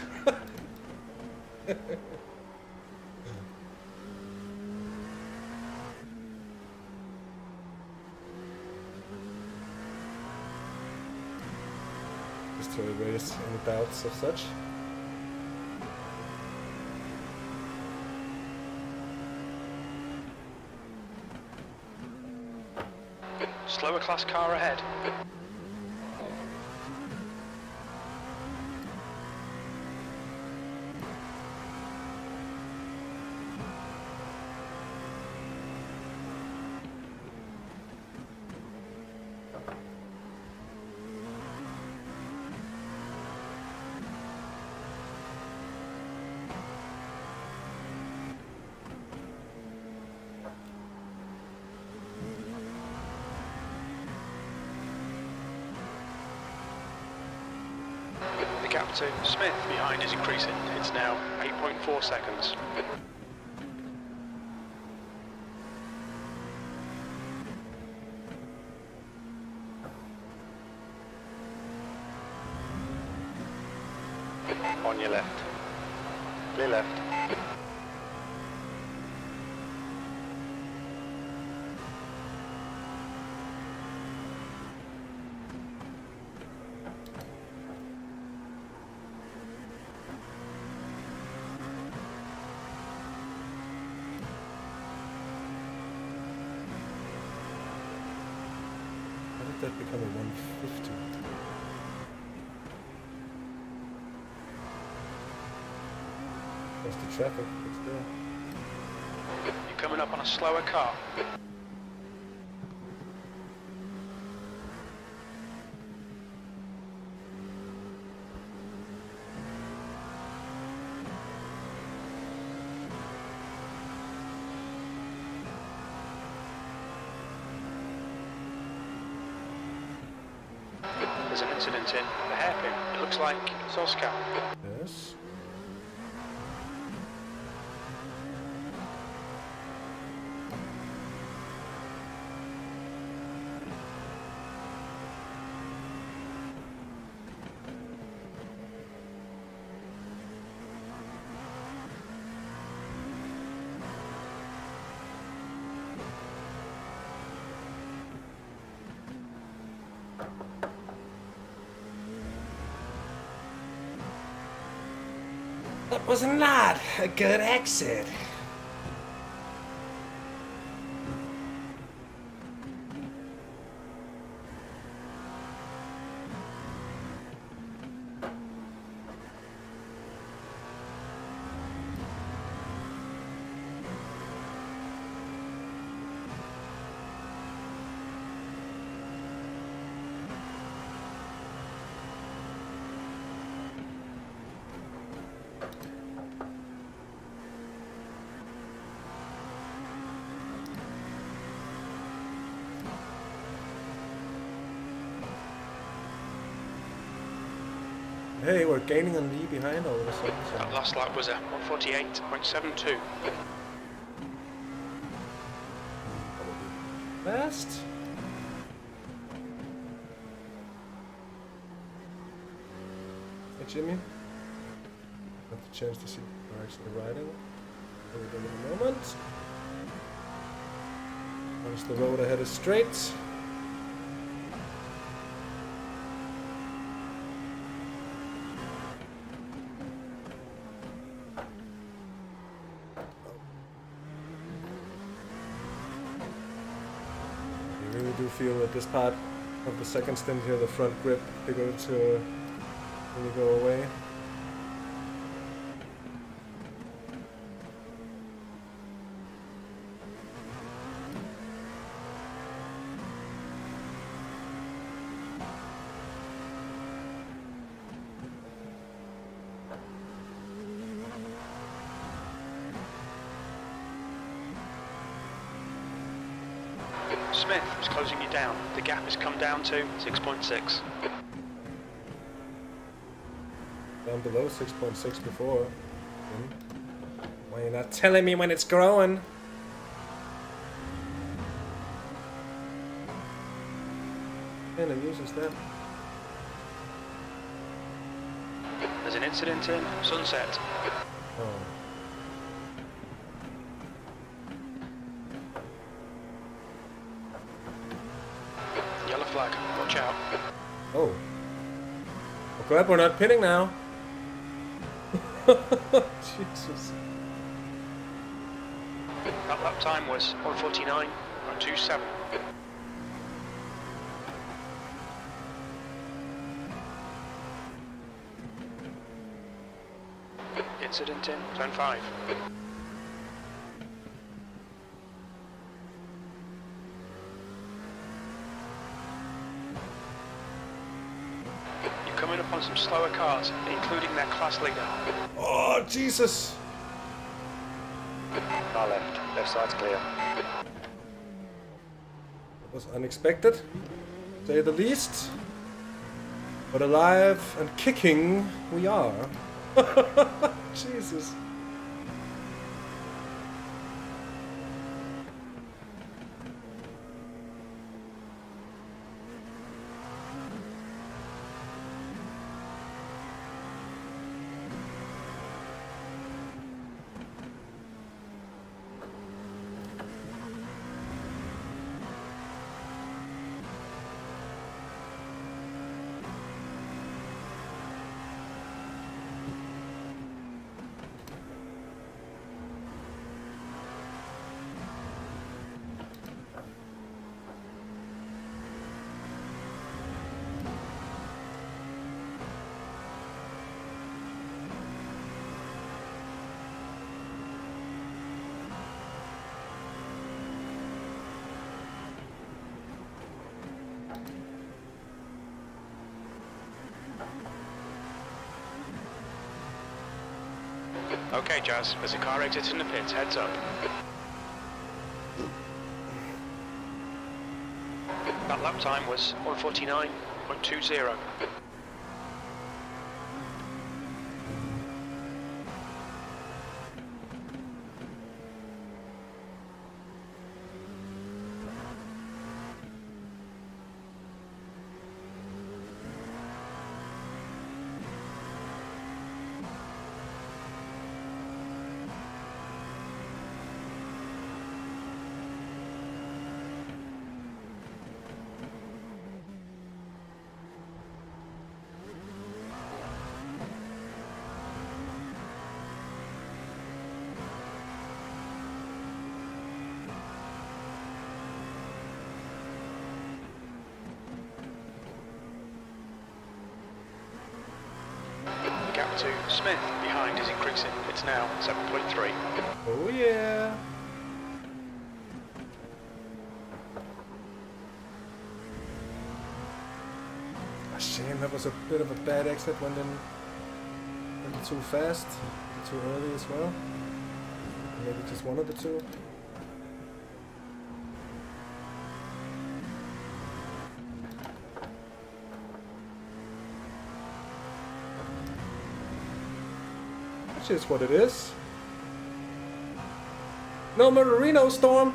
S1: Just to erase any doubts of such.
S6: Slower class car ahead. The gap to Smith behind is increasing. It's now 8.4 seconds.
S11: On your left. Clear left.
S1: How did that become a 150? That's the traffic. It's there.
S6: You're coming up on a slower car. There's an incident in the hairpin. It looks like Solskjaer.
S1: Yes. That was not a good exit. Hey, we're gaining on Lee behind all of a sudden.
S6: That last lap was a 148.72.
S1: Fast. Hey Jimmy. Have the chance to see we're actually riding. What we're doing in a moment. Notice the road ahead is straight. I really do feel that this part of the second stint here, the front grip, they're going to really go away.
S6: Smith is closing you down. The gap has come down to 6.6.
S1: Down below 6.6 before. Why are you not telling me when it's growing? And it uses that.
S6: There's an incident in Sunset.
S1: Oh.
S6: Yellow flag, watch out.
S1: Oh. Oh crap, we're not pitting now. Jesus.
S6: That lap time was 149.27. Incident in turn 5. You're coming up on some slower cars, including their class leader.
S1: Oh, Jesus.
S11: Far left. Left side's clear.
S1: That was unexpected, to say the least. But alive and kicking we are. Jesus.
S6: Okay, Jazz, there's a car exiting the pits, heads up. That lap time was 149.20. gap to Smith behind is increasing. It's now 7.3.
S1: Oh yeah. A shame that was a bit of a bad exit, went in a little too fast, a little too early as well. Maybe just one of the two. That's just what it is. No murderino storm.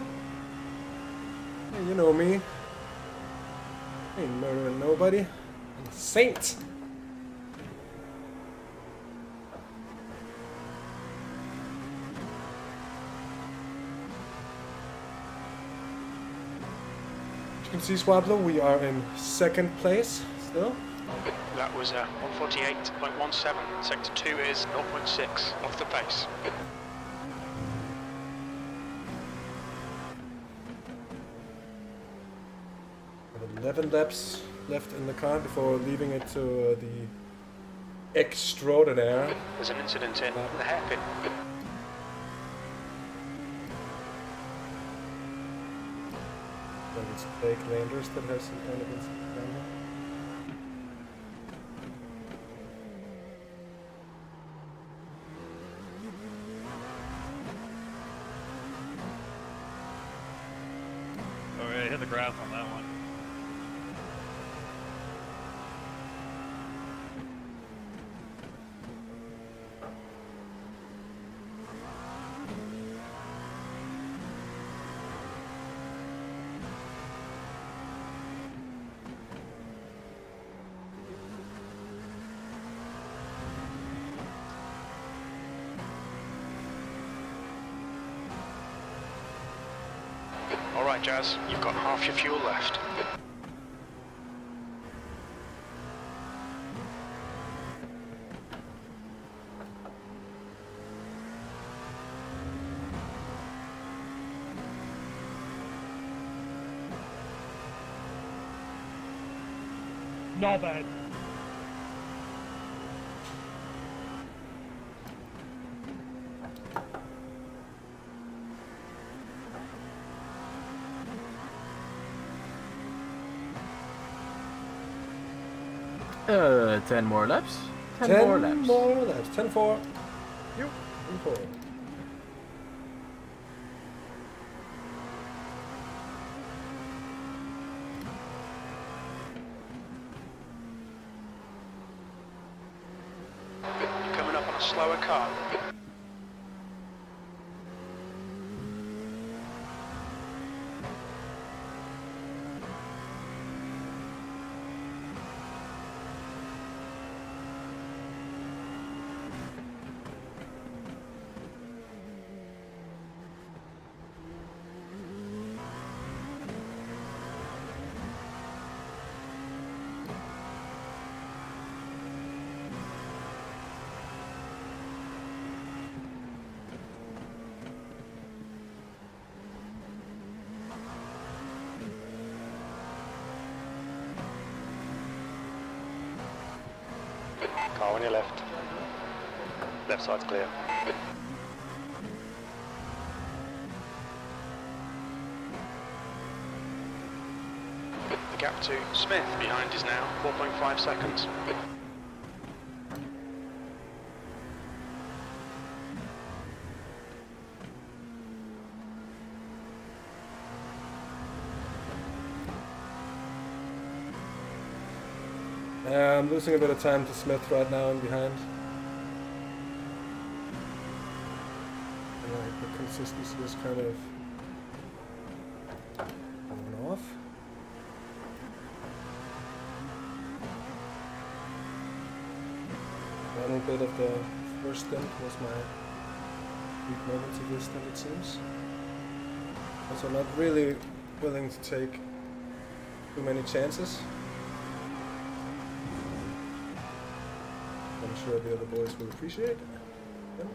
S1: Hey, you know me. Ain't murdering nobody. I'm a saint. As you can see, Swablo, we are in second place still.
S6: That was 148.17. Sector 2 is 0.6 off the pace.
S1: 11 laps left in the car before leaving it to the extraordinaire.
S6: There's an incident in the hairpin.
S1: And it's Blake Landers that has some kind of incident down there.
S2: Oh yeah, hit the grass on that one.
S6: Alright, Jazz, you've got half your fuel left.
S2: Not bad.
S10: Uh, 10 more laps. 10 more laps.
S1: 10 more laps. 10-4. Yep. 10-4.
S6: You're coming up on a slower car.
S11: Car on your left. Left side's clear.
S6: The gap to Smith behind is now 4.5 seconds.
S1: I'm losing a bit of time to Smith right now and behind. Like the consistency is kind of going off. A little bit of the first stint was my weak moment of this stint, it seems. Also not really willing to take too many chances. I'm sure the other boys will appreciate them.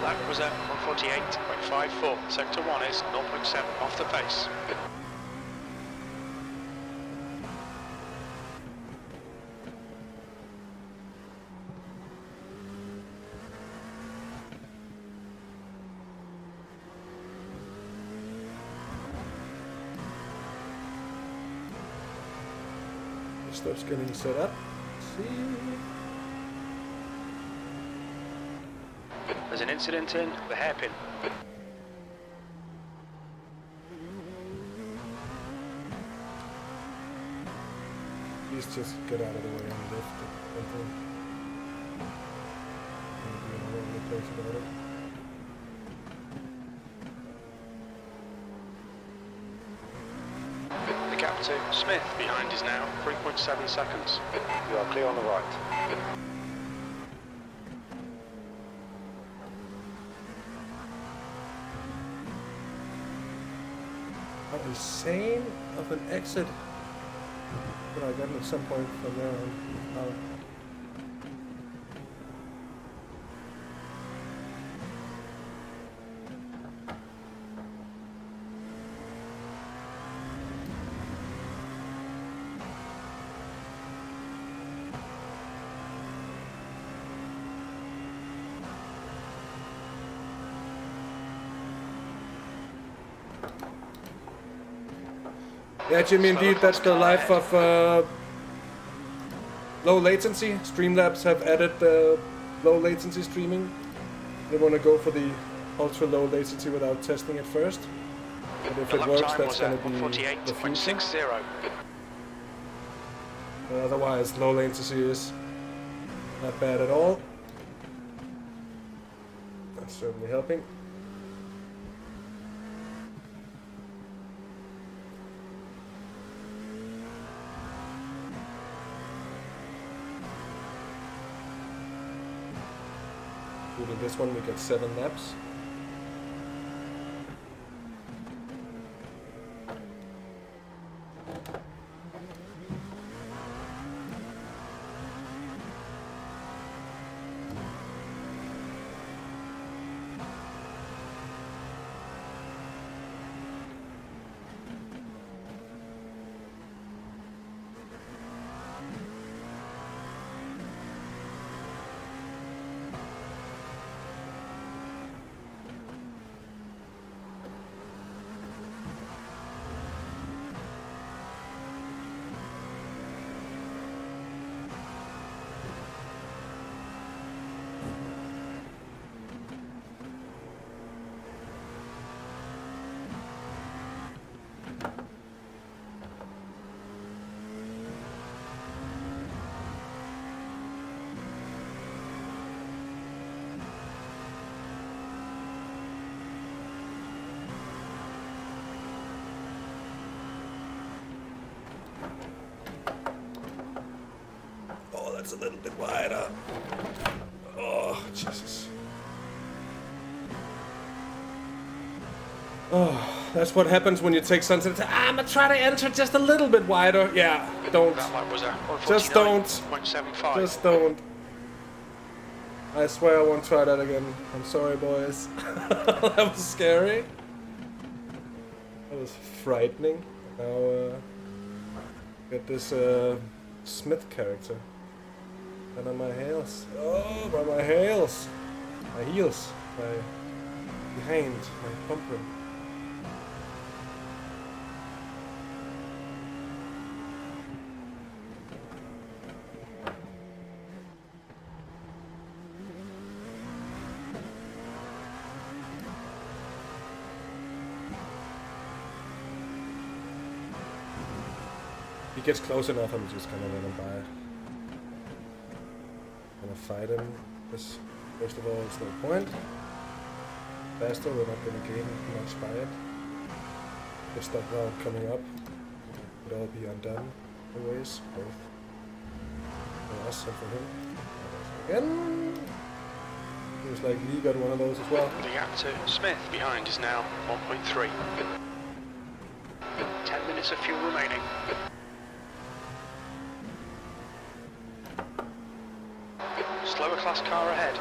S6: lap was at 148.54. Sector 1 is 0.7 off the pace.
S1: Stuff's getting set up. See.
S6: There's an incident in the hairpin.
S1: Please just get out of the way and lift it. Be all over the place about it.
S6: The gap to Smith behind is now 3.7 seconds.
S11: You are clear on the right.
S1: How insane of an exit would I get at some point from there on? Yeah, Jimmy, indeed, that's the life of low latency. Streamlabs have added low latency streaming. They want to go for the ultra low latency without testing it first. But if it works, that's going to be the future. Otherwise, low latency is not bad at all. That's certainly helping. Including this one, we get 7 laps. That's a little bit wider. Oh, Jesus. Oh, that's what happens when you take something. I'm gonna try to enter just a little bit wider. Yeah, don't. Just don't. Just don't. I swear I won't try that again. I'm sorry, boys. That was scary. That was frightening. Now, get this Smith character. And on my heels. Oh, by my heels. My heels. Behind. My bumper. He gets close enough, I'm just gonna let him by. Gonna fight him, because first of all, it's no point. Faster, we're not gonna gain much by it. If that round coming up, would all be undone, always, both for us and for him. Again! Seems like Lee got one of those as well.
S6: The gap to Smith behind is now 1.3. 10 minutes of fuel remaining. Slower class car ahead.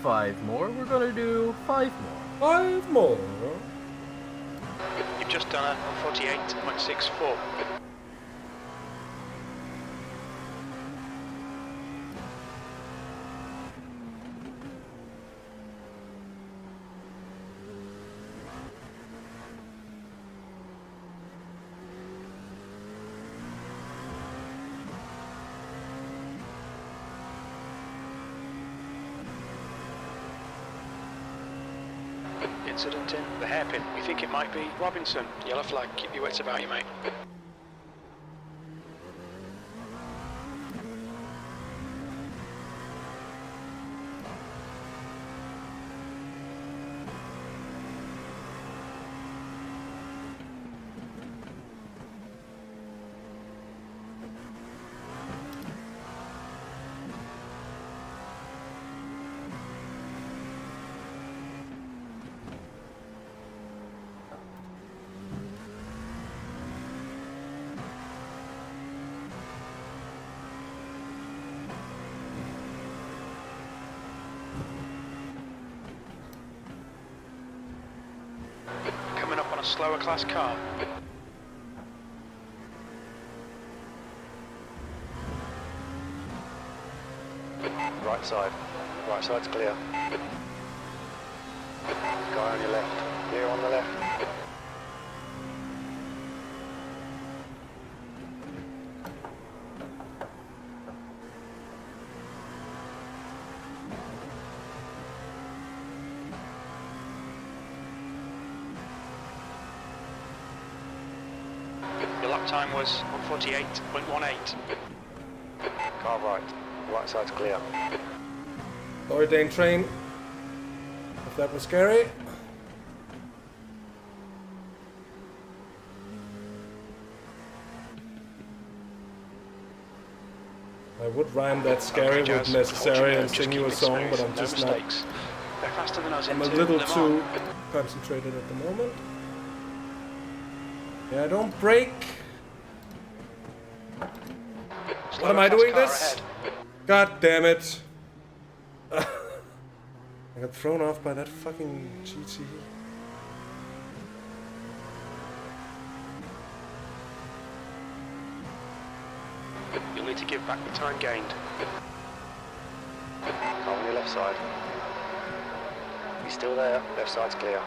S10: 5 more. We're gonna do 5 more.
S1: 5 more.
S6: You've just done a 48.64. Incident in the hairpin. We think it might be Robinson. Yellow flag. Keep your wits about you, mate. Coming up on a slower class car.
S11: Right side. Right side's clear. Guy on your left. Clear on the left.
S6: Your lap time was 148.18.
S11: Car right. Right side's clear.
S1: Sorry, Dane Train. If that was scary. I would rhyme that scary
S6: Okay,
S1: with
S6: Jazz.
S1: necessary and
S6: Just
S1: sing
S6: keep
S1: you a
S6: it
S1: song,
S6: smooth,
S1: but I'm
S6: no
S1: just
S6: mistakes. They're faster than us
S1: I'm a
S6: into
S1: little
S6: Le Mans.
S1: too concentrated at the moment. Yeah, don't break. What am I doing this? God damn it. I got thrown off by that fucking GT.
S6: You'll need to give back the time gained.
S11: Car on your left side. He's still there. Left side's clear.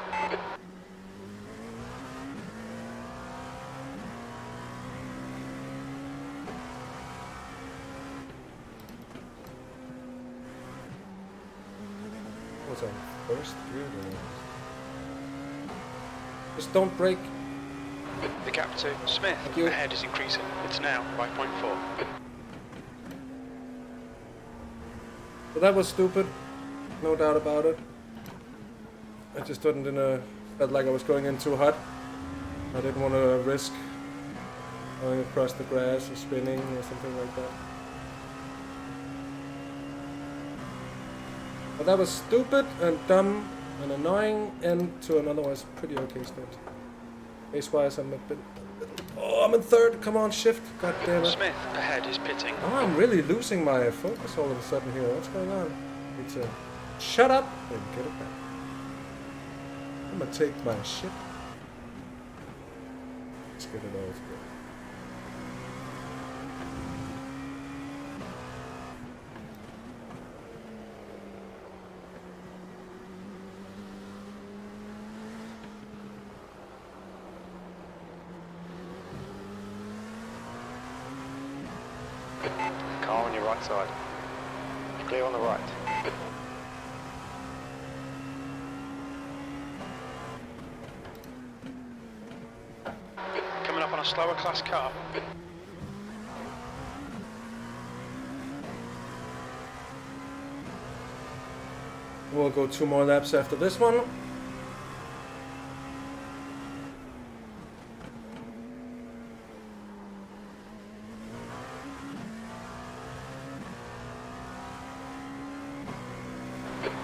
S1: Was on first gear there. Just don't break.
S6: The gap to Smith ahead is increasing. It's now 5.4.
S1: So that was stupid, no doubt about it. I just felt like I was going in too hot. I didn't want to risk going across the grass or spinning or something like that. But that was stupid and dumb and annoying end to an otherwise pretty okay stint. Pace-wise, I'm a bit... Oh, I'm in third! Come on, shift! God damn it.
S6: Smith ahead is pitting.
S1: Oh, I'm really losing my focus all of a sudden here. What's going on? Need to shut up and get it back. I'm gonna take my shit. Let's get it all together.
S11: Car on your right side. Clear on the right.
S6: Coming up on a slower class car.
S1: We'll go 2 more laps after this one.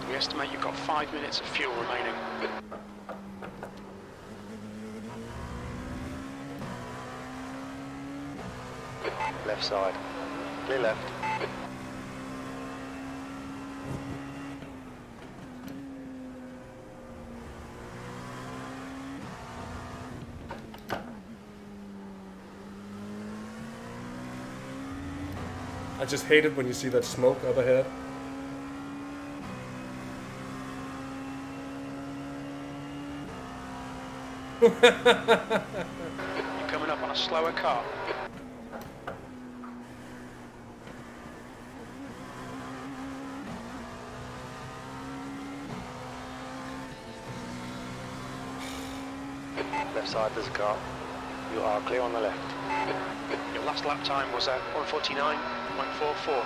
S6: We estimate you've got 5 minutes of fuel remaining.
S11: Left side. Clear left.
S1: I just hate it when you see that smoke up ahead.
S6: You're coming up on a slower car.
S11: Left side, there's a car. You are clear on the left.
S6: Your last lap time was at 1:49.44.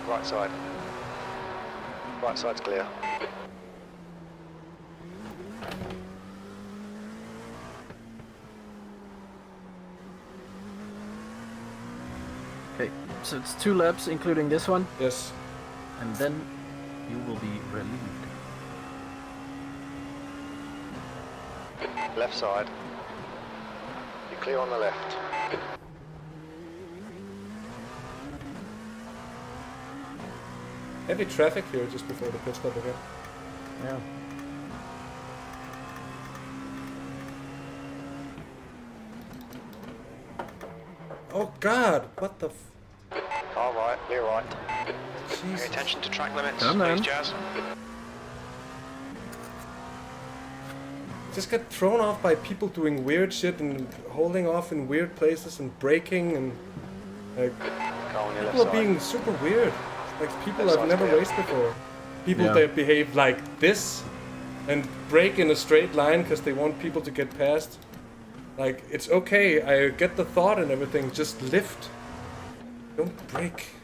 S11: Right side. Right side's clear.
S10: Okay, so it's 2 laps, including this one.
S1: Yes.
S10: And then you will be relieved.
S11: Left side. You're clear on the left.
S1: Heavy traffic here just before the pit stop again.
S10: Yeah.
S1: Oh God! What the?
S11: All right, clear right.
S6: Pay attention to track limits,
S10: Come on.
S6: please, Jazz.
S1: Just get thrown off by people doing weird shit and holding off in weird places and braking and like
S11: Car on your left
S1: people are
S11: side.
S1: being super weird. Like people
S11: Left
S1: I've
S11: side's
S1: never
S11: clear.
S1: raced before. People
S10: Yeah.
S1: that behave like this and brake in a straight line because they want people to get past. Like it's okay, I get the thought and everything. Just lift. Don't brake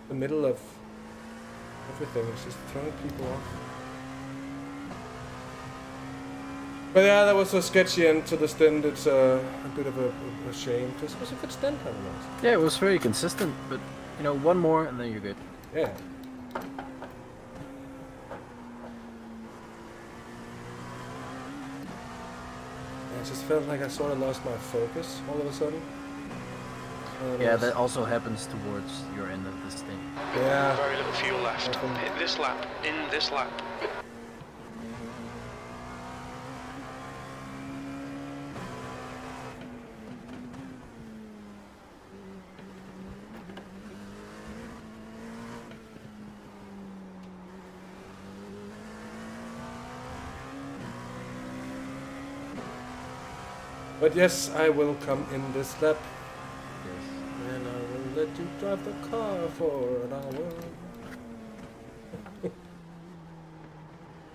S1: the middle of everything. It's just throwing people off. But yeah, that was a sketchy end to the stint. It's a bit of a shame because it was a good stint, I don't know.
S10: Yeah, it was very consistent, but you know, one more and then you're good.
S1: Yeah. I just felt like I sort of lost my focus all of a sudden.
S10: Yeah, that also happens towards your end of the stint.
S1: Yeah.
S6: Very little fuel left. Hit this lap, in this lap.
S1: But yes, I will come in this lap. And I will let you drive the car for an hour.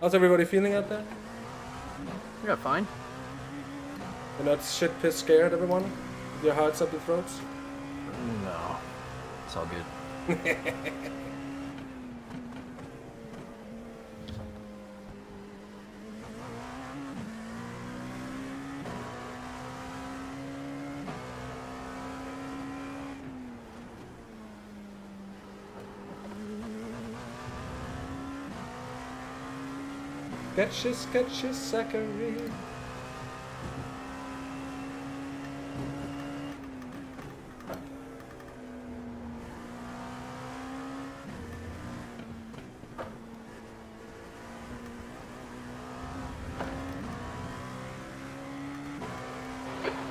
S1: How's everybody feeling out there?
S10: Yeah, fine.
S1: You're not shit pissed scared, everyone? With your hearts up your throats?
S10: No. It's all good.
S1: Sketchy, Zachary.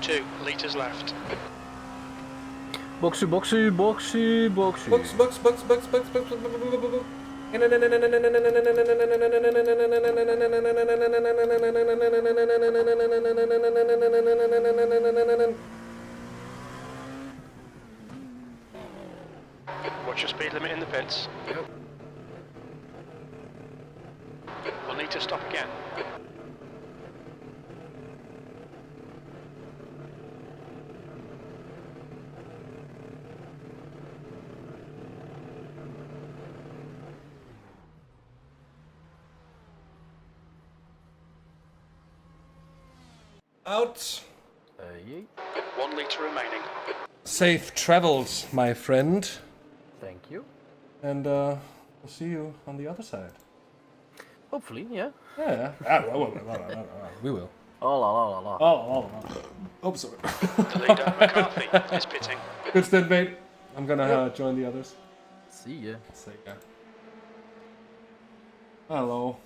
S6: Two litres left.
S10: Boxy, boxy, boxy, boxy.
S1: Box.
S6: Watch your speed limit in the pits.
S10: Yep.
S6: We'll need to stop again.
S1: Out.
S10: Yeet.
S6: 1 litre remaining.
S1: Safe travels, my friend.
S10: Thank you.
S1: And we'll see you on the other side.
S10: Hopefully, yeah.
S1: Yeah. We will.
S10: Oh la la la la.
S1: Oh, sorry.
S6: The leader, McCarthy, is pitting.
S1: Good stint, mate. I'm gonna join the others.
S10: See ya.
S1: See ya. Hello.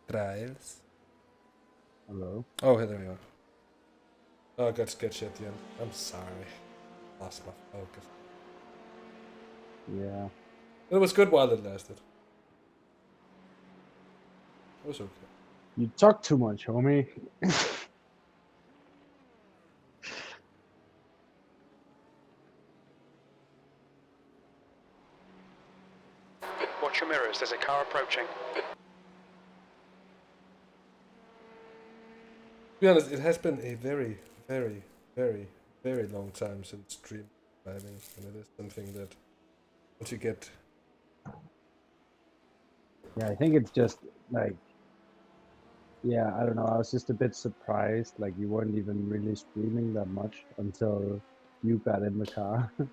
S1: Trials.
S13: Hello.
S1: Oh, here we are. Oh, I got sketchy at the end. I'm sorry. Lost my focus.
S4: Yeah.
S1: It was good while it lasted. It was okay.
S4: You talk too much, homie.
S6: Watch your mirrors, there's a car approaching.
S1: To be honest, it has been a very, very, very, very long time since stream driving, and it is something that once you get.
S4: Yeah, I think it's just like, yeah, I don't know. I was just a bit surprised, like you weren't even really streaming that much until you got in the car, and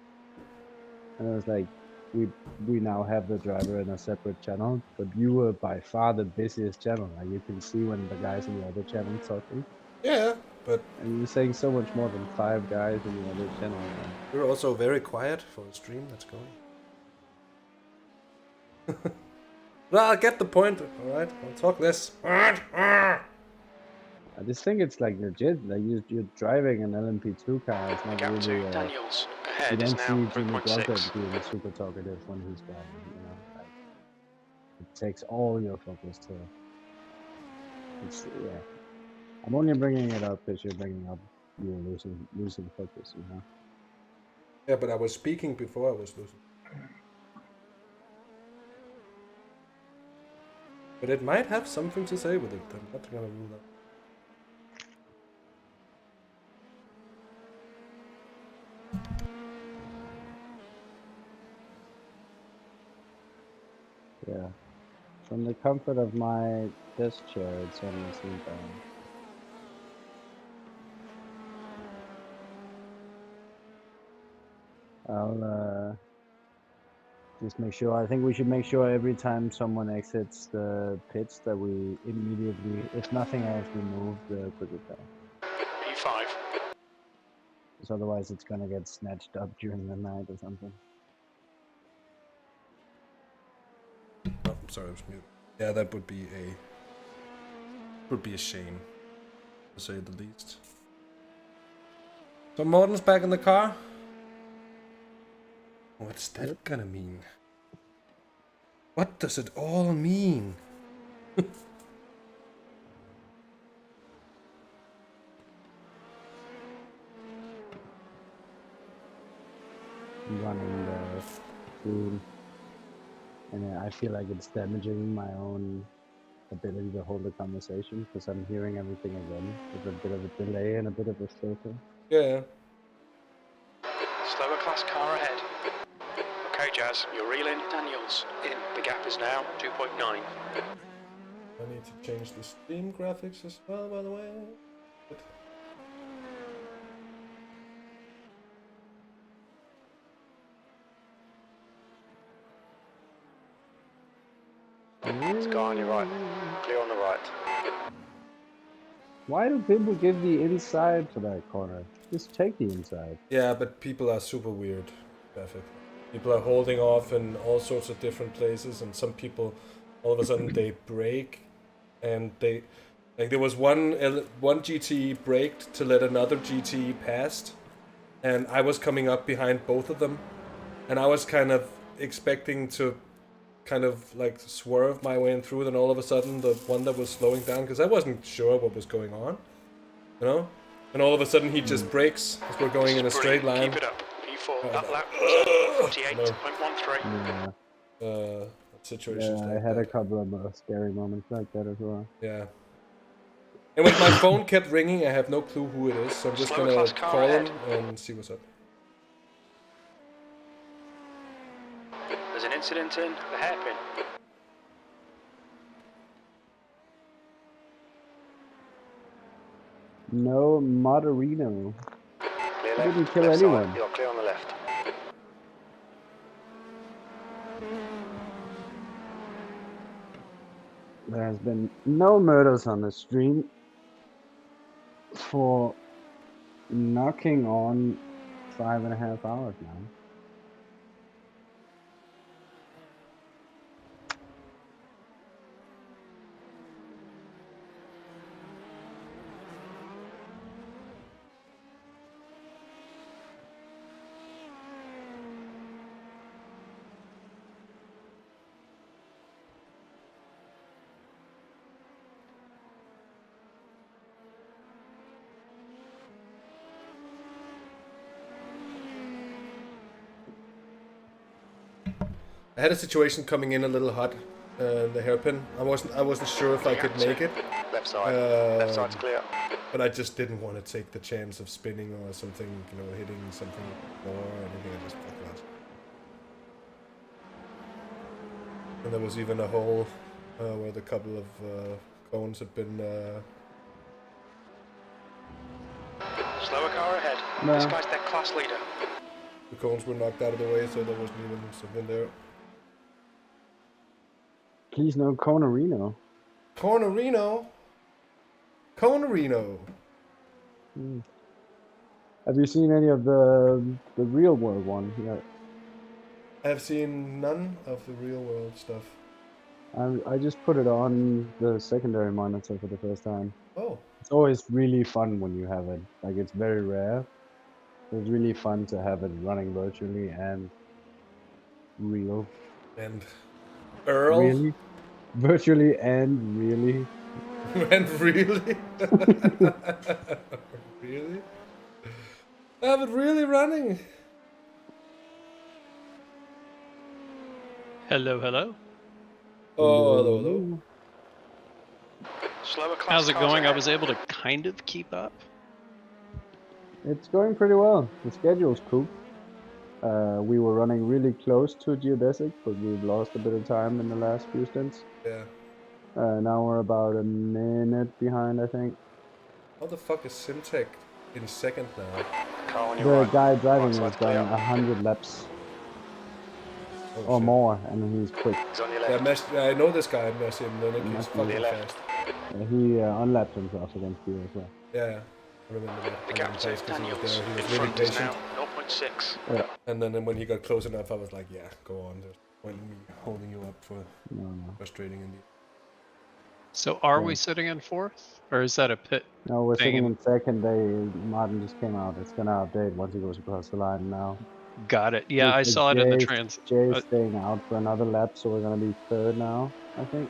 S4: I was like, we now have the driver in a separate channel, but you were by far the busiest channel. Like you can see when the guys in the other channel talking.
S1: Yeah, but.
S4: And you're saying so much more than 5 guys in the other channel. Man.
S1: You're also very quiet for a stream that's going. Well, I get the point, alright? I'll talk less.
S4: I just think it's like legit. Like you're driving an LMP2 car. It's not
S6: Gap
S4: really.
S6: 2, Daniels.
S4: You
S6: Ahead is
S4: don't
S6: now
S4: see Jimmy Glover
S6: 3.6.
S4: being super talkative when he's driving. You know, like it takes all your focus to. It's yeah. I'm only bringing it up because you're bringing up you're losing focus. You know.
S1: Yeah, but I was speaking before I was losing. But it might have something to say with it. I'm not gonna rule that.
S4: Yeah. From the comfort of my desk chair, it's only sleep on. I'll just make sure. I think we should make sure every time someone exits the pits that we immediately, if nothing else, remove the quick repair.
S6: P5.
S4: Because otherwise it's gonna get snatched up during the night or something.
S1: Oh, I'm sorry, I was muted. Yeah, that would be a shame, to say the least. So Maarten's back in the car. What's that gonna mean? What does it all mean?
S4: Running the stream, and I feel like it's damaging my own ability to hold a conversation because I'm hearing everything again with a bit of a delay and a bit of a filter.
S1: Yeah.
S6: Slower class car ahead. Okay, Jazz, you're reeling. Daniels in. The gap is now 2.9.
S1: I need to change the stream graphics as well, by the way.
S11: It's car on your right. Clear on the right.
S4: Why do people give the inside for that corner? Just take the inside.
S1: Yeah, but people are super weird. Traffic. People are holding off in all sorts of different places, and some people, all of a sudden, they brake, and they, like there was one GT braked to let another GT past, and I was coming up behind both of them, and I was kind of expecting to kind of like swerve my way in through, then all of a sudden the one that was slowing down, because I wasn't sure what was going on, you know, and all of a sudden he just brakes as we're going in a straight line.
S6: Keep it up. P4. That lap was 48.13.
S4: Yeah.
S1: Situations
S4: yeah,
S1: like
S4: I had
S1: that.
S4: a couple of scary moments like that as well.
S1: Yeah. And when my phone kept ringing, I have no clue who it is, so I'm just gonna call him and see what's up.
S6: There's an incident in the hairpin.
S4: No, Moderino.
S11: Clear
S4: He
S11: left.
S4: didn't kill
S11: Left
S4: anyone.
S11: side. You're clear on the left.
S4: There has been no murders on the stream for knocking on 5.5 hours now.
S1: I had a situation coming in a little hot, the hairpin. I wasn't sure if I could make it.
S11: Left side. Left side's clear.
S1: But I just didn't want to take the chance of spinning or something, you know, hitting something more or anything. I just fucked that. And there was even a hole where the couple of cones had been.
S6: Slower car ahead.
S4: No.
S6: This guy's their class leader.
S1: The cones were knocked out of the way, so there wasn't even something there.
S4: Please no Conerino.
S1: Conerino. Conerino.
S4: Have you seen any of the real world one yet?
S1: I have seen none of the real world stuff.
S4: I just put it on the secondary monitor for the first time.
S1: Oh.
S4: It's always really fun when you have it. Like, it's very rare. It's really fun to have it running virtually and real.
S1: And Earl?
S4: Really? Virtually and really?
S1: And really? Really? I have it really running.
S5: Hello, hello.
S1: Oh, hello, hello.
S6: Slower class
S5: How's it
S6: cars
S5: going? I
S6: ahead.
S5: was able to kind of keep up.
S4: It's going pretty well. The schedule's cool. We were running really close to geodesic, but we've lost a bit of time in the last few stints.
S1: Yeah.
S4: Now we're about a minute behind, I think.
S1: How the fuck is Simtech in second now?
S11: Car on your
S4: The
S11: right.
S4: guy driving
S11: Right
S4: has
S11: side's clear.
S4: done 100 laps
S1: Oh,
S4: or
S1: shit.
S4: more, and he's quick.
S11: He's on your
S1: Yeah,
S11: left.
S1: I know this guy, Messi, and then he's
S4: Must be
S1: fucking
S11: left.
S1: fast.
S4: He unlapped himself against you as well.
S1: Yeah, I remember that.
S6: The
S1: I
S6: gap
S1: didn't
S6: to
S1: place 'cause he was
S6: Daniels
S1: there. He
S6: in
S1: was really
S6: front is
S1: patient.
S6: now 0.6.
S4: Yeah.
S1: And then when he got close enough, I was like, yeah, go on. There's no point in me holding you up for frustrating indeed.
S5: So are
S4: Yeah.
S5: we sitting in fourth? Or is that a pit
S4: No, we're
S5: thing?
S4: sitting in second. Maarten just came out. It's gonna update once he goes across the line now.
S5: Got it. Yeah, I
S4: Looks
S5: saw
S4: like
S5: it in the trans.
S4: Jay's staying out for another lap, so we're gonna be third now, I think.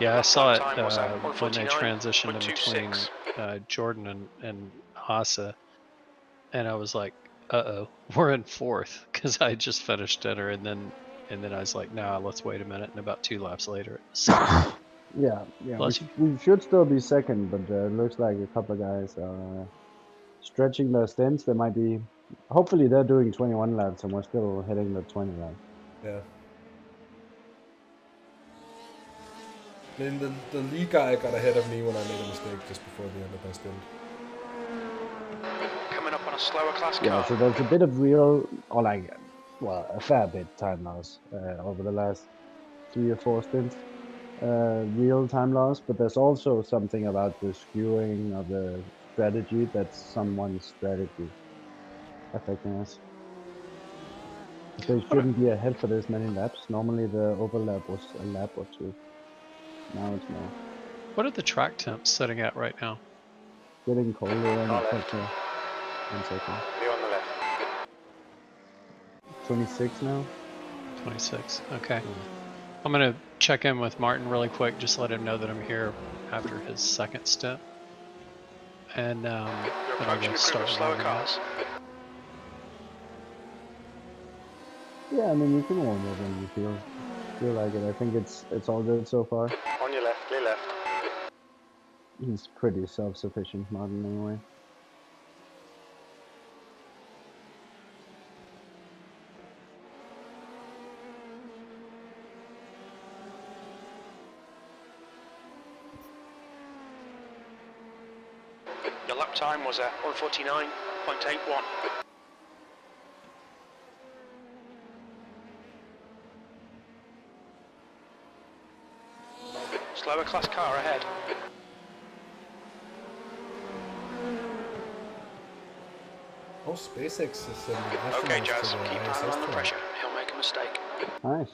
S5: Yeah, I saw it
S6: time was at
S5: when they transitioned in between
S6: 1:49.26.
S5: Jordan and Haase. And I was like, uh-oh, we're in fourth. Because I just finished dinner, and then I was like, nah, let's wait a minute. And about 2 laps later,
S4: Yeah,
S5: Bless you.
S4: we should still be second, but it looks like a couple of guys are stretching their stints. They might be, hopefully they're doing 21 laps and we're still hitting the 20 laps.
S1: Yeah. I mean, the lead guy got ahead of me when I made a mistake just before the end of my stint.
S6: Coming up on a slower class
S4: Yeah,
S6: car.
S4: so there's a bit of real, or like, well, a fair bit time loss over the last 3 or 4 stints. Real time loss, but there's also something about the skewing of the strategy that's someone's strategy affecting us. They shouldn't be ahead for this many laps. Normally the overlap was a lap or 2. Now it's more.
S5: What are the track temps sitting at right now?
S4: Getting colder and
S11: Car left.
S4: etc. 1 second.
S11: Clear on the left.
S4: 26 now.
S5: 26. Okay. I'm gonna check in with Maarten really quick, just let him know that I'm here after his second stint. And
S6: You're
S5: then I'm
S6: approaching
S5: gonna
S6: a group
S5: start
S6: of slower
S5: warming up.
S6: cars.
S4: Yeah, I mean you can warm it when you feel like it. I think it's all good so far.
S11: On your left. Clear left.
S4: He's pretty self-sufficient, Maarten, anyway.
S6: Your lap time was at 1:49.81. Slower class car ahead.
S1: Oh, SpaceX is
S6: Okay, Jazz, keep piling on the pressure. He'll make a mistake.
S4: Nice.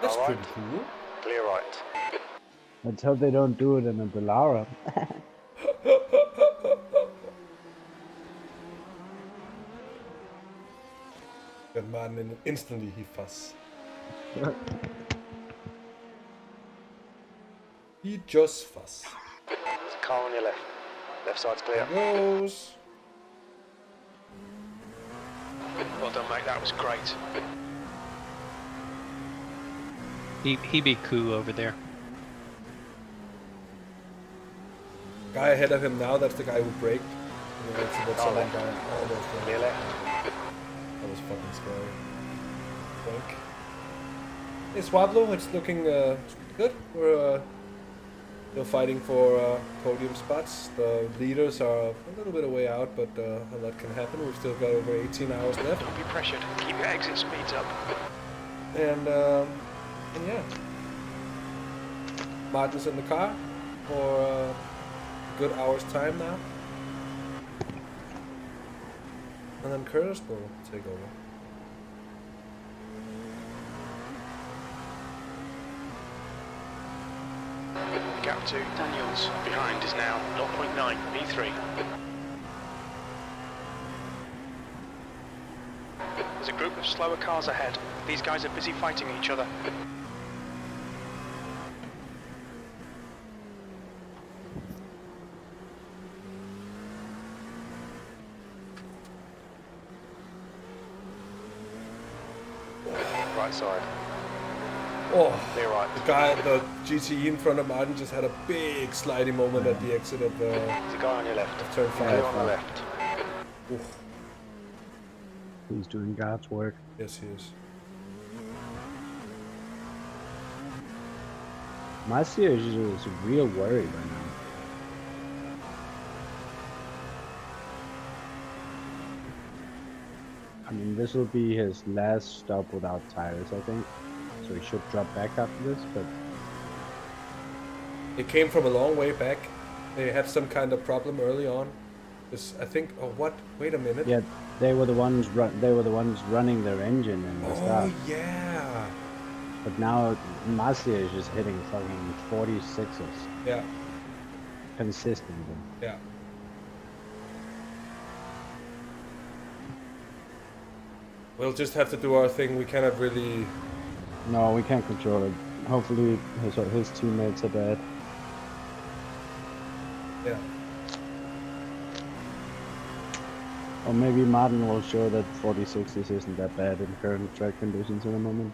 S1: That's
S11: All
S1: pretty
S11: right.
S1: cool.
S11: Clear right.
S4: Let's hope they don't do it in a Delara.
S1: Got Maarten in instantly he fuss. He just fuss.
S11: There's a car on your left. Left side's clear.
S1: There goes.
S6: mate. That was great.
S5: He be cool over there.
S1: Guy ahead of him now, that's the guy who braked. That's that guy.
S11: Clear left.
S1: That was fucking scary. Think. Hey Swablo, it's looking good. We're still fighting for podium spots. The leaders are a little bit away out, but a lot can happen. We've still got over 18 hours left.
S6: Don't be pressured. Keep your exit speeds up.
S1: And yeah. Maarten's in the car for a good hour's time now. And then Curtis will take over.
S6: Gap to Daniels. Behind is now 0.9 V3. There's a group of slower cars ahead. These guys are busy fighting each other.
S11: Right side.
S1: Oh,
S11: Clear right.
S1: the GTE in front of Maarten just had a big sliding moment at the exit of
S11: There's a guy on your left.
S1: turn 5.
S11: Clear on the left.
S1: Oof.
S4: He's doing God's work.
S1: Yes, he is.
S4: Marcia is a real worry right now. I mean, this will be his last stop without tires, I think. So he should drop back after this, but...
S1: It came from a long way back. They had some kind of problem early on. This, I think. Oh, what? Wait a minute.
S4: Yeah, they were the ones running their engine in the start.
S1: Oh yeah.
S4: But now Marcia is just hitting fucking 46s.
S1: Yeah.
S4: Consistently.
S1: Yeah. We'll just have to do our thing. We cannot really.
S4: No, we can't control it. Hopefully his teammates are bad.
S1: Yeah.
S4: Or maybe Maarten will show that 46s isn't that bad in current track conditions in a moment.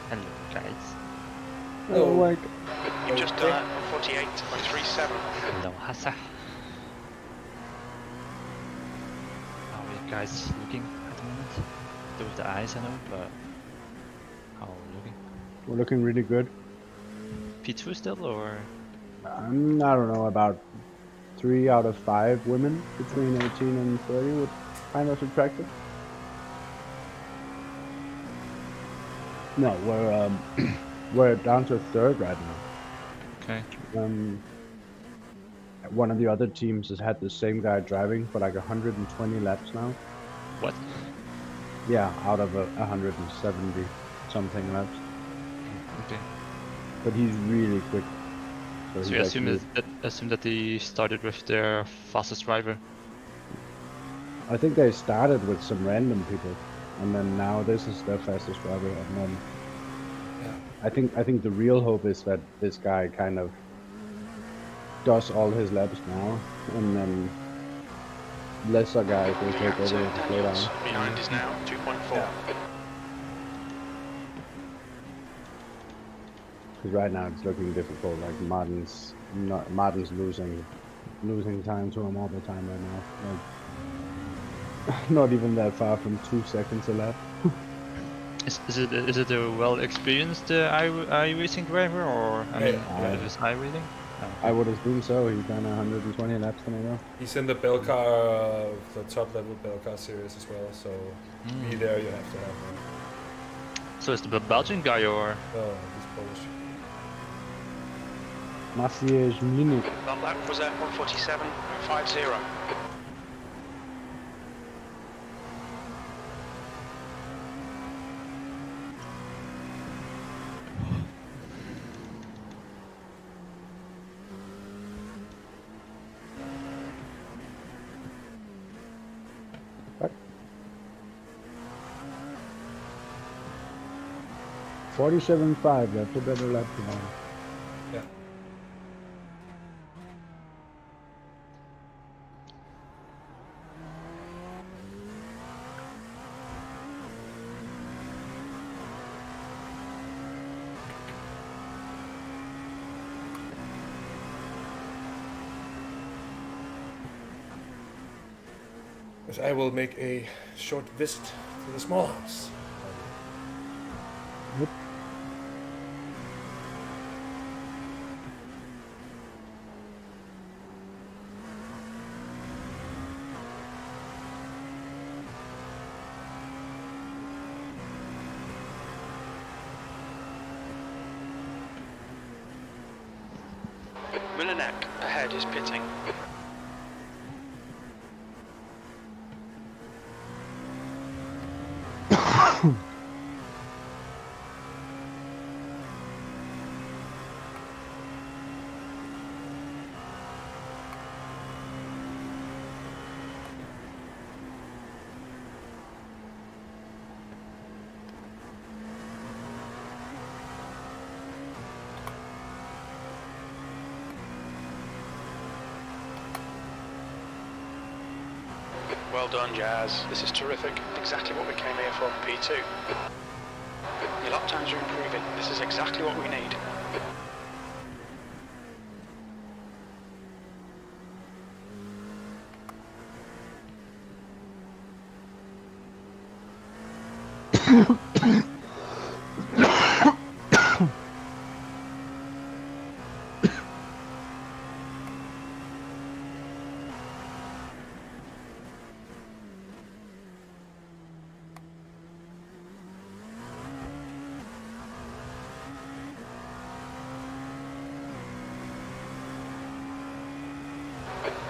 S14: Hello guys.
S4: Oh, like.
S6: You've just done 48.37.
S14: Hello Hassa. How are you guys looking at the moment? With the eyes I know, but how are we looking?
S4: We're looking really good.
S14: P2 still or?
S4: I don't know, about 3 out of 5 women between 18 and 30 would find us attractive. No, we're down to 3rd right now.
S14: Okay.
S4: One of the other teams has had the same guy driving for like 120 laps now.
S14: What?
S4: Yeah, out of 170 something laps.
S14: Okay.
S4: But he's really quick.
S14: So you assume that they started with their fastest driver?
S4: I think they started with some random people, and then now this is their fastest driver, and then I think the real hope is that this guy kind of does all his laps now, and then lesser guys will take over the slow down.
S6: Behind is now 2.4.
S4: Because right now it's looking difficult. Like Maarten's losing time to him all the time right now. Like, not even that far from 2 seconds a lap.
S14: Is it a well experienced iRacing driver, or I mean, is iRacing?
S4: I would assume so. He's done 120 laps in a row.
S1: He's in the bell car, the top level bell car series as well. So to be there, you have to have him.
S14: So is the Belgian guy or?
S1: Oh, he's Polish.
S4: Maciej Munich.
S6: That lap was at 147.50.
S4: What? 47.5, that's a better lap than mine.
S1: Yeah. as I will make a short visit to the small house.
S4: Yep.
S6: Minanek ahead is pitting. Well done, Jazz. This is terrific. Exactly what we came here for, P2. Your lap times are improving. This is exactly what we need.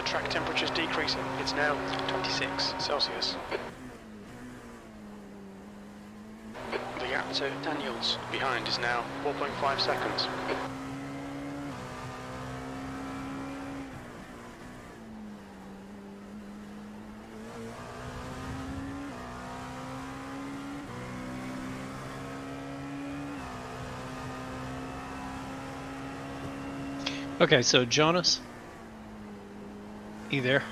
S6: Track temperature's decreasing. It's now 26 Celsius. The gap to Daniels behind is now 4.5 seconds.
S5: Okay, so Jonas, you there?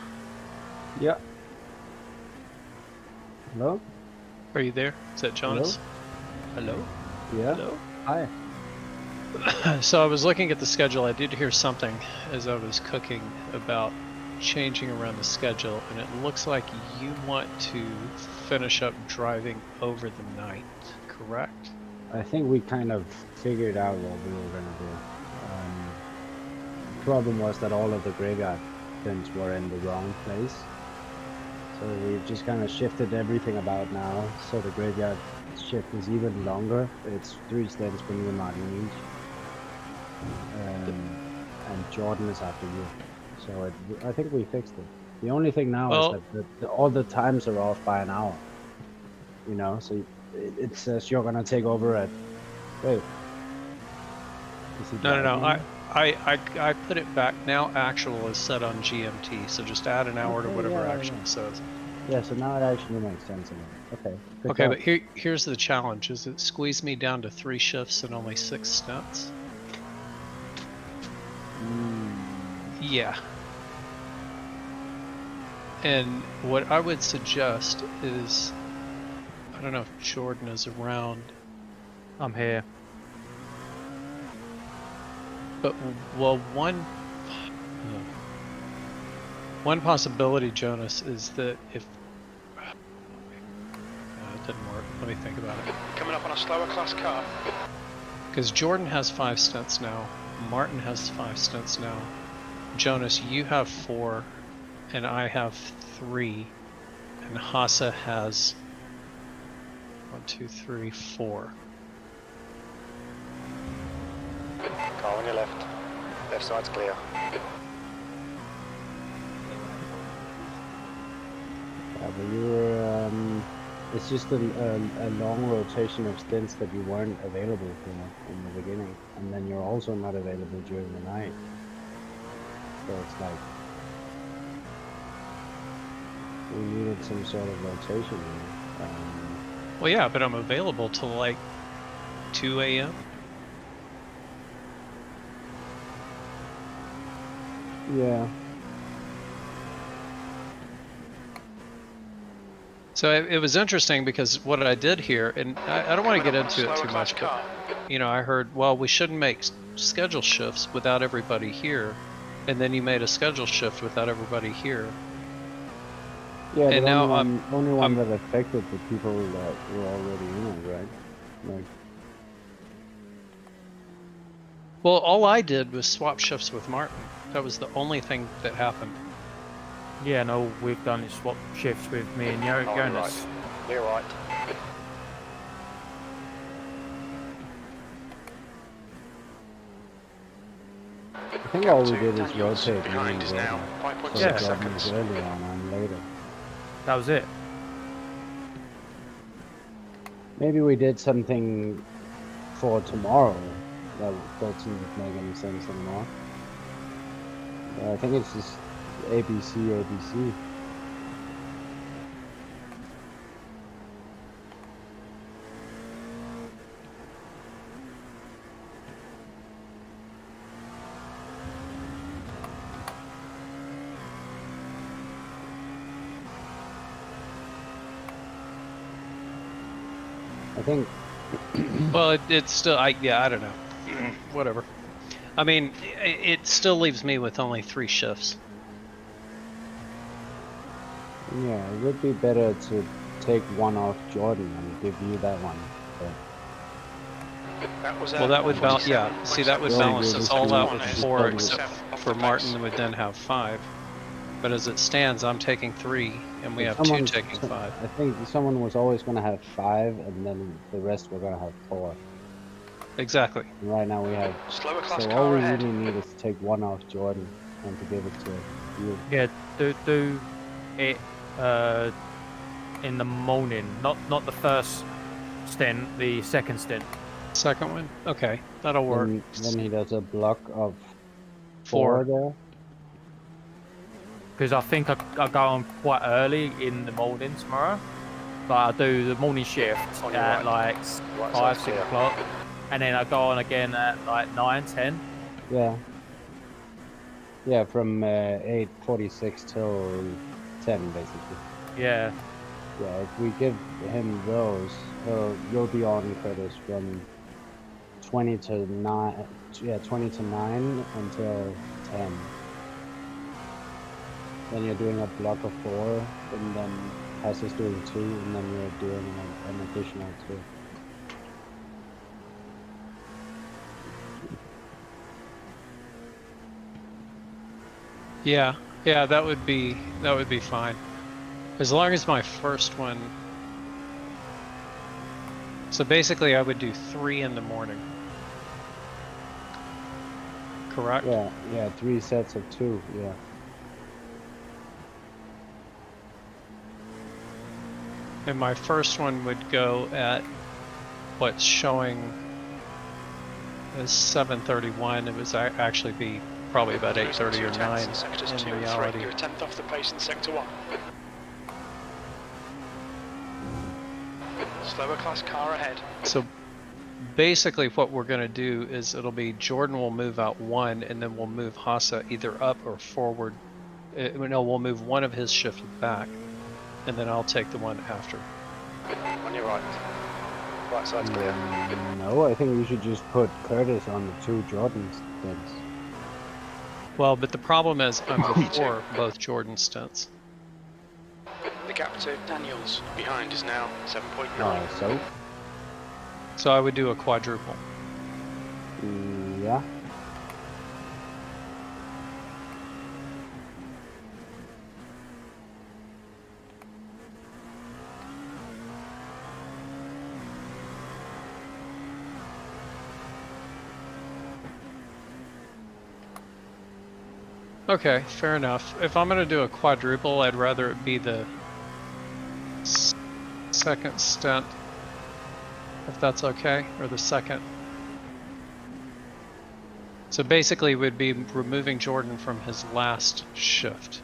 S4: Yeah. Hello?
S5: Are you there? Is that Jonas? Hello?
S4: Yeah.
S5: Hello?
S4: Hi.
S5: So I was looking at the schedule. I did hear something as I was cooking about changing around the schedule, and it looks like you want to finish up driving over the night, correct?
S4: I think we kind of figured out what we were gonna do. The problem was that all of the graveyard stints were in the wrong place. So we've just kind of shifted everything about now, so the graveyard shift is even longer. It's 3 stints for me and Maarten each. And Jordan is after you. So I think we fixed it. The only thing now is that all the times are off by an hour. You know, so it says you're gonna take over at... Wait.
S5: No. I put it back. Now actual is set on GMT, so just add an hour to whatever actual says.
S4: Yeah, so now it actually makes sense again. Okay.
S5: Okay, but here's the challenge: is it squeeze me down to 3 shifts and only 6 stints? Yeah. And what I would suggest is, I don't know if Jordan is around.
S3: I'm here.
S5: But, well, one possibility, Jonas, is that if... it didn't work. Let me think about it.
S6: Coming up on a slower class car.
S5: Because Jordan has 5 stints now. Maarten has 5 stints now. Jonas, you have 4. And I have 3. And Hassa has 1, 2, 3, 4.
S11: Car on your left. Left side's clear.
S4: Yeah, but you were, it's just a long rotation of stints that you weren't available for in the beginning. And then you're also not available during the night. So it's like, we needed some sort of rotation.
S5: Well, yeah, but I'm available till like 2 a.m.
S4: Yeah.
S5: So it was interesting because what I did here, and I don't want to get into it too much, but you know, I heard, well, we shouldn't make schedule shifts without everybody here, and then you made a schedule shift without everybody here.
S4: Yeah,
S5: And
S4: the
S5: now
S4: only one that affected the people that were already in it, right? Like,
S5: well, all I did was swap shifts with Maarten. That was the only thing that happened.
S3: Yeah, and all we've done is swap shifts with me and Jonas.
S11: Clear right.
S4: I think all we did is rotate.
S6: Behind is now 5.6
S4: so
S6: seconds.
S4: earlier and later.
S3: That was it.
S4: Maybe we did something for tomorrow that doesn't make any sense anymore. I think it's just ABC. I think.
S5: Well, it's still, I don't know. Whatever. I mean, it still leaves me with only 3 shifts.
S4: Yeah, it would be better to take one off Jordan and give you that one.
S5: Well, that would balance. Yeah, see, that would balance us all out with 4, except for Maarten would then have 5. But as it stands, I'm taking 3, and we have 2 taking 5.
S4: I think someone was always going to have 5, and then the rest were going to have 4.
S5: Exactly.
S4: And right now we have.
S6: Slower class
S4: so
S6: car
S4: all we
S6: ahead.
S4: really need is to take one off Jordan and to give it to you.
S3: Yeah, do it in the morning, not the first stint, the second stint.
S5: Second one? Okay, that'll work.
S4: Then he does a block of
S5: 4
S4: there.
S3: Because I think I go on quite early in the morning tomorrow. Like I do the morning shift at like 5, 6 o'clock. And then I go on again at like 9, 10.
S4: Yeah. Yeah, from 8:46 till 10, basically.
S3: Yeah.
S4: Yeah, if we give him those, you'll be on, Curtis, from 20 to 9. Yeah, 20 to 9 until 10. Then you're doing a block of 4, and then Cass is doing 2, and then you're doing an additional 2.
S5: Yeah, that would be fine. As long as my first one. So basically, I would do 3 in the morning. Correct?
S4: Yeah, 3 sets of 2. Yeah.
S5: And my first one would go at what's showing as 7:31. It was actually be probably about 8:30 or 9 in reality.
S6: You're a 10th off the pace in sector 1. Slower class car ahead.
S5: So basically what we're going to do is it'll be Jordan will move out 1, and then we'll move Hassa either up or forward. No, we'll move one of his shifts back, and then I'll take the one after.
S11: On your right. Right side's clear.
S4: No, I think we should just put Curtis on the 2 Jordan stints.
S5: Well, but the problem is I'm before both Jordan stints.
S6: The gap to Daniels behind is now 7.9.
S5: So I would do a quadruple.
S4: Yeah.
S5: Okay, fair enough. If I'm going to do a quadruple, I'd rather it be the second stint, if that's okay, or the second. So basically we'd be removing Jordan from his last shift.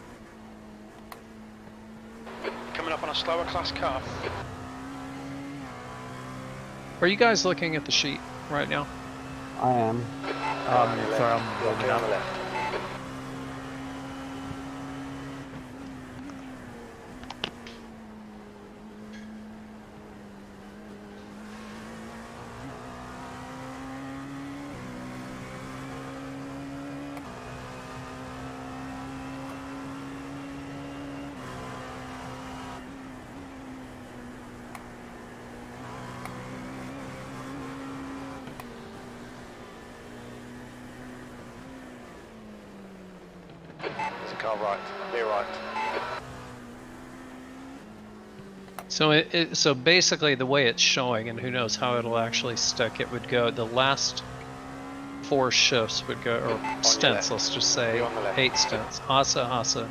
S6: Coming up on a slower class car.
S5: Are you guys looking at the sheet right now?
S4: I am.
S3: Sorry, I'm warming
S11: On the
S3: up.
S11: left. There's a car right. Clear right.
S5: So so basically the way it's showing, and who knows how it'll actually stick, it would go, the last 4 shifts would go, or stints, let's just say, 8 stints. Hasa, Hasa,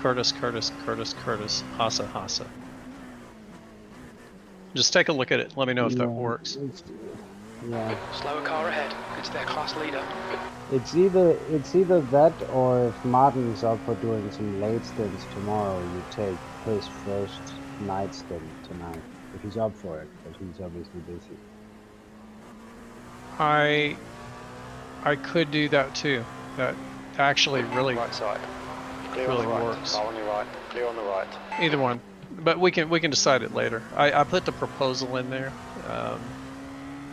S5: Curtis, Curtis, Curtis, Curtis, Hasa, Hasa. Just take a look at it. Let me know if that works.
S4: Yeah.
S6: Slower car ahead. It's their class leader.
S4: It's either that, or if Maarten's up for doing some late stints tomorrow, you take his first night stint tonight. If he's up for it, but he's obviously busy.
S5: I could do that too. That actually really
S11: Right side. Clear
S5: really
S11: on the right.
S5: works.
S11: Car on your right. Clear on the right.
S5: Either one, but we can decide it later. I put the proposal in there,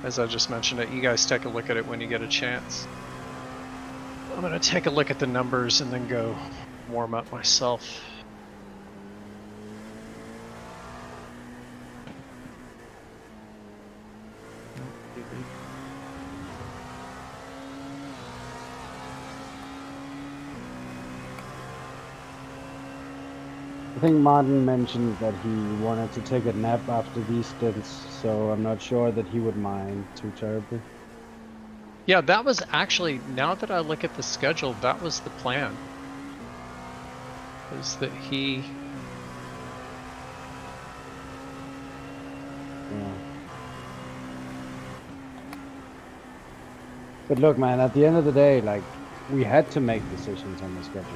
S5: as I just mentioned it. You guys take a look at it when you get a chance. I'm gonna take a look at the numbers and then go warm up myself.
S4: I think Maarten mentioned that he wanted to take a nap after these stints, so I'm not sure that he would mind too terribly.
S5: Yeah, that was actually, now that I look at the schedule, that was the plan. Is that he...
S4: Yeah. But look, man, at the end of the day, like, we had to make decisions on the schedule.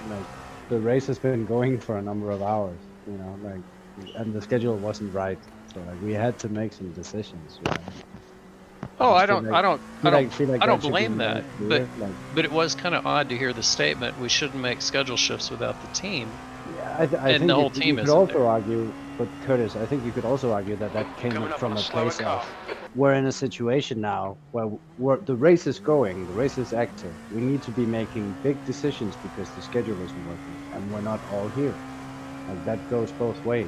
S4: Like, the race has been going for a number of hours, you know, like, and the schedule wasn't right, so like we had to make some decisions. Right?
S5: Oh, I
S4: feel
S5: don't
S4: like that should
S5: blame
S4: be
S5: that,
S4: clear,
S5: but it was kind of odd to hear the statement, we shouldn't make schedule shifts without the team.
S4: Yeah, I think
S5: the whole team
S4: you could
S5: isn't
S4: also
S5: there.
S4: argue, but Curtis, I think you could also argue that that came from a place of, we're in a situation now where the race is going, the race is active. We need to be making big decisions because the schedule isn't working, and we're not all here. Like, that goes both ways.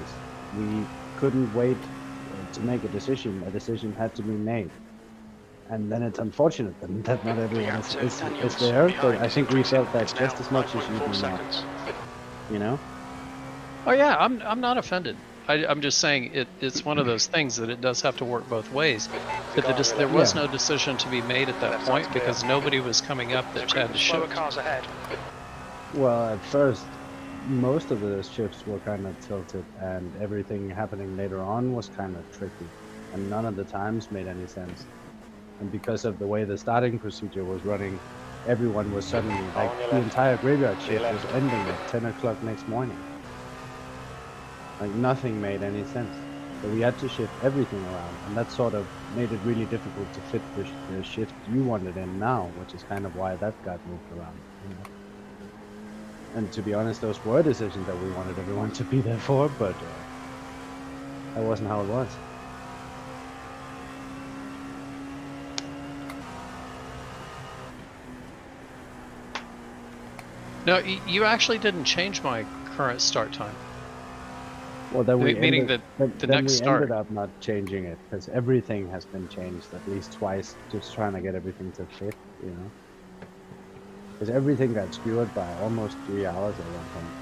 S4: We couldn't wait to make a decision. A decision had to be made. And then it's unfortunate that not everyone is there, but I think we felt that just as much as you do now. You know?
S5: Oh yeah, I'm not offended. I'm just saying it's one of those things that it does have to work both ways. But there was no decision to be made at that point because nobody was coming up that had to shift.
S6: Cars ahead.
S4: Well, at first, most of the shifts were kind of tilted, and everything happening later on was kind of tricky, and none of the times made any sense. And because of the way the starting procedure was running, everyone was suddenly, like, the entire graveyard shift was ending at 10 o'clock next morning. Like, nothing made any sense. So we had to shift everything around, and that sort of made it really difficult to fit the shift you wanted in now, which is kind of why that got moved around. You know? And to be honest, those were decisions that we wanted everyone to be there for, but that wasn't how it was.
S5: No, you actually didn't change my current start time.
S4: Well, then we
S5: meaning
S4: ended,
S5: the
S4: then
S5: next
S4: we
S5: start.
S4: ended up not changing it because everything has been changed at least twice, just trying to get everything to fit, you know. Because everything got skewed by almost 3 hours at one point.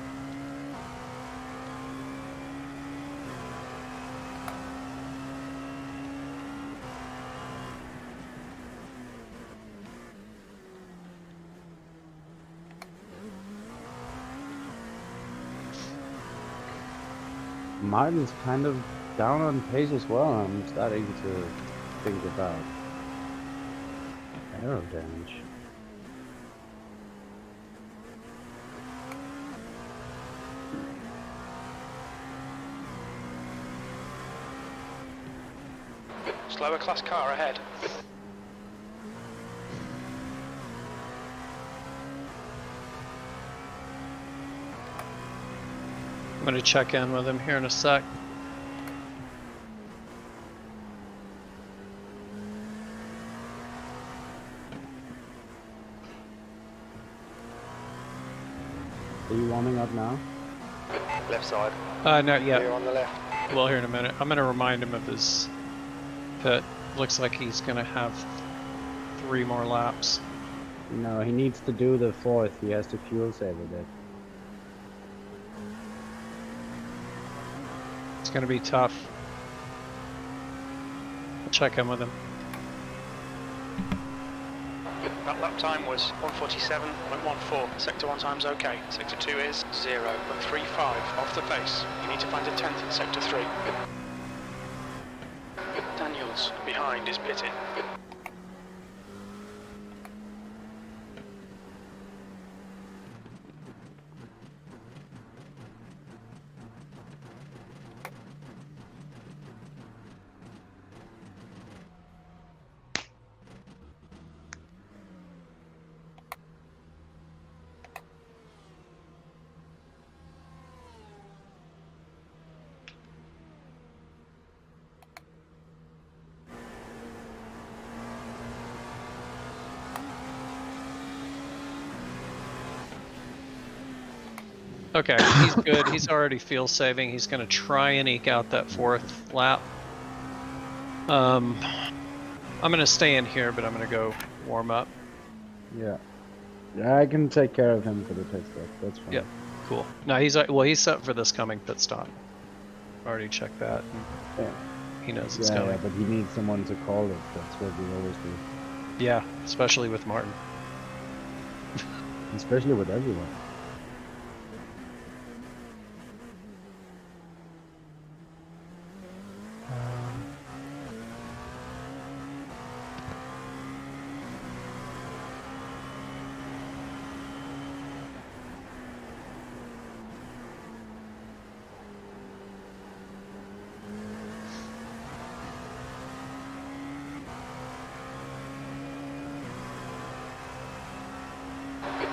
S4: Maarten's kind of down on pace as well. I'm starting to think about aero damage.
S6: Slower class car ahead.
S5: I'm going to check in with him here in a sec.
S4: Are you warming up now?
S11: Left side.
S5: Not yet.
S11: Clear on the left.
S5: Well, here in a minute. I'm going to remind him of his pit. Looks like he's going to have 3 more laps.
S4: No, he needs to do the 4th. He has to fuel save with it.
S5: It's gonna be tough. I'll check in with him.
S6: That lap time was 1:47.14. Sector 1 time's okay. Sector 2 is 0.35 off the pace. You need to find a 10th in Sector 3. Daniels behind is pitting.
S5: Okay, he's good. He's already fuel saving. He's gonna try and eke out that 4th lap. I'm gonna stay in here, but I'm gonna go warm up.
S4: Yeah. Yeah, I can take care of him for the pit stop. That's fine.
S5: Yep, cool. No, he's set for this coming pit stop. Already checked that.
S4: Yeah.
S5: He knows it's
S4: Yeah,
S5: coming.
S4: yeah, but he needs someone to call it. That's what we always do.
S5: Yeah, especially with Maarten.
S4: Especially with everyone.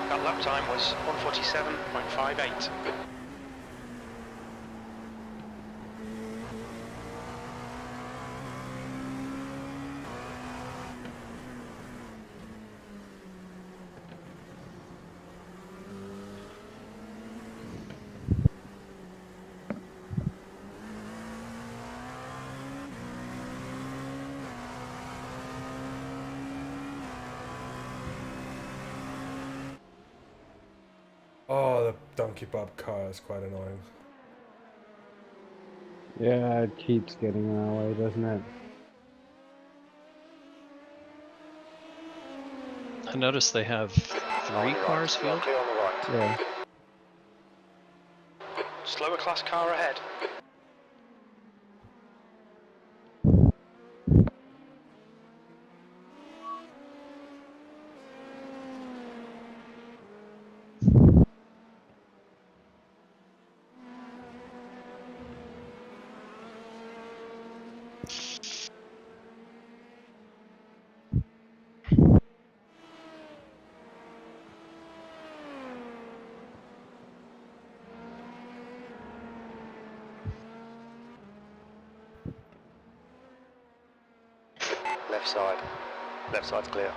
S6: That lap time was 1:47.58.
S1: Oh, the donkey bob car is quite annoying.
S4: Yeah, it keeps getting in our way, doesn't it?
S5: I noticed they have 3 cars fielded.
S11: Clear on the right.
S4: Yeah.
S6: Slower class car ahead.
S11: Left side. Left side's clear.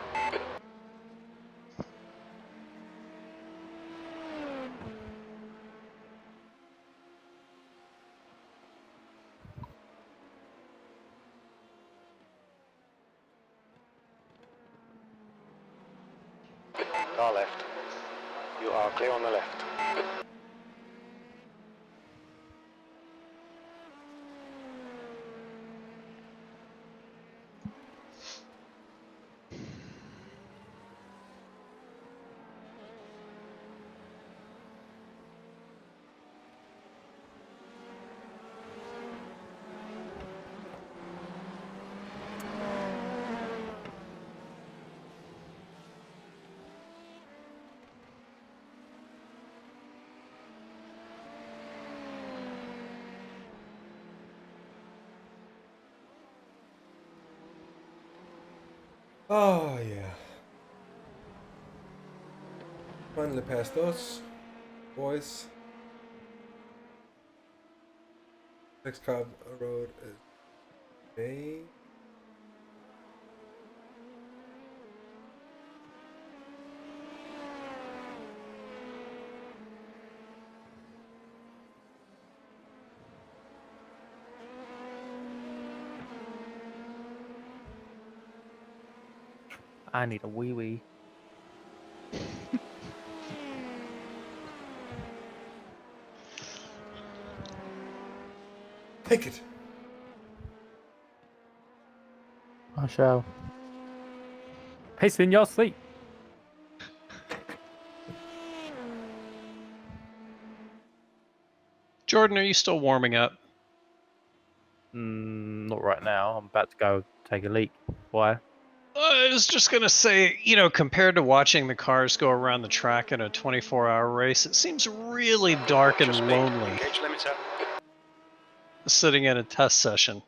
S11: Car left. You are clear on the left.
S1: Oh, yeah. Finally past us, boys. Next car road is A.
S3: I need a wee wee.
S1: Take it.
S3: I shall. Piss in your sleep.
S5: Jordan, are you still warming up?
S3: Not right now. I'm about to go take a leak. Why?
S5: I was just gonna say, you know, compared to watching the cars go around the track in a 24-hour race, it seems really dark and lonely
S6: Gauge limiter.
S5: sitting in a test session.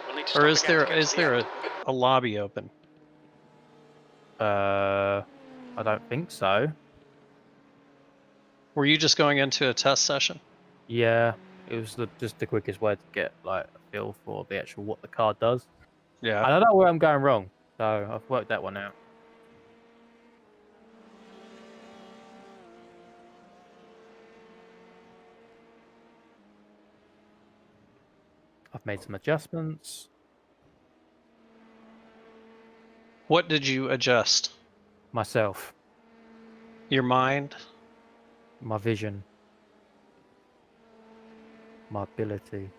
S6: We'll need to
S5: Or
S6: stop
S5: is
S6: again to
S5: there
S6: get to the end.
S5: a lobby open?
S3: I don't think so.
S5: Were you just going into a test session?
S3: Yeah, it was just the quickest way to get like a feel for the actual what the car does.
S5: Yeah.
S3: I don't know where I'm going wrong, so I've worked that one out. I've made some adjustments.
S5: What did you adjust?
S3: Myself,
S5: Your mind?
S3: my vision, my ability,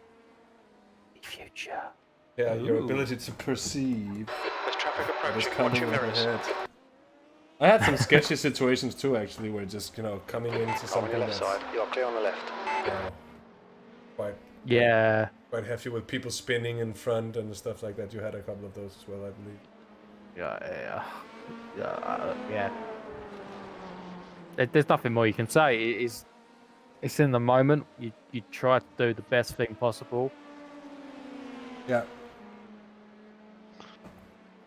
S3: the future.
S1: Yeah, your
S3: Ooh.
S1: ability to perceive
S6: There's traffic
S1: what is
S6: approaching. Watch
S1: coming
S6: your mirrors.
S1: ahead. I had some sketchy situations too, actually, where just, you know, coming into
S11: On your
S1: something
S11: left
S1: that's
S11: side. You're clear on the left.
S1: quite
S3: Yeah.
S1: quite hefty with people spinning in front and stuff like that. You had a couple of those as well, I believe.
S3: Yeah. There's nothing more you can say. It's in the moment. You try to do the best thing possible.
S1: Yeah.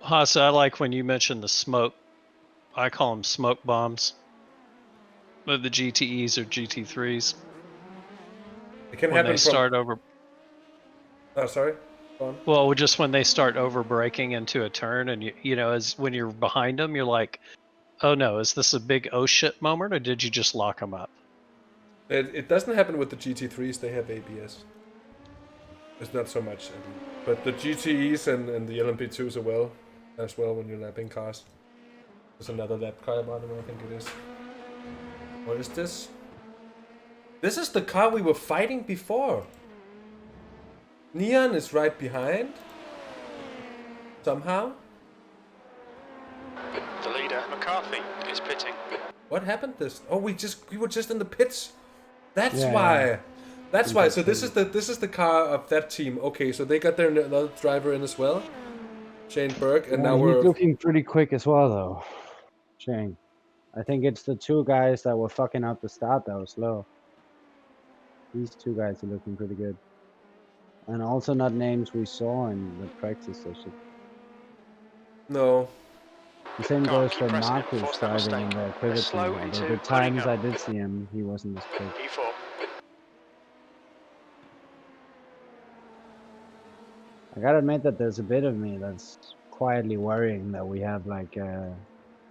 S5: Haas, I like when you mentioned the smoke. I call them smoke bombs. But the GTEs or GT3s.
S1: It can
S5: when
S1: happen
S5: they start over.
S1: Oh, sorry. Go on.
S5: Well, just when they start over braking into a turn, and you know, as when you're behind them, you're like, "Oh no, is this a big oh shit moment, or did you just lock them up?"
S1: It doesn't happen with the GT3s. They have ABS. It's not so much, but the GTEs and the LMP2s as well when you're lapping cars. There's another lap car bottom, I think it is. What is this? This is the car we were fighting before. Neon is right behind. Somehow.
S6: The leader, McCarthy, is pitting.
S1: What happened this? Oh, we were just in the pits. That's
S4: Yeah,
S1: why.
S4: yeah.
S1: That's why. So this is the car of that team. Okay, so they got their another driver in as well. Shane Burke, and now
S4: he's
S1: we're
S4: looking pretty quick as well, though. Shane. I think it's the two guys that were fucking up the start that were slow. These two guys are looking pretty good. And also not names we saw in the practice session.
S1: No.
S4: The same
S6: Come on,
S4: goes
S6: keep
S4: for
S6: pressing it,
S4: Marcus
S6: force that
S4: driving in
S6: mistake.
S4: the pivot
S6: Slow
S4: team.
S6: into
S4: Although the
S6: putting
S4: times
S6: up.
S4: I did see him, he wasn't as quick.
S6: E4.
S4: I gotta admit that there's a bit of me that's quietly worrying that we have like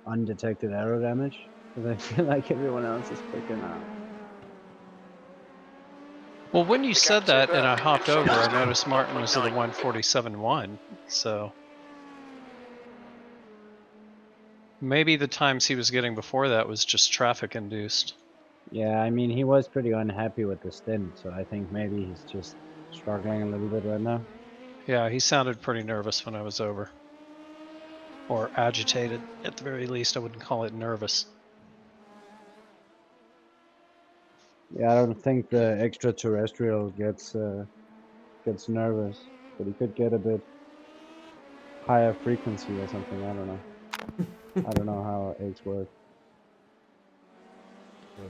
S4: undetected aero damage, because I feel like everyone else is quicker now.
S5: Well, when you said that and I hopped over, I
S6: front.
S5: noticed Maarten was at a 147.1, so maybe the times he was getting before that was just traffic induced.
S4: Yeah, I mean, he was pretty unhappy with the stint, so I think maybe he's just struggling a little bit right now.
S5: Yeah, he sounded pretty nervous when I was over. Or agitated, at the very least. I wouldn't call it nervous.
S4: Yeah, I don't think the extraterrestrial gets nervous, but he could get a bit higher frequency or something. I don't know. I don't know how eggs work.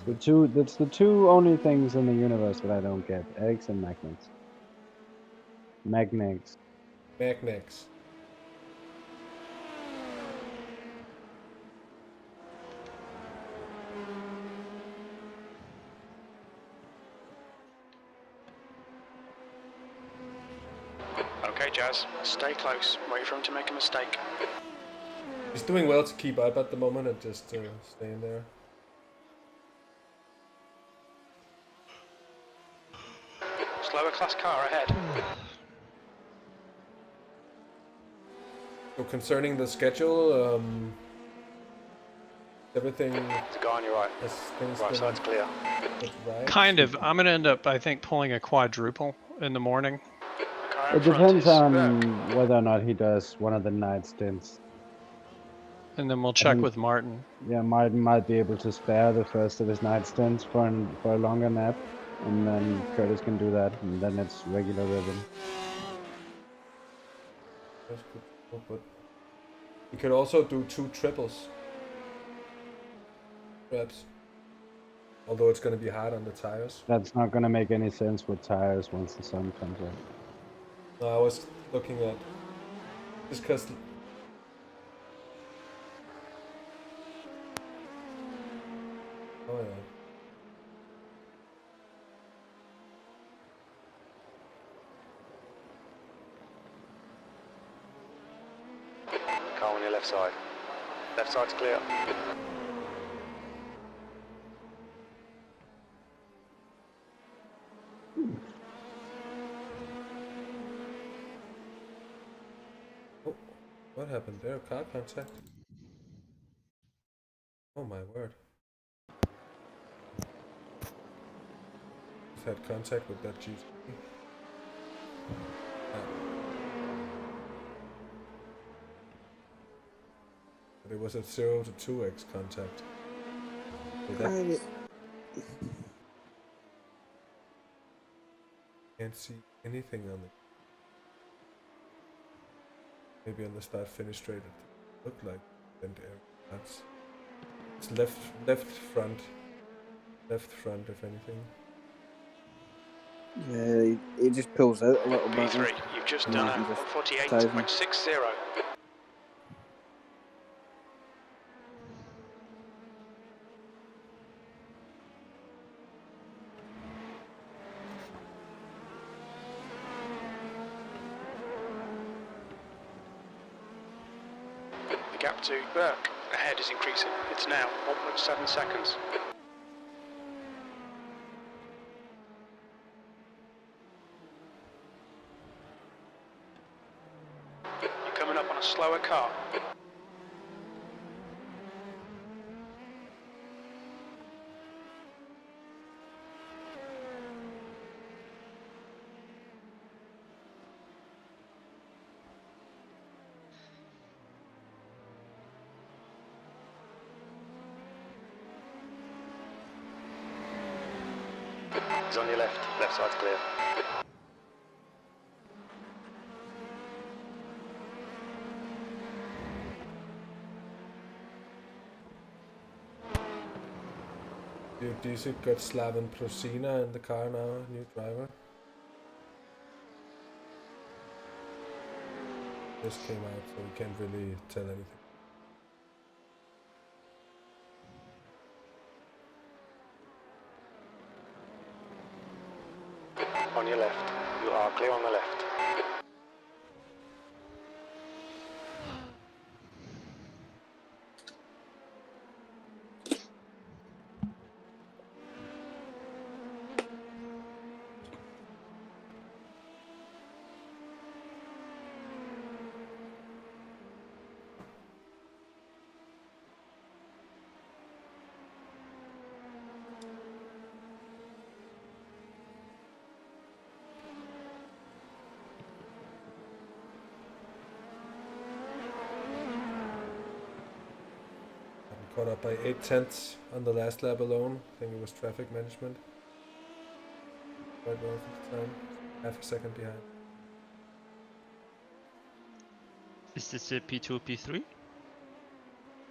S4: That's the two only things in the universe that I don't get: eggs and magnets. Magnets.
S1: Magnets.
S6: Okay, Jazz, stay close. Wait for him to make a mistake.
S1: He's doing well to keep up at the moment and just stay in there.
S6: Slower class car ahead.
S1: So concerning the schedule, everything.
S11: There's a guy on your right. Right side's clear.
S1: Right.
S5: Kind of. I'm going to end up, I think, pulling a quadruple in the morning.
S6: Car in
S4: It
S6: front
S4: depends
S6: is Burke.
S4: on whether or not he does one of the night stints.
S5: And then we'll
S4: I
S5: check
S4: think-
S5: with Maarten.
S4: Yeah, Martin might be able to spare the first of his night stints for a longer nap, and then Curtis can do that, and then it's regular rhythm.
S1: That's good. Oh, but we could also do 2 triples. Perhaps. Although it's going to be hard on the tires.
S4: That's not gonna make any sense with tires once the sun comes up.
S1: No, I was looking at just because. Oh yeah.
S11: Car on your left side. Left side's clear.
S1: Oh, what happened there? Car contact. Oh my word. I've had contact with that GT. There was a 0 to 2x contact. So that can't see anything on it. Maybe on the start finish straight it looked like bent air. It's left front if anything.
S12: Yeah, it just pulls out a little bit.
S6: P3, you've just done a 148.60. The gap to Burke ahead is increasing. It's now 1.7 seconds. You're coming up on a slower car.
S11: He's on your left. Left side's clear.
S1: Diesel got Slaven Prosina in the car now, new driver. This came out, so we can't really tell anything.
S11: On your left. You are clear on the left.
S1: Caught up by 8/10 on the last lap alone. I think it was traffic management. Quite well for the time. Half a second behind.
S14: Is this a P2, P3?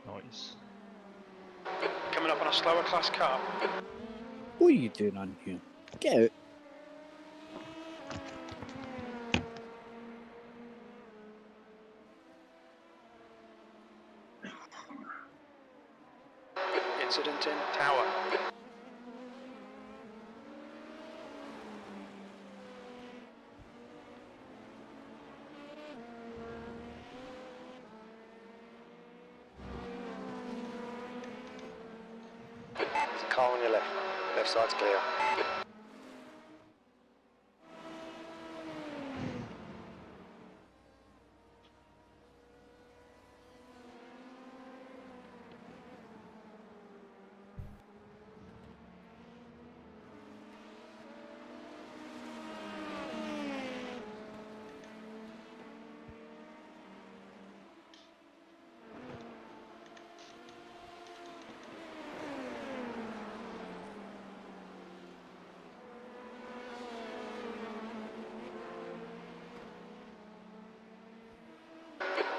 S14: Noise.
S6: Coming up on a slower class car.
S12: What are you doing on here? Get out.
S6: Incident in tower.
S11: There's a car on your left. Left side's clear.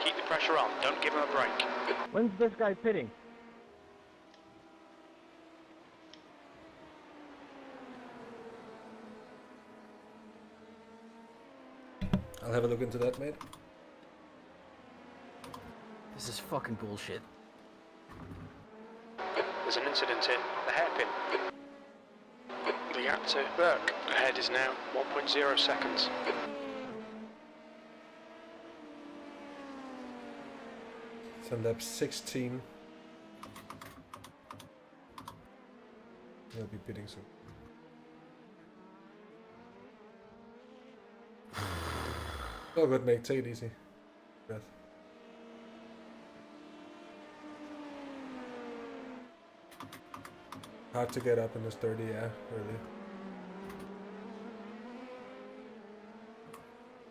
S6: Keep the pressure on. Don't give him a break.
S8: When's this guy pitting?
S1: I'll have a look into that, mate.
S10: This is fucking bullshit.
S6: There's an incident in the hairpin. The gap to Burke ahead is now 1.0 seconds.
S1: It's on lap 16. He'll be pitting soon. Oh good, mate. Take it easy. Breath. Hard to get up in this 30, yeah, really.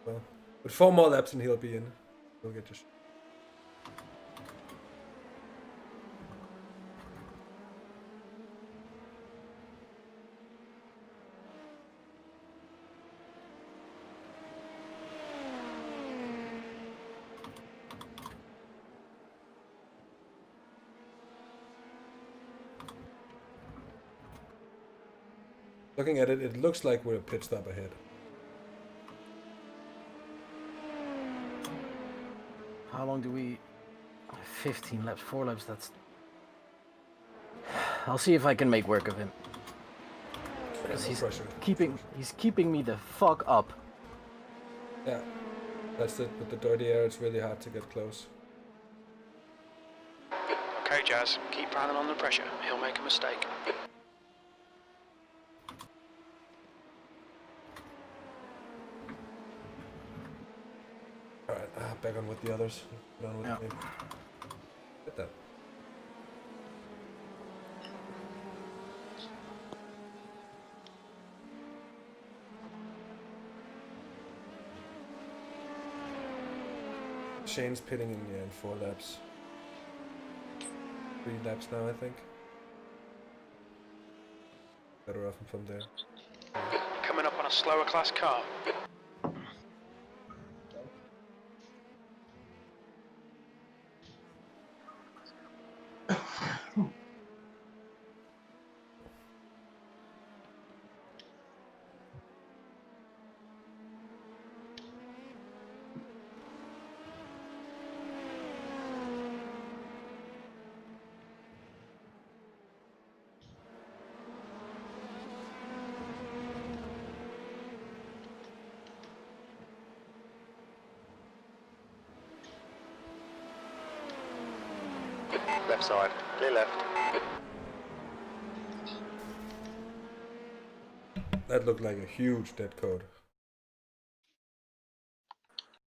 S1: Well, with 4 more laps and he'll be in. He'll get just. Looking at it, it looks like we're a pit stop ahead.
S10: How long do we... 15 laps, 4 laps, that's... I'll see if I can make work of him. Because he's keeping me the fuck up.
S1: Yeah, that's it. With the dirty air, it's really hard to get close.
S6: Okay, Jazz, keep piling on the pressure. He'll make a mistake.
S1: Alright, back on with the others. Get on with me. Get that. Shane's pitting in 4 laps. 3 laps now, I think. Better off him from there.
S6: Coming up on a slower class car.
S11: Left side, clear left.
S1: That looked like a huge dead code.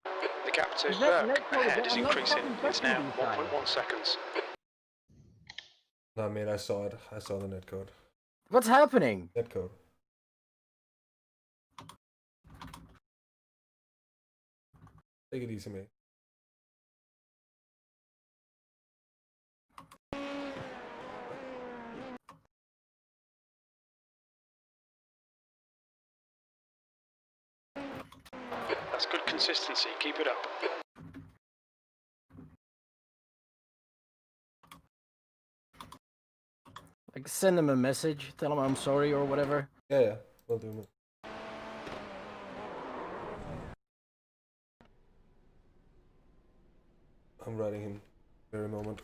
S6: The gap to Burke ahead is increasing. It's now 1.1 seconds.
S1: No, mate, I saw it. I saw the net code.
S10: What's happening?
S1: Net code. Take it easy, mate.
S6: That's good consistency. Keep it up.
S10: Like, send him a message, tell him I'm sorry or whatever.
S1: Yeah, we'll do it. I'm writing him very moment.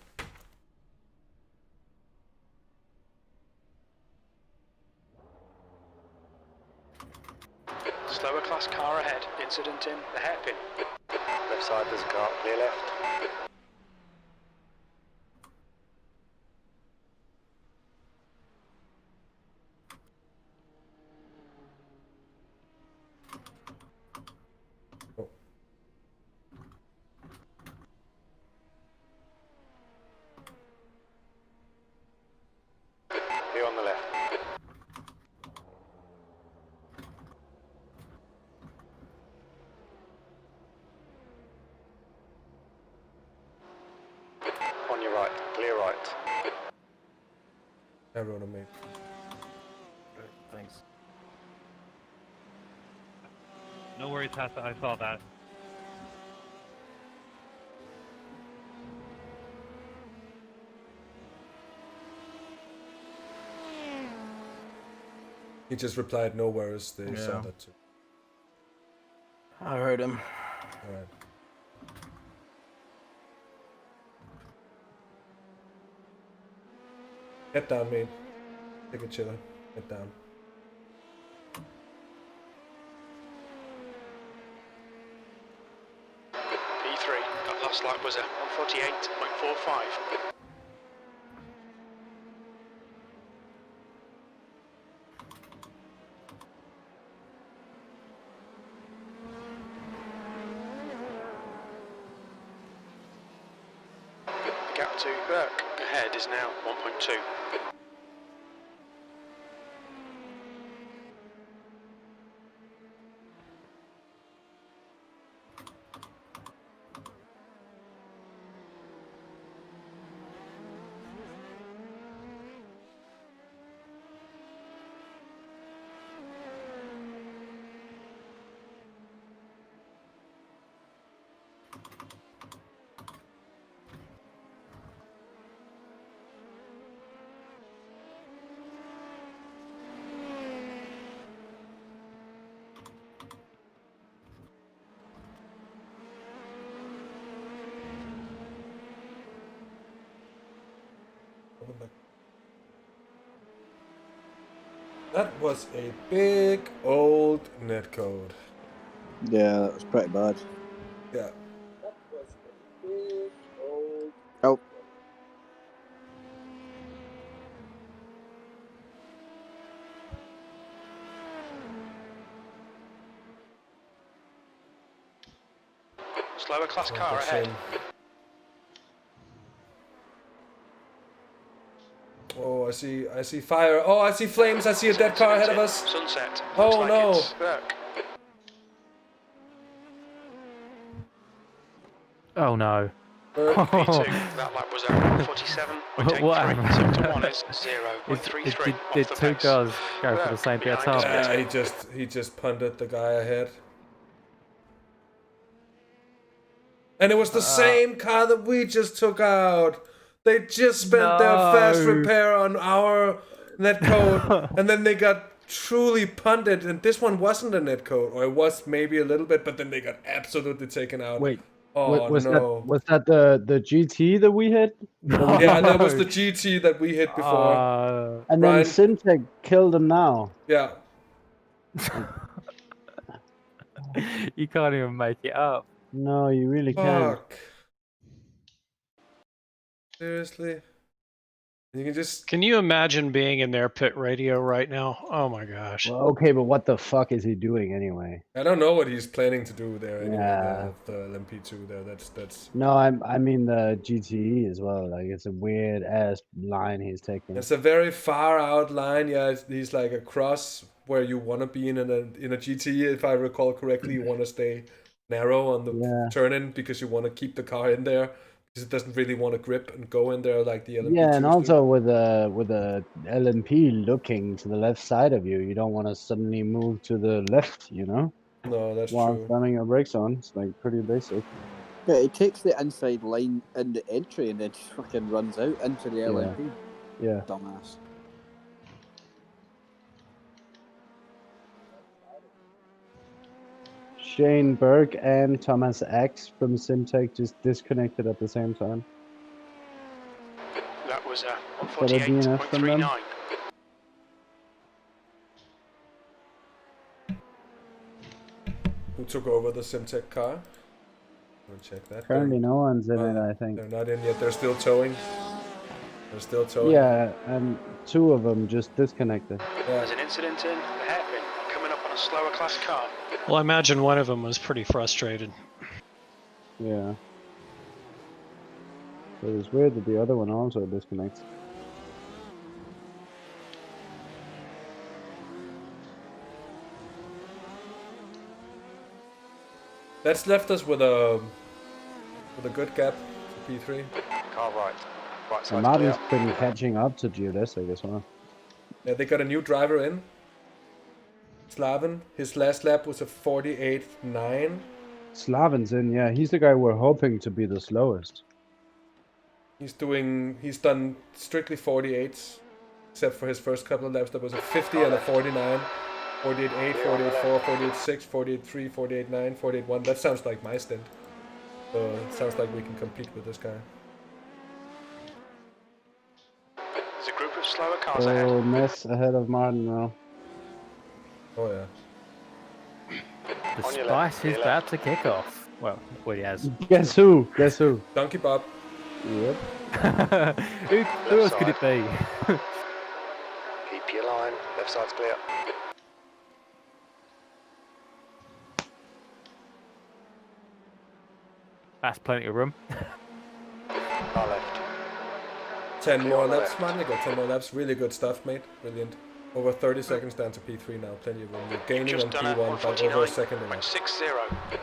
S6: Slower class car ahead. Incident in the hairpin.
S11: Left side, there's a car, clear left. Be on the left. On your right, clear right.
S1: I wrote him, mate.
S10: Thanks.
S9: No worries, Tessa, I saw that.
S1: He just replied, no worries, they saw
S12: Yeah.
S1: that too.
S12: I heard him.
S1: Alright. Head down, mate. Take a chiller. Head down.
S6: P3, that last lap was a 148.45. The gap to Burke ahead is now 1.2.
S1: That was a big old netcode.
S7: Yeah, that was pretty bad.
S1: Yeah.
S7: Oh.
S6: Slower class car ahead.
S1: Oh, I see fire. Oh, I see flames. I see a dead car ahead of us.
S6: Sunset.
S1: Oh no.
S6: It's Burke.
S3: Oh no.
S6: P2, that lap was a 147.83.
S3: What happened?
S6: Sector 1 is 0.33
S3: Did
S6: off the
S3: two
S6: pace.
S3: cars go for the
S6: Burke
S3: same bit of
S6: behind
S3: time?
S6: us.
S1: He just punted the guy ahead. And it was the same car that we just took out. They just spent their fast repair on our netcode, and then they got truly punted. And this one wasn't a netcode, or it was maybe a little bit, but then they got absolutely taken out.
S4: Wait.
S1: Oh no!
S4: Was that the GT that we hit?
S1: Yeah, that was the GT that we hit before.
S4: And then
S1: Ryan-
S4: Syntec killed him now.
S1: Yeah.
S3: You can't even make it up.
S4: No, you really can't.
S1: Fuck. Seriously? You can just...
S5: Can you imagine being in their pit radio right now? Oh my gosh.
S4: Well, okay, but what the fuck is he doing anyway?
S1: I don't know what he's planning to do there anyway.
S4: Yeah.
S1: The LMP2 there. That's.
S4: No, I mean the GTE as well. Like it's a weird ass line he's taking.
S1: It's a very far out line. Yeah, he's like across where you want to be in a GTE. If I recall correctly, you want to stay narrow on the turn-in because you want to keep the car in there. Because it doesn't really want to grip and go in there like the LMP2s
S4: Yeah, and also
S1: do.
S4: with a LMP looking to the left side of you, you don't want to suddenly move to the left, you know?
S1: No, that's
S4: While
S1: true.
S4: slamming your brakes on, it's like pretty basic.
S7: Yeah, it takes the inside line in the entry and then just fucking runs out into the LMP.
S4: Yeah.
S7: Dumbass.
S4: Shane Berg and Thomas X from Simtech just disconnected at the same time.
S6: That was a
S4: Got a DNF from them.
S6: 148.39.
S1: Who took over the Simtech car? We'll check that.
S4: Currently no one's in it, I think.
S1: They're not in yet. They're still towing. They're still towing.
S4: Yeah, and two of them just disconnected.
S6: There's an incident in the hairpin coming up on a slower class car.
S5: Well, I imagine one of them was pretty frustrated.
S4: Yeah. But it's weird that the other one also disconnects.
S1: That's left us with a good gap to P3.
S11: Car right. Right
S4: And
S11: side
S4: Maarten's
S11: clear.
S4: been catching up to Judes, I guess, well.
S1: Yeah, they got a new driver in. Slaven. His last lap was a 48.9.
S4: Slavin's in, yeah. He's the guy we're hoping to be the slowest.
S1: He's done strictly 48s. except for his first couple of laps. There was a 50 and a 49, 48.8, 48.4, 48.6, 48.3, 48.9, 48.1. That sounds like my stint. So it sounds like we can compete with this guy.
S6: There's a group of slower cars ahead.
S4: Oh, mess ahead of Maarten now.
S1: Oh yeah.
S3: The spice is about to kick off. Well, he has.
S4: Guess who? Guess who?
S1: Donkey Bob.
S4: Yep.
S3: who else could it be?
S11: Keep your line. Left side's clear.
S3: That's plenty of room.
S11: Car left.
S1: 10
S11: Clear
S1: more
S11: on the
S1: laps,
S11: left.
S1: man. You got 10 more laps. Really good stuff, mate. Brilliant. Over 30 seconds down to P3 now. Plenty of room. You're gaining
S6: Just
S1: on
S6: done a
S1: P1 by over a second a lap.
S6: 149.60.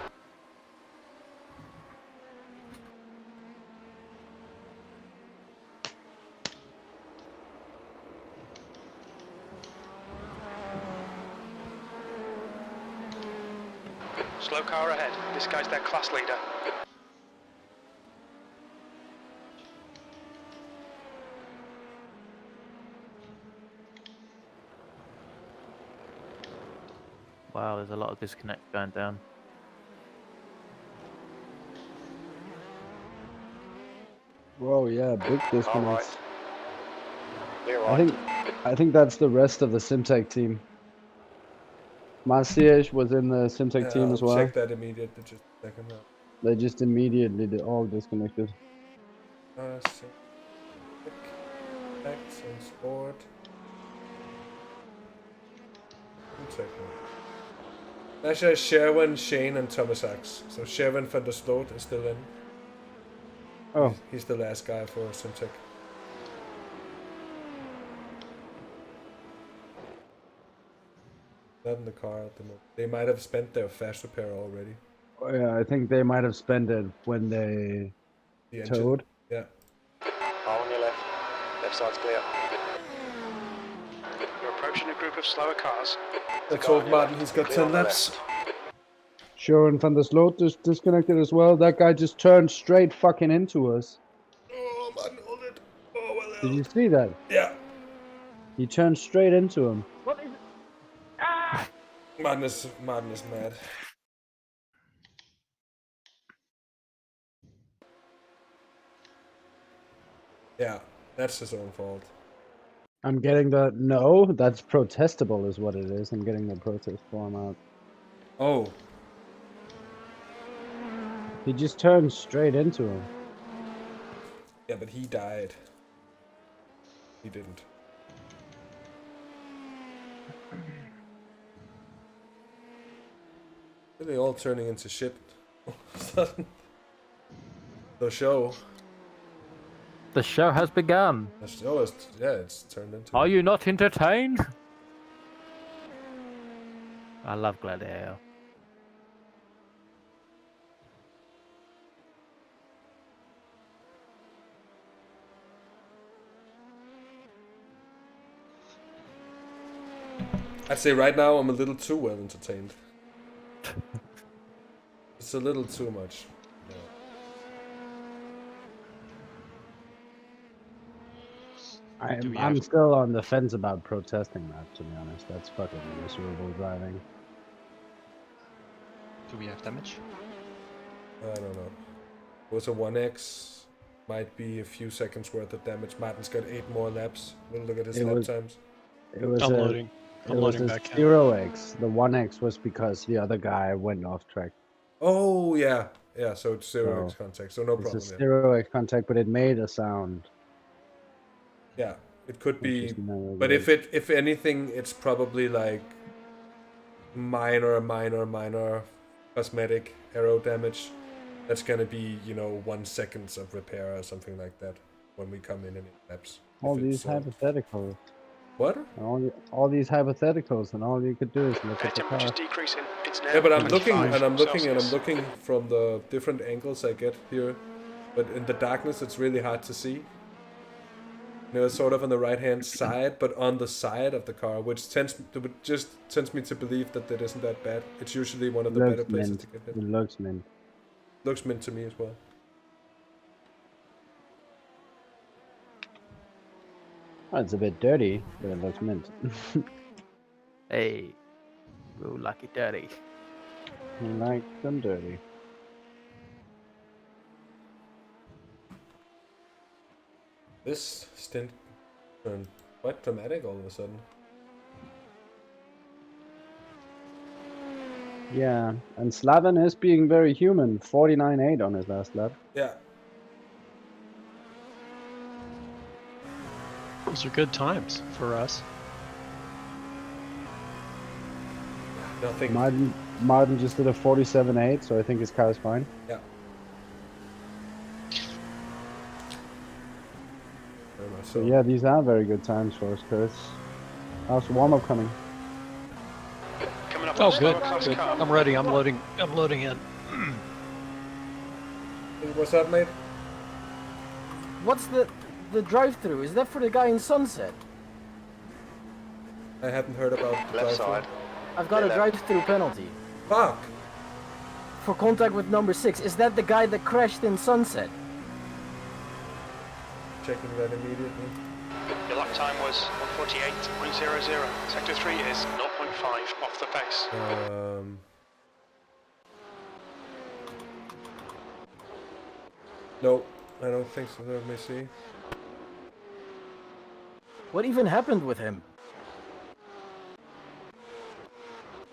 S6: Slow car ahead. This guy's their class leader.
S3: Wow, there's a lot of disconnect going down.
S4: Whoa, yeah, big disconnects.
S11: Alright. Clear right.
S4: I think that's the rest of the Simtech team. Marciej was in the Simtech team as well.
S1: Check that immediately. Just a second now.
S4: They just immediately all disconnected.
S1: Facts and sport. Actually, Sherwin, Shane, and Thomas Axe. So Sherwin van der Sloot is still in.
S4: Oh.
S1: He's the last guy for Simtech. Not in the car at the moment. They might have spent their fast repair already.
S4: Oh, yeah, I think they might have spent it when they towed.
S1: Yeah.
S11: Car on your left. Left side's clear.
S6: You're approaching a group of slower cars.
S1: I told Maarten he's got 10 laps.
S4: Sherwin van der Sloot just disconnected as well. That guy just turned straight fucking into us.
S1: Oh, Maarten, hold it. Oh, well.
S4: Did you see that?
S1: Yeah.
S4: He turned straight into him.
S9: What is it? Ah!
S1: Maarten is mad. Yeah, that's his own fault.
S4: I'm getting the no. That's protestable, is what it is. I'm getting the protest form out.
S1: Oh.
S4: He just turned straight into him.
S1: Yeah, but he died. He didn't. Are they all turning into shit? The show.
S3: The show has begun.
S1: The show is, yeah, it's turned into.
S3: Are you not entertained? I love Gladiator.
S1: I'd say right now I'm a little too well entertained. It's a little too much.
S4: I'm still on the fence about protesting that, to be honest. That's fucking miserable driving.
S14: Do we have damage?
S1: I don't know. It was a 1x. Might be a few seconds worth of damage. Maarten's got 8 more laps. We'll look at his lap times.
S4: It was
S5: I'm
S4: a,
S5: loading. I'm
S4: it was
S5: loading
S4: a
S5: back in.
S4: 0x. The 1x was because the other guy went off track.
S1: Oh, yeah. Yeah, so it's 0x contact. So no problem.
S4: It's a 0x contact, but it made a sound.
S1: Yeah, it could be,
S4: never
S1: but
S4: good.
S1: if anything, it's probably like minor cosmetic aero damage. That's gonna be, 1 second of repair or something like that when we come in laps.
S4: All these hypotheticals.
S1: What?
S4: All these hypotheticals, and all you could do is look
S6: Air
S4: at the
S6: temperature's
S4: car.
S6: decreasing. It's now
S1: Yeah, but I'm looking
S6: 25
S1: and I'm
S6: Celsius.
S1: looking from the different angles I get here, but in the darkness it's really hard to see. It's sort of on the right hand side, but on the side of the car, which tends me to believe that it isn't that bad. It's usually one of the better places to get hit.
S4: It looks mint.
S1: Looks mint to me as well.
S4: Oh, it's a bit dirty, but it looks mint.
S3: Hey, ooh, lucky dirty.
S4: You like them dirty.
S1: This stint turned quite dramatic all of a sudden.
S4: Yeah, and Slaven is being very human. 49.8 on his last lap.
S1: Yeah.
S5: Those are good times for us.
S1: Nothing.
S4: Maarten just did a 47.8, so I think his car is fine.
S1: Yeah. Very much
S4: So
S1: so.
S4: yeah, these are very good times for us, Chris. How's the warm-up coming?
S6: Coming up
S5: Oh,
S6: on the
S5: good.
S6: slower class
S5: Good.
S6: car.
S5: I'm ready. I'm loading. I'm loading in.
S1: Hey, what's up, mate?
S12: What's the drive-through? Is that for the guy in Sunset?
S1: I hadn't heard about the
S11: Left
S1: drive-thru.
S11: side.
S12: I've got a drive-through penalty
S1: Fuck!
S12: for contact with number 6. Is that the guy that crashed in Sunset?
S1: Checking that immediately.
S6: Your lap time was 148.00. Sector 3 is 0.5 off the pace.
S1: No, I don't think so. Let me see.
S12: What even happened with him?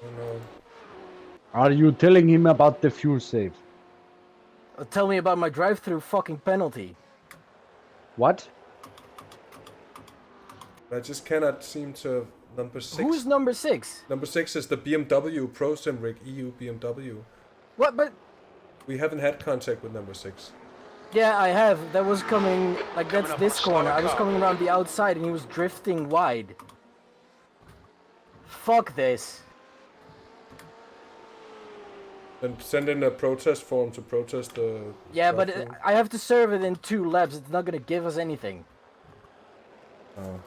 S1: Oh no.
S4: Are you telling him about the fuel save?
S12: Tell me about my drive-through fucking penalty.
S4: What?
S1: I just cannot seem to. Number 6.
S12: Who's number 6?
S1: Number 6 is the BMW Pro Simric EU BMW.
S12: What? But
S1: We haven't had contact with number 6.
S12: yeah, I have. That was coming like that's
S6: up
S12: this
S6: on a slower
S12: corner. I was
S6: car.
S12: coming around the outside and he was drifting wide. Fuck this.
S1: Then send in a protest form to protest the.
S12: Yeah, but
S1: drive-thru.
S12: I have to serve it in 2 laps. It's not gonna give us anything.
S1: Oh.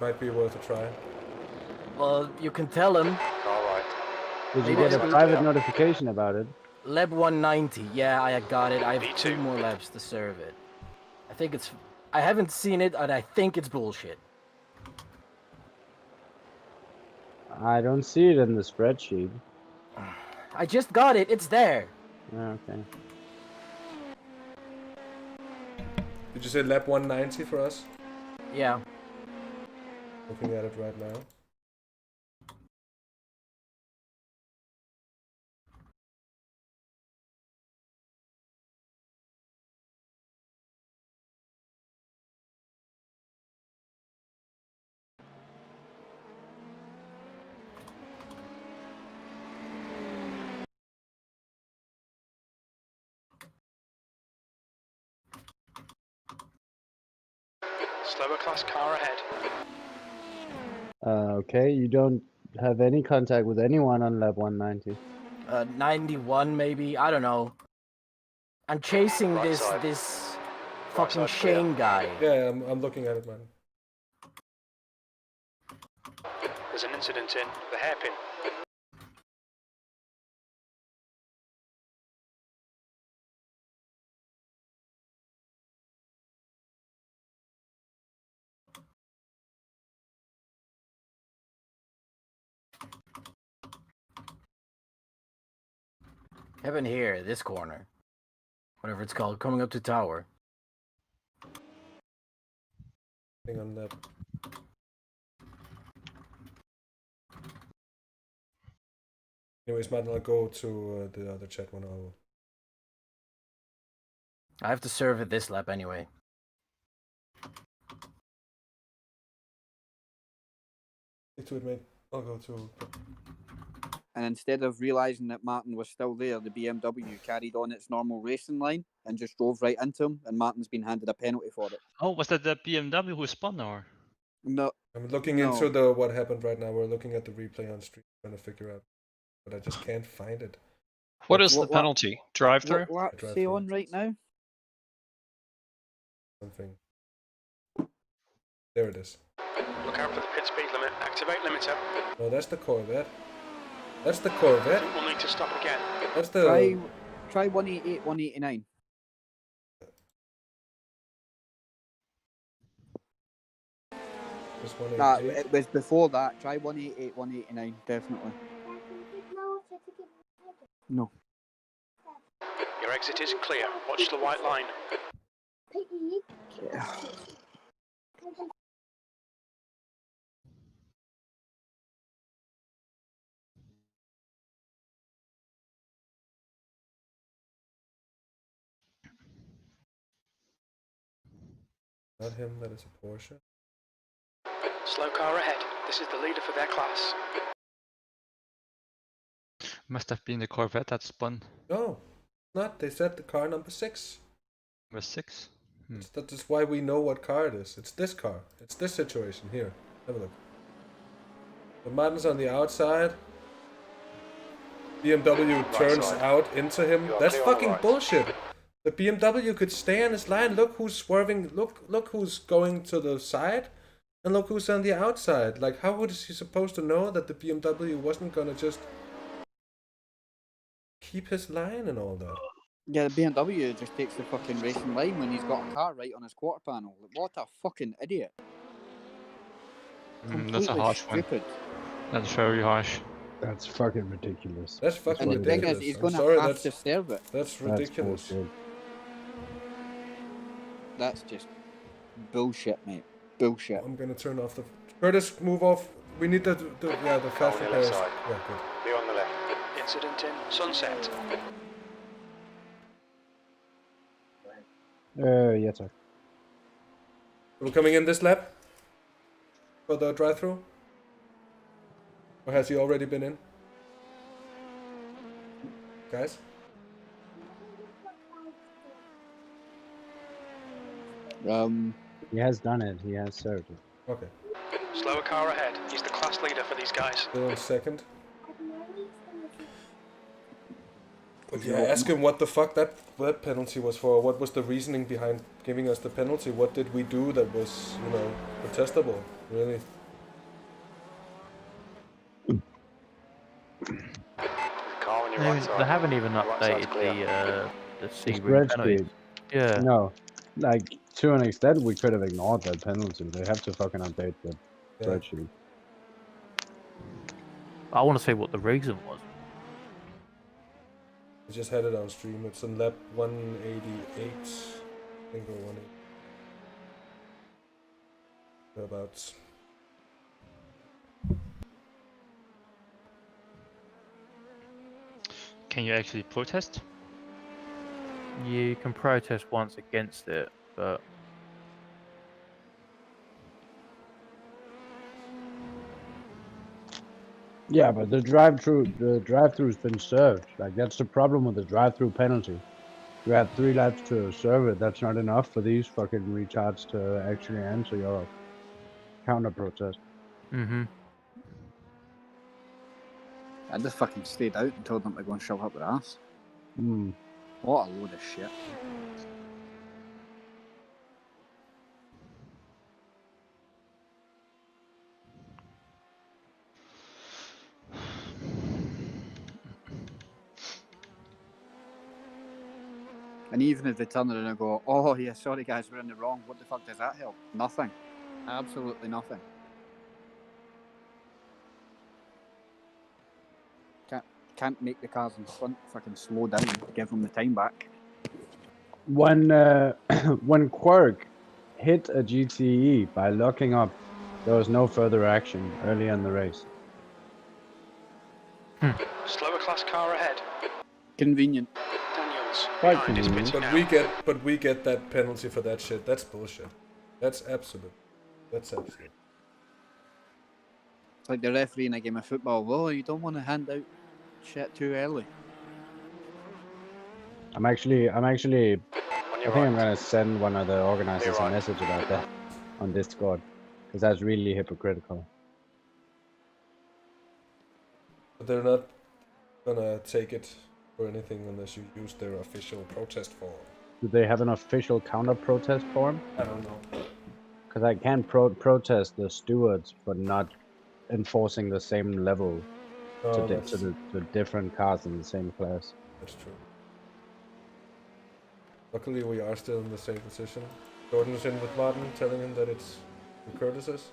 S1: Might be worth a try.
S12: Well, you can tell him.
S11: Alright.
S4: Did you
S12: Maybe
S4: get a
S12: it's-
S4: private notification about it?
S12: Lap 190. Yeah, I got it. I have
S6: Me
S12: 2
S6: too.
S12: more laps to serve it. I think it's. I haven't seen it, and I think it's bullshit.
S4: I don't see it in the spreadsheet.
S12: I just got it. It's there.
S4: Okay.
S1: Did you say lap 190 for us?
S12: Yeah.
S1: Looking at it right now.
S6: Slower class car ahead.
S4: Okay, you don't have any contact with anyone on lap 190.
S12: 91 maybe. I don't know. I'm chasing
S11: Right
S12: this
S11: side.
S12: this
S11: Right
S12: fucking
S11: side clear.
S12: Shane guy.
S1: Yeah, I'm looking at it, man.
S6: There's an incident in the hairpin.
S12: Heaven here, this corner. Whatever it's called, coming up to tower.
S1: Thing on that. Anyways, Maarten, I'll go to the other chat one. I'll.
S12: I have to serve it this lap anyway.
S1: Stick to it, mate. I'll go to.
S7: And instead of realising that Maarten was still there, the BMW carried on its normal racing line and just drove right into him, and Maarten's been handed a penalty for it.
S14: Oh, was that the BMW who spun or?
S7: No.
S1: I'm looking
S7: No.
S1: into the what happened right now. We're looking at the replay on stream, trying to figure out, but I just can't find it.
S5: What is
S7: What-
S5: the penalty? Drive through?
S7: What
S1: Drive
S7: say
S1: through.
S7: on right now?
S1: Something. There it is.
S6: Look out for the pit speed limit. Activate limiter.
S1: No, that's the Corvette. That's the Corvette.
S6: We'll need to stop again.
S1: That's the.
S7: Try 188, 189.
S1: Just
S7: Nah,
S1: 188.
S7: it was before that. Try 188, 189, definitely. No.
S6: Your exit is clear. Watch the white line.
S7: Yeah.
S1: Not him, that is a Porsche.
S6: Slow car ahead. This is the leader for their class.
S14: Must have been the Corvette that spun.
S1: No, not. They said the car number 6.
S14: Was 6?
S1: That is why we know what car it is. It's this car. It's this situation here. Have a look. The Maarten's on the outside. BMW turns out into him. That's fucking bullshit. The BMW could stay on his line. Look who's swerving. Look who's going to the side. And look who's on the outside. Like, how was he supposed to know that the BMW wasn't gonna just keep his line and all that?
S7: Yeah, the BMW just takes the fucking racing line when he's got a car right on his quarter panel. What a fucking idiot.
S14: That's a harsh
S7: stupid.
S14: one. That's very harsh.
S4: That's fucking ridiculous.
S1: That's fucking
S7: And the thing
S1: ridiculous.
S7: is, he's
S1: I'm
S7: going
S1: sorry,
S7: to have to serve it.
S1: That's ridiculous.
S7: That's just bullshit, mate. Bullshit.
S1: I'm gonna turn off the... Curtis, move off. We need the fast repairs. Yeah, good.
S11: Clear on the left.
S6: Incident in Sunset.
S4: Yes, sir.
S1: We're coming in this lap? For the drive-thru? Or has he already been in? Guys?
S4: He has done it. He has served it.
S1: Okay.
S6: Slower car ahead. He's the class leader for these guys.
S1: Still in second. But yeah, ask him what the fuck that penalty was for. What was the reasoning behind giving us the penalty? What did we do that was, you know, protestable? Really?
S11: Car on your right side.
S3: They haven't even
S11: Right side's
S3: updated
S11: clear.
S3: the
S4: The
S3: Sebring
S4: spread
S3: penalties.
S4: speed.
S3: Yeah.
S4: No. Like, to an extent, we could have ignored that penalty. They have to fucking update the spreadsheet.
S3: I want to see what the reason was.
S1: We just had it on stream. It's on lap 188. I think, or 180. Thereabouts.
S14: Can you actually protest?
S3: You can protest once against it, but
S4: Yeah, but the drive-through's been served. Like, that's the problem with the drive-through penalty. You had 3 laps to serve it. That's not enough for these fucking retards to actually answer your counter-protest.
S7: I just fucking stayed out and told them to go and shove up their ass. What a load of shit. And even if they turn around and go, oh yeah, sorry guys, we're in the wrong, what the fuck does that help? Nothing. Absolutely nothing. Can't make the cars in front fucking slow down, give them the time back.
S4: When when Quirk hit a GTE by locking up, there was no further action early in the race.
S6: Slower class car ahead.
S7: Convenient.
S6: Daniels.
S4: Quite
S6: Behind is
S4: convenient.
S6: pitting
S1: But
S6: now.
S1: we get that penalty for that shit. That's bullshit. That's absolute. That's absolute.
S7: It's like the referee in a game of football. Oh, you don't want to hand out shit too early.
S4: I think I'm gonna send one of the organizers a message about that on Discord, because that's really hypocritical.
S1: But they're not gonna take it for anything unless you use their official protest form.
S4: Do they have an official counter-protest form?
S1: I don't know.
S4: Because I can't protest the stewards for not enforcing the same level to different cars in the same class.
S1: That's true. Luckily, we are still in the same position. Jordan is in with Maarten, telling him that it's the Curtis's.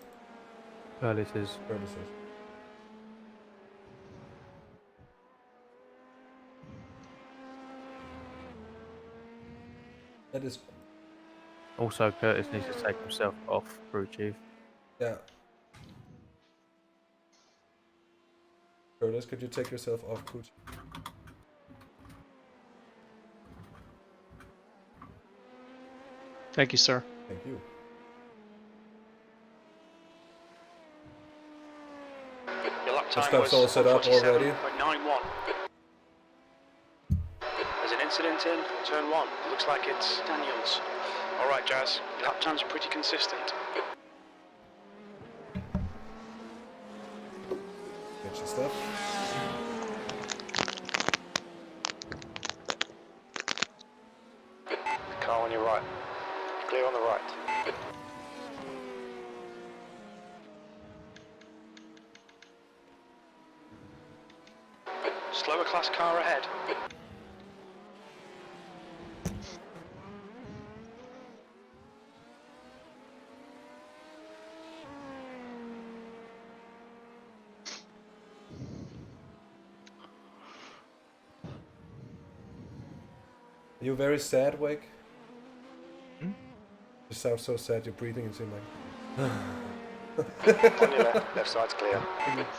S3: Curtis's.
S1: That is.
S3: Also, Curtis needs to take himself off crew chief.
S1: Yeah. Curtis, could you take yourself off crew chief?
S5: Thank you, sir.
S1: Thank you.
S6: Your lap
S1: The
S6: time
S1: stuff's
S6: was
S1: all set up already.
S6: 147.91. There's an incident in turn 1. It looks like it's Daniels. All right, Jazz. Your lap times are pretty consistent.
S1: Get your stuff.
S11: Car on your right. Clear on the right.
S6: Slower class car ahead.
S1: Are you very sad, Wake? You sound so sad, your breathing is in like...
S11: On your left. Left side's clear.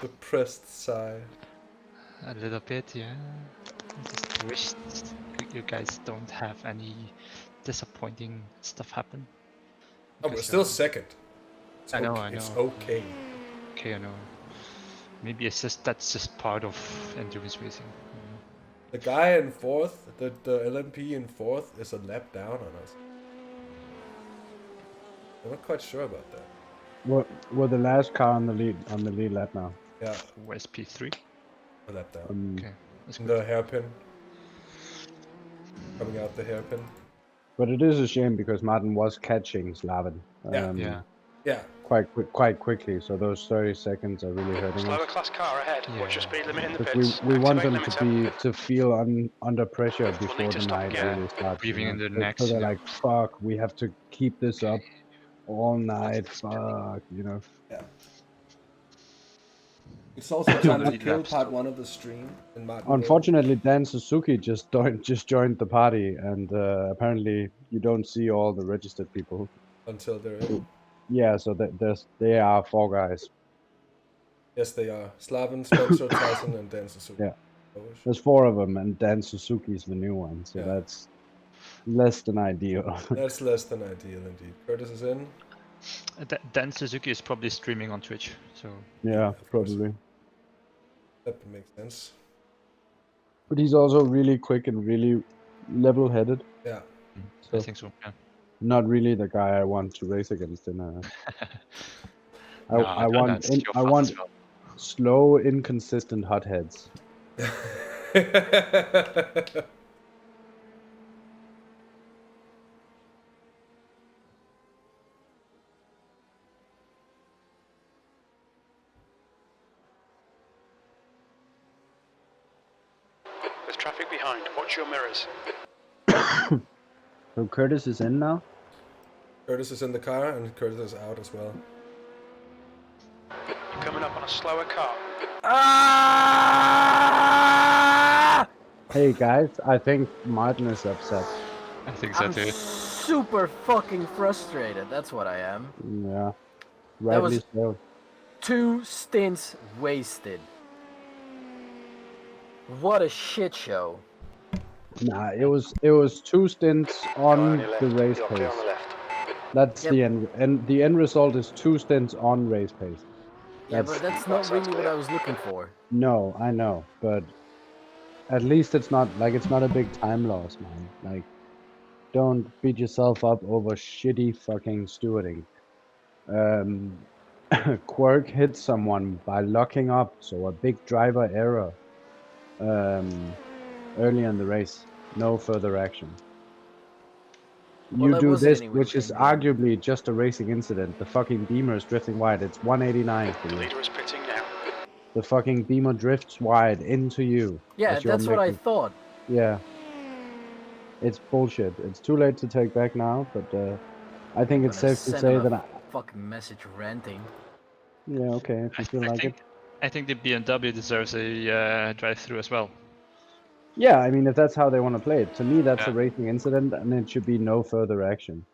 S1: Depressed sigh.
S14: A little bit, yeah. Just wish you guys don't have any disappointing stuff happen.
S1: Oh, we're still second. It's
S14: I know,
S1: okay.
S14: I know.
S1: It's okay.
S14: Okay, I know. Maybe it's just that's just part of endurance racing.
S1: The guy in fourth, the LMP in fourth, is a lap down on us. I'm not quite sure about that.
S4: We're the last car on the lead lap now.
S1: Yeah.
S14: Where's P3?
S1: A lap down.
S14: Okay, that's
S1: The
S14: good.
S1: hairpin. Coming out the hairpin.
S4: But it is a shame because Maarten was catching Slaven.
S1: Yeah.
S4: Quite quickly. So those 30 seconds are really hurting
S6: Slower
S4: us.
S6: class car ahead. Watch your speed limit in the
S4: Because
S6: pits.
S4: we want them
S6: Activate
S4: to feel under pressure before
S6: need to
S4: the
S6: stop
S4: night
S6: again.
S4: really starts.
S14: Breathing into the
S4: So
S14: next,
S4: they're
S14: you know.
S4: like, fuck, we have to keep this up all night. Fuck, you know.
S1: Yeah. It's also time to kill part 1 of the stream. And Maarten
S4: Unfortunately, Dan Suzuki just joined the party, and apparently you don't see all the registered people
S1: until they're in.
S4: Yeah, so they are 4 guys.
S1: Yes, they are. Slaven, Spencer, Tyson, and Dan Suzuki.
S4: Yeah, there's 4 of them, and Dan Suzuki's the new one, so that's less than ideal.
S1: That's less than ideal indeed. Curtis is in.
S14: Dan Suzuki is probably streaming on Twitch, so...
S4: Yeah, probably.
S1: That makes sense.
S4: But he's also really quick and really level-headed.
S1: Yeah.
S14: I think so, yeah.
S4: Not really the guy I want to race against in a... I
S14: no,
S4: want slow, inconsistent hotheads.
S6: There's traffic behind. Watch your mirrors.
S4: So Curtis is in now?
S1: Curtis is in the car, and Curtis is out as well.
S6: You're coming up on a slower car.
S4: Hey guys, I think Maarten is upset.
S14: I think so
S12: I'm
S14: too.
S12: super fucking frustrated. That's what I am.
S4: Yeah,
S12: That
S4: rightly
S12: was
S4: so.
S12: 2 stints wasted. What a shit show.
S4: Nah, it was 2 stints on the race
S11: You're clear
S4: pace.
S11: on the left.
S4: That's the end, and the end result is 2 stints on race pace.
S12: Yeah, but that's not really what I was looking for.
S4: No, I know, but at least it's not a big time loss, man. Like, don't beat yourself up over shitty fucking stewarding. Quirk hit someone by locking up, so a big driver error. Early in the race, no further action.
S12: Well,
S4: You
S12: that
S4: do
S12: wasn't
S4: this,
S12: any
S4: which is arguably just a racing incident. The fucking Beamer is drifting wide. It's 189 for
S6: The
S4: you.
S6: leader is pitting now.
S4: The fucking Beamer drifts wide into you.
S12: Yeah,
S4: as you're
S12: that's what I
S4: making-
S12: thought.
S4: Yeah. It's bullshit. It's too late to take back now, but I think it's safe to
S12: Send
S4: say
S12: him a
S4: that
S12: fucking message ranting.
S4: Yeah, okay, if you feel like it.
S14: I think the BMW deserves a drive-through as well.
S4: Yeah, I mean, if that's how they want to play it, to me that's
S14: Yeah.
S4: a racing incident, and it should be no further action.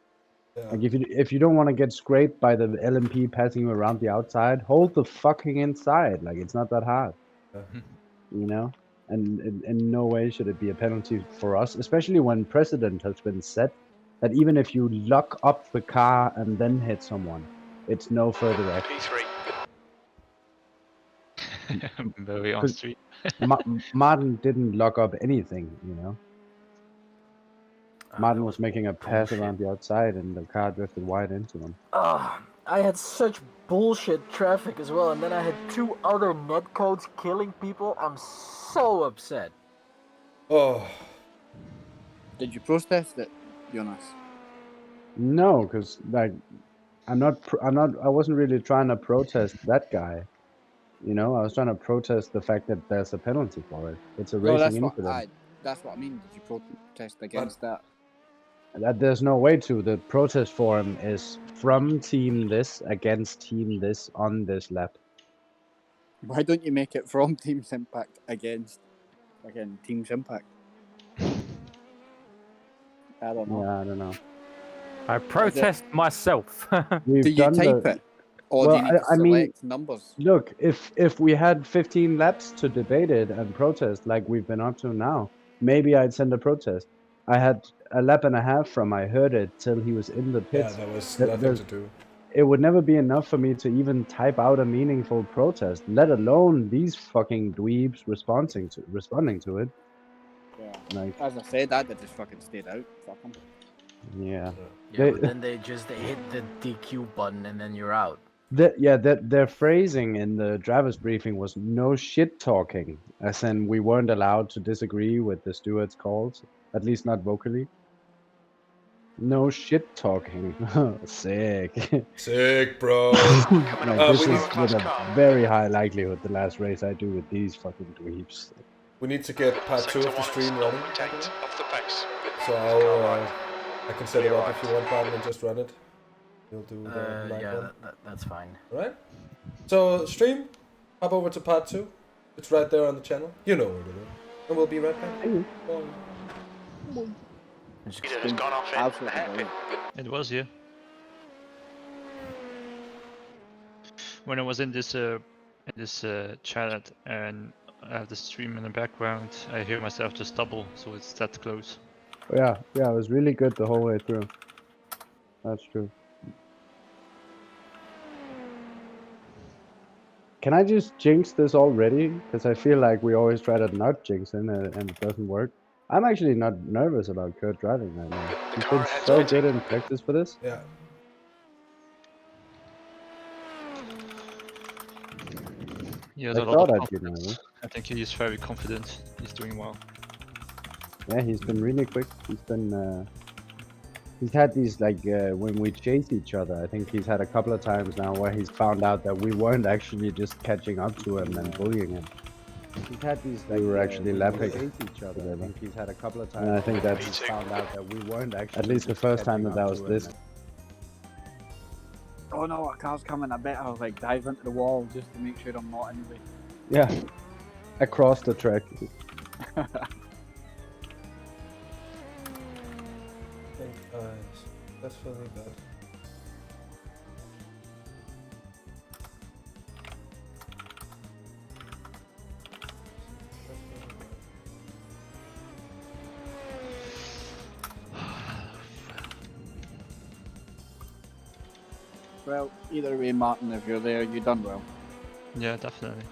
S1: Yeah.
S4: Like if you don't want to get scraped by the LMP passing you around the outside, hold the fucking inside. Like it's not that hard, you know. And in no way should it be a penalty for us, especially when precedent has been set that even if you lock up the car and then hit someone, it's no further action.
S14: Very on street.
S4: Maarten didn't lock up anything, you know. Maarten was making a pass around the outside and the car drifted wide into him.
S12: I had such bullshit traffic as well, and then I had 2 other netcodes killing people. I'm so upset.
S1: Oh.
S7: Did you protest it, Jonas?
S4: No, because like I wasn't really trying to protest that guy. You know, I was trying to protest the fact that there's a penalty for it. It's a
S7: No,
S4: racing incident.
S7: that's what I mean. Did you protest against that?
S4: That there's no way to. The protest forum is from team this against team this on this lap.
S7: Why don't you make it from Team Impact against, again, Team Impact? I don't know.
S4: Yeah, I don't know.
S3: I protest myself.
S4: We've
S7: Do you
S4: done
S7: type it? Or do you need to
S4: I mean,
S7: select numbers?
S4: look, if we had 15 laps to debate it and protest like we've been up to now, maybe I'd send a protest. I had a lap and a half from I heard it till he was in the pits.
S1: Yeah, that was nothing to do.
S4: It would never be enough for me to even type out a meaningful protest, let alone these fucking dweebs responding to it.
S7: Yeah.
S4: Like,
S7: As I said, I'd have just fucking stayed out. Fuck 'em.
S4: yeah.
S12: Yeah, but then they hit the DQ button and then you're out.
S4: Their phrasing in the driver's briefing was no shit talking, as in we weren't allowed to disagree with the steward's calls, at least not vocally. No shit talking. Sick.
S1: Sick, bro.
S4: Like, this is with a very high likelihood the last race I do with these fucking dweebs.
S1: We need to get part 2 of the stream running.
S6: Off the pace.
S1: So I can set it up if you want, Maarten, and just run it. We'll do the live
S12: Yeah,
S1: one.
S12: that's fine.
S1: Alright? So, stream, hop over to part 2. It's right there on the channel. You know where to do. And we'll be right back.
S6: It has gone off in the hairpin.
S14: It was, yeah. When I was in this chat and I have the stream in the background, I hear myself just double, so it's that close.
S4: Yeah, it was really good the whole way through. That's true. Can I just jinx this already? Because I feel like we always try to not jinx it and it doesn't work. I'm actually not nervous about Kurt driving right now. He's been so good in practice for this.
S1: Yeah.
S14: Yeah,
S4: I
S14: there's a lot
S4: thought
S14: of
S4: I'd be
S14: confidence.
S4: nervous.
S14: I think he is very confident. He's doing well.
S4: Yeah, he's been really quick. He's been, he's had these, like, when we chase each other, I think he's had a couple of times now where he's found out that we weren't actually just catching up to him and bullying him. He's had these, like, we were actually lapping each other. I think he's had a couple of times. And I think that's he's found out that we weren't actually. At least the first time that was this.
S7: Oh no, a car's coming. I better like dive into the wall just to make sure I'm not in the way.
S4: Yeah, across the track.
S1: I think that's really bad.
S7: Well, either way, Maarten, if you're there, you done well.
S14: Yeah, definitely.